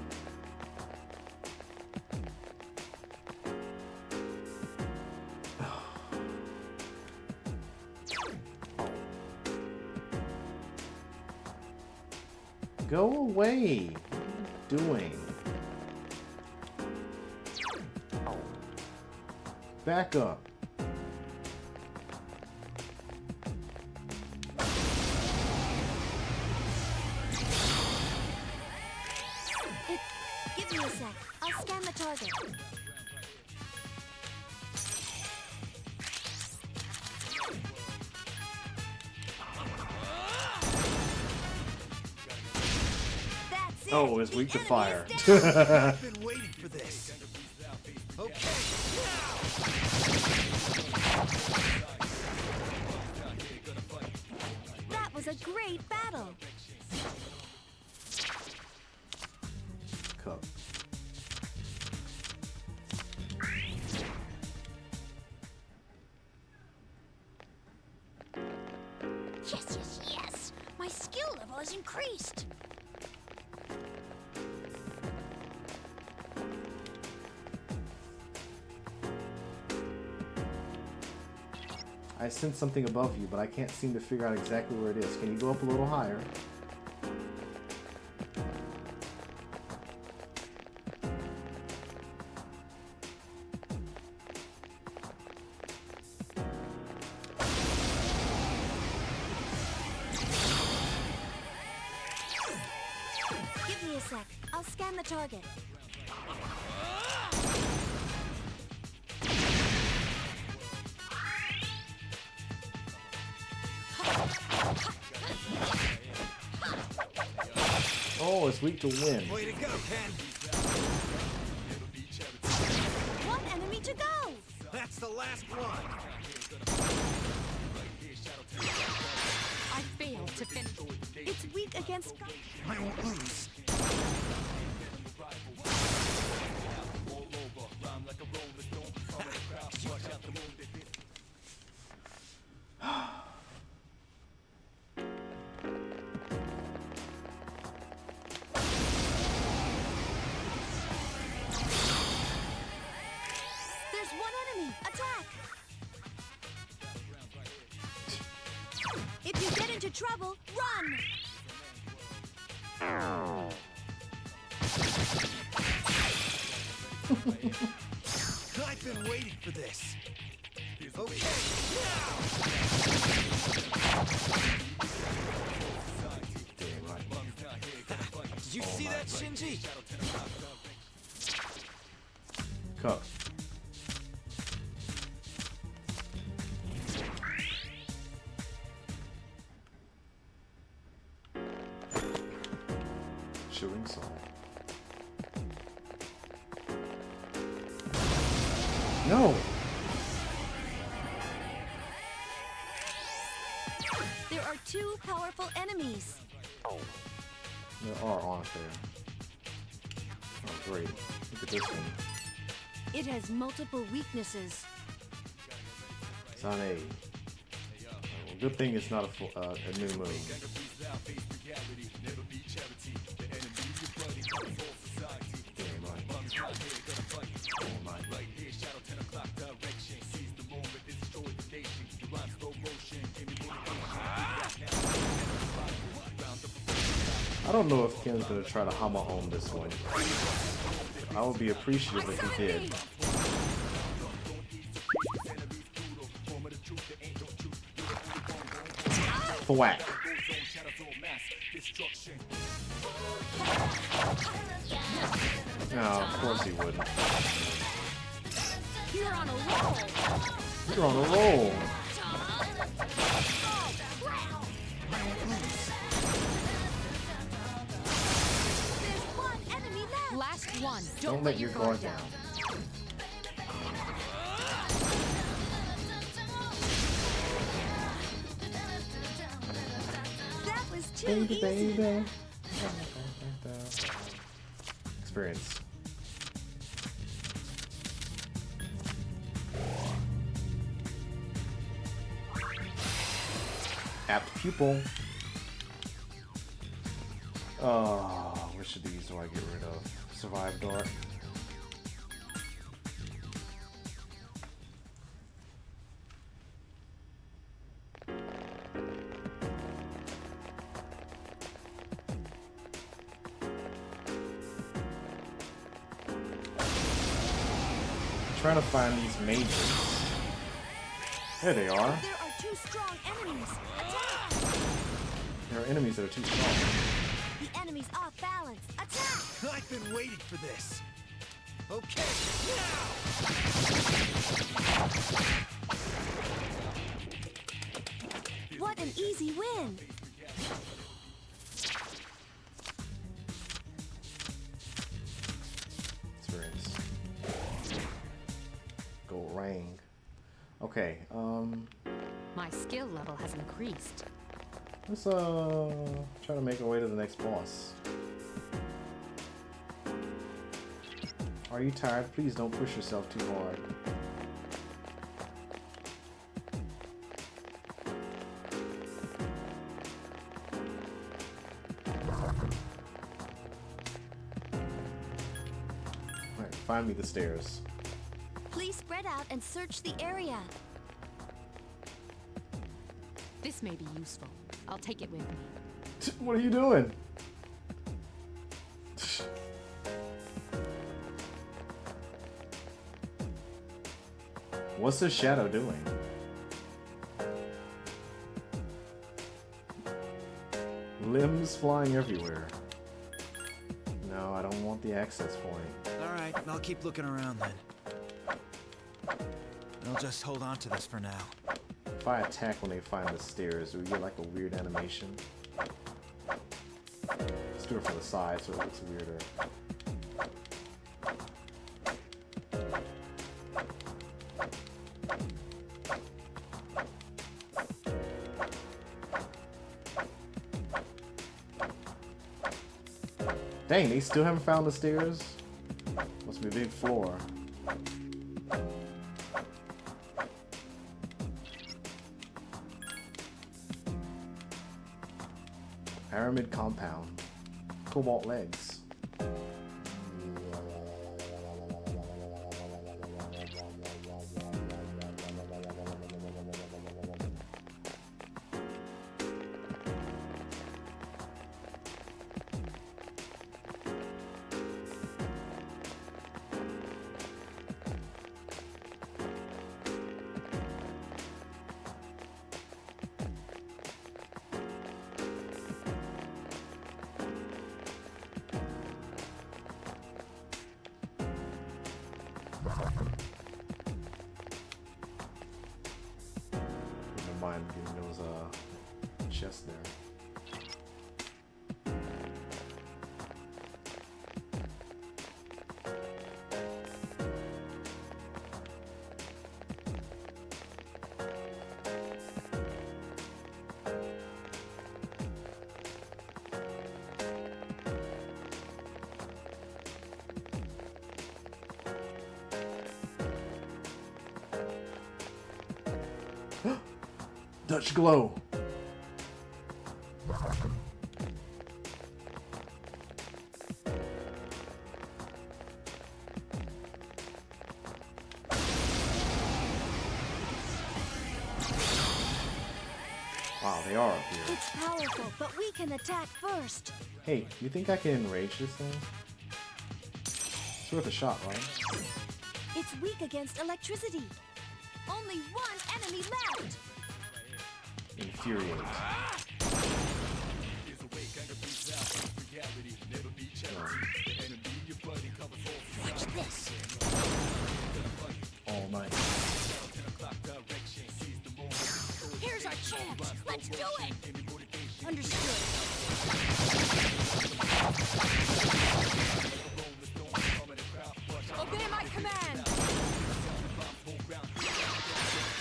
Go away. What are you doing? Back up. Give me a sec. I'll scan the target. That's Oh, it's weak to fire. I've been waiting for this. Okay, That was a great battle. Cup. Yes, yes, yes! My skill level has increased! I sense something above you, but I can't seem to figure out exactly where it is. Can you go up a little higher? Give me a sec. I'll scan the target. Oh, it's weak to wind. way to go, Ken. One enemy to go! That's the last one. I failed to finish. It's weak against... I won't lose. There's one enemy! Attack! If you get into trouble, run! I've been waiting for this. Okay, did you see that, Shinji? Cup. Chewing salt. No! There are two powerful enemies. There are, aren't there? Oh, great. Look at this one. It has multiple weaknesses. It's on A. Well, good thing it's not a new move. Damn right. Damn right. I don't know if Ken's gonna try to hammer home this one. I would be appreciative if he did. Thwack. No, of course he wouldn't. You're on a roll! You're on a roll. There's one enemy left! Last one. Don't let your guard down. That was too Baby, easy! baby. Experience. Apt pupil. Oh, which of these do I get rid of? Survive dart. Trying to find these mages. There they are. There are two strong enemies! Attack! There are enemies that are too strong. The enemy's off balance! Attack! I've been waiting for this. Okay, What an easy win! Okay, My skill level has increased. let's try to make our way to the next boss. Are you tired? Please don't push yourself too hard. Alright, find me the stairs. Please spread out and search the area. This may be useful. I'll take it with me. What are you doing? What's the shadow doing? Limbs flying everywhere. No, I don't want the access point. Alright, I'll keep looking around then. I'll just hold on to this for now. If I attack when they find the stairs, do we get like a weird animation? Let's do it from the side so it looks weirder. Dang, they still haven't found the stairs? Must be a big floor. Pyramid compound. Cobalt legs. Never mind, there was a chest there. Dutch glow. Wow, they are up here. It's powerful, but we can attack first. Hey, you think I can enrage this thing? It's worth a shot, right? It's weak against electricity. Only one enemy left. Infuriate. Watch this. All night. Here's our chance. Let's do it. Understood. Obey my command.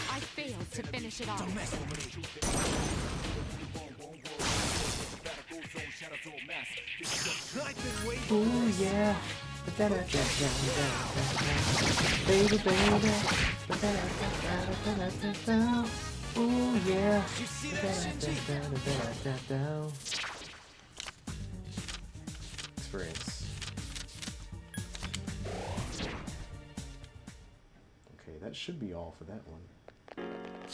I failed to finish it off. Ooh yeah. Baby, baby. Ooh yeah. Did you see that, Shinji? Experience. Okay, that should be all for that one.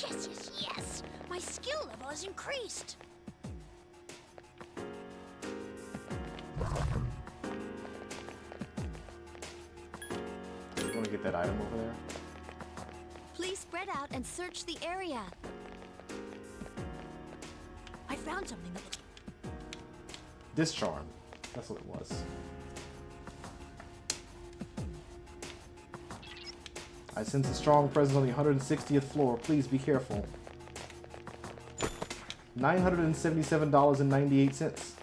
Yes, yes, yes. My skill level has increased. You want to get that item over there? Please spread out and search the area. I found something that looks... Discharm. That's what it was. I sense a strong presence on the 160th floor. Please be careful. $977.98.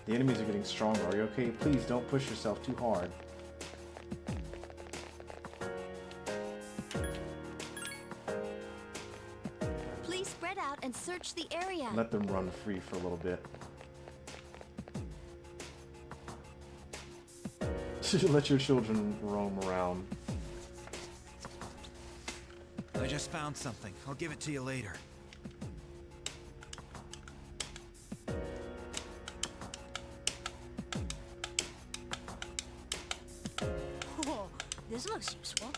The enemies are getting stronger. Are you okay? Please don't push yourself too hard. Please spread out and search the area. Let them run free for a little bit. Let your children roam around. I just found something. I'll give it to you later. Oh, this looks useful.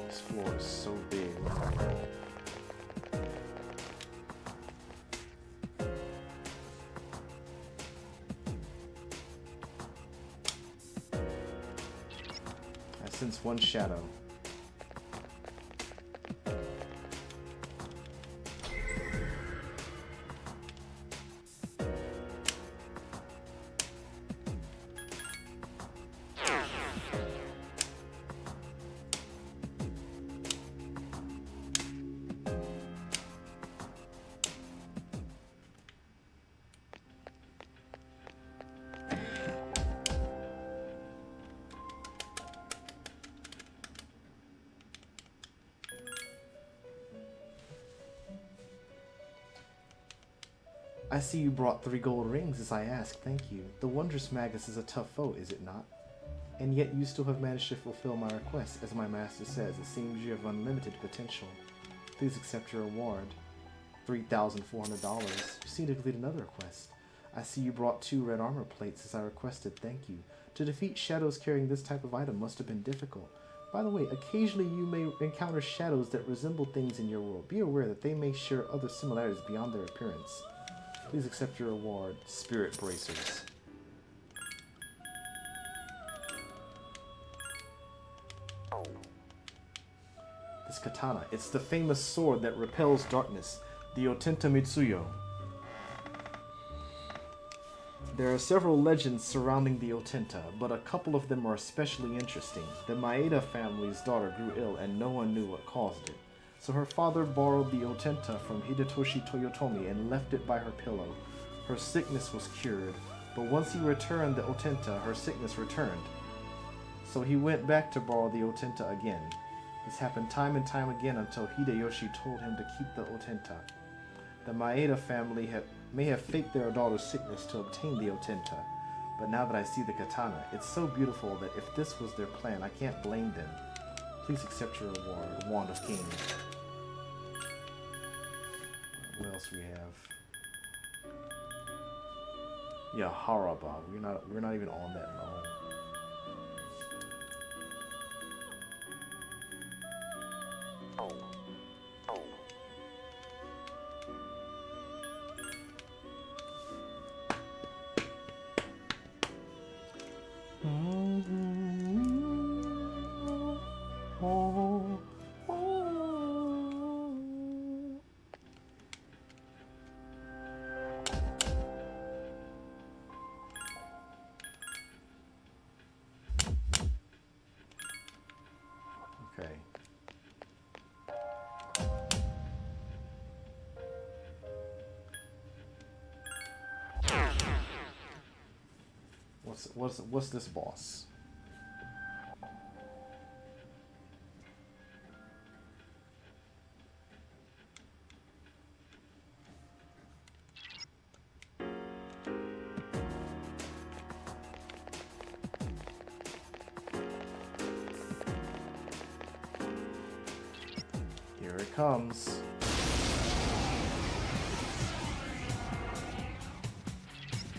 This floor is so big. I sense one shadow. I see you brought 3 gold rings as I asked, thank you. The Wondrous Magus is a tough foe, is it not? And yet you still have managed to fulfill my request. As my master says, it seems you have unlimited potential. Please accept your reward. $3,400. You seem to complete another request. I see you brought 2 red armor plates as I requested, thank you. To defeat shadows carrying this type of item must have been difficult. By the way, occasionally you may encounter shadows that resemble things in your world. Be aware that they may share other similarities beyond their appearance. Please accept your reward, Spirit Bracers. This katana, it's the famous sword that repels darkness, the Otenta Mitsuyo. There are several legends surrounding the Otenta, but a couple of them are especially interesting. The Maeda family's daughter grew ill and no one knew what caused it. So her father borrowed the Otenta from Hidetoshi Toyotomi and left it by her pillow. Her sickness was cured, but once he returned the Otenta, her sickness returned. So he went back to borrow the Otenta again. This happened time and time again until Hideyoshi told him to keep the Otenta. The Maeda family may have faked their daughter's sickness to obtain the Otenta, but now that I see the katana, it's so beautiful that if this was their plan, I can't blame them. Please accept your reward, Wand of Kings. What else we have? Yeah, Haraba. We're not even on that long. Okay. What's this boss? Here it comes.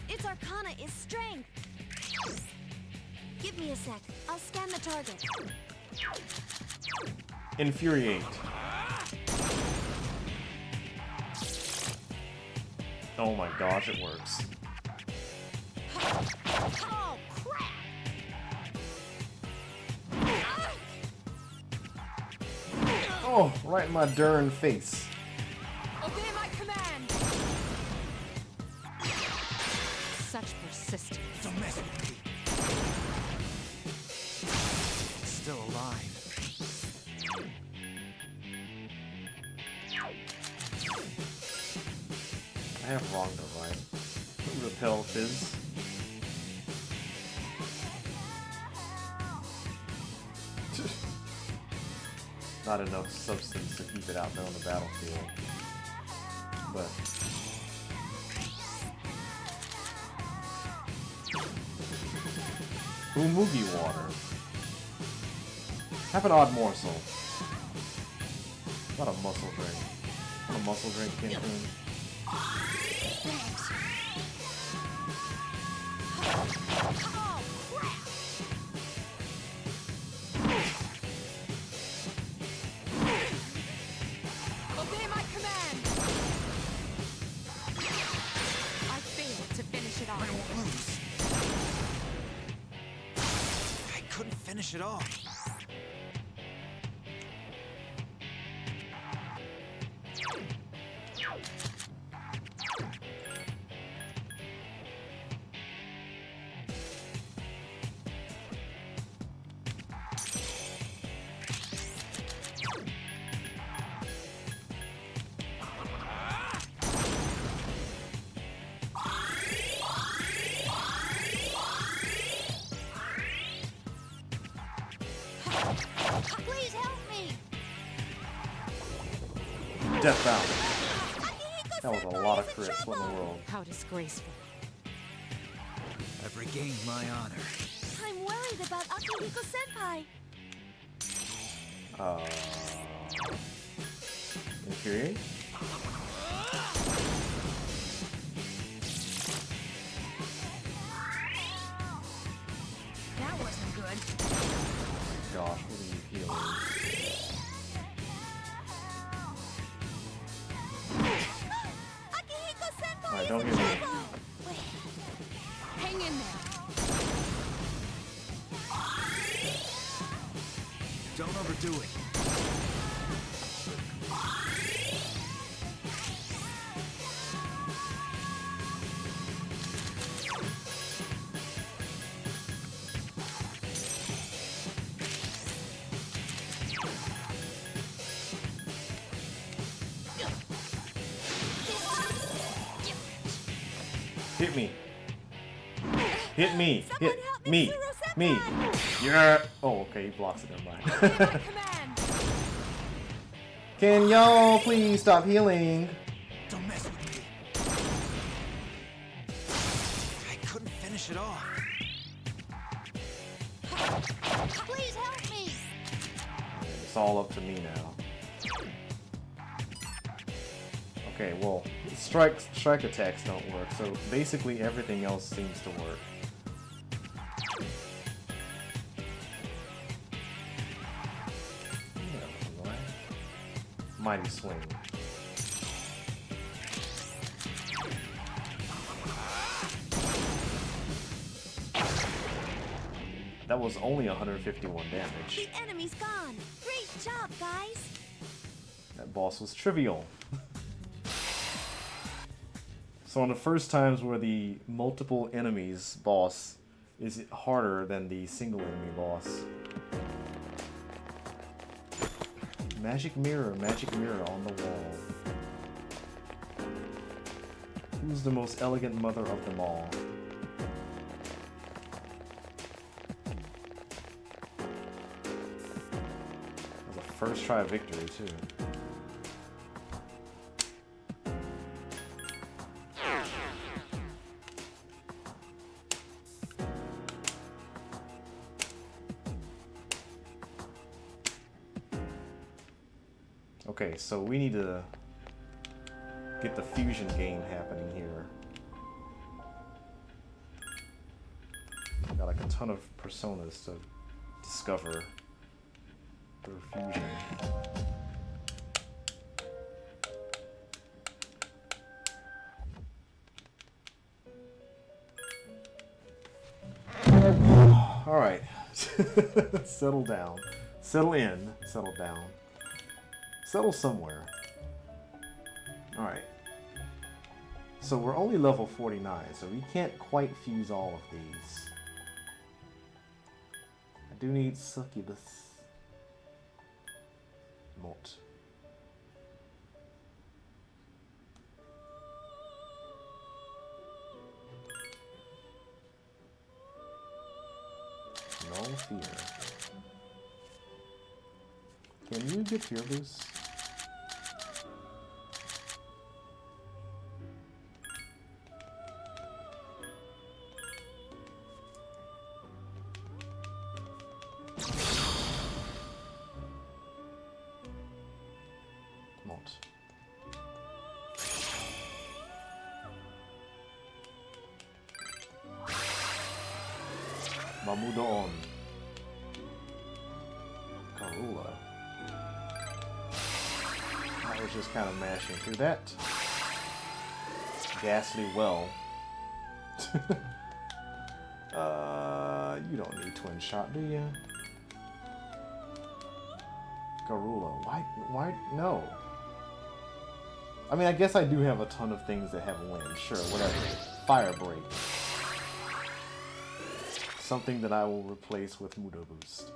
Its arcana is strength. Give me a sec. I'll scan the target. Infuriate. Oh my gosh, it works. Oh, crap! Oh, right in my darn face. Obey my command! Such persistence. Don't mess with me. It's still alive. I have wronged the right. Repel Fizz. Not enough substance to keep it out there on the battlefield. But Umugi water. Have an odd morsel. Not a muscle drink. Not a muscle drink, Cancun. Thanks. Obey my command! I failed to finish it off. I won't lose. I couldn't finish it off. Please help me. Death Bound. That was a lot of crits. What in the world? How disgraceful. I've regained my honor. I'm worried about Akihiko Senpai. Infuriate? That wasn't good. Gosh, what are you healing? Akihiko Senpai. Alright, don't get me. Hang in there. Don't overdo it. Hit me. Hit me. Hit me. Me. Yeah. Oh, okay. He blocks it. Never mind. Can y'all please stop healing? Don't mess with me. I couldn't finish it off. Please help me. It's all up to me now. Okay, well, strike attacks don't work, so basically everything else seems to work. Yeah, mighty swing. That was only 151 damage. The enemy's gone. Great job, guys. That boss was trivial. So on the first times where the multiple enemies boss is harder than the single enemy boss. Magic mirror on the wall. Who's the most elegant mother of them all? first try victory too. Okay, so we need to get the fusion game happening here. Got like a ton of personas to discover through fusion. All right, settle down, settle in, settle down, settle somewhere. All right. So we're only level 49, so we can't quite fuse all of these. I do need succubus. Mort. No fear. Can you get fear boost? Mamudon. Karula. I was just kind of mashing through that. Ghastly well. You don't need twin shot, do you? Garula. Why? No. I mean, I guess I do have a ton of things that have wind. Sure, whatever. Fire break. Something that I will replace with Muda Boost.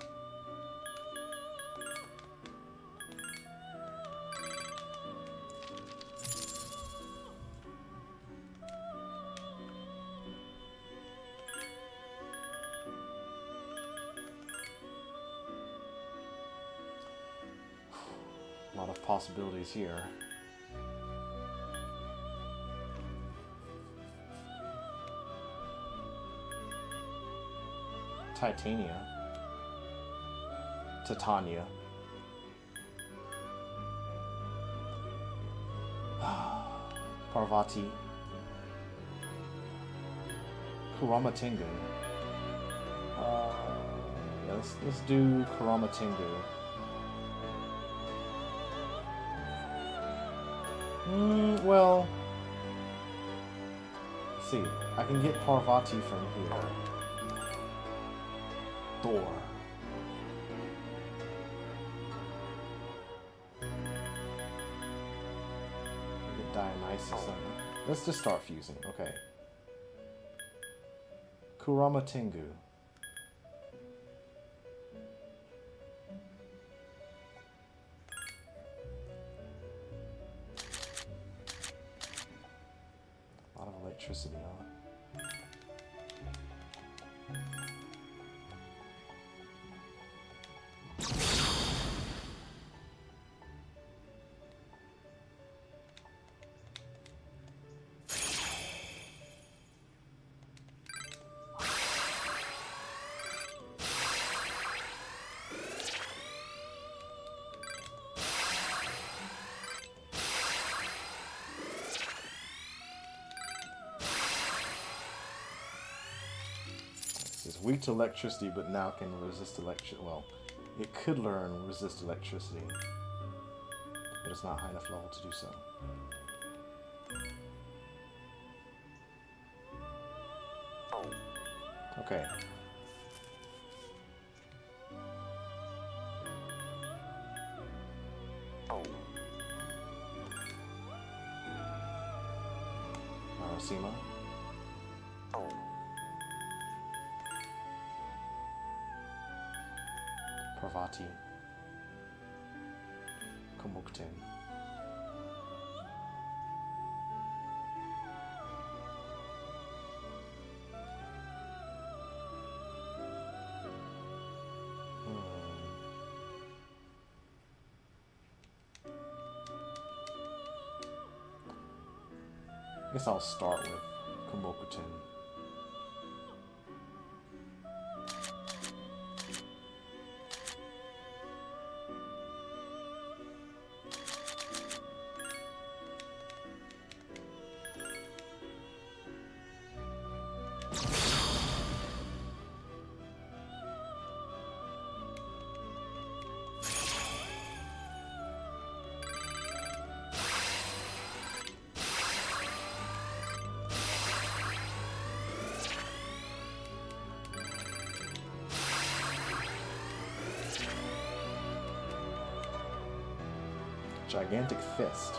A lot of possibilities here. Titania. Titania. Parvati. Kurama Tengu. Yeah, let's do Kurama Tengu. Well, let's see. I can get Parvati from here. Thor. Get Dionysus. Let's just start fusing. Okay. Kurama Tengu. A lot of electricity on it. It's weak to electricity, but now can resist electricity. Well, it could learn resist electricity, but it's not high enough level to do so. Okay. Marasima. Parvati. Komukten. guess I'll start with Komokuten. Gigantic Fist.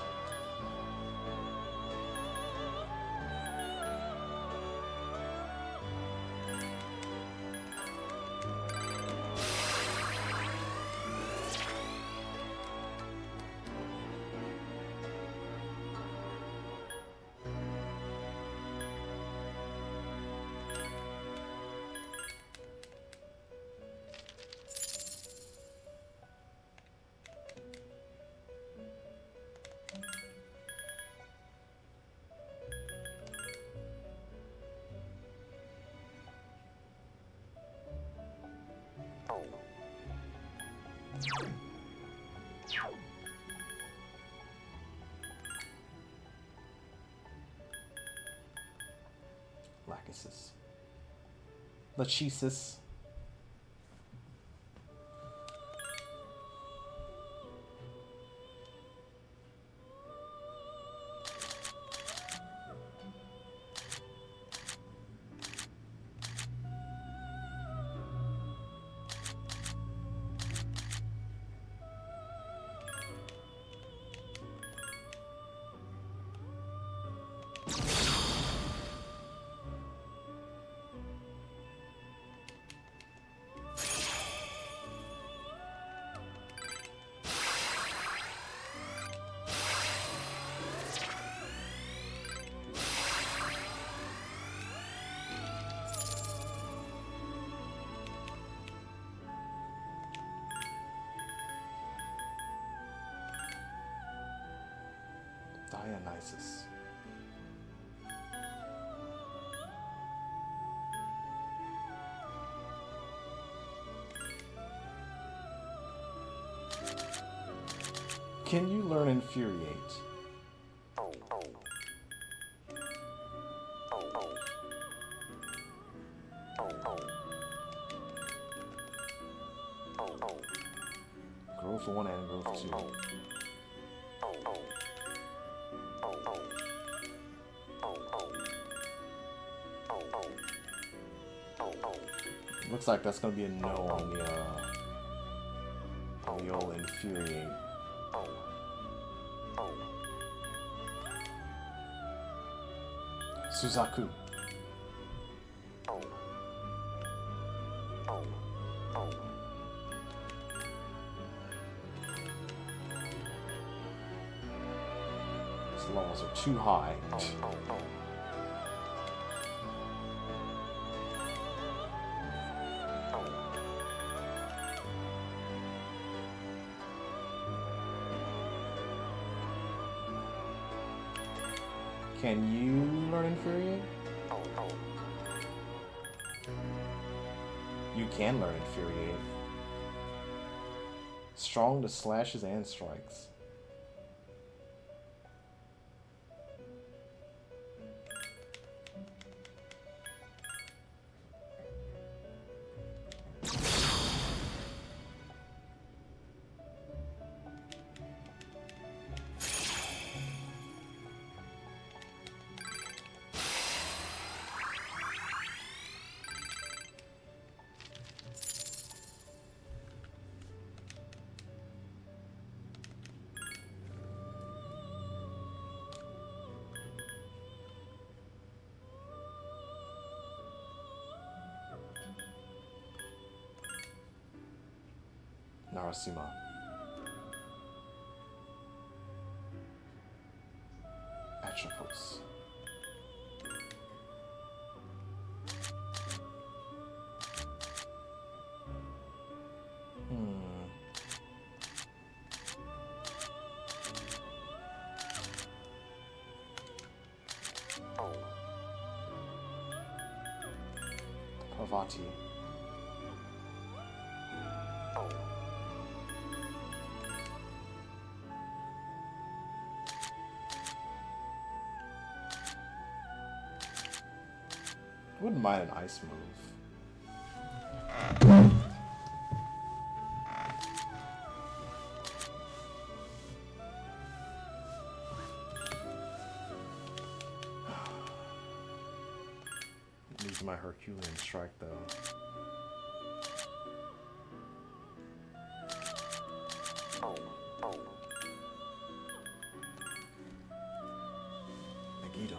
Lachesis. Lachesis. Dionysus. Can you learn Infuriate? Growth 1 and Growth 2. Looks like that's gonna be a no on the old Infuriate. Suzaku. These levels are too high. Can you learn Infuriate? You can learn Infuriate. Strong to slashes and strikes. Narasima. Atropos. Parvati. Wouldn't mind an ice move. Use my Herculean strike though. Megiddo.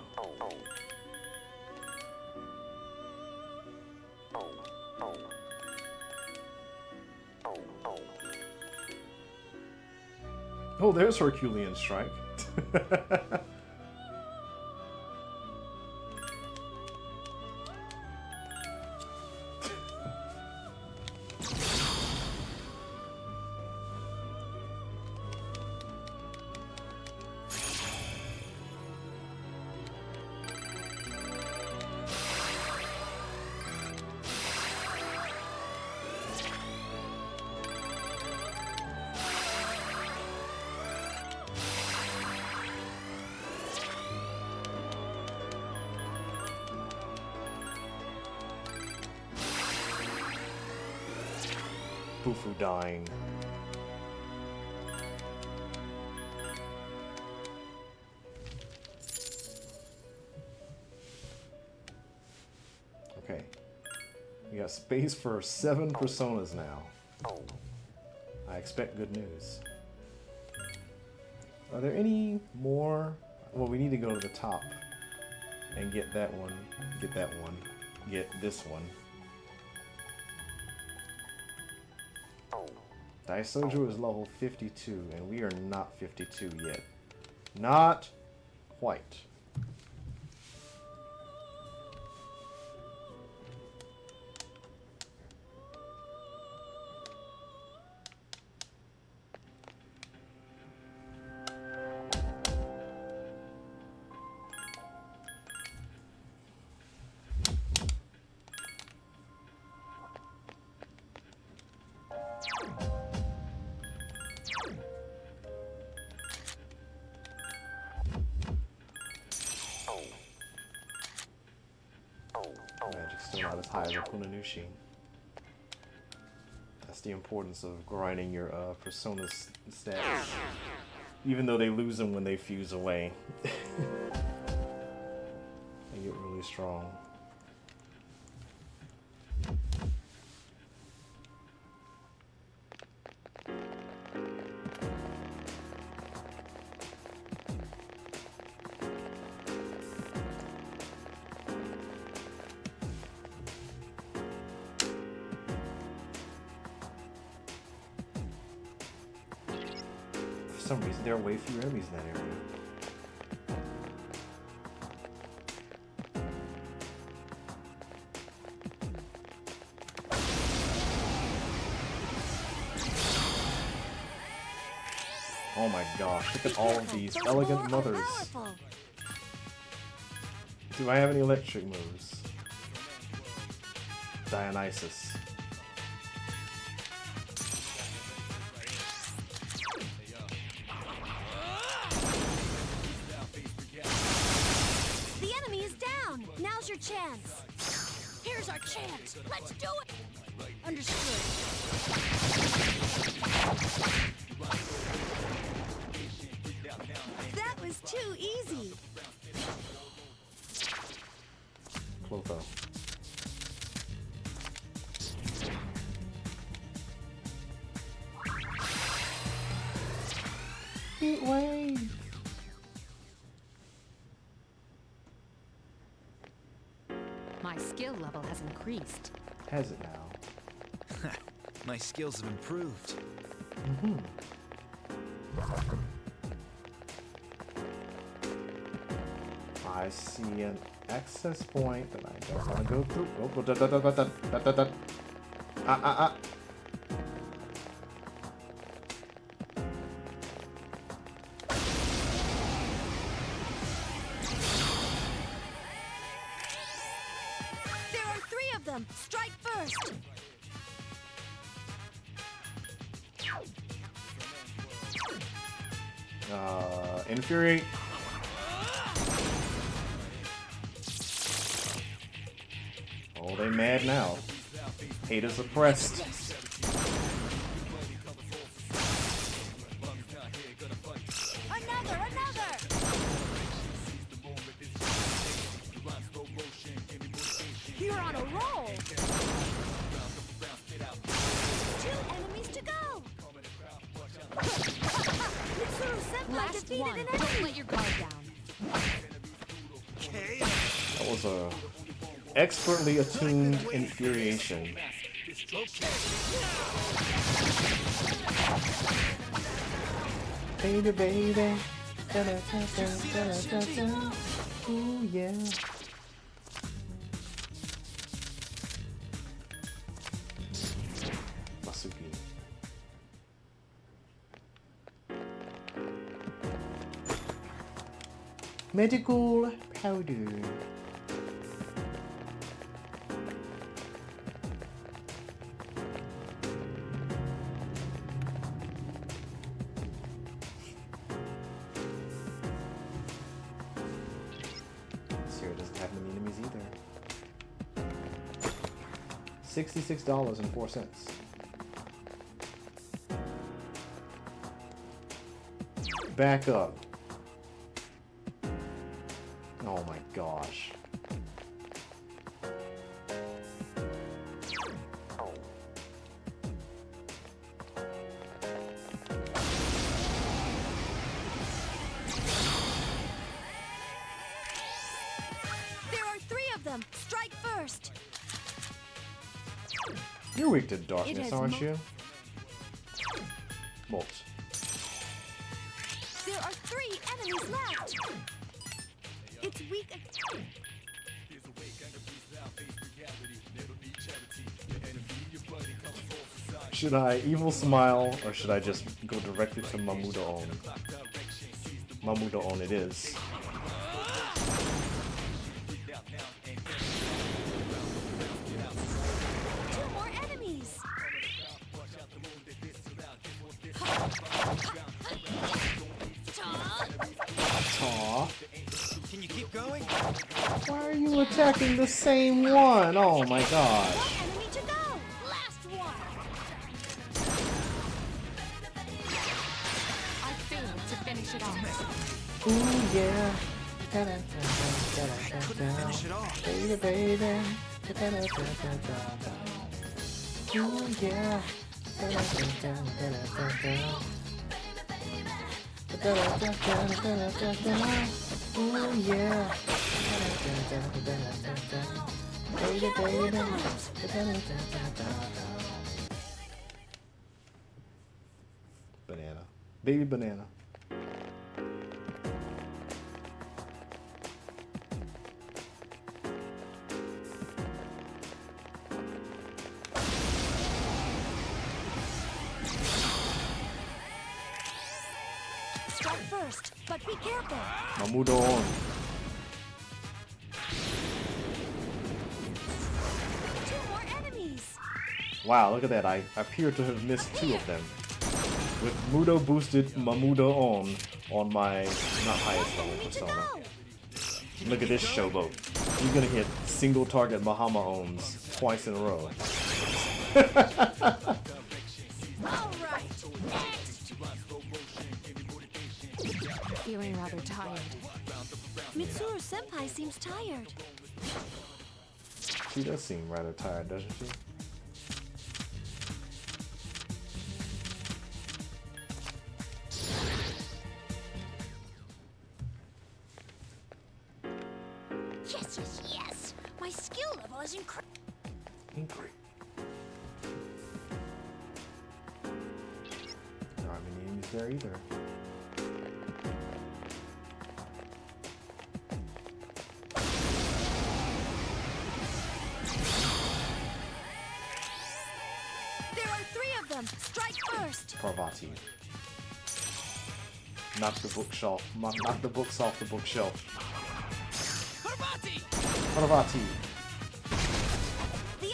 Oh, there's Herculean strike. Bufu dying. Okay. We got space for 7 personas now. I expect good news. Are there any more? Well, we need to go to the top and get that one, get that one, get this one. Daisoju is level 52, and we are not 52 yet. Not quite. Magic's still not as high as Akunanushi. That's the importance of grinding your persona stats. Even though they lose them when they fuse away. They get really strong. For some reason, there are way fewer enemies in that area. Oh my gosh, look at all of these elegant mothers. Do I have any electric moves? Dionysus. The enemy is down! Now's your chance! Here's our chance! Let's do it! Understood. That was too easy! Clotho. Heat wave! My skill level has increased. Has it now? My skills have improved. Mm-hmm. I see an access point that I don't want to go through. Oh, da, da, da, da, da, da, da, da. Ah. There are 3 of them! them. Strike first. Infuriate. Oh, they mad now. Hate is suppressed. Another. You're on a roll. 2 enemies to go. Mitsuru-senpai Last defeated one. an Don't enemy. let your guard down. That was a expertly attuned infuriation. Baby, baby. Da, da, da, da, da, da, da. Ooh, yeah. Masuki. Medical powder. Sierra doesn't have many enemies either. $66.04. Back up. Oh my gosh. There are 3 of them. Strike first. You're weak to It darkness, has aren't you? Molt. There are 3 enemies left. It's weak. Should I evil smile or should I just go directly to Mamudo on? Mamudo on it is. Two more enemies. Aw. Can you keep going? Why are you attacking the same one? Oh my gosh. One enemy to go. Last one. I failed to finish it off. Ooh yeah. Finish it off. Baby, baby. Ooh yeah. Ooh yeah. Baby, baby. Banana. Baby banana. Strike first, but be careful. Mamudo on. Two more enemies. Wow, look at that. I appear to have missed 2 of them. With Mudo boosted Mamudo on my not highest level persona. Look at this showboat. He's gonna hit single target Mahama owns twice in a row. All right. Feeling rather tired. Mitsuru-senpai seems tired. She does seem rather tired, doesn't she? Yes, yes, yes. My skill level is incredible. There aren't many enemies there either. There are 3 of them. Strike first. Parvati. Knock the bookshelf. Knock the books off the bookshelf. Parvati! The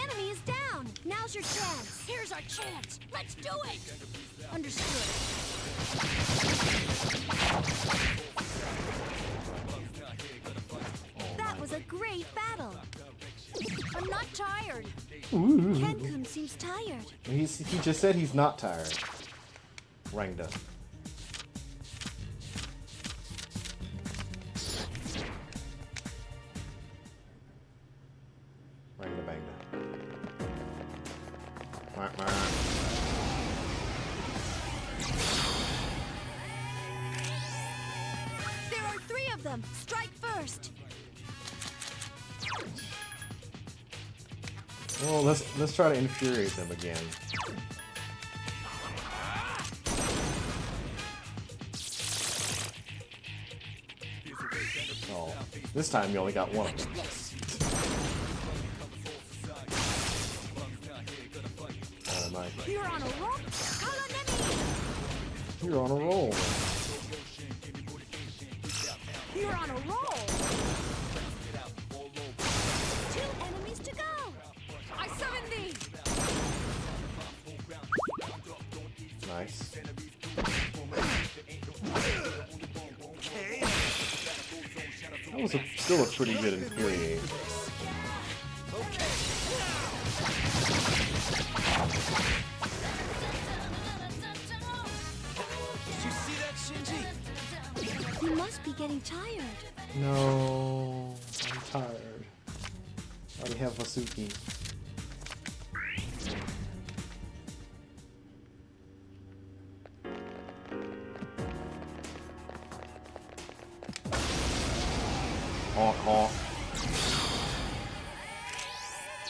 Now's your chance. Here's our chance. Let's do it. Understood. That was a great battle. I'm not tired. Ooh. Ken-kun seems tired. He just said he's not tired. Rangda. Rangda bangda. Wah, wah. There are 3 of them. Strike first. Well, let's try to infuriate them again. Oh, this time you only got one of them. Oh my! You're on a roll. You're on a roll. You're on a roll. 2 enemies to go. I summon thee. Nice. That was still a pretty good infuriate. Did you see that, Shinji? You must be getting tired. No, I'm tired. I already have Vasuki. Honk, honk.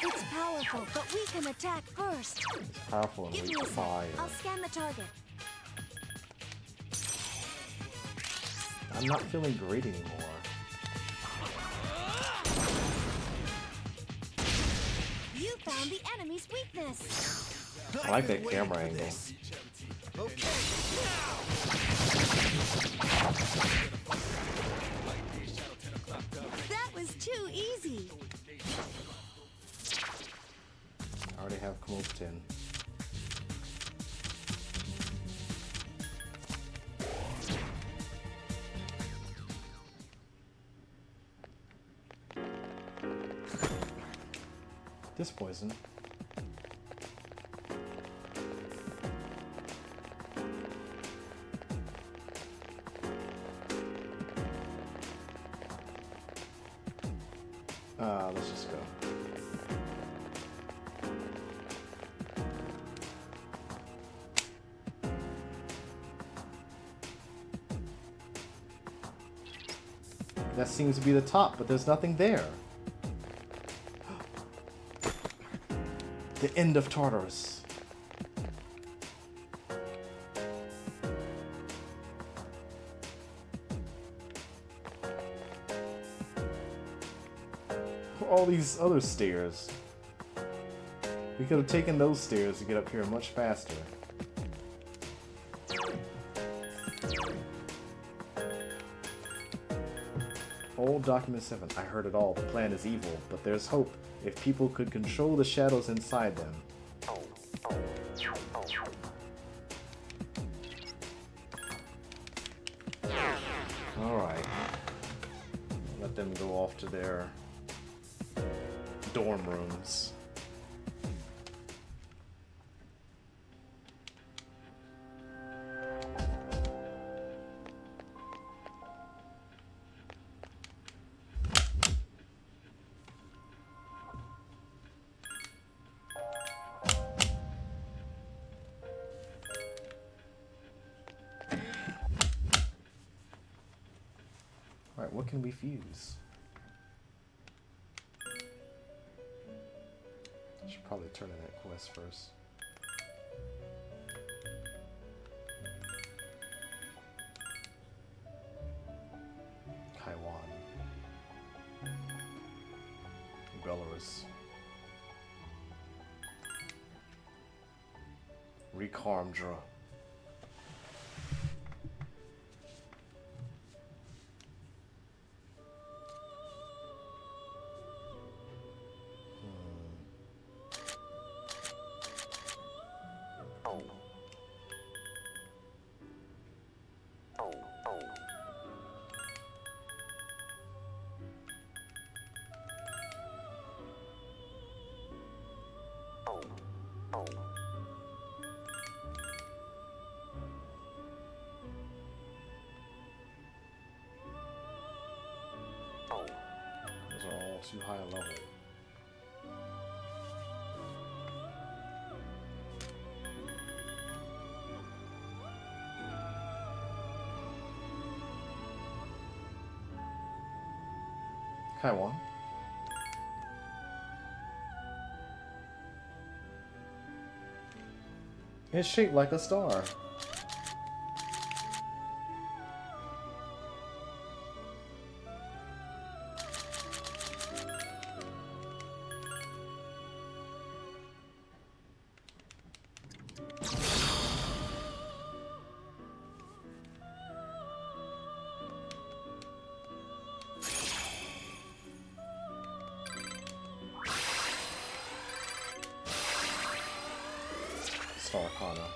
It's powerful, but we can attack first. It's powerful and Give weak me to a sec. fire. I'll scan the target. I'm not feeling great anymore. You found the enemy's weakness. I like that camera angle. That was too easy. I already have Kumopten. This poison. Let's just go. That seems to be the top, but there's nothing there. The end of Tartarus. All these other stairs. We could have taken those stairs to get up here much faster. Old Document 7. I heard it all. The plan is evil, but there's hope if people could control the shadows inside them. Alright. Let them go off to their dorm rooms. Alright, what can we fuse? I should probably turn in that quest first. Taiwan. Belarus. Rekarmdra. too high a level. Kaiwan. It's shaped like a star. Star Arcana.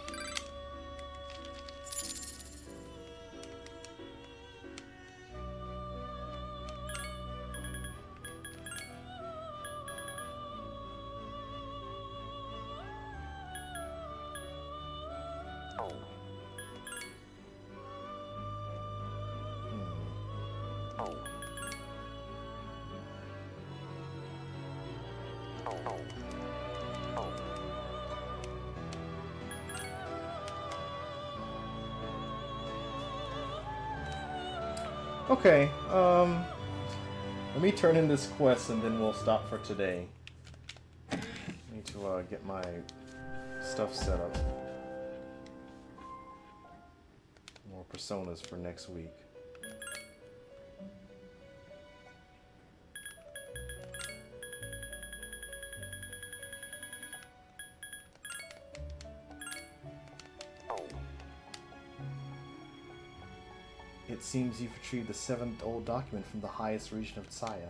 Okay, let me turn in this quest and then we'll stop for today. I need to get my stuff set up. More personas for next week. It seems you've retrieved the 7th old document from the highest region of Tsaya.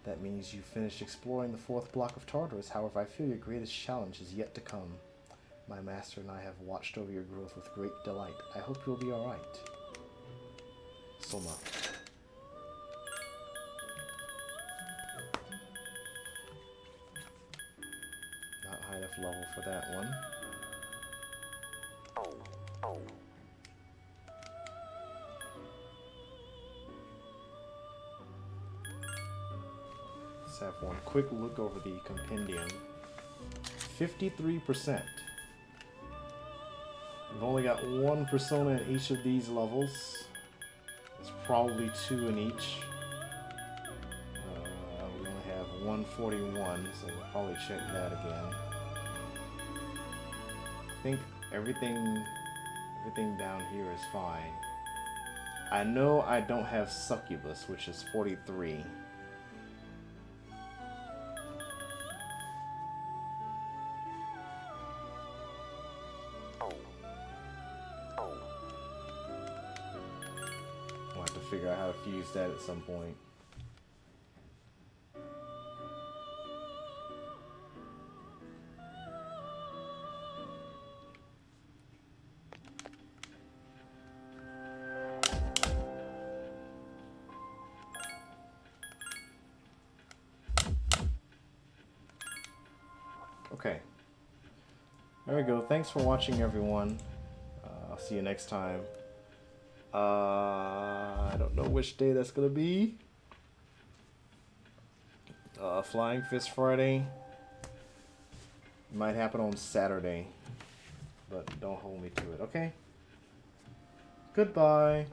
That means you've finished exploring the 4th block of Tartarus. However, I feel your greatest challenge is yet to come. My master and I have watched over your growth with great delight. I hope you'll be alright. Soma. Not high enough level for that one. Let's have one quick look over the compendium. 53%. We've only got one persona in each of these levels. There's probably 2 in each. We only have 141, so we'll probably check that again. I think everything down here is fine. I know I don't have Succubus, which is 43. Figure out how to fuse that at some point. Okay. There we go. Thanks for watching, everyone. I'll see you next time. I don't know which day that's gonna be. Flying Fist Friday. It might happen on Saturday, but don't hold me to it, okay? Goodbye.